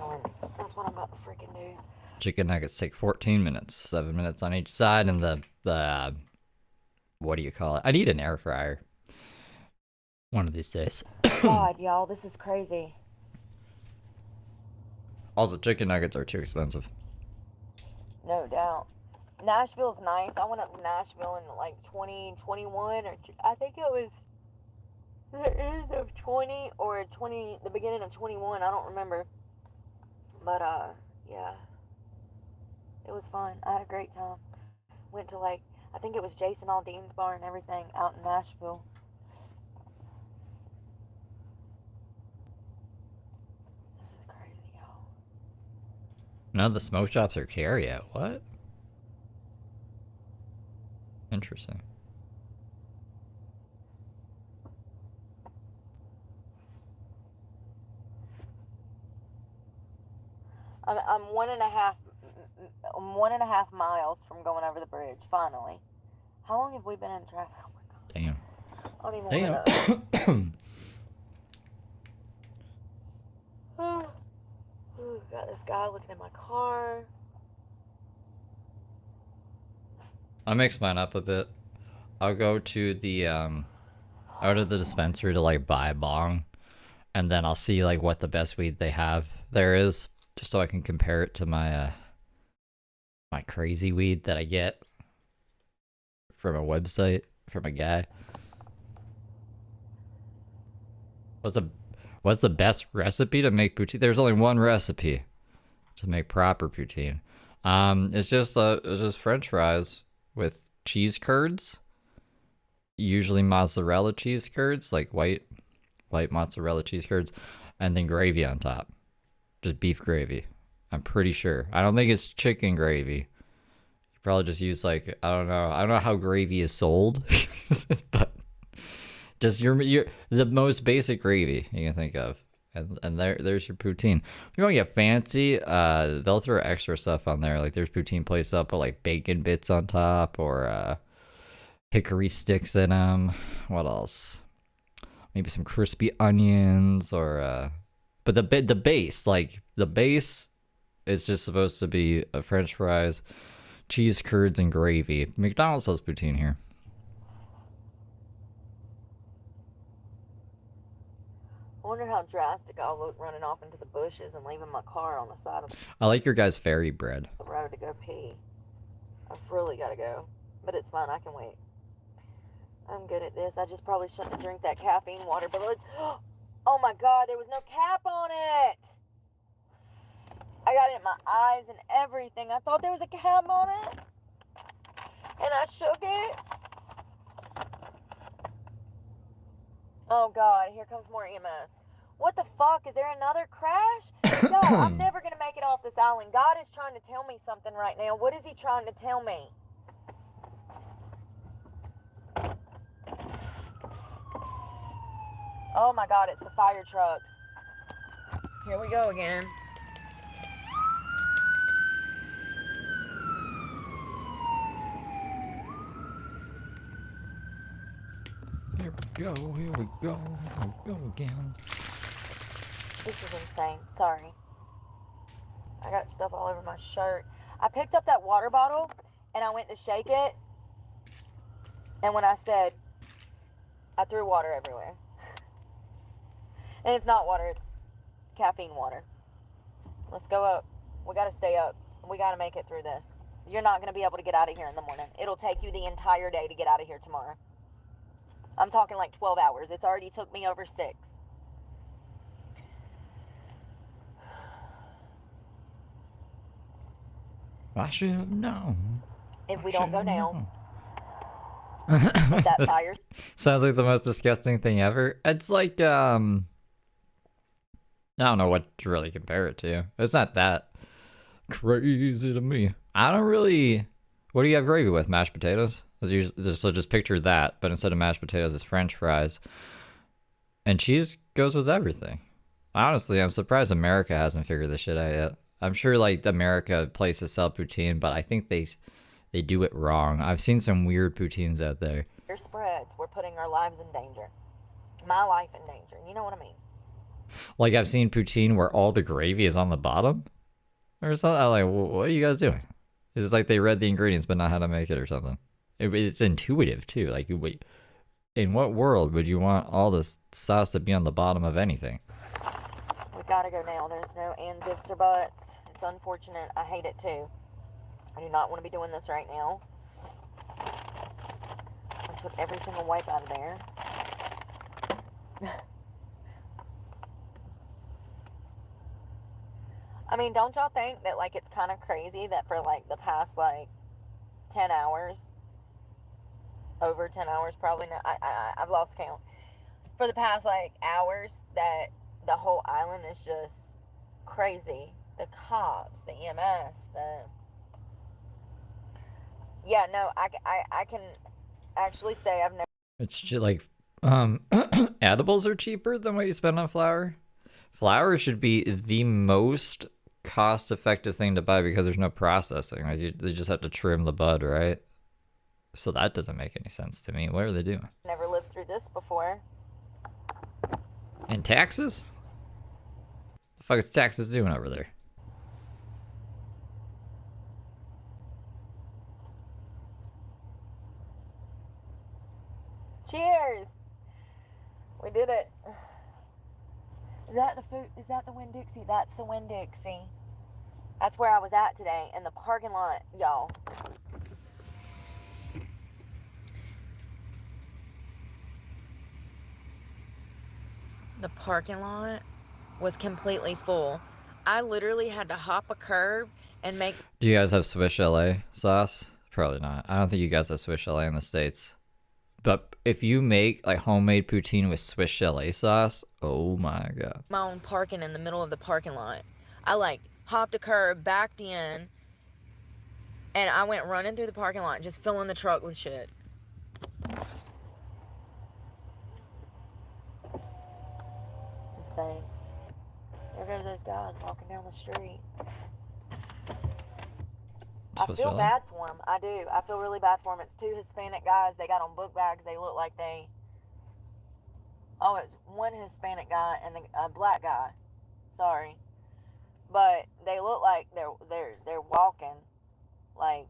That's what I'm about to freaking do. Chicken nuggets take 14 minutes. 7 minutes on each side, and the what do you call it? I need an air fryer. One of these days. God, y'all, this is crazy. Also, chicken nuggets are too expensive. No doubt. Nashville's nice. I went up to Nashville in like 2021, or I think it was the end of 20 or 20, the beginning of 21. I don't remember. But yeah, it was fun. I had a great time. Went to like, I think it was Jason Aldean's bar and everything out in Nashville. This is crazy, y'all. None of the smoke shops are carry out. What? Interesting. I'm 1.5 miles from going over the bridge, finally. How long have we been in traffic? Oh my God. Damn. I don't even want to. Ooh, got this guy looking at my car. I mix mine up a bit. I'll go to the out of the dispensary to like buy a bong, and then I'll see like what the best weed they have there is, just so I can compare it to my my crazy weed that I get from a website from a guy. What's the best recipe to make poutine? There's only one recipe to make proper poutine. It's just French fries with cheese curds, usually mozzarella cheese curds, like white mozzarella cheese curds, and then gravy on top. Just beef gravy. I'm pretty sure. I don't think it's chicken gravy. You probably just use like, I don't know how gravy is sold, but just your the most basic gravy you can think of. And there's your poutine. If you want to get fancy, they'll throw extra stuff on there. Like there's poutine placed up with like bacon bits on top or hickory sticks in them. What else? Maybe some crispy onions or but the base, like the base is just supposed to be French fries, cheese curds, and gravy. McDonald's sells poutine here. I wonder how drastic I'll look running off into the bushes and leaving my car on the side of I like your guys' fairy bread. the road to go pee. I've really got to go, but it's fine. I can wait. I'm good at this. I just probably shouldn't have drank that caffeine water, but look. Oh my God, there was no cap on it. I got it in my eyes and everything. I thought there was a cap on it, and I shook it. Oh God, here comes more EMS. What the fuck? Is there another crash? No, I'm never gonna make it off this island. God is trying to tell me something right now. What is he trying to tell me? Oh my God, it's the fire trucks. Here we go again. Here we go, here we go again. This is insane. Sorry. I got stuff all over my shirt. I picked up that water bottle and I went to shake it. And when I said, I threw water everywhere. And it's not water, it's caffeine water. Let's go up. We gotta stay up. We gotta make it through this. You're not gonna be able to get out of here in the morning. It'll take you the entire day to get out of here tomorrow. I'm talking like 12 hours. It's already took me over 6. I should have known. If we don't go now, that fire. Sounds like the most disgusting thing ever. It's like, I don't know what to really compare it to. It's not that crazy to me. I don't really. What do you have gravy with? Mashed potatoes? So just picture that, but instead of mashed potatoes, it's French fries. And cheese goes with everything. Honestly, I'm surprised America hasn't figured this shit out yet. I'm sure like America places sell poutine, but I think they do it wrong. I've seen some weird poutines out there. Your spreads. We're putting our lives in danger. My life in danger. You know what I mean? Like I've seen poutine where all the gravy is on the bottom or something. I'm like, what are you guys doing? It's like they read the ingredients but not how to make it or something. It's intuitive too. Like, wait, in what world would you want all this sauce to be on the bottom of anything? We gotta go now. There's no ands, ifs, or buts. It's unfortunate. I hate it too. I do not want to be doing this right now. I took every single wipe out of there. I mean, don't y'all think that like it's kind of crazy that for like the past like 10 hours, over 10 hours probably now, I've lost count. For the past like hours that the whole island is just crazy. The cops, the EMS, yeah, no, I can actually say I've never. It's just like edibles are cheaper than what you spend on flour. Flour should be the most cost-effective thing to buy because there's no processing. Like they just have to trim the bud, right? So that doesn't make any sense to me. What are they doing? Never lived through this before. And taxes? The fuck is taxes doing over there? Cheers! We did it. Is that the food? Is that the Winn-Dixie? That's the Winn-Dixie. That's where I was at today in the parking lot, y'all. The parking lot was completely full. I literally had to hop a curb and make. Do you guys have Swiss LA sauce Probably not. I don't think you guys have Swiss chalet in the States. But if you make like homemade poutine with Swiss chalet sauce, oh my god. My own parking in the middle of the parking lot. I like hopped a curb, backed in, and I went running through the parking lot, just filling the truck with shit. Insane. There goes those guys walking down the street. I feel bad for them. I do. I feel really bad for them. It's 2 Hispanic guys. They got on book bags. They look like they... Oh, it's one Hispanic guy and a black guy. Sorry. But they look like they're walking, like,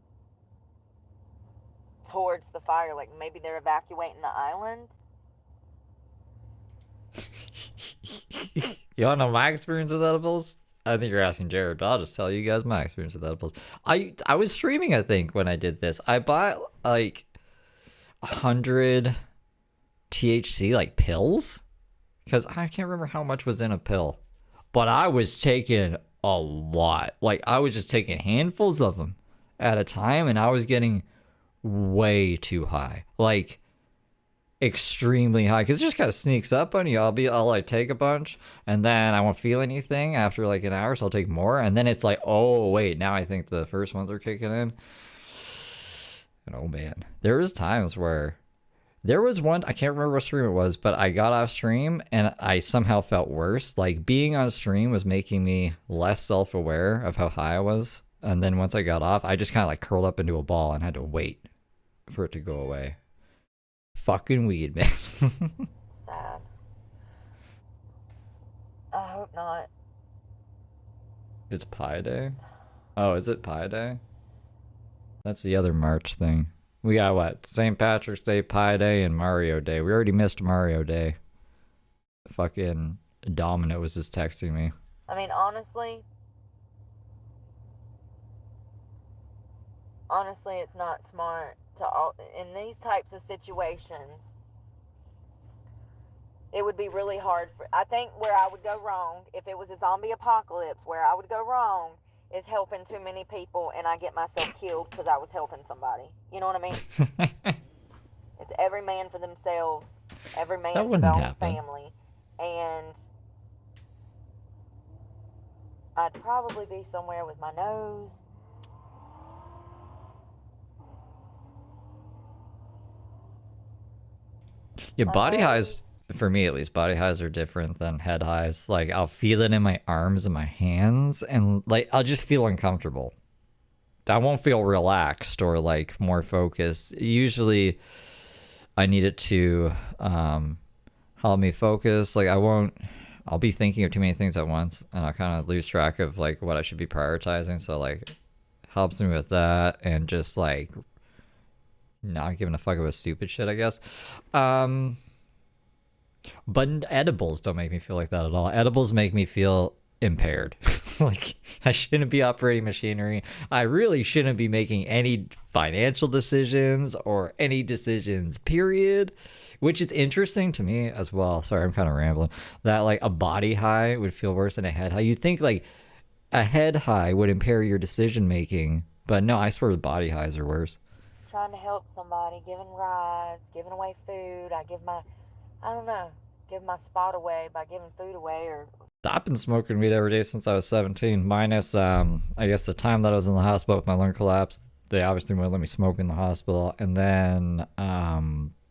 towards the fire. Like, maybe they're evacuating the island. You want to know my experience with edibles? I think you're asking Jared, but I'll just tell you guys my experience with edibles. I was streaming, I think, when I did this. I bought like 100 THC like pills because I can't remember how much was in a pill, but I was taking a lot. Like I was just taking handfuls of them at a time, and I was getting way too high. Like extremely high, because it just kind of sneaks up on you. I'll like take a bunch and then I won't feel anything after like an hour, so I'll take more, and then it's like, oh wait, now I think the first ones are kicking in. And oh man, there was times where there was one, I can't remember what stream it was, but I got off stream and I somehow felt worse. Like being on stream was making me less self-aware of how high I was, and then once I got off, I just kind of like curled up into a ball and had to wait for it to go away. Fucking weed, man. Sad. I hope not. It's Pi Day? Oh, is it Pi Day? That's the other March thing. We got what? St. Patrick's Day, Pi Day, and Mario Day. We already missed Mario Day. Fucking Domino was just texting me. I mean, honestly, it's not smart to all, in these types of situations. It would be really hard for, I think where I would go wrong, if it was a zombie apocalypse, where I would go wrong is helping too many people and I get myself killed because I was helping somebody. You know what I mean? It's every man for themselves, every man for their own family. And I'd probably be somewhere with my nose. Yeah, body highs, for me at least, body highs are different than head highs. Like, I'll feel it in my arms and my hands, and, like, I'll just feel uncomfortable. I won't feel relaxed or, like, more focused. Usually, I need it to help me focus. Like, I'll be thinking of too many things at once, and I'll kind of lose track of, like, what I should be prioritizing. So, like, helps me with that, and just, like, not giving a fuck about stupid shit, I guess. But edibles don't make me feel like that at all. Edibles make me feel impaired. Like, I shouldn't be operating machinery. I really shouldn't be making any financial decisions or any decisions, period. Which is interesting to me as well. Sorry, I'm kind of rambling. That, like, a body high would feel worse than a head high. You'd think, like, a head high would impair your decision making. But no, I swear the body highs are worse. Trying to help somebody, giving rides, giving away food. I give my spot away by giving food away. Or I've been smoking weed every day since I was 17, minus I guess the time that I was in the hospital with my lung collapse. They obviously wouldn't let me smoke in the hospital. And then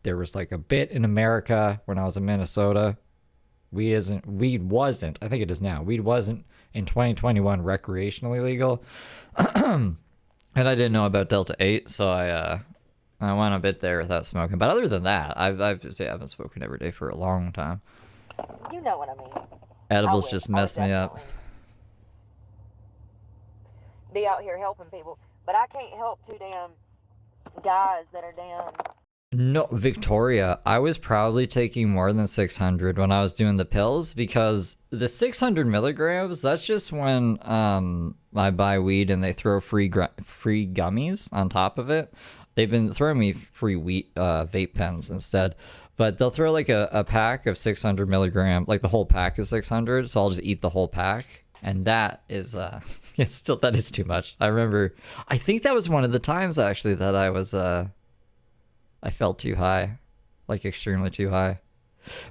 there was like a bit in America when I was in Minnesota. Weed wasn't, I think it is now, weed wasn't in 2021 recreationally legal. And I didn't know about Delta 8, so I went a bit there without smoking. But other than that, I've been smoking every day for a long time. You know what I mean. Edibles just mess me up. Be out here helping people, but I can't help two damn guys that are down. No, Victoria, I was probably taking more than 600 when I was doing the pills, because the 600 milligrams, that's just when I buy weed and they throw free gummies on top of it. They've been throwing me free vape pens instead, but they'll throw like a pack of 600 milligram, like the whole pack is 600, so I'll just eat the whole pack And that is, it's still, that is too much. I think that was one of the times actually that I felt too high, like extremely too high.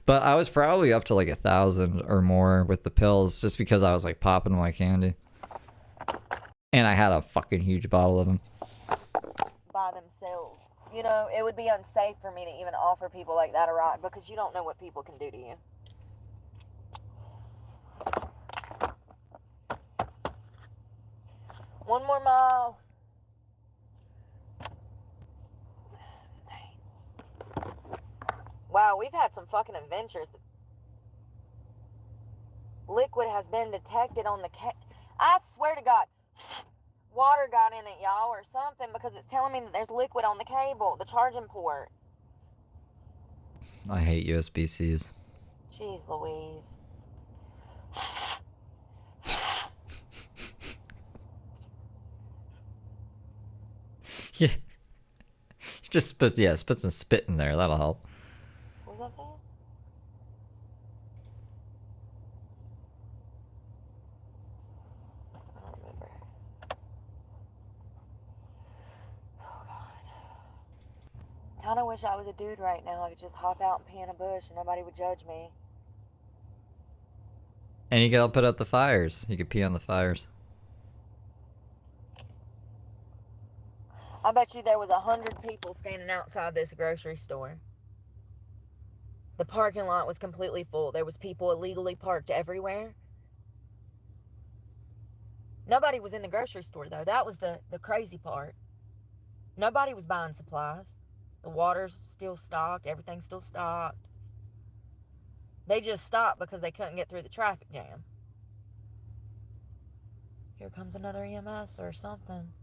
But I was probably up to like 1,000 or more with the pills just because I was like popping my candy. And I had a fucking huge bottle of them. By themselves. You know, it would be unsafe for me to even offer people like that a ride because you don't know what people can do to you. One more mile. This is insane. Wow, we've had some fucking adventures. Liquid has been detected on the I swear to God, water got in it, y'all, or something, because it's telling me that there's liquid on the cable, the charging port. I hate USB-Cs. Jeez Louise. Yeah. Just put some spit in there. That'll help. What was I saying? I don't remember. Oh God. Kind of wish I was a dude right now. I could just hop out and pee in a bush and nobody would judge me. And you gotta put out the fires. You could pee on the fires. I bet you there was 100 people standing outside this grocery store. The parking lot was completely full. There was people illegally parked everywhere. Nobody was in the grocery store, though. That was the crazy part. Nobody was buying supplies. The water's still stocked. Everything's still stocked. They just stopped because they couldn't get through the traffic jam. Here comes another EMS or something.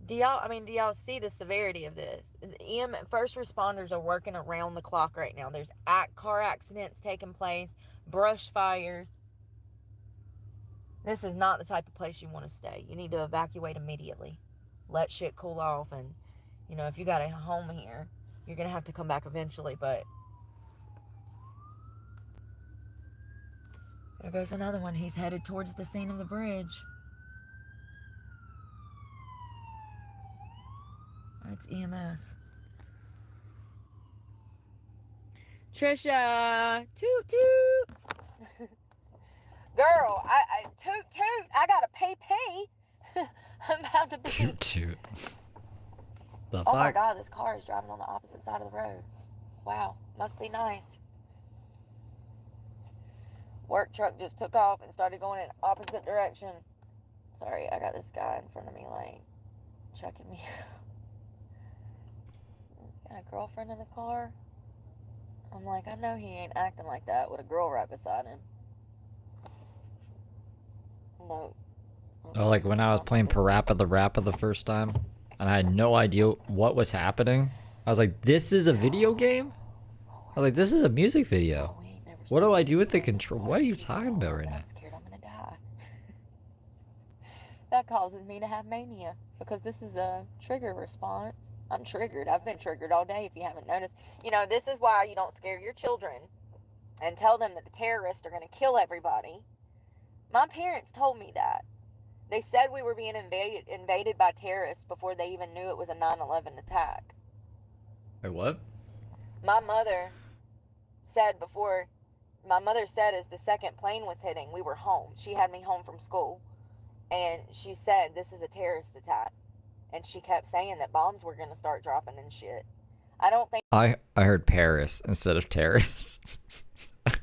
Do y'all see the severity of this? The first responders are working around the clock right now. There's car accidents taking place, brush fires. This is not the type of place you want to stay. You need to evacuate immediately. Let shit cool off, and, you know, if you got a home here, you're going to have to come back eventually, but... There goes another one. He's headed towards the scene of the bridge. That's EMS. Trisha, toot toot. Girl, I toot toot. I got a pee. I'm about to be. Toot toot. The Oh my fuck? God, this car is driving on the opposite side of the road. Wow, must be nice. Work truck just took off and started going in opposite direction. Sorry, I got this guy in front of me, like, checking me. Got a girlfriend in the car. I'm like, I know he ain't acting like that with a girl right beside him. No. Oh, like when I was playing Parappa the Rappa the first time, and I had no idea what was happening. I was like, this is a video game? I was like, this is a music video. What do I do with the control? What are you talking about right now? I'm scared I'm gonna die. That causes me to have mania, because this is a trigger response. I'm triggered. I've been triggered all day, if you haven't noticed. You know, this is why you don't scare your children and tell them that the terrorists are going to kill everybody. My parents told me that. They said we were being invaded by terrorists before they even knew it was a 9/11 attack. Wait, what? My mother said as the second plane was hitting, we were home. She had me home from school. And she said, this is a terrorist attack. And she kept saying that bombs were going to start dropping and shit. I don't think... I heard Paris instead of terrorists.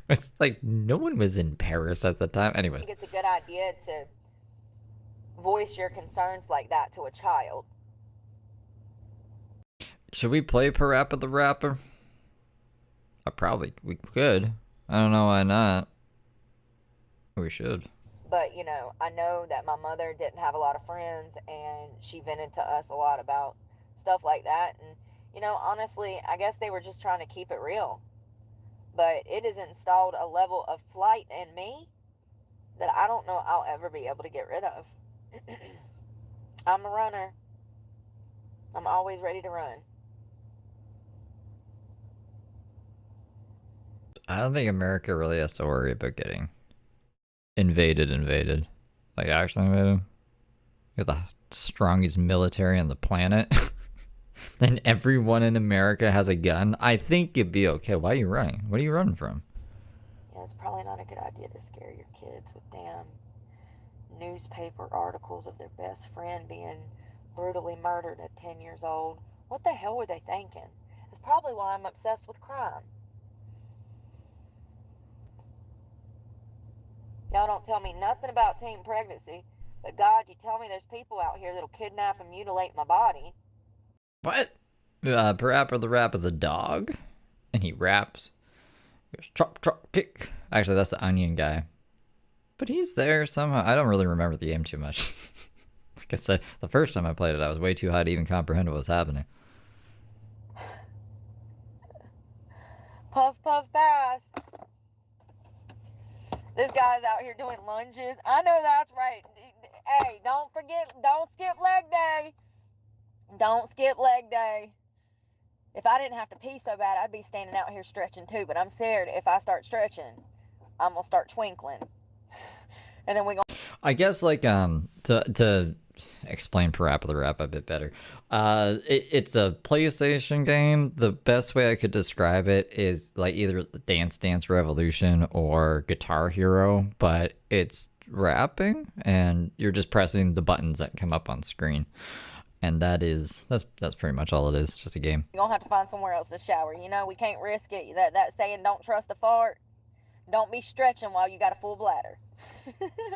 It's like, no one was in Paris at the time. Anyway. I think it's a good idea to voice your concerns like that to a child. Should we play Parappa the Rapper? We could. I don't know why not. We should. But, you know, I know that my mother didn't have a lot of friends, and she vented to us a lot about stuff like that. And, you know, honestly, I guess they were just trying to keep it real. But it has installed a level of flight in me that I don't know I'll ever be able to get rid of. I'm a runner. I'm always ready to run. I don't think America really has to worry about getting invaded. Like, actually invaded. We have the strongest military on the planet. And everyone in America has a gun. I think it'd be okay. Why are you running? What are you running from? Yeah, it's probably not a good idea to scare your kids with damn newspaper articles of their best friend being brutally murdered at 10 years old. What the hell were they thinking? It's probably why I'm obsessed with crime. Y'all don't tell me nothing about teen pregnancy, but God, you tell me there's people out here that'll kidnap and mutilate my body. What? Parappa the Rap is a dog, and he raps. He goes chop chop kick. Actually, that's the onion guy, but he's there somehow. I don't really remember the game too much. Like I said, the first time I played it, I was way too high to even comprehend what was happening. Puff puff pass. This guy's out here doing lunges. I know that's right. Hey, don't skip leg day. Don't skip leg day. If I didn't have to pee so bad, I'd be standing out here stretching too. But I'm scared if I start stretching, I'm gonna start twinkling. And then we gonna. I guess like to explain Parappa the Rap a bit better. It's a PlayStation game. The best way I could describe it is like either Dance Dance Revolution or Guitar Hero, but it's rapping and you're just pressing the buttons that come up on screen. And that's pretty much all it is. It's just a game. You're gonna have to find somewhere else to shower. You know, we can't risk it. That saying, don't trust a fart. Don't be stretching while you got a full bladder.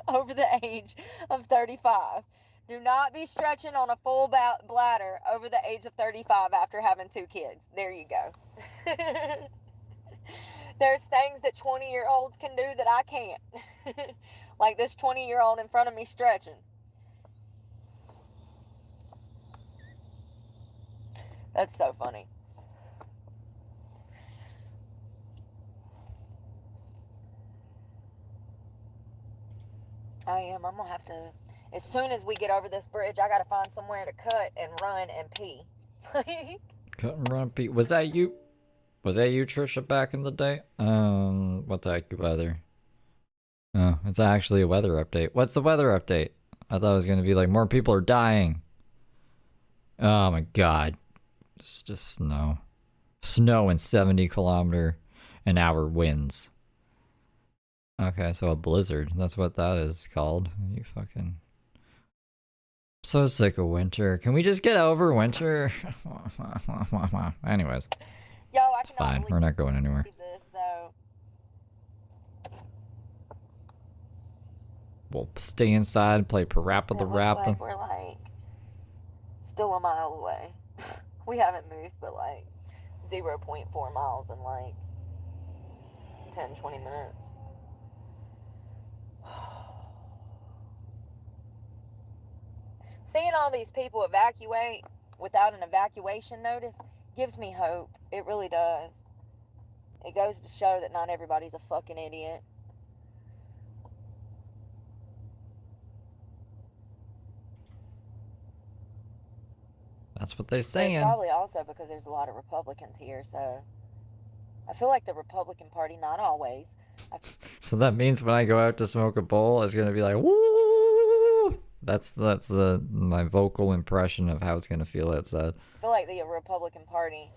Over the age of 35. Do not be stretching on a full bladder over the age of 35 after having 2 kids. There you go. There's things that 20-year-olds can do that I can't. Like this 20-year-old in front of me stretching. That's so funny. I'm gonna have to, as soon as we get over this bridge, I gotta find somewhere to cut and run and pee. Cut and run, pee. Was that you? Was that you, Trisha, back in the day? What's that weather? Oh, it's actually a weather update. What's the weather update? I thought it was gonna be like more people are dying. Oh my god. It's just snow. Snow and 70-kilometer-an-hour winds. Okay, so a blizzard. That's what that is called. You fucking... So sick of winter. Can we just get over winter? Anyways. Yo, I it's fine. We're not going anywhere. This, so. We'll stay inside and play Parappa the Rap. Like we're like still a mile away. We haven't moved but like 0.4 miles in like 10-20 minutes. Seeing all these people evacuate without an evacuation notice gives me hope. It really does. It goes to show that not everybody's a fucking idiot. That's what they're saying. It's probably also because there's a lot of Republicans here, so I feel like the Republican Party, not always. So that means when I go out to smoke a bowl, it's gonna be like, woo! That's my vocal impression of how it's gonna feel outside. I feel like the Republican Party,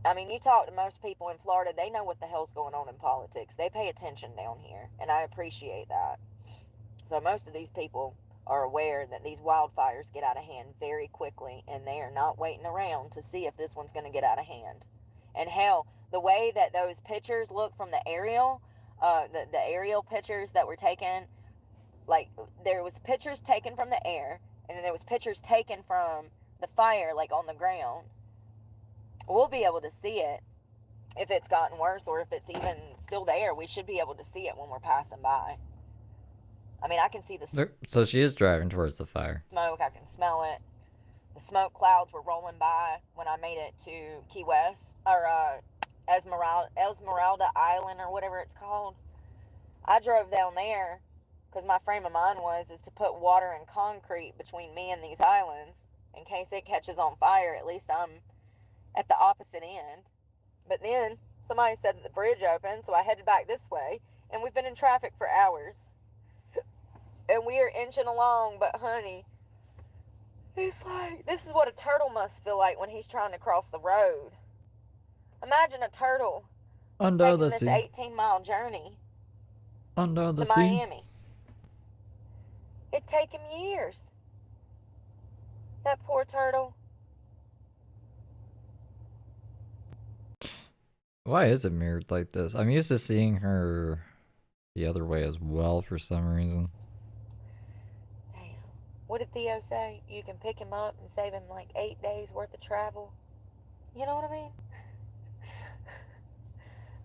I mean, you talk to most people in Florida, they know what the hell's going on in politics. They pay attention down here, and I appreciate that. So most of these people are aware that these wildfires get out of hand very quickly, and they are not waiting around to see if this one's going to get out of hand. And hell, the way that those pictures look from the aerial, the aerial pictures that were taken, like there was pictures taken from the air, and then there was pictures taken from the fire, like on the ground. We'll be able to see it if it's gotten worse or if it's even still there. We should be able to see it when we're passing by. I mean, I can see the smoke. So she is driving towards the fire. I can smell it. The smoke clouds were rolling by when I made it to Key West, or Esmeralda Island, or whatever it's called. I drove down there because my frame of mind is to put water and concrete between me and these islands in case it catches on fire. At least I'm at the opposite end. But then Somebody said that the bridge opened, so I headed back this way, and we've been in traffic for hours. And we are inching along, but honey, it's like, this is what a turtle must feel like when he's trying to cross the road. Imagine a turtle Under taking the this sea. 18-mile journey Under the to sea. Miami. It'd take him years. That poor turtle. Why is it mirrored like this? I'm used to seeing her the other way as well for some reason. Damn. What did Theo say? You can pick him up and save him like 8 days worth of travel. You know what I mean?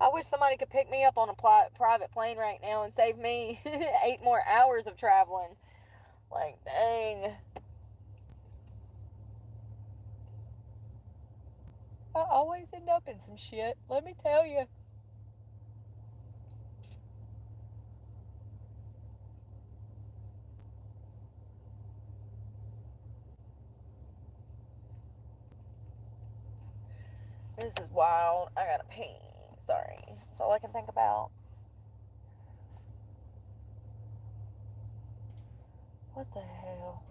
I wish somebody could pick me up on a private plane right now and save me 8 more hours of traveling. Like, dang. I always end up in some shit, let me tell you. This is wild. I gotta pee. Sorry. That's all I can think about. What the hell?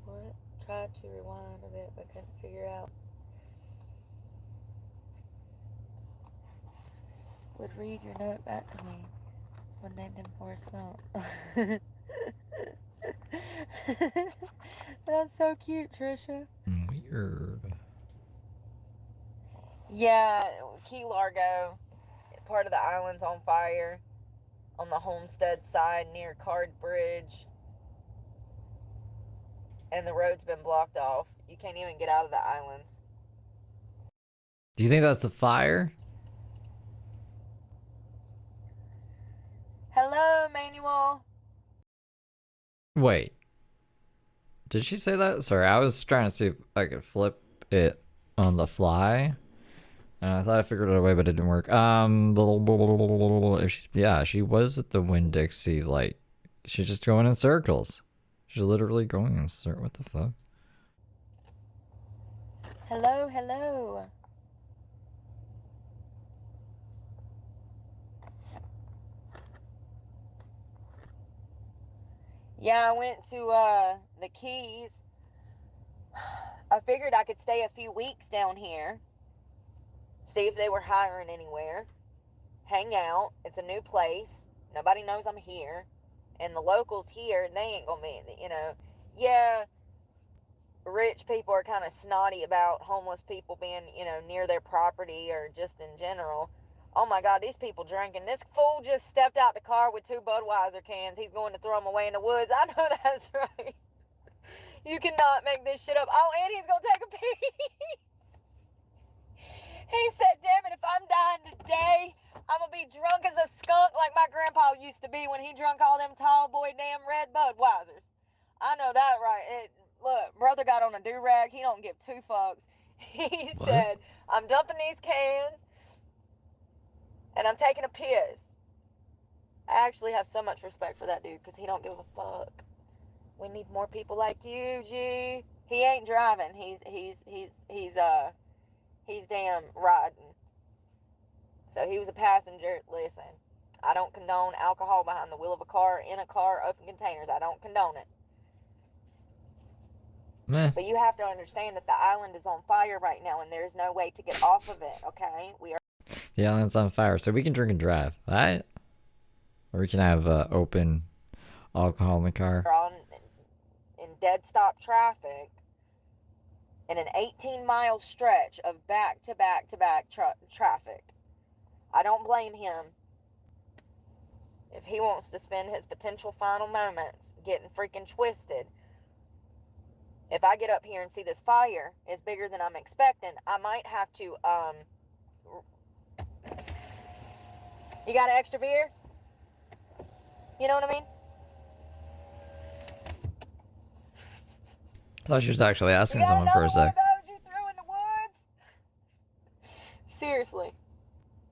What? Tried to rewind a bit, but couldn't figure out. Would read your note back to me. Someone named him Forrest Gump. That's so cute, Trisha. Weird. Yeah, Key Largo, part of the island's on fire on the Homestead side near Card Bridge. And the road's been blocked off. You can't even get out of the islands. Do you think that's the fire? Hello, Manuel. Wait. Did she say that? Sorry, I was trying to see if I could flip it on the fly. And I thought I figured it out, but it didn't work. Yeah, she was at the Winn-Dixie, like, she's just going in circles. She's literally going in circles. What the fuck? Hello, hello. Yeah, I went to the Keys. I figured I could stay a few weeks down here. See if they were hiring anywhere. Hang out. It's a new place. Nobody knows I'm here. And the locals here, they ain't gonna be, you know. Yeah, rich people are kind of snotty about homeless people being, you know, near their property or just in general. Oh my God, these people drinking. This fool just stepped out the car with 2 Budweiser cans. He's going to throw them away in the woods. I know that's right. You cannot make this shit up. Oh, and he's gonna take a pee. He said, damn it, if I'm dying today, I'm gonna be drunk as a skunk like my grandpa used to be when he drunk all them tall boy damn red Budweisers. I know that right. Look, brother got on a do-rag. He don't give 2 fucks. He said, I'm dumping these cans and I'm taking a piss. I actually have so much respect for that dude because he don't give a fuck. We need more people like you, G. He ain't driving. He's damn riding. So he was a passenger. Listen, I don't condone alcohol behind the wheel of a car, in a car, open containers. I don't condone it. Meh. But you have to understand that the island is on fire right now and there's no way to get off of it, okay? We are... The island's on fire, so we can drink and drive, right? Or we can have open alcohol in the car. in dead stop traffic in an 18-mile stretch of back-to-back-to-back traffic. I don't blame him if he wants to spend his potential final moments getting freaking twisted. If I get up here and see this fire is bigger than I'm expecting, I might have to, You got an extra beer? You know what I mean? I thought she was actually asking someone for a sec. You threw in the woods? Seriously.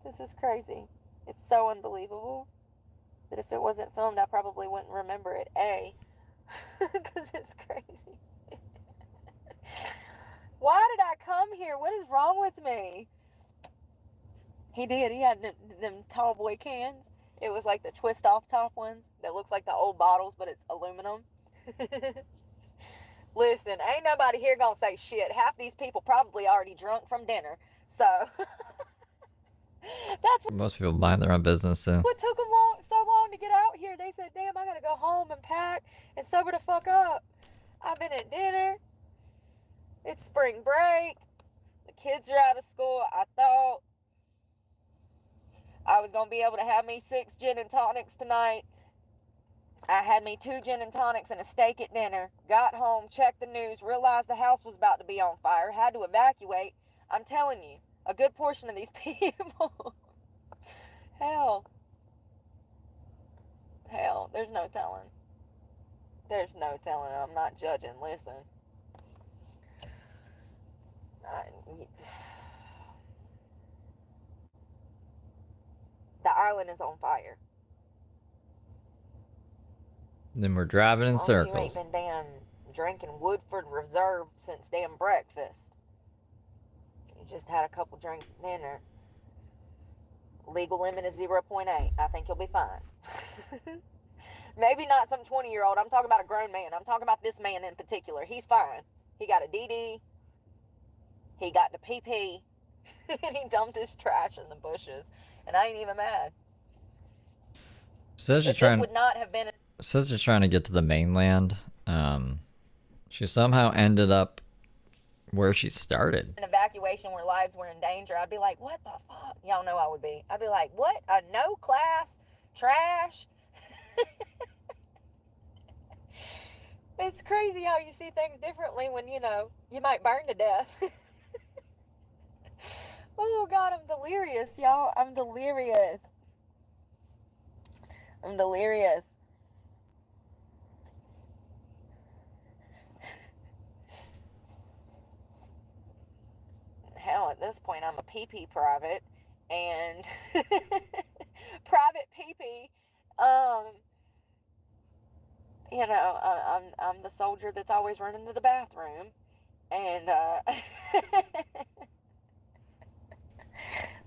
This is crazy. It's so unbelievable that if it wasn't filmed, I probably wouldn't remember it. Because it's crazy. Why did I come here? What is wrong with me? He did. He had them tall boy cans. It was like the twist off top ones that looks like the old bottles, but it's aluminum. Listen, ain't nobody here gonna say shit. Half these people probably already drunk from dinner. So that's Most people mind their own business, so. what took them so long to get out here. They said, damn, I gotta go home and pack and sober the fuck up. I've been at dinner. It's spring break. The kids are out of school. I thought I was gonna be able to have me 6 gin and tonics tonight. I had me 2 gin and tonics and a steak at dinner. Got home, checked the news, realized the house was about to be on fire, had to evacuate. I'm telling you, a good portion of these people. Hell, there's no telling. There's no telling. I'm not judging. Listen. The island is on fire. Then we're driving in As long as circles. You ain't been damn drinking Woodford Reserve since damn breakfast. You just had a couple drinks at dinner. Legal limit is 0.8. I think you'll be fine. Maybe not some 20-year-old. I'm talking about a grown man. I'm talking about this man in particular. He's fine. He got a DD. He got the PP. And he dumped his trash in the bushes. And I ain't even mad. Says you're But trying. this would not have been... Says you're trying to get to the mainland. She somehow ended up where she started. an evacuation where lives were in danger, I'd be like, what the fuck? Y'all know I would be. I'd be like, what? A no class trash? It's crazy how you see things differently when, you know, you might burn to death. Oh, God, I'm delirious, y'all. I'm delirious. I'm delirious. Hell, at this point, I'm a PP private, and private PP, you know, I'm the soldier that's always running to the bathroom, and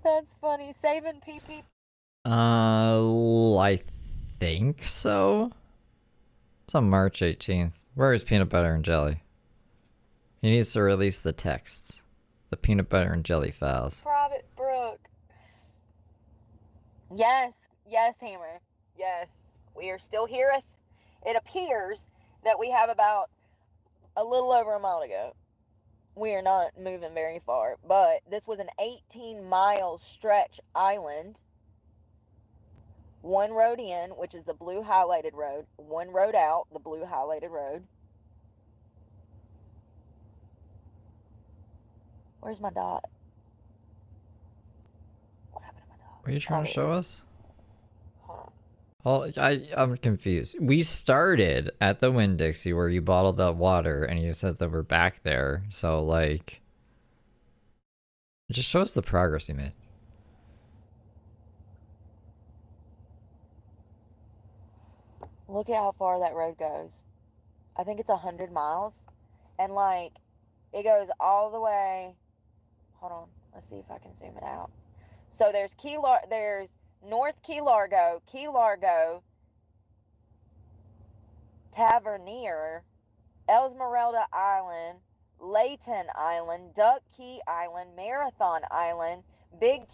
that's funny. Saving PP. I think so. It's on March 18th. Where is peanut butter and jelly? He needs to release the texts. The peanut butter and jelly files. Private Brooke. Yes, yes, Hammer. Yes, we are still here. It appears that we have about a little over a mile to go. We are not moving very far, but this was an 18-mile stretch island. One road in, which is the blue highlighted road. One road out, the blue highlighted road. Where's my dot? What happened to my dot? What are you trying to show us? Hold Well, I'm confused. We started at the Winn-Dixie where you bottled that water and you said that we're back there. So, like, it just shows the progress you made. Look at how far that road goes. I think it's 100 miles. And, like, it goes all the way. Hold on. Let's see if I can zoom it out. So there's there's North Key Largo, Tavernier, Esmeralda Island, Layton Island, Duck Key Island, Marathon Island, Big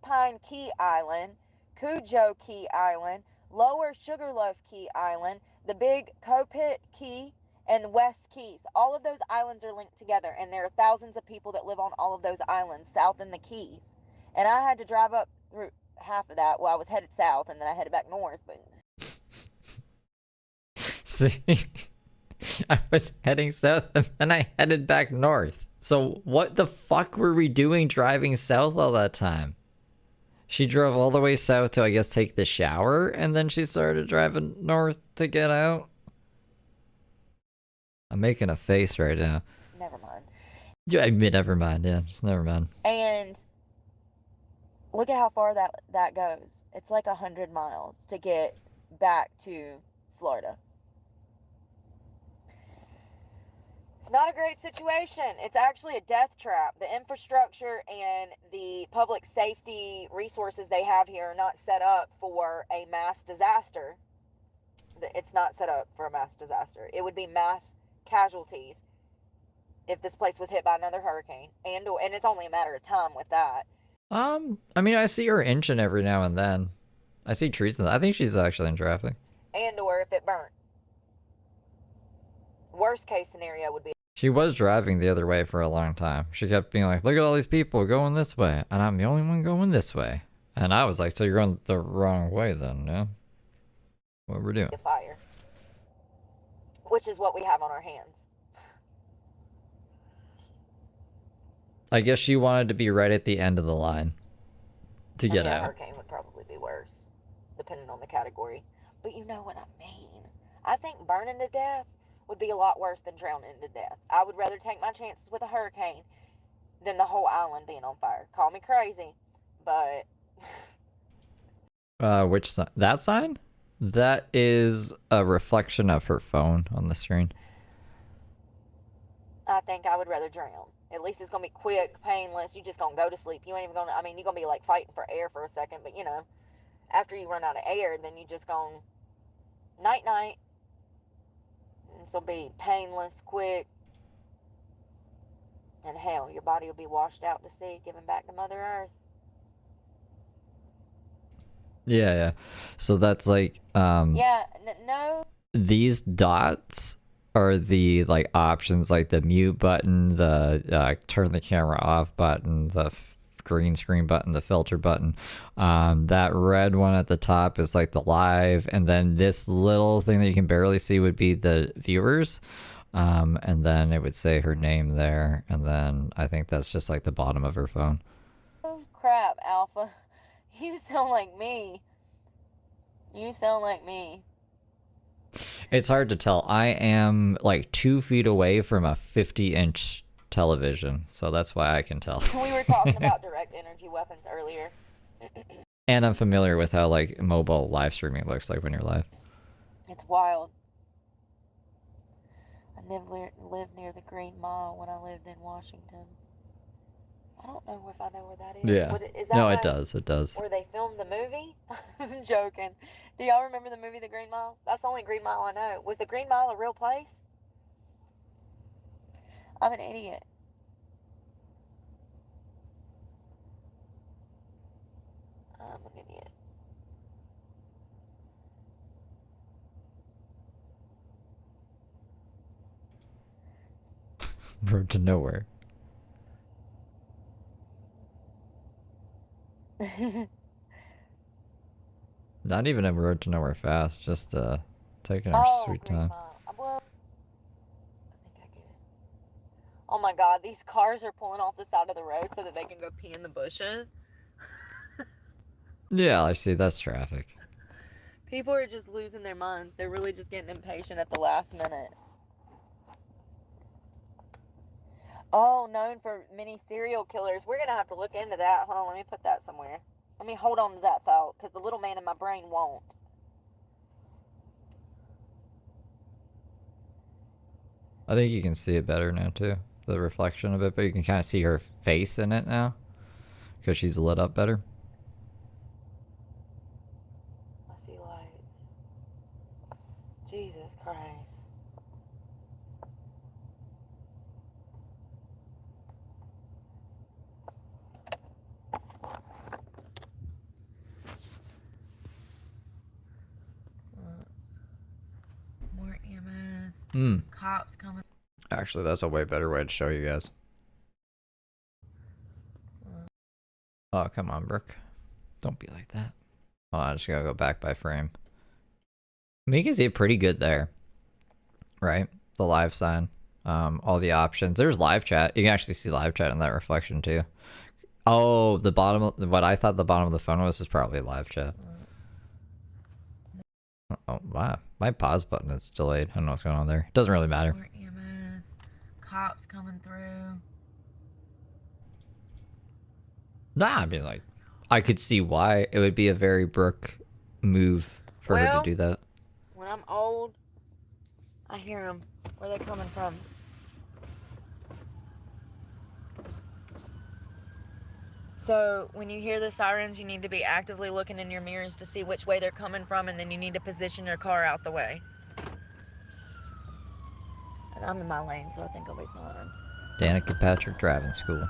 Pine Key Island, Cujo Key Island, Lower Sugarloaf Key Island, the Big Copit Key, and West Keys. All of those islands are linked together, and there are thousands of people that live on all of those islands south in the Keys. And I had to drive up through half of that. Well, I was headed south, and then I headed back north, but... See, I was heading south and then I headed back north. So what the fuck were we doing driving south all that time? She drove all the way south to, I guess, take the shower, and then she started driving north to get out. I'm making a face right now. Never mind. Yeah, I mean, never mind. Yeah, just never mind. And look at how far that goes. It's like 100 miles to get back to Florida. It's not a great situation. It's actually a death trap. The infrastructure and the public safety resources they have here are not set up for a mass disaster. It's not set up for a mass disaster. It would be mass casualties if this place was hit by another hurricane. And it's only a matter of time with that. I mean, I see her inching every now and then. I see trees. I think she's actually in traffic. And or if it burnt. Worst case scenario would be. She was driving the other way for a long time. She kept being like, look at all these people going this way, and I'm the only one going this way. And I was like, so you're going the wrong way then, yeah? What we're doing? Fire. Which is what we have on our hands. I guess she wanted to be right at the end of the line to get A out. hurricane would probably be worse, depending on the category. But you know what I mean. I think burning to death would be a lot worse than drowning to death. I would rather take my chances with a hurricane than the whole island being on fire. Call me crazy, but... Which sign? That sign? That is a reflection of her phone on the screen. I think I would rather drown. At least it's going to be quick, painless. You just going to go to sleep. You ain't even going to... I mean, you're going to be, like, fighting for air for a second. But, you know, after you run out of air, then you just going... Night-night. This will be painless, quick. And hell, your body will be washed out to sea, given back to Mother Earth. Yeah, yeah. So that's like, Yeah, no. these dots are the, like, options, like the mute button, the turn the camera off button, the green screen button, the filter button. That red one at the top is like the live, and then this little thing that you can barely see would be the viewers. And then it would say her name there, and then I think that's just like the bottom of her phone. Oh, crap, Alpha. You sound like me. You sound like me. It's hard to tell. I am like 2 feet away from a 50-inch television, so that's why I can tell. We were talking about direct energy weapons earlier. And I'm familiar with how, like, mobile live streaming looks like when you're live. It's wild. I lived near the Green Mile when I lived in Washington. I don't know if I know where that is. Yeah. Is that No, it like does. It does. where they filmed the movie? I'm joking. Do y'all remember the movie The Green Mile? That's the only Green Mile I know. Was the Green Mile a real place? I'm an idiot. I'm an idiot. Road to nowhere. Not even a road to nowhere fast, just taking our sweet Green time. Mile. Well, I think I get it. Oh my God, these cars are pulling off the side of the road so that they can go pee in the bushes. Yeah, I see. That's traffic. People are just losing their minds. They're really just getting impatient at the last minute. Oh, known for many serial killers. We're going to have to look into that. Hold on, let me put that somewhere. Let me hold on to that thought, because the little man in my brain won't. I think you can see it better now, too. The reflection of it, but you can kind of see her face in it now. Because she's lit up better. I see lights. Jesus Christ. More EMS. Cops coming. Actually, that's a way better way to show you guys. Oh, come on, Brooke. Don't be like that. Hold on, I just gotta go back by frame. I mean, you can see it pretty good there. Right? The live sign. All the options. There's live chat. You can actually see live chat in that reflection, too. Oh, the bottom of, what I thought the bottom of the phone was probably live chat. Oh, wow. My pause button is delayed. I don't know what's going on there. Doesn't really matter. More EMS. Cops coming through. Nah, I mean, like, I could see why it would be a very Brooke move for her to do that. When I'm old, I hear them. Where are they coming from? So when you hear the sirens, you need to be actively looking in your mirrors to see which way they're coming from, and then you need to position your car out the way. And I'm in my lane, so I think I'll be fine. Danica Patrick Driving School.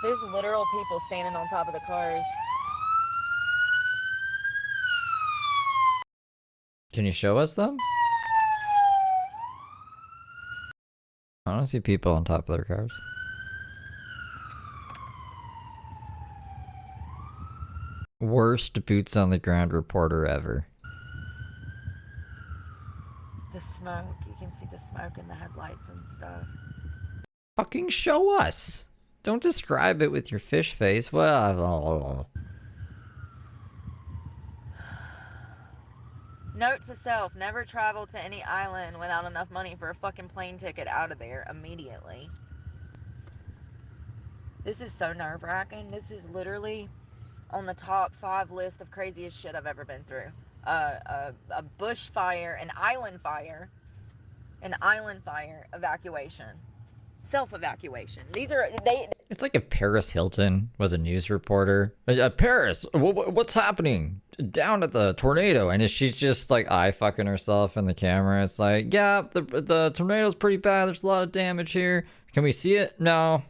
There's literal people standing on top of the cars. Can you show us them? I don't see people on top of their cars. Worst boots on the ground reporter ever. The smoke. You can see the smoke in the headlights and stuff. Fucking show us! Don't describe it with your fish face. Well, Note to self, never travel to any island without enough money for a fucking plane ticket out of there immediately. This is so nerve-wracking. This is literally on the top 5 list of craziest shit I've ever been through. A bushfire, an island fire, evacuation. Self-evacuation. These are, it's like if Paris Hilton was a news reporter. Paris, what's happening down at the tornado? And she's just like eye fucking herself in the camera. It's like, yeah, the tornado's pretty bad. There's a lot of damage here. Can we see it? No,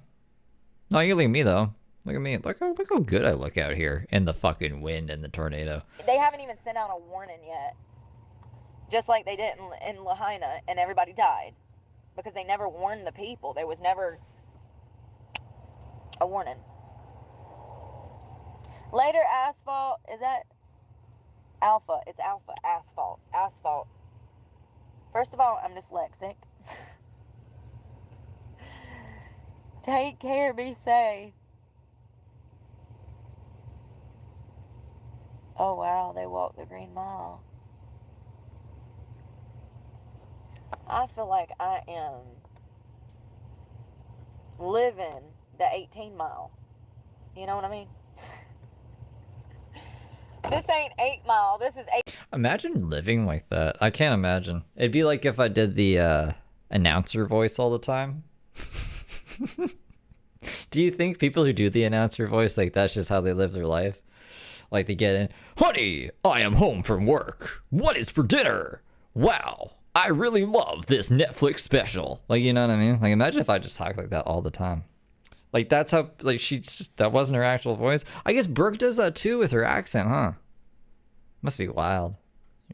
you leave me though. Look at me. Look how good I look out here in the fucking wind and the tornado. They haven't even sent out a warning yet. Just like they did in Lahaina, and everybody died. Because they never warned the people. There was never a warning. Later asphalt, is that alpha? It's alpha, asphalt. First of all, I'm dyslexic. Take care, be safe. Oh wow, they walked the Green Mile. I feel like I am living the 18 mile. You know what I mean? This ain't 8 mile. This is 8. Imagine living like that. I can't imagine. It'd be like if I did the announcer voice all the time. Do you think people who do the announcer voice, like that's just how they live their life? Like they get in, honey, I am home from work. What is for dinner? Wow. I really love this Netflix special. Like, you know what I mean? Like, imagine if I just talked like that all the time. Like, that's how, like, that wasn't her actual voice. I guess Brooke does that too with her accent, huh? Must be wild.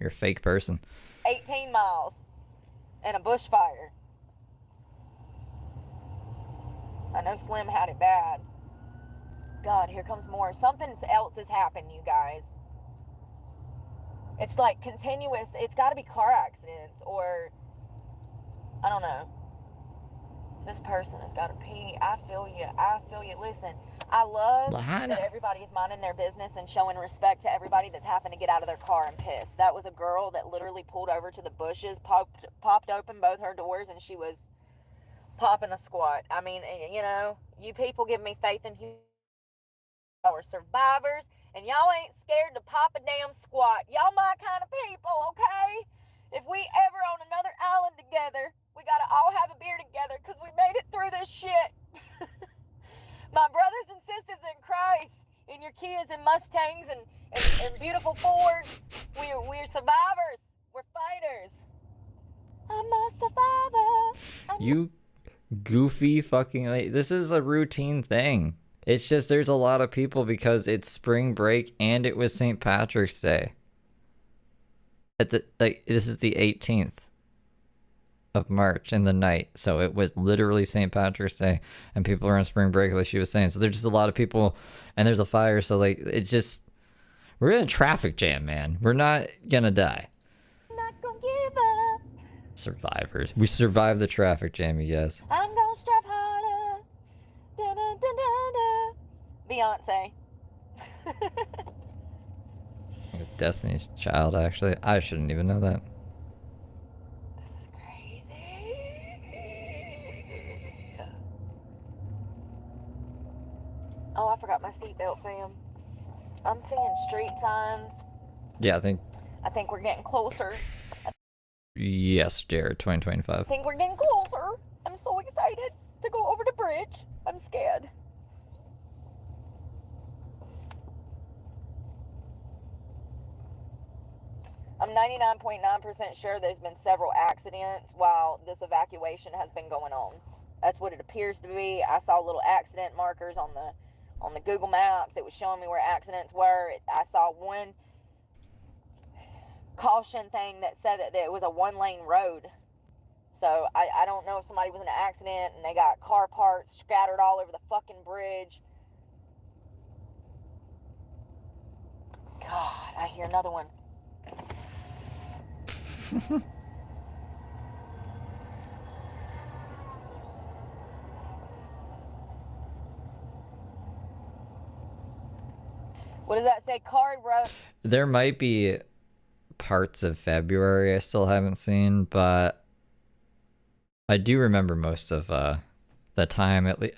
You're a fake person. 18 miles and a bushfire. I know Slim had it bad. God, here comes more. Something else has happened, you guys. It's like continuous. It's got to be car accidents or, I don't know. This person has got to pee. I feel you. Listen, I love that everybody is minding their business and showing respect to everybody that's having to get out of their car and piss. That was a girl that literally pulled over to the bushes, popped open both her doors, and she was popping a squat. I mean, you know, you people give me faith in humanity. Our survivors. And y'all ain't scared to pop a damn squat. Y'all my kind of people, okay? If we ever on another island together, we gotta all have a beer together because we made it through this shit. My brothers and sisters in Christ, and your Kias and Mustangs and beautiful Fords, we're survivors. We're fighters. I'm a survivor. You goofy fucking... This is a routine thing. It's just there's a lot of people because it's spring break and it was St. Patrick's Day. This is the 18th of March in the night, so it was literally St. Patrick's Day, and people are on spring break, like she was saying. So there's just a lot of people, and there's a fire. So like, it's just we're in a traffic jam, man. We're not gonna die. Not gonna give up. Survivors. We survived the traffic jam, you guys. I'm gonna strive harder. Da, da, da, da, da. Beyonce. It's Destiny's Child, actually. I shouldn't even know that. This is crazy. Oh, I forgot my seatbelt, fam. I'm seeing street signs. Yeah, I think we're getting closer. Yes, Jared, 2025. I think we're getting closer. I'm so excited to go over the bridge. I'm scared. I'm 99.9% sure there's been several accidents while this evacuation has been going on. That's what it appears to be. I saw little accident markers on the Google Maps. It was showing me where accidents were. I saw one caution thing that said that it was a one-lane road. So I don't know if somebody was in an accident and they got car parts scattered all over the fucking bridge. God, I hear another one. What does that say? Card road. There might be parts of February I still haven't seen, but I do remember most of the time. At least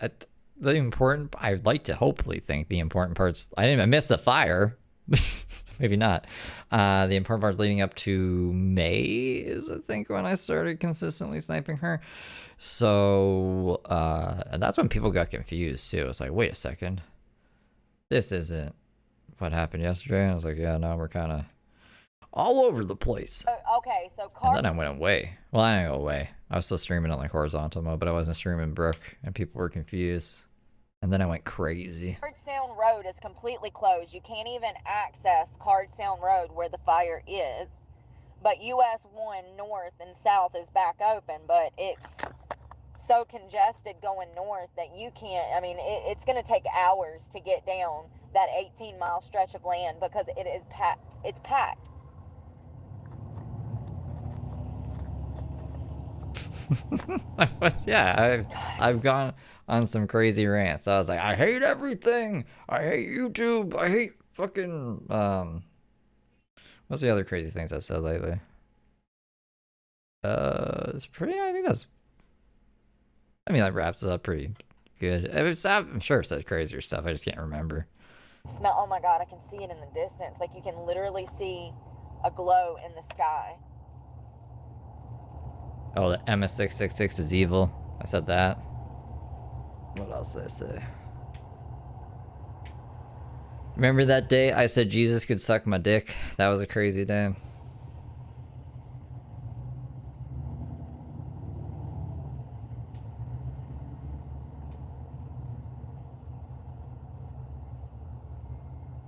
the important. I'd like to hopefully think the important parts. I missed the fire. Maybe not. The important part leading up to May is, I think, when I started consistently sniping her. So and that's when people got confused too. It's like, wait a second, this isn't what happened yesterday. And I was like, yeah, no, we're kind of all over the place. Okay, so and then I went away. Well, I didn't go away. I was still streaming on like horizontal mode, but I wasn't streaming Brooke, and people were confused. And then I went crazy. Card Sound Road is completely closed. You can't even access Card Sound Road where the fire is. But US 1 north and south is back open, but it's so congested going north that you can't, I mean, it's going to take hours to get down that 18-mile stretch of land because it is packed. It's packed. Yeah, I've gone on some crazy rants. I was like, I hate everything. I hate YouTube. I hate fucking what's the other crazy things I've said lately? It's pretty. I think that's. I mean, that wraps it up pretty good. I'm sure I've said crazier stuff. I just can't remember. Smell. Oh my God, I can see it in the distance. Like you can literally see a glow in the sky. Oh, the MS666 is evil. I said that. What else did I say? Remember that day I said Jesus could suck my dick? That was a crazy day.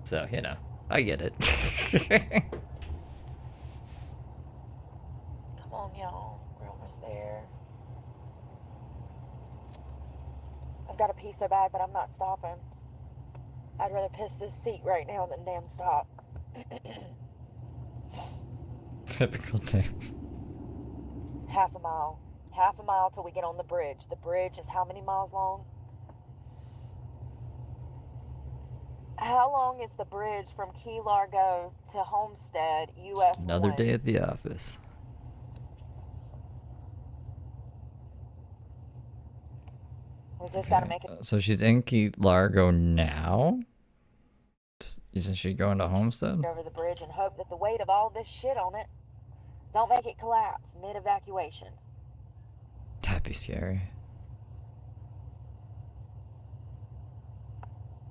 So, you know, I get it. Come on, y'all. We're almost there. I've got to pee so bad, but I'm not stopping. I'd rather piss this seat right now than damn stop. Typical day. Half a mile. Half a mile till we get on the bridge. The bridge is how many miles long? How long is the bridge from Key Largo to Homestead, US 1? Another day at the office. We just gotta make it. So she's in Key Largo now? Isn't she going to Homestead? Over the bridge and hope that the weight of all this shit on it don't make it collapse mid-evacuation. That'd be scary.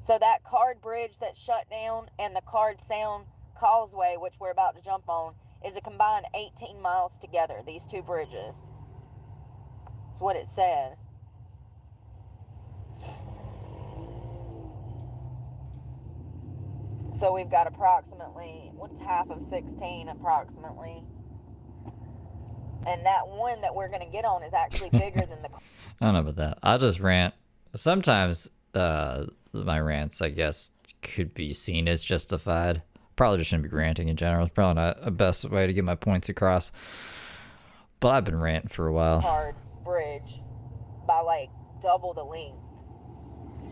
So that Card Bridge that's shut down and the Card Sound Causeway, which we're about to jump on, is a combined 18 miles together, these two bridges. That's what it said. So we've got approximately, what's half of 16 approximately? And that one that we're going to get on is actually bigger than the... I don't know about that. I'll just rant. Sometimes my rants, I guess, could be seen as justified. Probably just shouldn't be ranting in general. It's probably not the best way to get my points across. But I've been ranting for a while. Card Bridge by like double the length.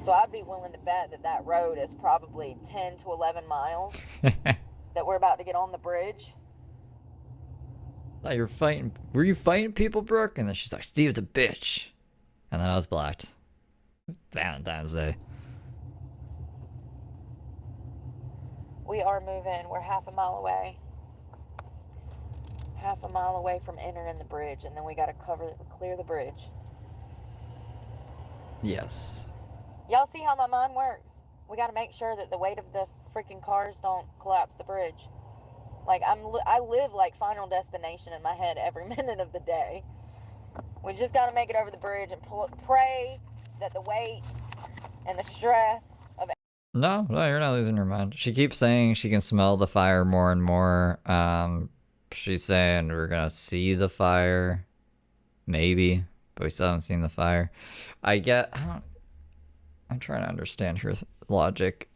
So I'd be willing to bet that that road is probably 10 to 11 miles that we're about to get on the bridge. Thought you were fighting. Were you fighting people, Brooke? And then she's like, Steve's a bitch. And then I was blocked. Valentine's Day. We are moving. We're half a mile away. Half a mile away from entering the bridge, and then we got to clear the bridge. Yes. Y'all see how my mind works? We got to make sure that the weight of the freaking cars don't collapse the bridge. Like, I live like Final Destination in my head every minute of the day. We just got to make it over the bridge and pray that the weight and the stress of... No, you're not losing your mind. She keeps saying she can smell the fire more and more. She's saying we're gonna see the fire. Maybe, but we still haven't seen the fire. I'm trying to understand her logic.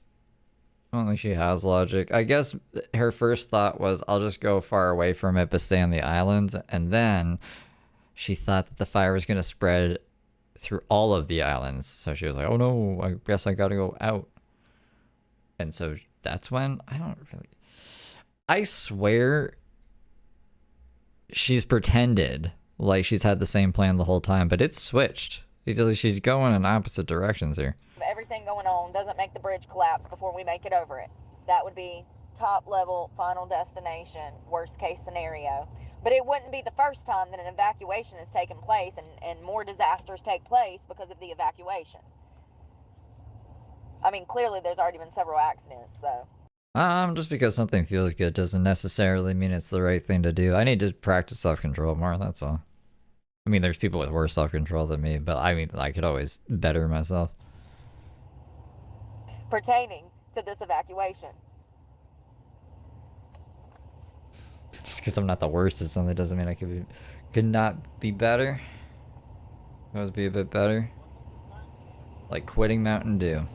I don't think she has logic. I guess her first thought was, I'll just go far away from it but stay on the islands. And then she thought that the fire was going to spread through all of the islands. So she was like, oh no, I guess I got to go out. And so that's when, I swear she's pretended like she's had the same plan the whole time, but it's switched. She's going in opposite directions here. Everything going on doesn't make the bridge collapse before we make it over it. That would be top level Final Destination, worst case scenario. But it wouldn't be the first time that an evacuation has taken place and more disasters take place because of the evacuation. I mean, clearly there's already been several accidents, so. Just because something feels good doesn't necessarily mean it's the right thing to do. I need to practice self-control more, that's all. I mean, there's people with worse self-control than me, but I mean, I could always better myself. Pertaining to this evacuation. Just because I'm not the worst at something doesn't mean I could not be better. Always be a bit better. Like quitting Mountain Dew.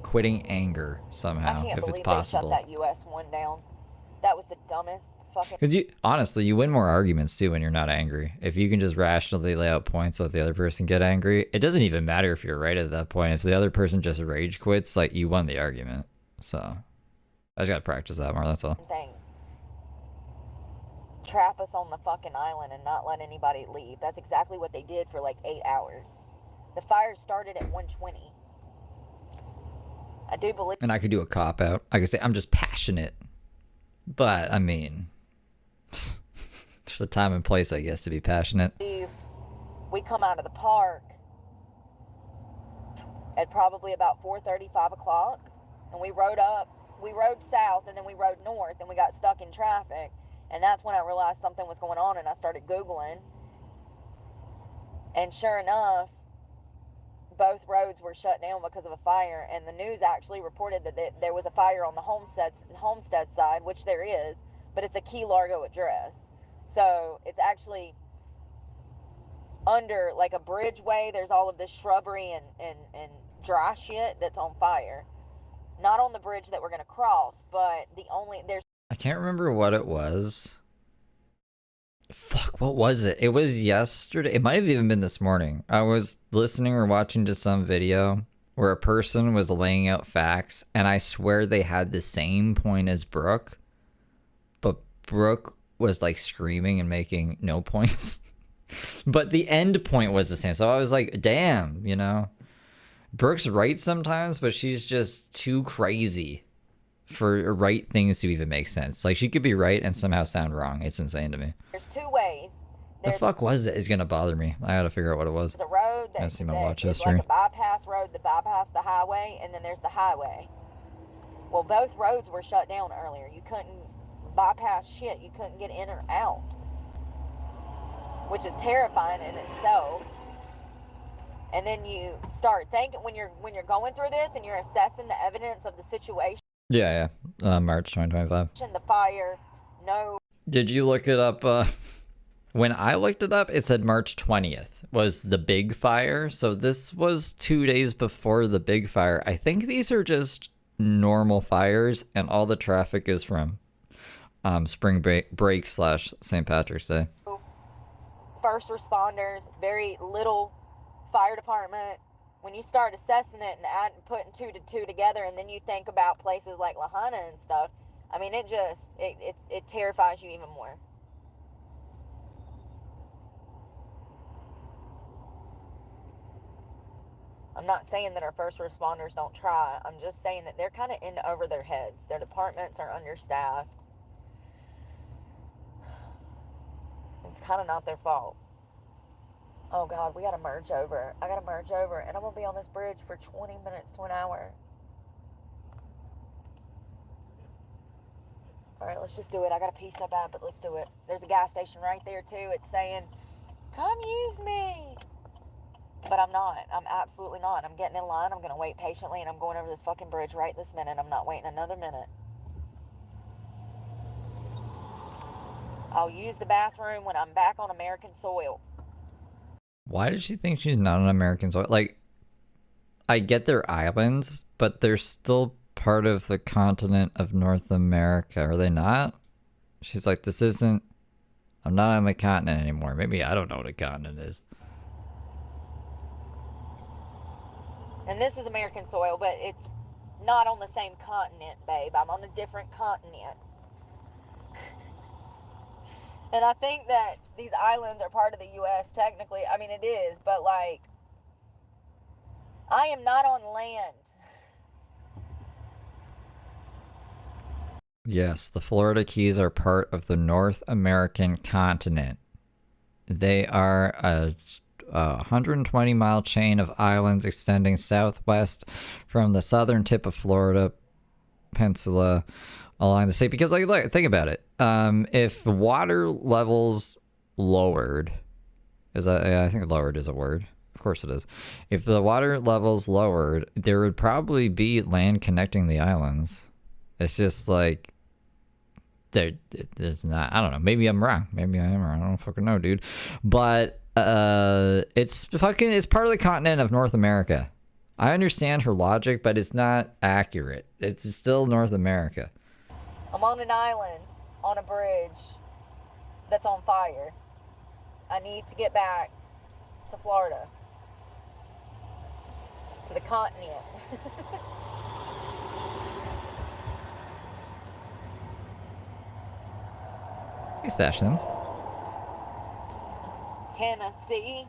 Quitting anger somehow, if it's possible. I can't believe they shut that US one down. That was the dumbest fucking... Because honestly, you win more arguments too when you're not angry. If you can just rationally lay out points, let the other person get angry, it doesn't even matter if you're right at that point. If the other person just rage quits, like, you won the argument. So, I just gotta practice that more, that's all. Thing. Trap us on the fucking island and not let anybody leave. That's exactly what they did for like 8 hours. The fire started at 1:20. I do believe... And I could do a cop-out. I could say, I'm just passionate. But, I mean... there's a time and place, I guess, to be passionate. We come out of the park at probably about 4:30, 5 o'clock. And we rode south, and then we rode north, and we got stuck in traffic. And that's when I realized something was going on, and I started Googling. And sure enough, both roads were shut down because of a fire, and the news actually reported that there was a fire on the Homestead side, which there is, but it's a Key Largo address. So it's actually under like a bridgeway. There's all of this shrubbery and dry shit that's on fire. Not on the bridge that we're going to cross, but there's... I can't remember what it was. Fuck, what was it? It was yesterday. It might have even been this morning. I was listening or watching to some video where a person was laying out facts, and I swear they had the same point as Brooke, but Brooke was like screaming and making no points. But the end point was the same. So I was like, damn, you know? Brooke's right sometimes, but she's just too crazy for right things to even make sense. Like, she could be right and somehow sound wrong. It's insane to me. There's two ways. The fuck was it? Is gonna bother me. I gotta figure out what it was. There's a road I see my watch is history. like a bypass road that bypassed the highway, and then there's the highway. Well, both roads were shut down earlier. You couldn't bypass shit. You couldn't get in or out, which is terrifying in itself. And then you start thinking when you're going through this and you're assessing the evidence of the situation. Yeah. March 2025. The fire, no. Did you look it up? When I looked it up, it said March 20th was the big fire. So this was 2 days before the big fire. I think these are just normal fires, and all the traffic is from spring break / St. Patrick's Day. First responders, very little fire department. When you start assessing it and putting 2 to 2 together, and then you think about places like Lahaina and stuff, I mean, it terrifies you even more. I'm not saying that our first responders don't try. I'm just saying that they're kind of in over their heads. Their departments are understaffed. It's kind of not their fault. Oh God, we gotta merge over. I gotta merge over, and I'm gonna be on this bridge for 20 minutes to an hour. All right, let's just do it. I gotta pee so bad, but let's do it. There's a gas station right there too. It's saying, "Come use me," but I'm not. I'm absolutely not. I'm getting in line. I'm gonna wait patiently, and I'm going over this fucking bridge right this minute. I'm not waiting another minute. I'll use the bathroom when I'm back on American soil. Why does she think she's not an American soil? Like, I get they're islands, but they're still part of the continent of North America, are they not? She's like, this isn't... I'm not on the continent anymore. Maybe I don't know what a continent is. And this is American soil, but it's not on the same continent, babe. I'm on a different continent. And I think that these islands are part of the U.S. technically. I mean, it is, but like, I am not on land. Yes, the Florida Keys are part of the North American continent. They are a 120-mile chain of islands extending southwest from the southern tip of Florida Peninsula along the state. Because, like, think about it. If water levels lowered, I think lowered is a word. Of course it is. If the water levels lowered, there would probably be land connecting the islands. It's just like there's not. I don't know. Maybe I'm wrong. Maybe I am wrong. I don't fucking know, dude. But it's part of the continent of North America. I understand her logic, but it's not accurate. It's still North America. I'm on an island on a bridge that's on fire. I need to get back to Florida, to the continent. Hey, Stash Sims. Tennessee.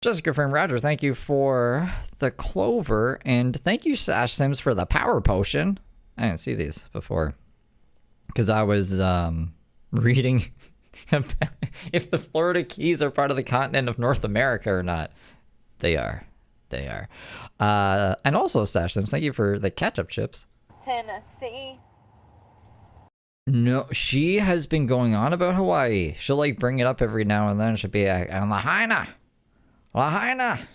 Jessica from Roger, thank you for the clover, and thank you, Stash Sims, for the power potion. I didn't see these before because I was reading about if the Florida Keys are part of the continent of North America or not. They are. They are. And also, Stash Sims, thank you for the ketchup chips. Tennessee. No, she has been going on about Hawaii. She'll like bring it up every now and then. She'll be like, Lahaina. Lahaina.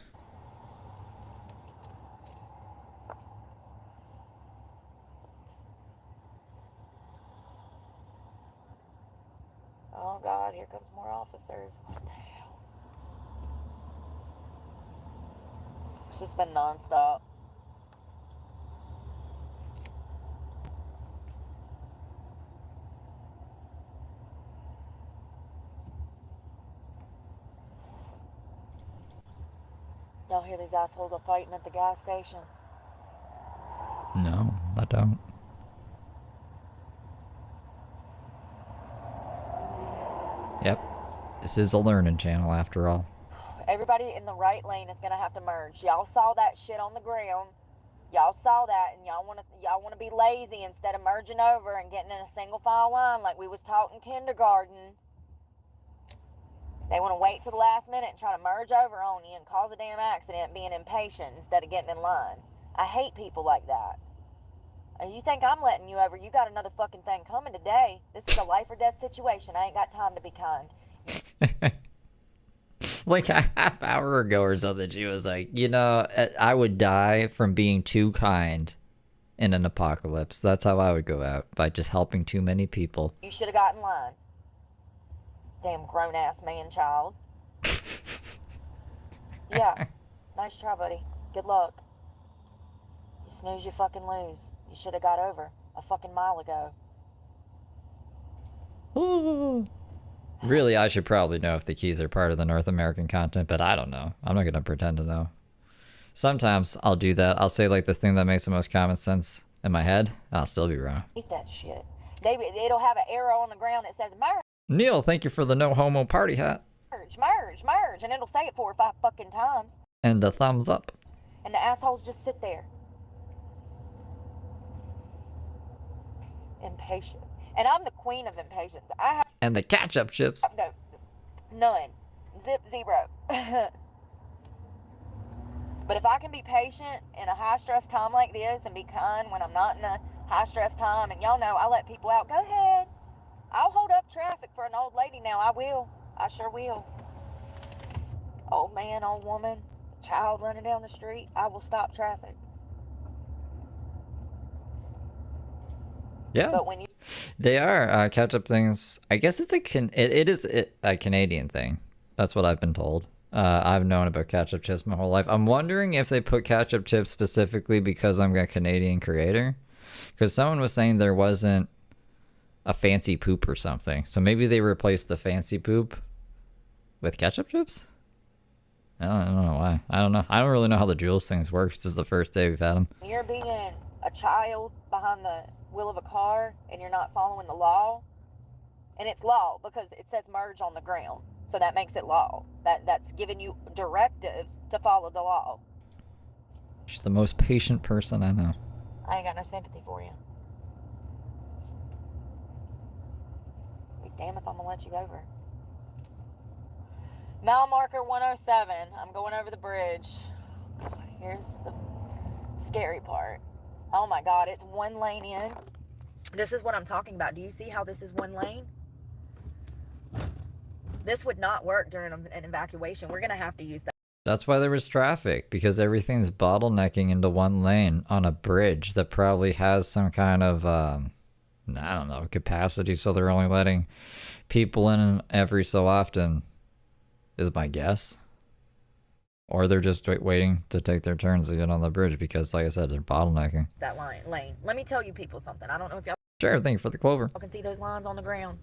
Oh God, here comes more officers. What the hell? It's just been nonstop. Y'all hear these assholes are fighting at the gas station? No, I don't. Yep. This is a learning channel after all. Everybody in the right lane is gonna have to merge. Y'all saw that shit on the ground. Y'all saw that, and y'all wanna be lazy instead of merging over and getting in a single file line like we was taught in kindergarten. They want to wait till the last minute and try to merge over on you and cause a damn accident being impatient instead of getting in line. I hate people like that. You think I'm letting you over? You got another fucking thing coming today. This is a life or death situation. I ain't got time to be kind. Like a half hour ago or something, she was like, you know, I would die from being too kind in an apocalypse. That's how I would go out, by just helping too many people. You should have got in line. Damn grown-ass man-child. Yeah. Nice try, buddy. Good luck. You snooze, you fucking lose. You should have got over a fucking mile ago. Really, I should probably know if the Keys are part of the North American continent, but I don't know. I'm not going to pretend to know. Sometimes I'll do that. I'll say like the thing that makes the most common sense in my head. I'll still be wrong. Eat that shit. It'll have an arrow on the ground that says merge. Neil, thank you for the no homo party hat. Merge, merge, merge. And it'll say it 4 or 5 fucking times. And the thumbs up. And the assholes just sit there. Impatient. And I'm the queen of impatience. And the ketchup chips. No, none. Zip zero. But if I can be patient in a high stress time like this and be kind when I'm not in a high stress time, and y'all know I let people out, go ahead. I'll hold up traffic for an old lady now. I will. I sure will. Old man, old woman, child running down the street, I will stop traffic. Yeah, But when you they are ketchup things. I guess it's it is a Canadian thing. That's what I've been told. I've known about ketchup chips my whole life. I'm wondering if they put ketchup chips specifically because I'm a Canadian creator. Because someone was saying there wasn't a fancy poop or something. So maybe they replaced the fancy poop with ketchup chips? I don't know why. I don't know. I don't really know how the Jewls things work. This is the first day we've had them. you're being a child behind the wheel of a car and you're not following the law, and it's law because it says merge on the ground. So that makes it law. That's giving you directives to follow the law. She's the most patient person I know. I ain't got no sympathy for you. Be damn if I'm gonna let you over. Mile marker 107. I'm going over the bridge. God, here's the scary part. Oh my God, it's one lane in. This is what I'm talking about. Do you see how this is one lane? This would not work during an evacuation. We're gonna have to use that. That's why there was traffic, because everything's bottlenecking into one lane on a bridge that probably has some kind of, I don't know, capacity, so they're only letting people in every so often, is my guess. Or they're just waiting to take their turns to get on the bridge because, like I said, they're bottlenecking. That lane. Let me tell you people something. I don't know if y'all Sure, thank you for the clover. can see those lines on the ground.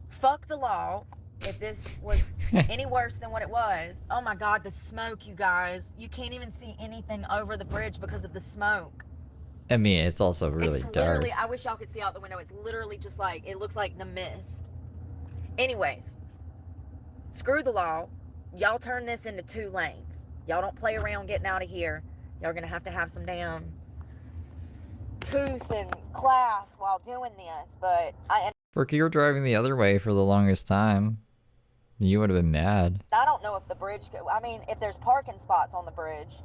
Fuck the law. If this was any worse than what it was, oh my God, the smoke, you guys. You can't even see anything over the bridge because of the smoke. I mean, it's also really It's dark. literally, I wish y'all could see out the window. It's literally just like, it looks like the mist. Anyways, screw the law. Y'all turn this into 2 lanes. Y'all don't play around getting out of here. Y'all are going to have some damn tooth and class while doing this. But Brooke, you were driving the other way for the longest time. You would have been mad. I don't know if the bridge, I mean, if there's parking spots on the bridge,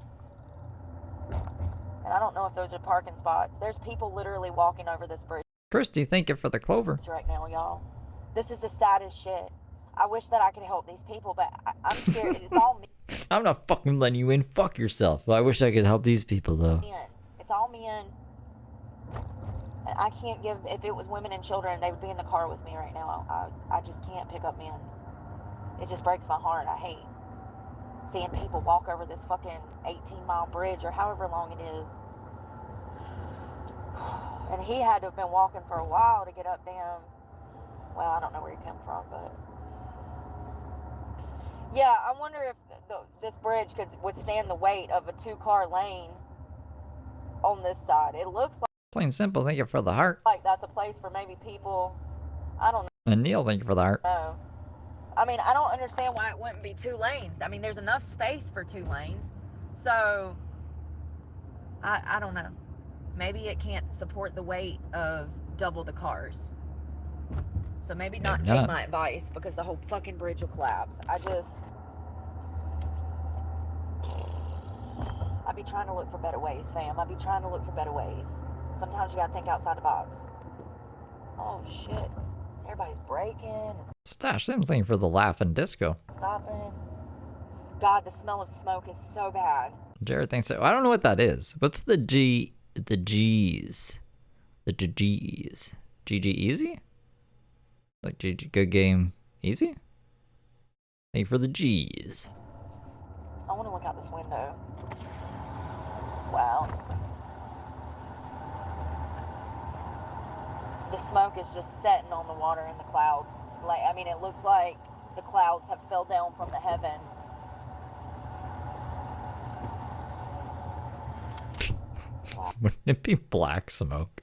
and I don't know if those are parking spots. There's people literally walking over this bridge Christy, thank you for the clover. right now, y'all. This is the saddest shit. I wish that I could help these people, but I'm scared. It's all me. I'm not fucking letting you in. Fuck yourself. I wish I could help these people, though. Men. It's all men. And I can't give, if it was women and children, they would be in the car with me right now. I just can't pick up men. It just breaks my heart. I hate seeing people walk over this fucking 18-mile bridge or however long it is. And he had to have been walking for a while to get up damn, well, I don't know where he came from, but yeah, I wonder if this bridge could withstand the weight of a 2-car lane on this side. It looks Plain simple, thank you for the heart. like that's a place for maybe people, I don't And Neil, thank you for the heart. know. I mean, I don't understand why it wouldn't be 2 lanes. I mean, there's enough space for 2 lanes. So, I don't know. Maybe it can't support the weight of double the cars. So maybe not Maybe take not. my advice because the whole fucking bridge will collapse. I be trying to look for better ways, fam. I be trying to look for better ways. Sometimes you gotta think outside the box. Oh shit. Everybody's braking, Stash Sims, thank you for the laugh and disco. stopping. God, the smell of smoke is so bad. Jared thinks so. I don't know what that is. What's the G's? The G's. GG easy? Like GG good game easy? Thank you for the G's. I want to look out this window. Wow. The smoke is just setting on the water in the clouds. Like, I mean, it looks like the clouds have fell down from the heaven. Wouldn't it be black smoke?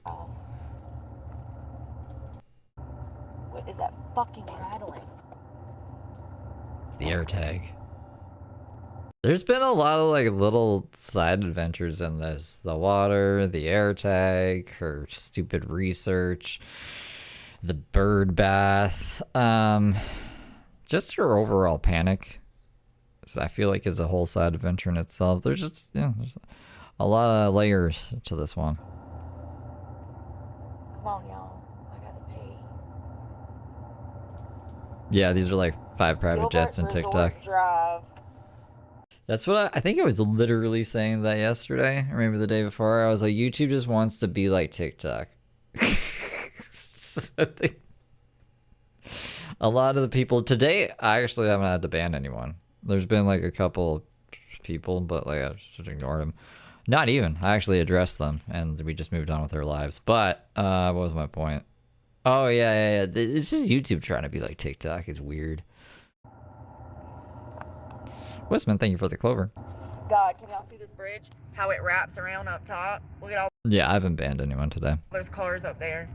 What is that fucking rattling? The air tag. There's been a lot of like little side adventures in this. The water, the air tag, her stupid research, the bird bath. just her overall panic. So I feel like is a whole side adventure in itself. There's just there's a lot of layers to this one. Come on, y'all. I gotta pee. Yeah, these are like 5 private jets and TikTok. Drive. That's what I think I was literally saying that yesterday. I remember the day before. I was like, YouTube just wants to be like TikTok. So I think a lot of the people today, I actually haven't had to ban anyone. There's been like a couple people, but like I just ignored them. Not even. I actually addressed them, and we just moved on with their lives. But what was my point? Oh yeah. It's just YouTube trying to be like TikTok. It's weird. Westman, thank you for the clover. God, can y'all see this bridge? How it wraps around up top? Look at all Yeah, I haven't banned anyone today. those cars up there.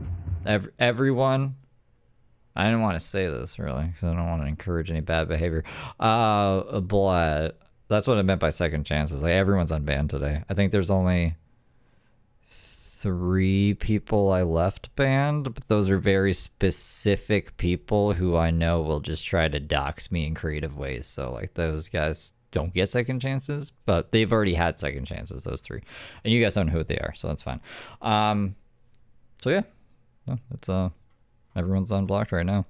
Everyone. I didn't want to say this really because I don't want to encourage any bad behavior. But that's what I meant by second chances. Like everyone's unbanned today. I think there's only 3 people I left banned, but those are very specific people who I know will just try to dox me in creative ways. So like those guys don't get second chances, but they've already had second chances, those 3. And you guys don't know who they are, so that's fine. So yeah. No, it's everyone's unblocked right now.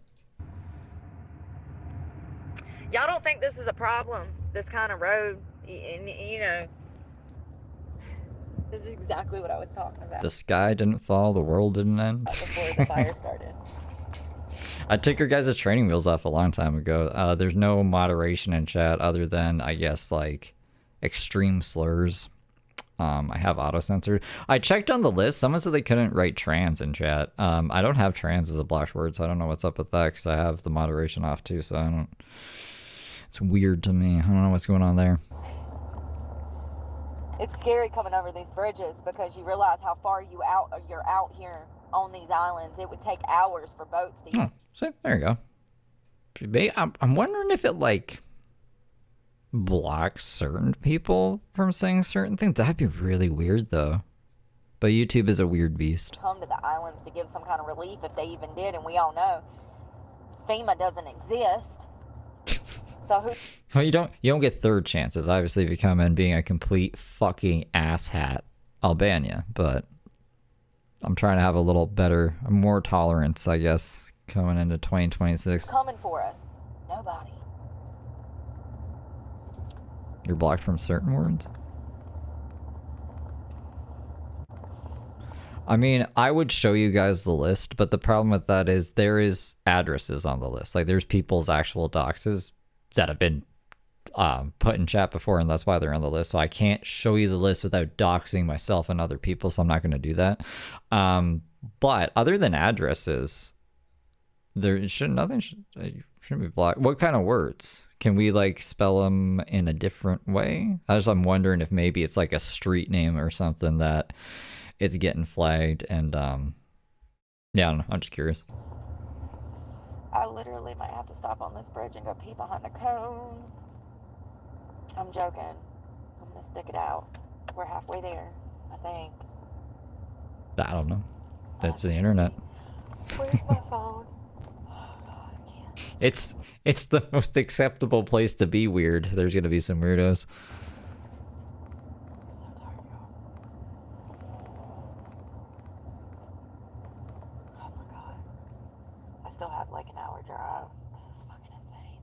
Y'all don't think this is a problem, this kind of road? And, you know, this is exactly what I was talking about. The sky didn't fall, the world didn't end. Before the fire started. I took your guys' training wheels off a long time ago. There's no moderation in chat other than, I guess, like, extreme slurs. I have auto censored. I checked on the list. Someone said they couldn't write trans in chat. I don't have trans as a blocked word, so I don't know what's up with that because I have the moderation off too, so I don't... It's weird to me. I don't know what's going on there. It's scary coming over these bridges because you realize how far you're out here on these islands. It would take hours for boats to Oh, see, there you go. I'm wondering if it, like, blocks certain people from saying certain things. That'd be really weird, though. But YouTube is a weird beast. come to the islands to give some kind of relief if they even did, and we all know FEMA doesn't exist. So who? Well, you don't get third chances. Obviously, if you come in being a complete fucking asshat, I'll ban you. But I'm trying to have a little better, more tolerance, I guess, coming into 2026. Coming for us? Nobody. You're blocked from certain words? I mean, I would show you guys the list, but the problem with that is there is addresses on the list. Like, there's people's actual doxes that have been put in chat before, and that's why they're on the list. So I can't show you the list without doxing myself and other people, so I'm not going to do that. But other than addresses, nothing shouldn't be blocked. What kind of words? Can we, like, spell them in a different way? I'm wondering if maybe it's like a street name or something that it's getting flagged, and yeah, I don't know. I'm just curious. I literally might have to stop on this bridge and go pee behind a cone. I'm joking. I'm gonna stick it out. We're halfway there, I think. I don't know. That's the internet. Where's my phone? It's the most acceptable place to be weird. There's gonna be some weirdos. I still have like an hour drive. This is fucking insane.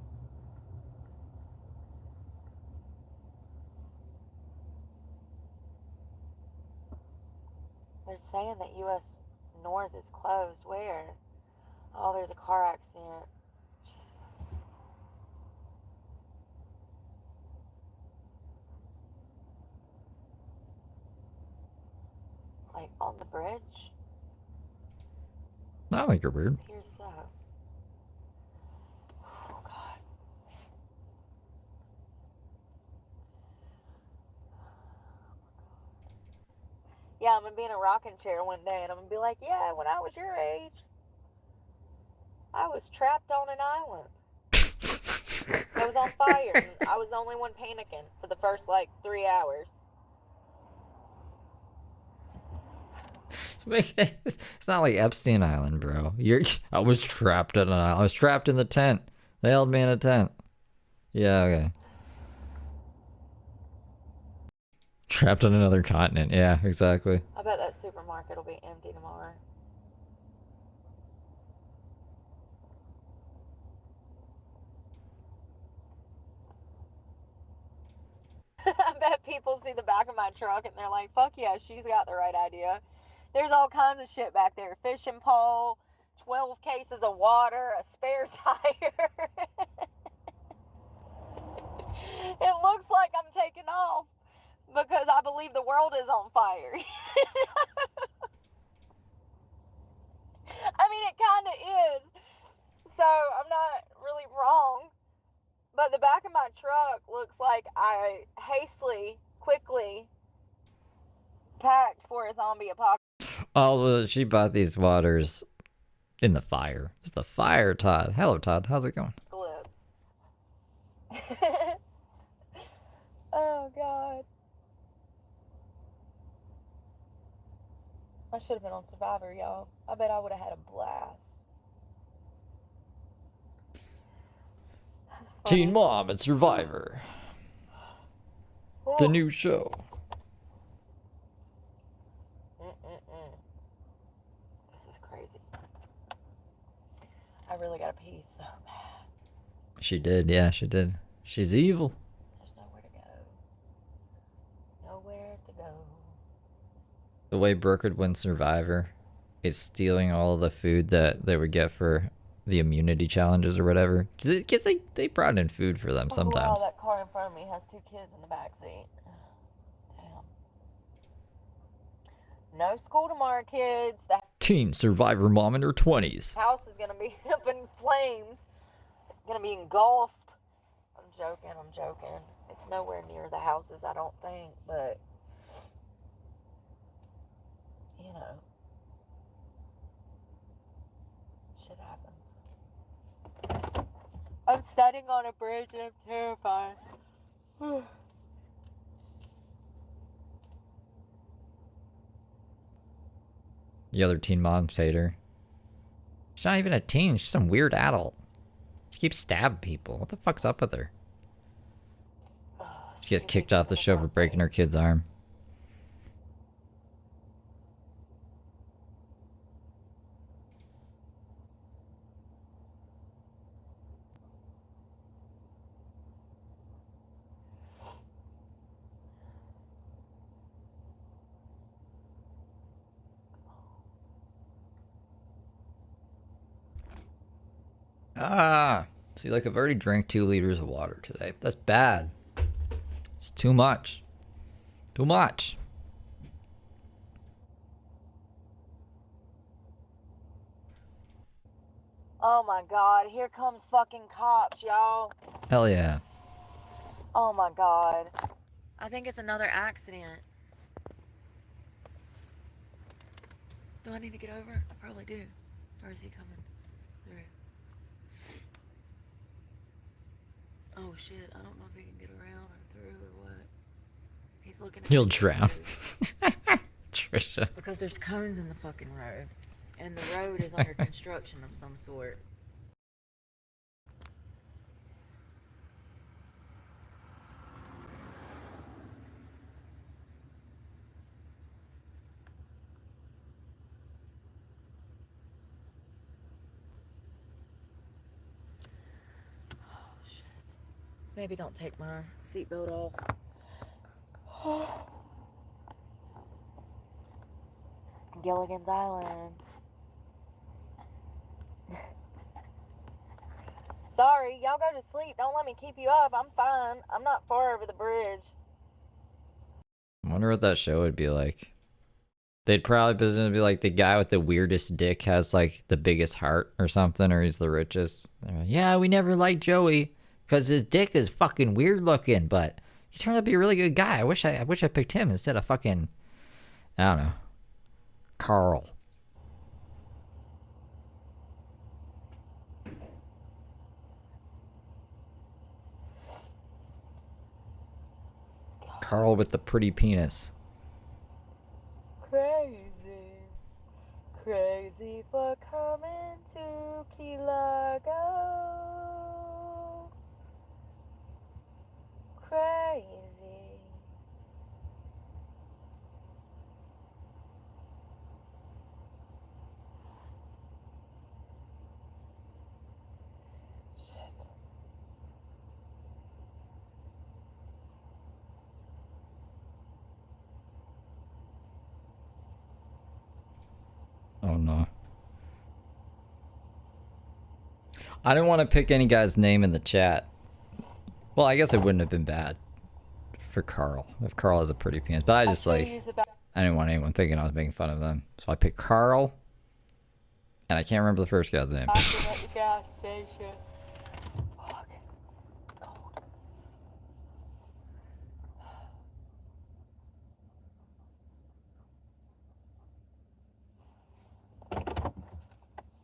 They're saying that U.S. North is closed. Where? Oh, there's a car accident. Jesus. Like on the bridge? Not like you're weird. Here's so. Oh God. Yeah, I'm gonna be in a rocking chair one day and I'm gonna be like, yeah, when I was your age, I was trapped on an island. It was on fire and I was the only one panicking for the first like 3 hours. It's not like Epstein Island, bro. I was trapped in an island. I was trapped in the tent. They held me in a tent. Yeah, okay. Trapped on another continent. Yeah, exactly. I bet that supermarket will be empty tomorrow. I bet people see the back of my truck and they're like, fuck yeah, she's got the right idea. There's all kinds of shit back there. Fishing pole, 12 cases of water, a spare tire. It looks like I'm taking off because I believe the world is on fire. I mean, it kind of is. So I'm not really wrong. But the back of my truck looks like I hastily, quickly packed for a zombie apocalypse. Oh, she bought these waters in the fire. It's the fire, Todd. Hello, Todd. How's it going? Oh, God. I should have been on Survivor, y'all. I bet I would have had a blast. Teen Mom and Survivor. The new show. This is crazy. I really got to pee so bad. She did, yeah, she did. She's evil. There's nowhere to go. Nowhere to go. The way Brooke would win Survivor is stealing all of the food that they would get for the immunity challenges or whatever. They brought in food for them sometimes. Wow, that car in front of me has 2 kids in the back seat. Damn. No school tomorrow, kids. The Teen Survivor mom in her 20s. house is gonna be up in flames. Gonna be engulfed. I'm joking. It's nowhere near the houses, I don't think, but you know, shit happens. I'm standing on a bridge and I'm terrified. The other teen moms hate her. She's not even a teen. She's some weird adult. She keeps stabbing people. What the fuck's up with her? She gets kicked off the show for breaking her kid's arm. See, like, I've already drank 2 liters of water today. That's bad. It's too much. Too much. Oh my God, here comes fucking cops, y'all. Hell yeah. Oh my God. I think it's another accident. Do I need to get over? I probably do. Or is he coming through? Oh shit, I don't know if he can get around or through or what. He's looking at He'll me. drown. Trisha. Because there's cones in the fucking road. And the road is under construction of some sort. Maybe don't take my seatbelt off. Gilligan's Island. Sorry, y'all go to sleep. Don't let me keep you up. I'm fine. I'm not far over the bridge. I wonder what that show would be like. They'd probably be like the guy with the weirdest dick has like the biggest heart or something, or he's the richest. Like, yeah, we never liked Joey because his dick is fucking weird looking, but he turned out to be a really good guy. I wish I picked him instead of fucking, I don't know, Carl. Carl with the pretty penis. Crazy for coming to Key Largo. crazy. Oh no. I didn't want to pick any guy's name in the chat. Well, I guess it wouldn't have been bad for Carl, if Carl has a pretty penis. But I just like, I didn't want anyone thinking I was making fun of them. So I picked Carl, and I can't remember the first guy's name. At the gas station. Fuck. Cold.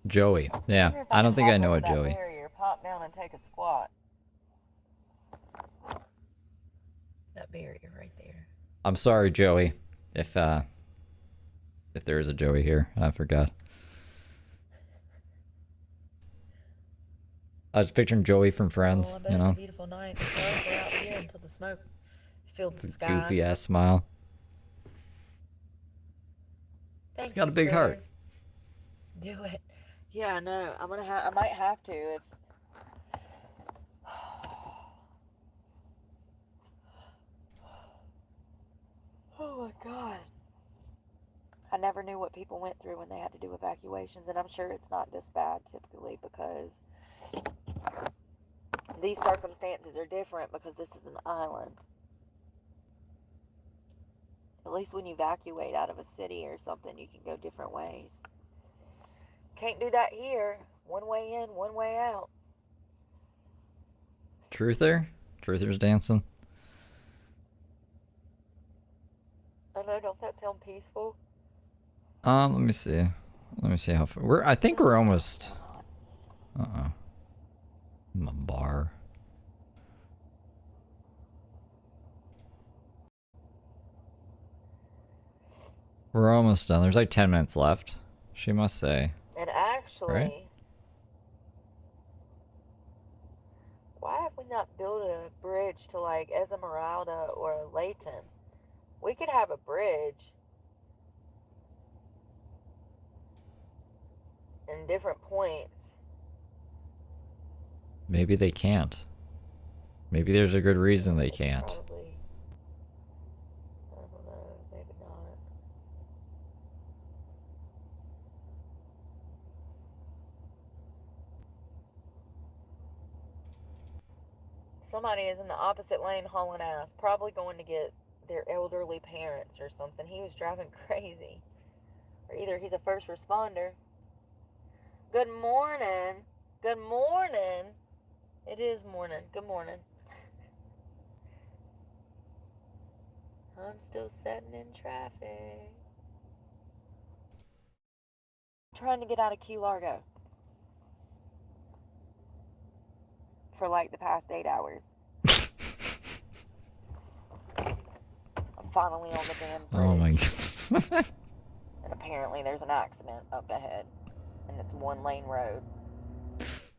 Joey. Yeah, I don't think I know a Joey. Barrier, pop down and take a squat. That barrier right there. I'm sorry, Joey, if there is a Joey here. I forgot. I was picturing Joey from Friends, I bet you know. It's a beautiful night. The stars are out here until the smoke filled the sky. Goofy ass smile. Thank It's got a you, big sir. heart. Do it. Yeah, I know. I might have to if. Oh my god. I never knew what people went through when they had to do evacuations, and I'm sure it's not this bad typically because these circumstances are different because this is an island. At least when you evacuate out of a city or something, you can go different ways. Can't do that here. One way in, one way out. Truther? Truther's dancing. I know, don't that sound peaceful? Let me see. Let me see how far. I think we're almost. I'm a bar. We're almost done. There's like 10 minutes left. She must say. And actually, Right? why have we not built a bridge to like Esmeralda or Layton? We could have a bridge in different points. Maybe they can't. Maybe there's a good reason they can't. Probably. I don't know. Maybe not. Somebody is in the opposite lane hauling ass, probably going to get their elderly parents or something. He was driving crazy. Or either he's a first responder. Good morning. Good morning. It is morning. Good morning. I'm still sitting in traffic. Trying to get out of Key Largo. For like the past 8 hours. I'm finally on the damn bridge. Oh my god. And apparently there's an accident up ahead. And it's one lane road.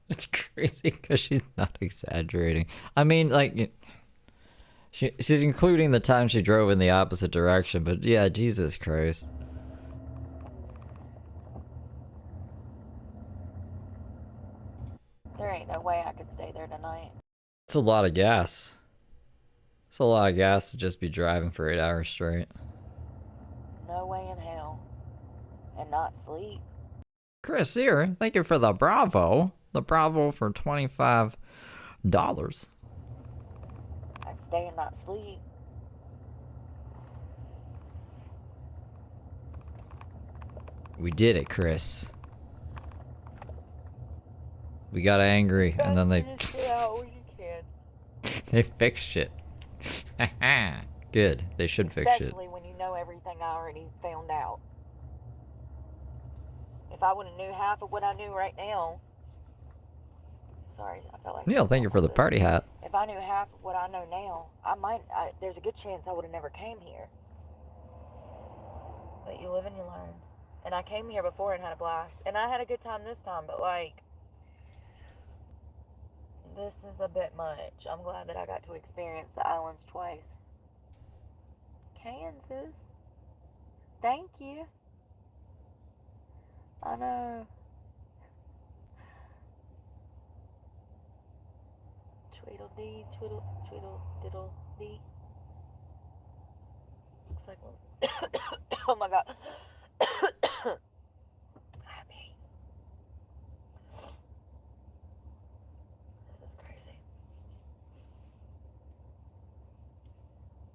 It's crazy because she's not exaggerating. I mean, like, she's including the time she drove in the opposite direction, but yeah, Jesus Christ. There ain't no way I could stay there tonight. It's a lot of gas. It's a lot of gas to just be driving for 8 hours straight. No way in hell. And not sleep. Chris here, thank you for the Bravo. The Bravo for $25. I'd stay and not sleep. We did it, Chris. We got angry, and then they Best to get out when you can. they fixed shit. Good. They should fix shit. Especially when you know everything I already found out. If I would have knew half of what I knew right now. Sorry, I felt like. Neil, thank you for the party hat. If I knew half of what I know now, there's a good chance I would have never came here. But you live and you learn. And I came here before and had a blast. And I had a good time this time, but like, This is a bit much. I'm glad that I got to experience the islands twice. Kansas. Thank you. I know. Tweedledee, tweedle diddle dee. Looks like one. Oh my god. Happy. This is crazy.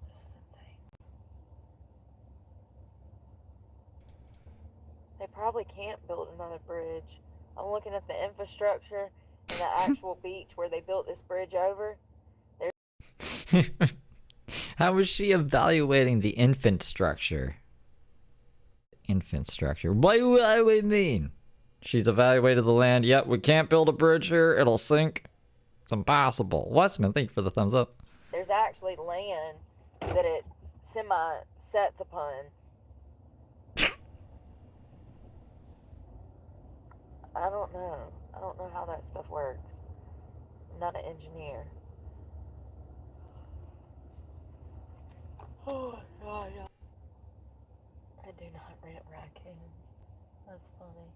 This is insane. They probably can't build another bridge. I'm looking at the infrastructure and the actual beach where they built this bridge over. How is she evaluating the infant structure? Infant structure. What do we mean? She's evaluated the land. Yep, we can't build a bridge here. It'll sink. It's impossible. Westman, thank you for the thumbs up. There's actually land that it semi-sets upon. I don't know. I don't know how that stuff works. I'm not an engineer. Oh my god, yeah. I do not rent raccoons. That's funny.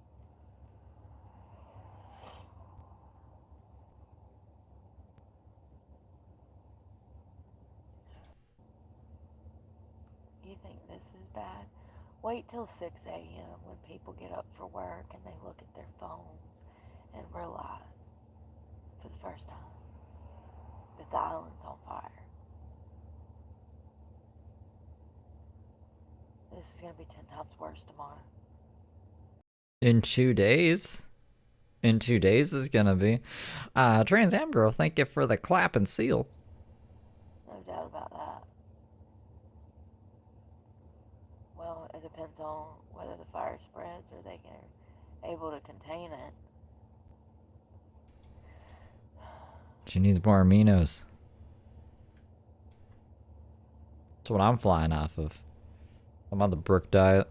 You think this is bad? Wait till 6 a.m. when people get up for work and they look at their phones and realize for the first time that the island's on fire. This is going to be 10 times worse tomorrow. In 2 days? In 2 days is gonna be. Trans Am Girl, thank you for the clap and seal. No doubt about that. Well, it depends on whether the fire spreads or they are able to contain it. She needs more aminos. That's what I'm flying off of. I'm on the Brooke diet.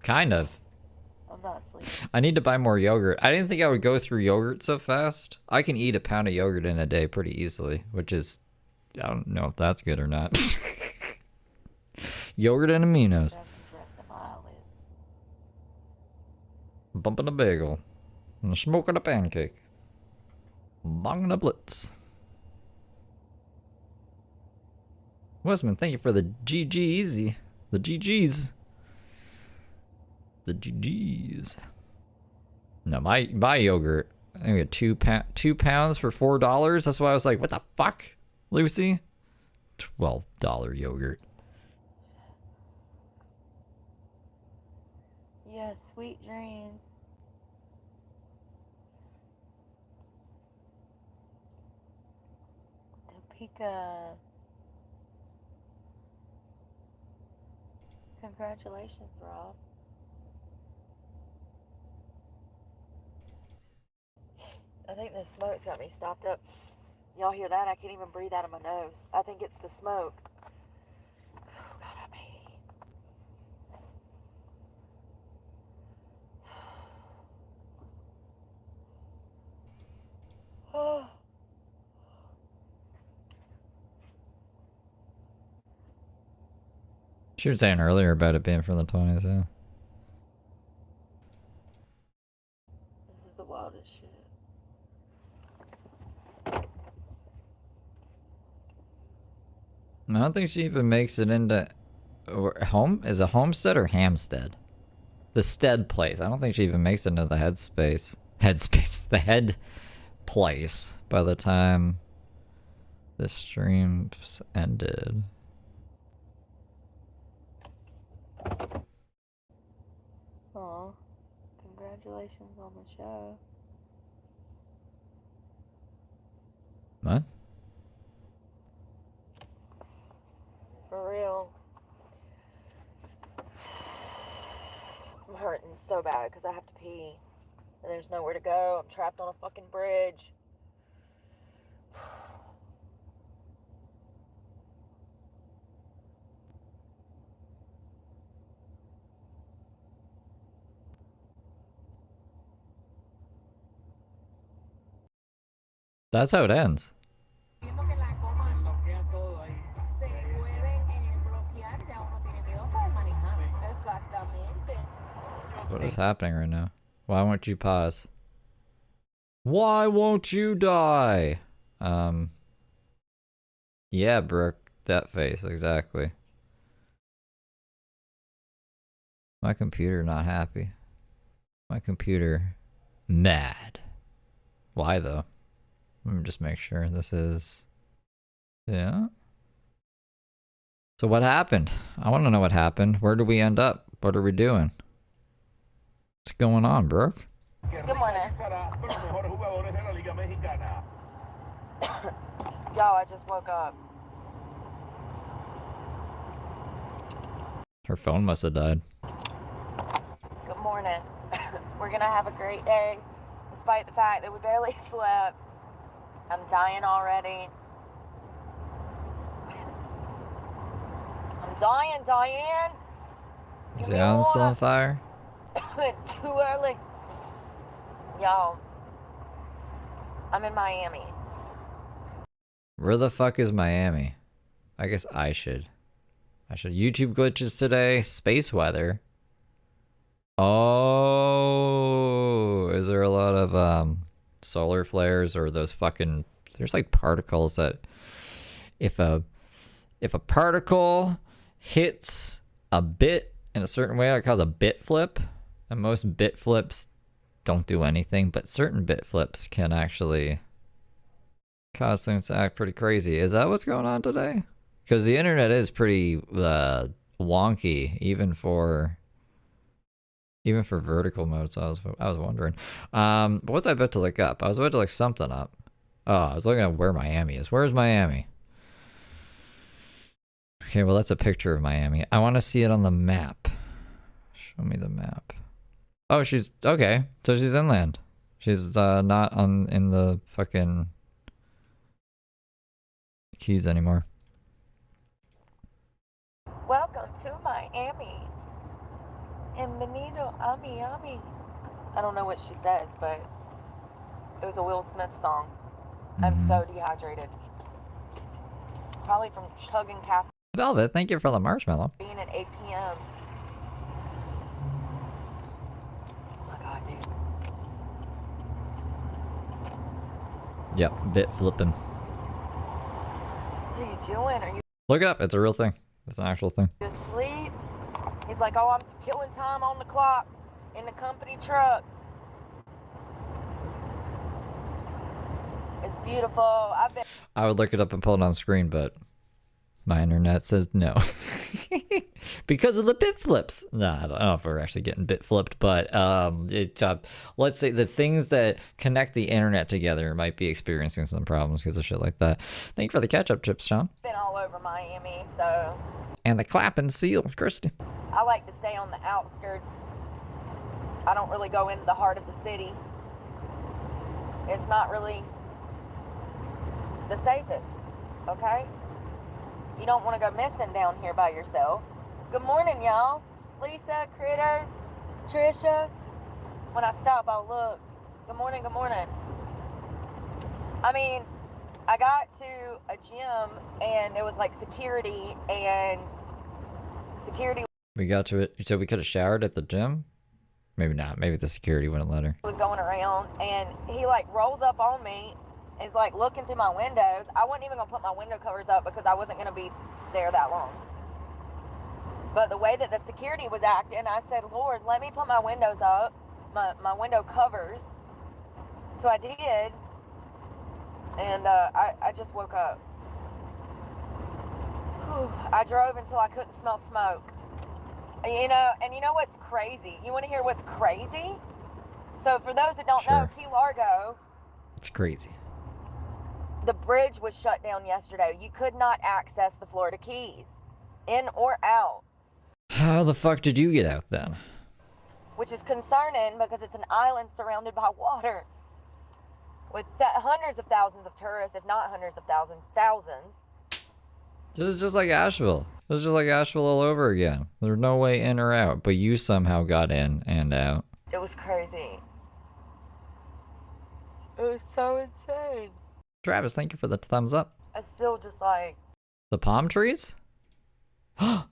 Kind of. I'm not sleeping. I need to buy more yogurt. I didn't think I would go through yogurt so fast. I can eat a pound of yogurt in a day pretty easily, which is, I don't know if that's good or not. Yogurt and aminos. Bumping a bagel. And smoking a pancake. Bonging a blitz. Westman, thank you for the GG easy. The GGs. The GGs. No, my yogurt. I think I got 2 pounds for $4. That's why I was like, what the fuck, Lucy? $12 yogurt. Yes, sweet dreams. Topeka. Congratulations, Rob. I think the smoke's got me stopped up. Y'all hear that? I can't even breathe out of my nose. I think it's the smoke. Oh, God, I pee. Oh. She was saying earlier about it being from the 20s, yeah. This is the wildest shit. I don't think she even makes it into home. Is it Homestead or Hampstead? The Stead place. I don't think she even makes it into the headspace. The head place by the time the stream's ended. Aw, congratulations on the show. What? For real. I'm hurting so bad because I have to pee. And there's nowhere to go. I'm trapped on a fucking bridge. That's how it ends. Viendo que la coma bloquea todo ahí. Se pueden bloquear, ya uno tiene miedo para manejar. Exactamente. What is happening right now? Why won't you pause? Why won't you die? Yeah, Brooke, that face, exactly. My computer not happy. My computer mad. Why though? Let me just make sure this is... Yeah? So what happened? I want to know what happened. Where did we end up? What are we doing? What's going on, Brooke? Good morning. Yo, I just woke up. Her phone must have died. Good morning. We're gonna have a great day, despite the fact that we barely slept. I'm dying already. I'm dying, Diane. Is the island still on fire? It's too early. Y'all, I'm in Miami. Where the fuck is Miami? I guess I should. YouTube glitches today. Space weather. Oh, is there a lot of solar flares or those fucking... There's like particles that... If a particle hits a bit in a certain way, it causes a bit flip. And most bit flips don't do anything, but certain bit flips can actually cause things to act pretty crazy. Is that what's going on today? Because the internet is pretty wonky, even for vertical mode. So I was wondering. But what's I about to look up? I was about to look something up. Oh, I was looking at where Miami is. Where's Miami? Okay, well that's a picture of Miami. I want to see it on the map. Show me the map. Oh, she's okay. So she's inland. She's not in the fucking Keys anymore. Welcome to Miami. Bienvenido a Miami. I don't know what she says, but it was a Will Smith song. I'm so dehydrated. Probably from chugging caffeine. Velvet, thank you for the marshmallow. Being at 8 p.m. Oh my god, dude. Yep, bit flipping. What are you doing? Are you Look it up. It's a real thing. It's an actual thing. asleep? He's like, oh, I'm killing time on the clock in the company truck. It's beautiful. I would look it up and pull it on screen, but my internet says no. Because of the bit flips. No, I don't know if we're actually getting bit flipped, but let's say the things that connect the internet together might be experiencing some problems because of shit like that. Thank you for the catch-up chips, Sean. Been all over Miami, so And the clap and seal, Christy. I like to stay on the outskirts. I don't really go into the heart of the city. It's not really the safest, okay? You don't want to go missing down here by yourself. Good morning, y'all. Lisa, Critter, Trisha. When I stop, I'll look. Good morning, good morning. I mean, I got to a gym and there was like security and security We got to it. So we could have showered at the gym? Maybe not. Maybe the security wouldn't let her. was going around and he like rolls up on me and is like looking through my windows. I wasn't even gonna put my window covers up because I wasn't gonna be there that long. But the way that the security was acting, I said, Lord, let me put my windows up, my window covers. So I did. And I just woke up. Whew. I drove until I couldn't smell smoke. And you know what's crazy? You want to hear what's crazy? So for those that don't know, Key Largo, It's crazy. the bridge was shut down yesterday. You could not access the Florida Keys, in or out, How the fuck did you get out then? which is concerning because it's an island surrounded by water with hundreds of thousands of tourists, if not hundreds of thousands. This is just like Asheville. This is just like Asheville all over again. There's no way in or out, but you somehow got in and out. It was crazy. It was so insane. Travis, thank you for the thumbs up. I still just like, The palm trees? I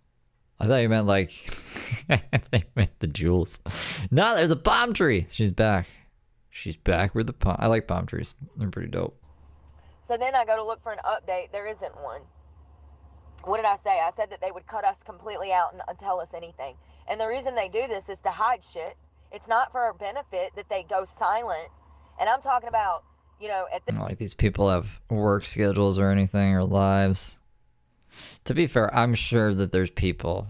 thought you meant like, I thought you meant the Jewls. No, there's a palm tree. She's back. She's back with the palm. I like palm trees. They're pretty dope. so then I go to look for an update. There isn't one. What did I say? I said that they would cut us completely out and tell us anything. And the reason they do this is to hide shit. It's not for our benefit that they go silent. And I'm talking about, you know, at the... Not like these people have work schedules or anything or lives. To be fair, I'm sure that there's people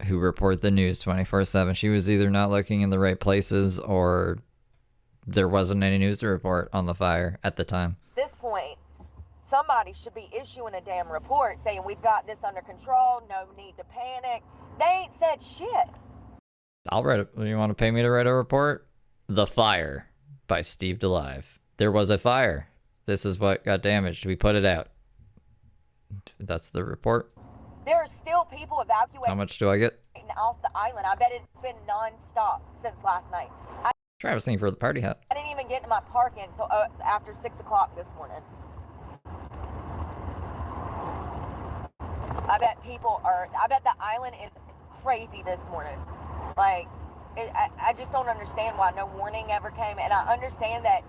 who report the news 24/7. She was either not looking in the right places or there wasn't any news to report on the fire at the time. At this point, somebody should be issuing a damn report saying we've got this under control, no need to panic. They ain't said shit. I'll write it. You want to pay me to write a report? The Fire by Steve DeLive. There was a fire. This is what got damaged. We put it out. That's the report. There are still people evacuating How much do I get? off the island. I bet it's been non-stop since last night. Travis, thank you for the party hat. I didn't even get into my parking until after 6 o'clock this morning. I bet the island is crazy this morning. Like, I just don't understand why no warning ever came. And I understand that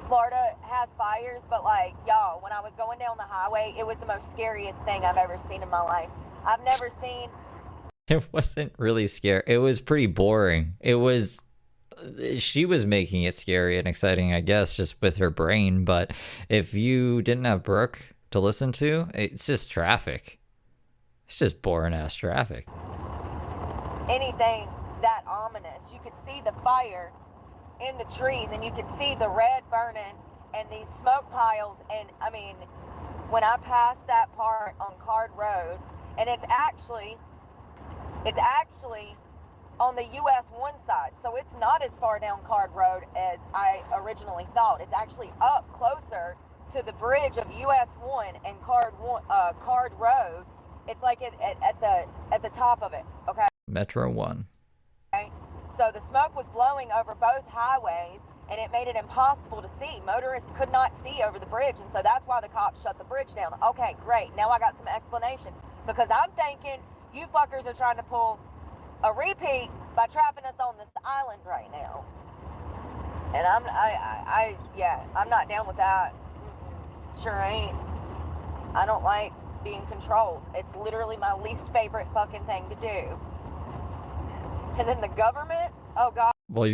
Florida has fires, but like, y'all, when I was going down the highway, it was the most scariest thing I've ever seen in my life. I've never seen... It wasn't really scary. It was pretty boring. It was... She was making it scary and exciting, I guess, just with her brain. But if you didn't have Brooke to listen to, it's just traffic. It's just boring-ass traffic. Anything that ominous. You could see the fire in the trees, and you could see the red burning and these smoke piles. And I mean, when I passed that part on Card Road, and it's actually on the US 1 side, so it's not as far down Card Road as I originally thought. It's actually up closer to the bridge of US 1 and Card Road. It's like at the top of it. Okay. Metro 1. Okay. So the smoke was blowing over both highways, and it made it impossible to see. Motorists could not see over the bridge, and so that's why the cops shut the bridge down. Okay, great. Now I got some explanation, because I'm thinking you fuckers are trying to pull a repeat by trapping us on this island right now. And I'm not down with that. Sure ain't. I don't like being controlled. It's literally my least favorite fucking thing to do. And then the government, oh God. Well,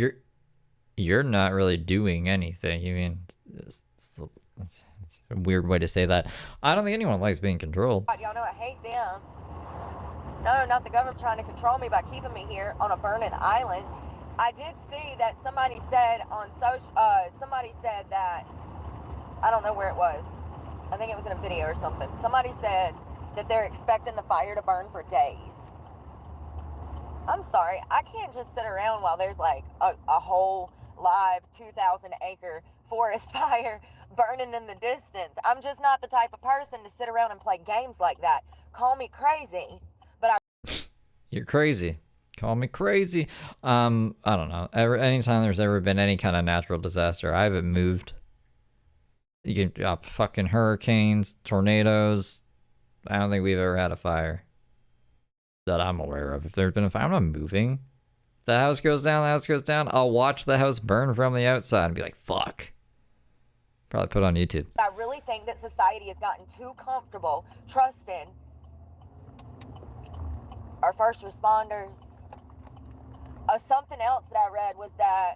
you're not really doing anything. You mean, it's a weird way to say that. I don't think anyone likes being controlled. God, y'all know I hate them. No, not the government trying to control me by keeping me here on a burning island. I did see that somebody said on somebody said that, I don't know where it was. I think it was in a video or something. Somebody said that they're expecting the fire to burn for days. I'm sorry, I can't just sit around while there's like a whole live 2,000 acre forest fire burning in the distance. I'm just not the type of person to sit around and play games like that. Call me crazy, but You're crazy. Call me crazy. I don't know. Anytime there's ever been any kind of natural disaster, I haven't moved. You can fucking hurricanes, tornadoes. I don't think we've ever had a fire that I'm aware of. If there's been a fire, I'm not moving. The house goes down, the house goes down. I'll watch the house burn from the outside and be like, fuck. Probably put it on YouTube. I really think that society has gotten too comfortable trusting our first responders. Something else that I read was that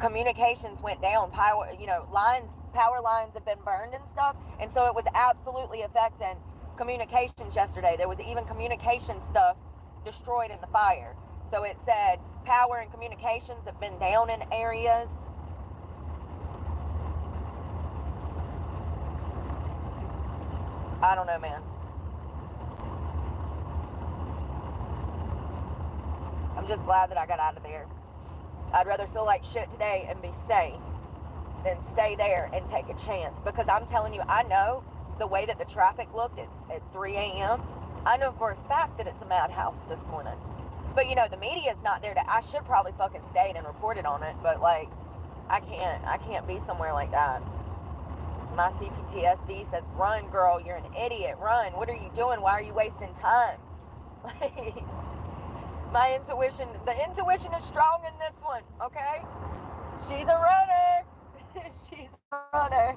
communications went down. Power lines have been burned and stuff, and so it was absolutely affecting communications yesterday. There was even communication stuff destroyed in the fire. So it said power and communications have been down in areas. I don't know, man. I'm just glad that I got out of there. I'd rather feel like shit today and be safe than stay there and take a chance. Because I'm telling you, I know the way that the traffic looked at 3 a.m. I know for a fact that it's a madhouse this morning. But you know, the media's not there to, I should probably fucking stayed and reported on it, but like, I can't be somewhere like that. My CPTSD says, run, girl, you're an idiot, run. What are you doing? Why are you wasting time? Like, my intuition, the intuition is strong in this one, okay? She's a runner. She's a runner.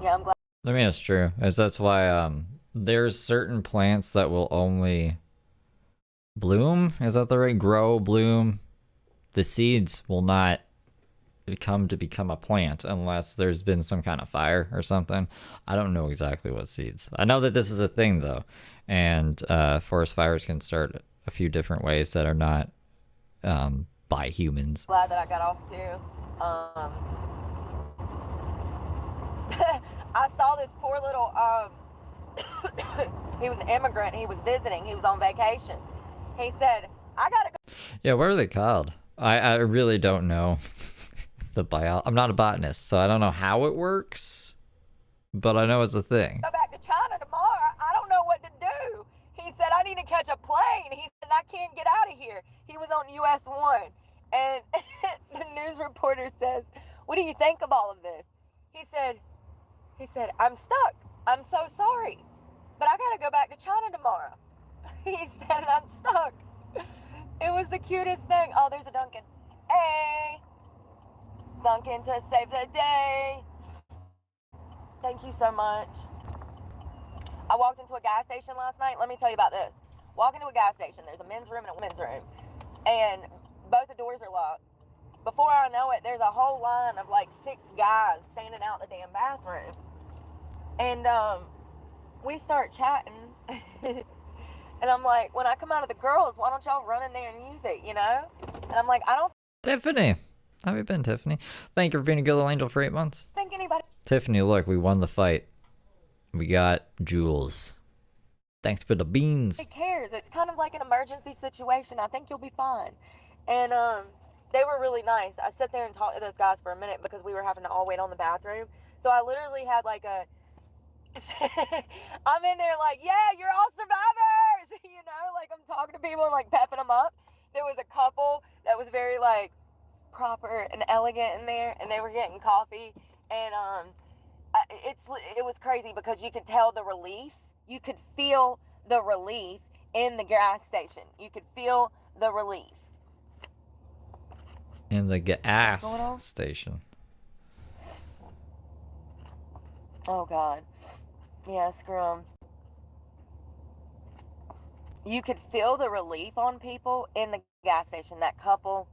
Yeah, I'm glad. I mean, it's true. That's why there's certain plants that will only bloom. Is that the right? Grow, bloom. The seeds will not become a plant unless there's been some kind of fire or something. I don't know exactly what seeds. I know that this is a thing though, and forest fires can start a few different ways that are not by humans. Glad that I got off too. I saw this poor little he was an immigrant. He was visiting. He was on vacation. He said, I gotta go. Yeah, what are they called? I really don't know. I'm not a botanist, so I don't know how it works, but I know it's a thing. Go back to China tomorrow. I don't know what to do. He said, I need to catch a plane. He said, I can't get out of here. He was on US 1. And the news reporter says, what do you think of all of this? He said, I'm stuck. I'm so sorry, but I gotta go back to China tomorrow. He said, I'm stuck. It was the cutest thing. Oh, there's a Duncan. Hey. Duncan to save the day. Thank you so much. I walked into a gas station last night. Let me tell you about this. Walk into a gas station. There's a men's room and a women's room. And both the doors are locked. Before I know it, there's a whole line of like 6 guys standing out the damn bathroom. And we start chatting. And I'm like, when I come out of the girls, why don't y'all run in there and use it, you know? And I'm like, I don't Tiffany. How have you been, Tiffany? Thank you for being a good little angel for 8 months. think anybody Tiffany, look, we won the fight. We got Jewls. Thanks for the beans. cares. It's kind of like an emergency situation. I think you'll be fine. And they were really nice. I sat there and talked to those guys for a minute because we were having to all wait on the bathroom. So I literally had like a I'm in there like, yeah, you're all survivors, you know, like I'm talking to people and like pepping them up. There was a couple that was very like proper and elegant in there, and they were getting coffee, and it was crazy because you could tell the relief. You could feel the relief in the gas station. You could feel the relief In the gas station. Oh God. Yeah, screw 'em. You could feel the relief on people in the gas station. That couple,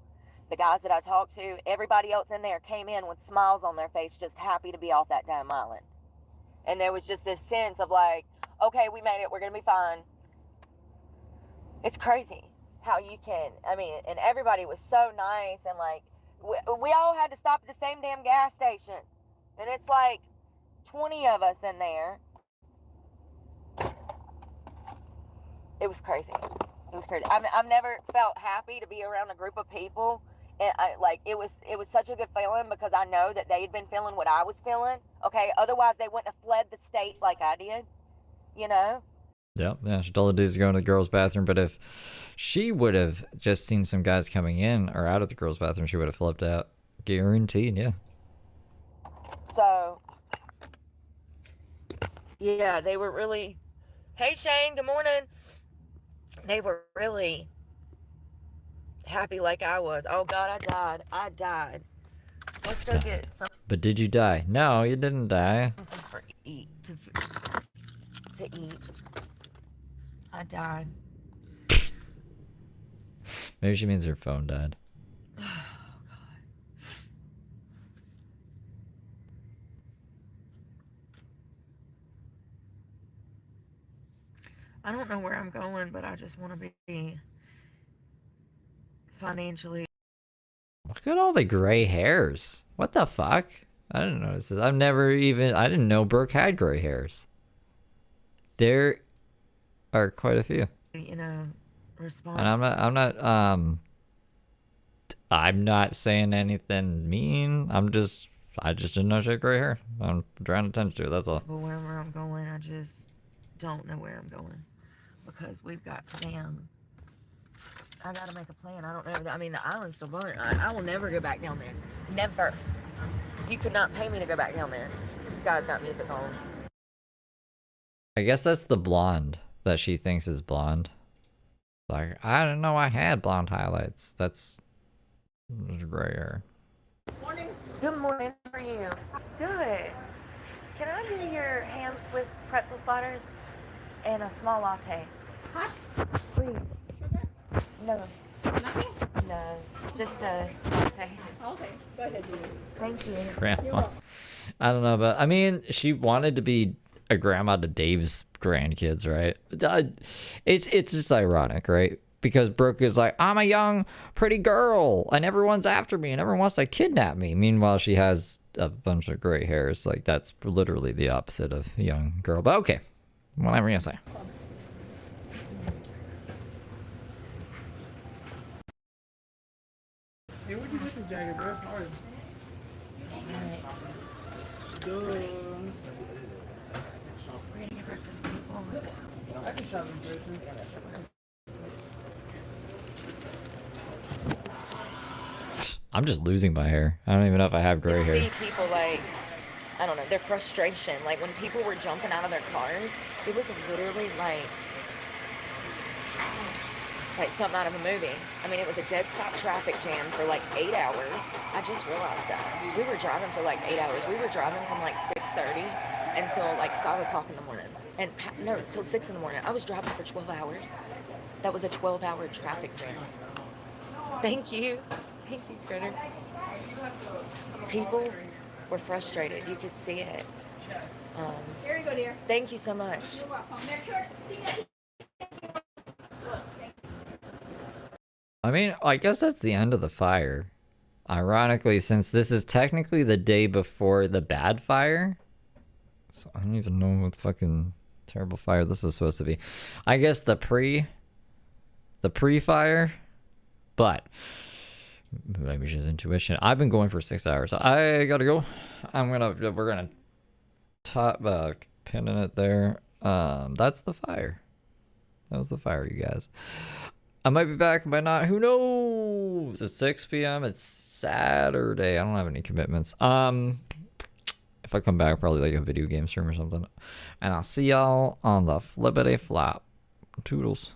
the guys that I talked to, everybody else in there came in with smiles on their face, just happy to be off that damn island. And there was just this sense of like, okay, we made it, we're gonna be fine. It's crazy how you can, I mean, and everybody was so nice, and like, we all had to stop at the same damn gas station. And it's like 20 of us in there. It was crazy. It was crazy. I've never felt happy to be around a group of people, and it was such a good feeling because I know that they had been feeling what I was feeling. Okay, otherwise they wouldn't have fled the state like I did. You know. Yeah. She told the dudes to go into the girls' bathroom, but if she would have just seen some guys coming in or out of the girls' bathroom, she would have flipped out. Guaranteed. Yeah. So. Yeah, they were really. Hey Shane, good morning. They were really happy like I was. Oh God, I died. Let's go get some. But did you die? No, you didn't die. For eat to eat. I died. Maybe she means her phone died. Oh God. I don't know where I'm going, but I just want to be financially. Look at all the gray hairs. What the fuck? I didn't notice this. I didn't know Brooke had gray hairs. There are quite a few. You know, respond. And I'm not saying anything mean. I just didn't know she had gray hair. I'm drawing attention to it, that's all. But wherever I'm going, I just don't know where I'm going because we've got damn I gotta make a plan. I don't know. I mean, the island's still burning. I will never go back down there. Never. You could not pay me to go back down there. This guy's got music on. I guess that's the blonde that she thinks is blonde. Like, I didn't know I had blonde highlights. That's gray hair. Morning. Good morning. How are you? Good. Can I do your ham Swiss pretzel sliders and a small latte? Hot? Please. No. Nothing? No. Just a latte. Okay, go ahead, Julie. Thank you. Grandma. I don't know, but I mean, she wanted to be a grandma to Dave's grandkids, right? It's just ironic, right? Because Brooke is like, I'm a young, pretty girl, and everyone's after me, and everyone wants to kidnap me. Meanwhile, she has a bunch of gray hairs. Like, that's literally the opposite of a young girl. But okay, whatever you say. Hey, where'd you get this jacket, bro? Hard. Good. We're gonna get breakfast, people. I can shop in person. I'm just losing my hair. I don't even know if I have gray hair. See people like, I don't know, their frustration. Like when people were jumping out of their cars, it was literally like something out of a movie. I mean, it was a dead stop traffic jam for like 8 hours. I just realized that. We were driving for like 8 hours. We were driving from like 6:30 until like 5 o'clock in the morning. And no, till 6 in the morning. I was driving for 12 hours. That was a 12-hour traffic jam. Thank you. Thank you, Critter. People were frustrated. You could see it. Here you go, dear. Thank you so much. You're welcome. Make sure to see that. I mean, I guess that's the end of the fire. Ironically, since this is technically the day before the bad fire. So I don't even know what fucking terrible fire this is supposed to be. I guess the pre-fire. But maybe it's just intuition. I've been going for 6 hours. I gotta go. We're gonna pin it there. That's the fire. That was the fire, you guys. I might be back, I might not. Who knows? It's 6 p.m. It's Saturday. I don't have any commitments. If I come back, probably like a video game stream or something. And I'll see y'all on the flippity flop. Toodles.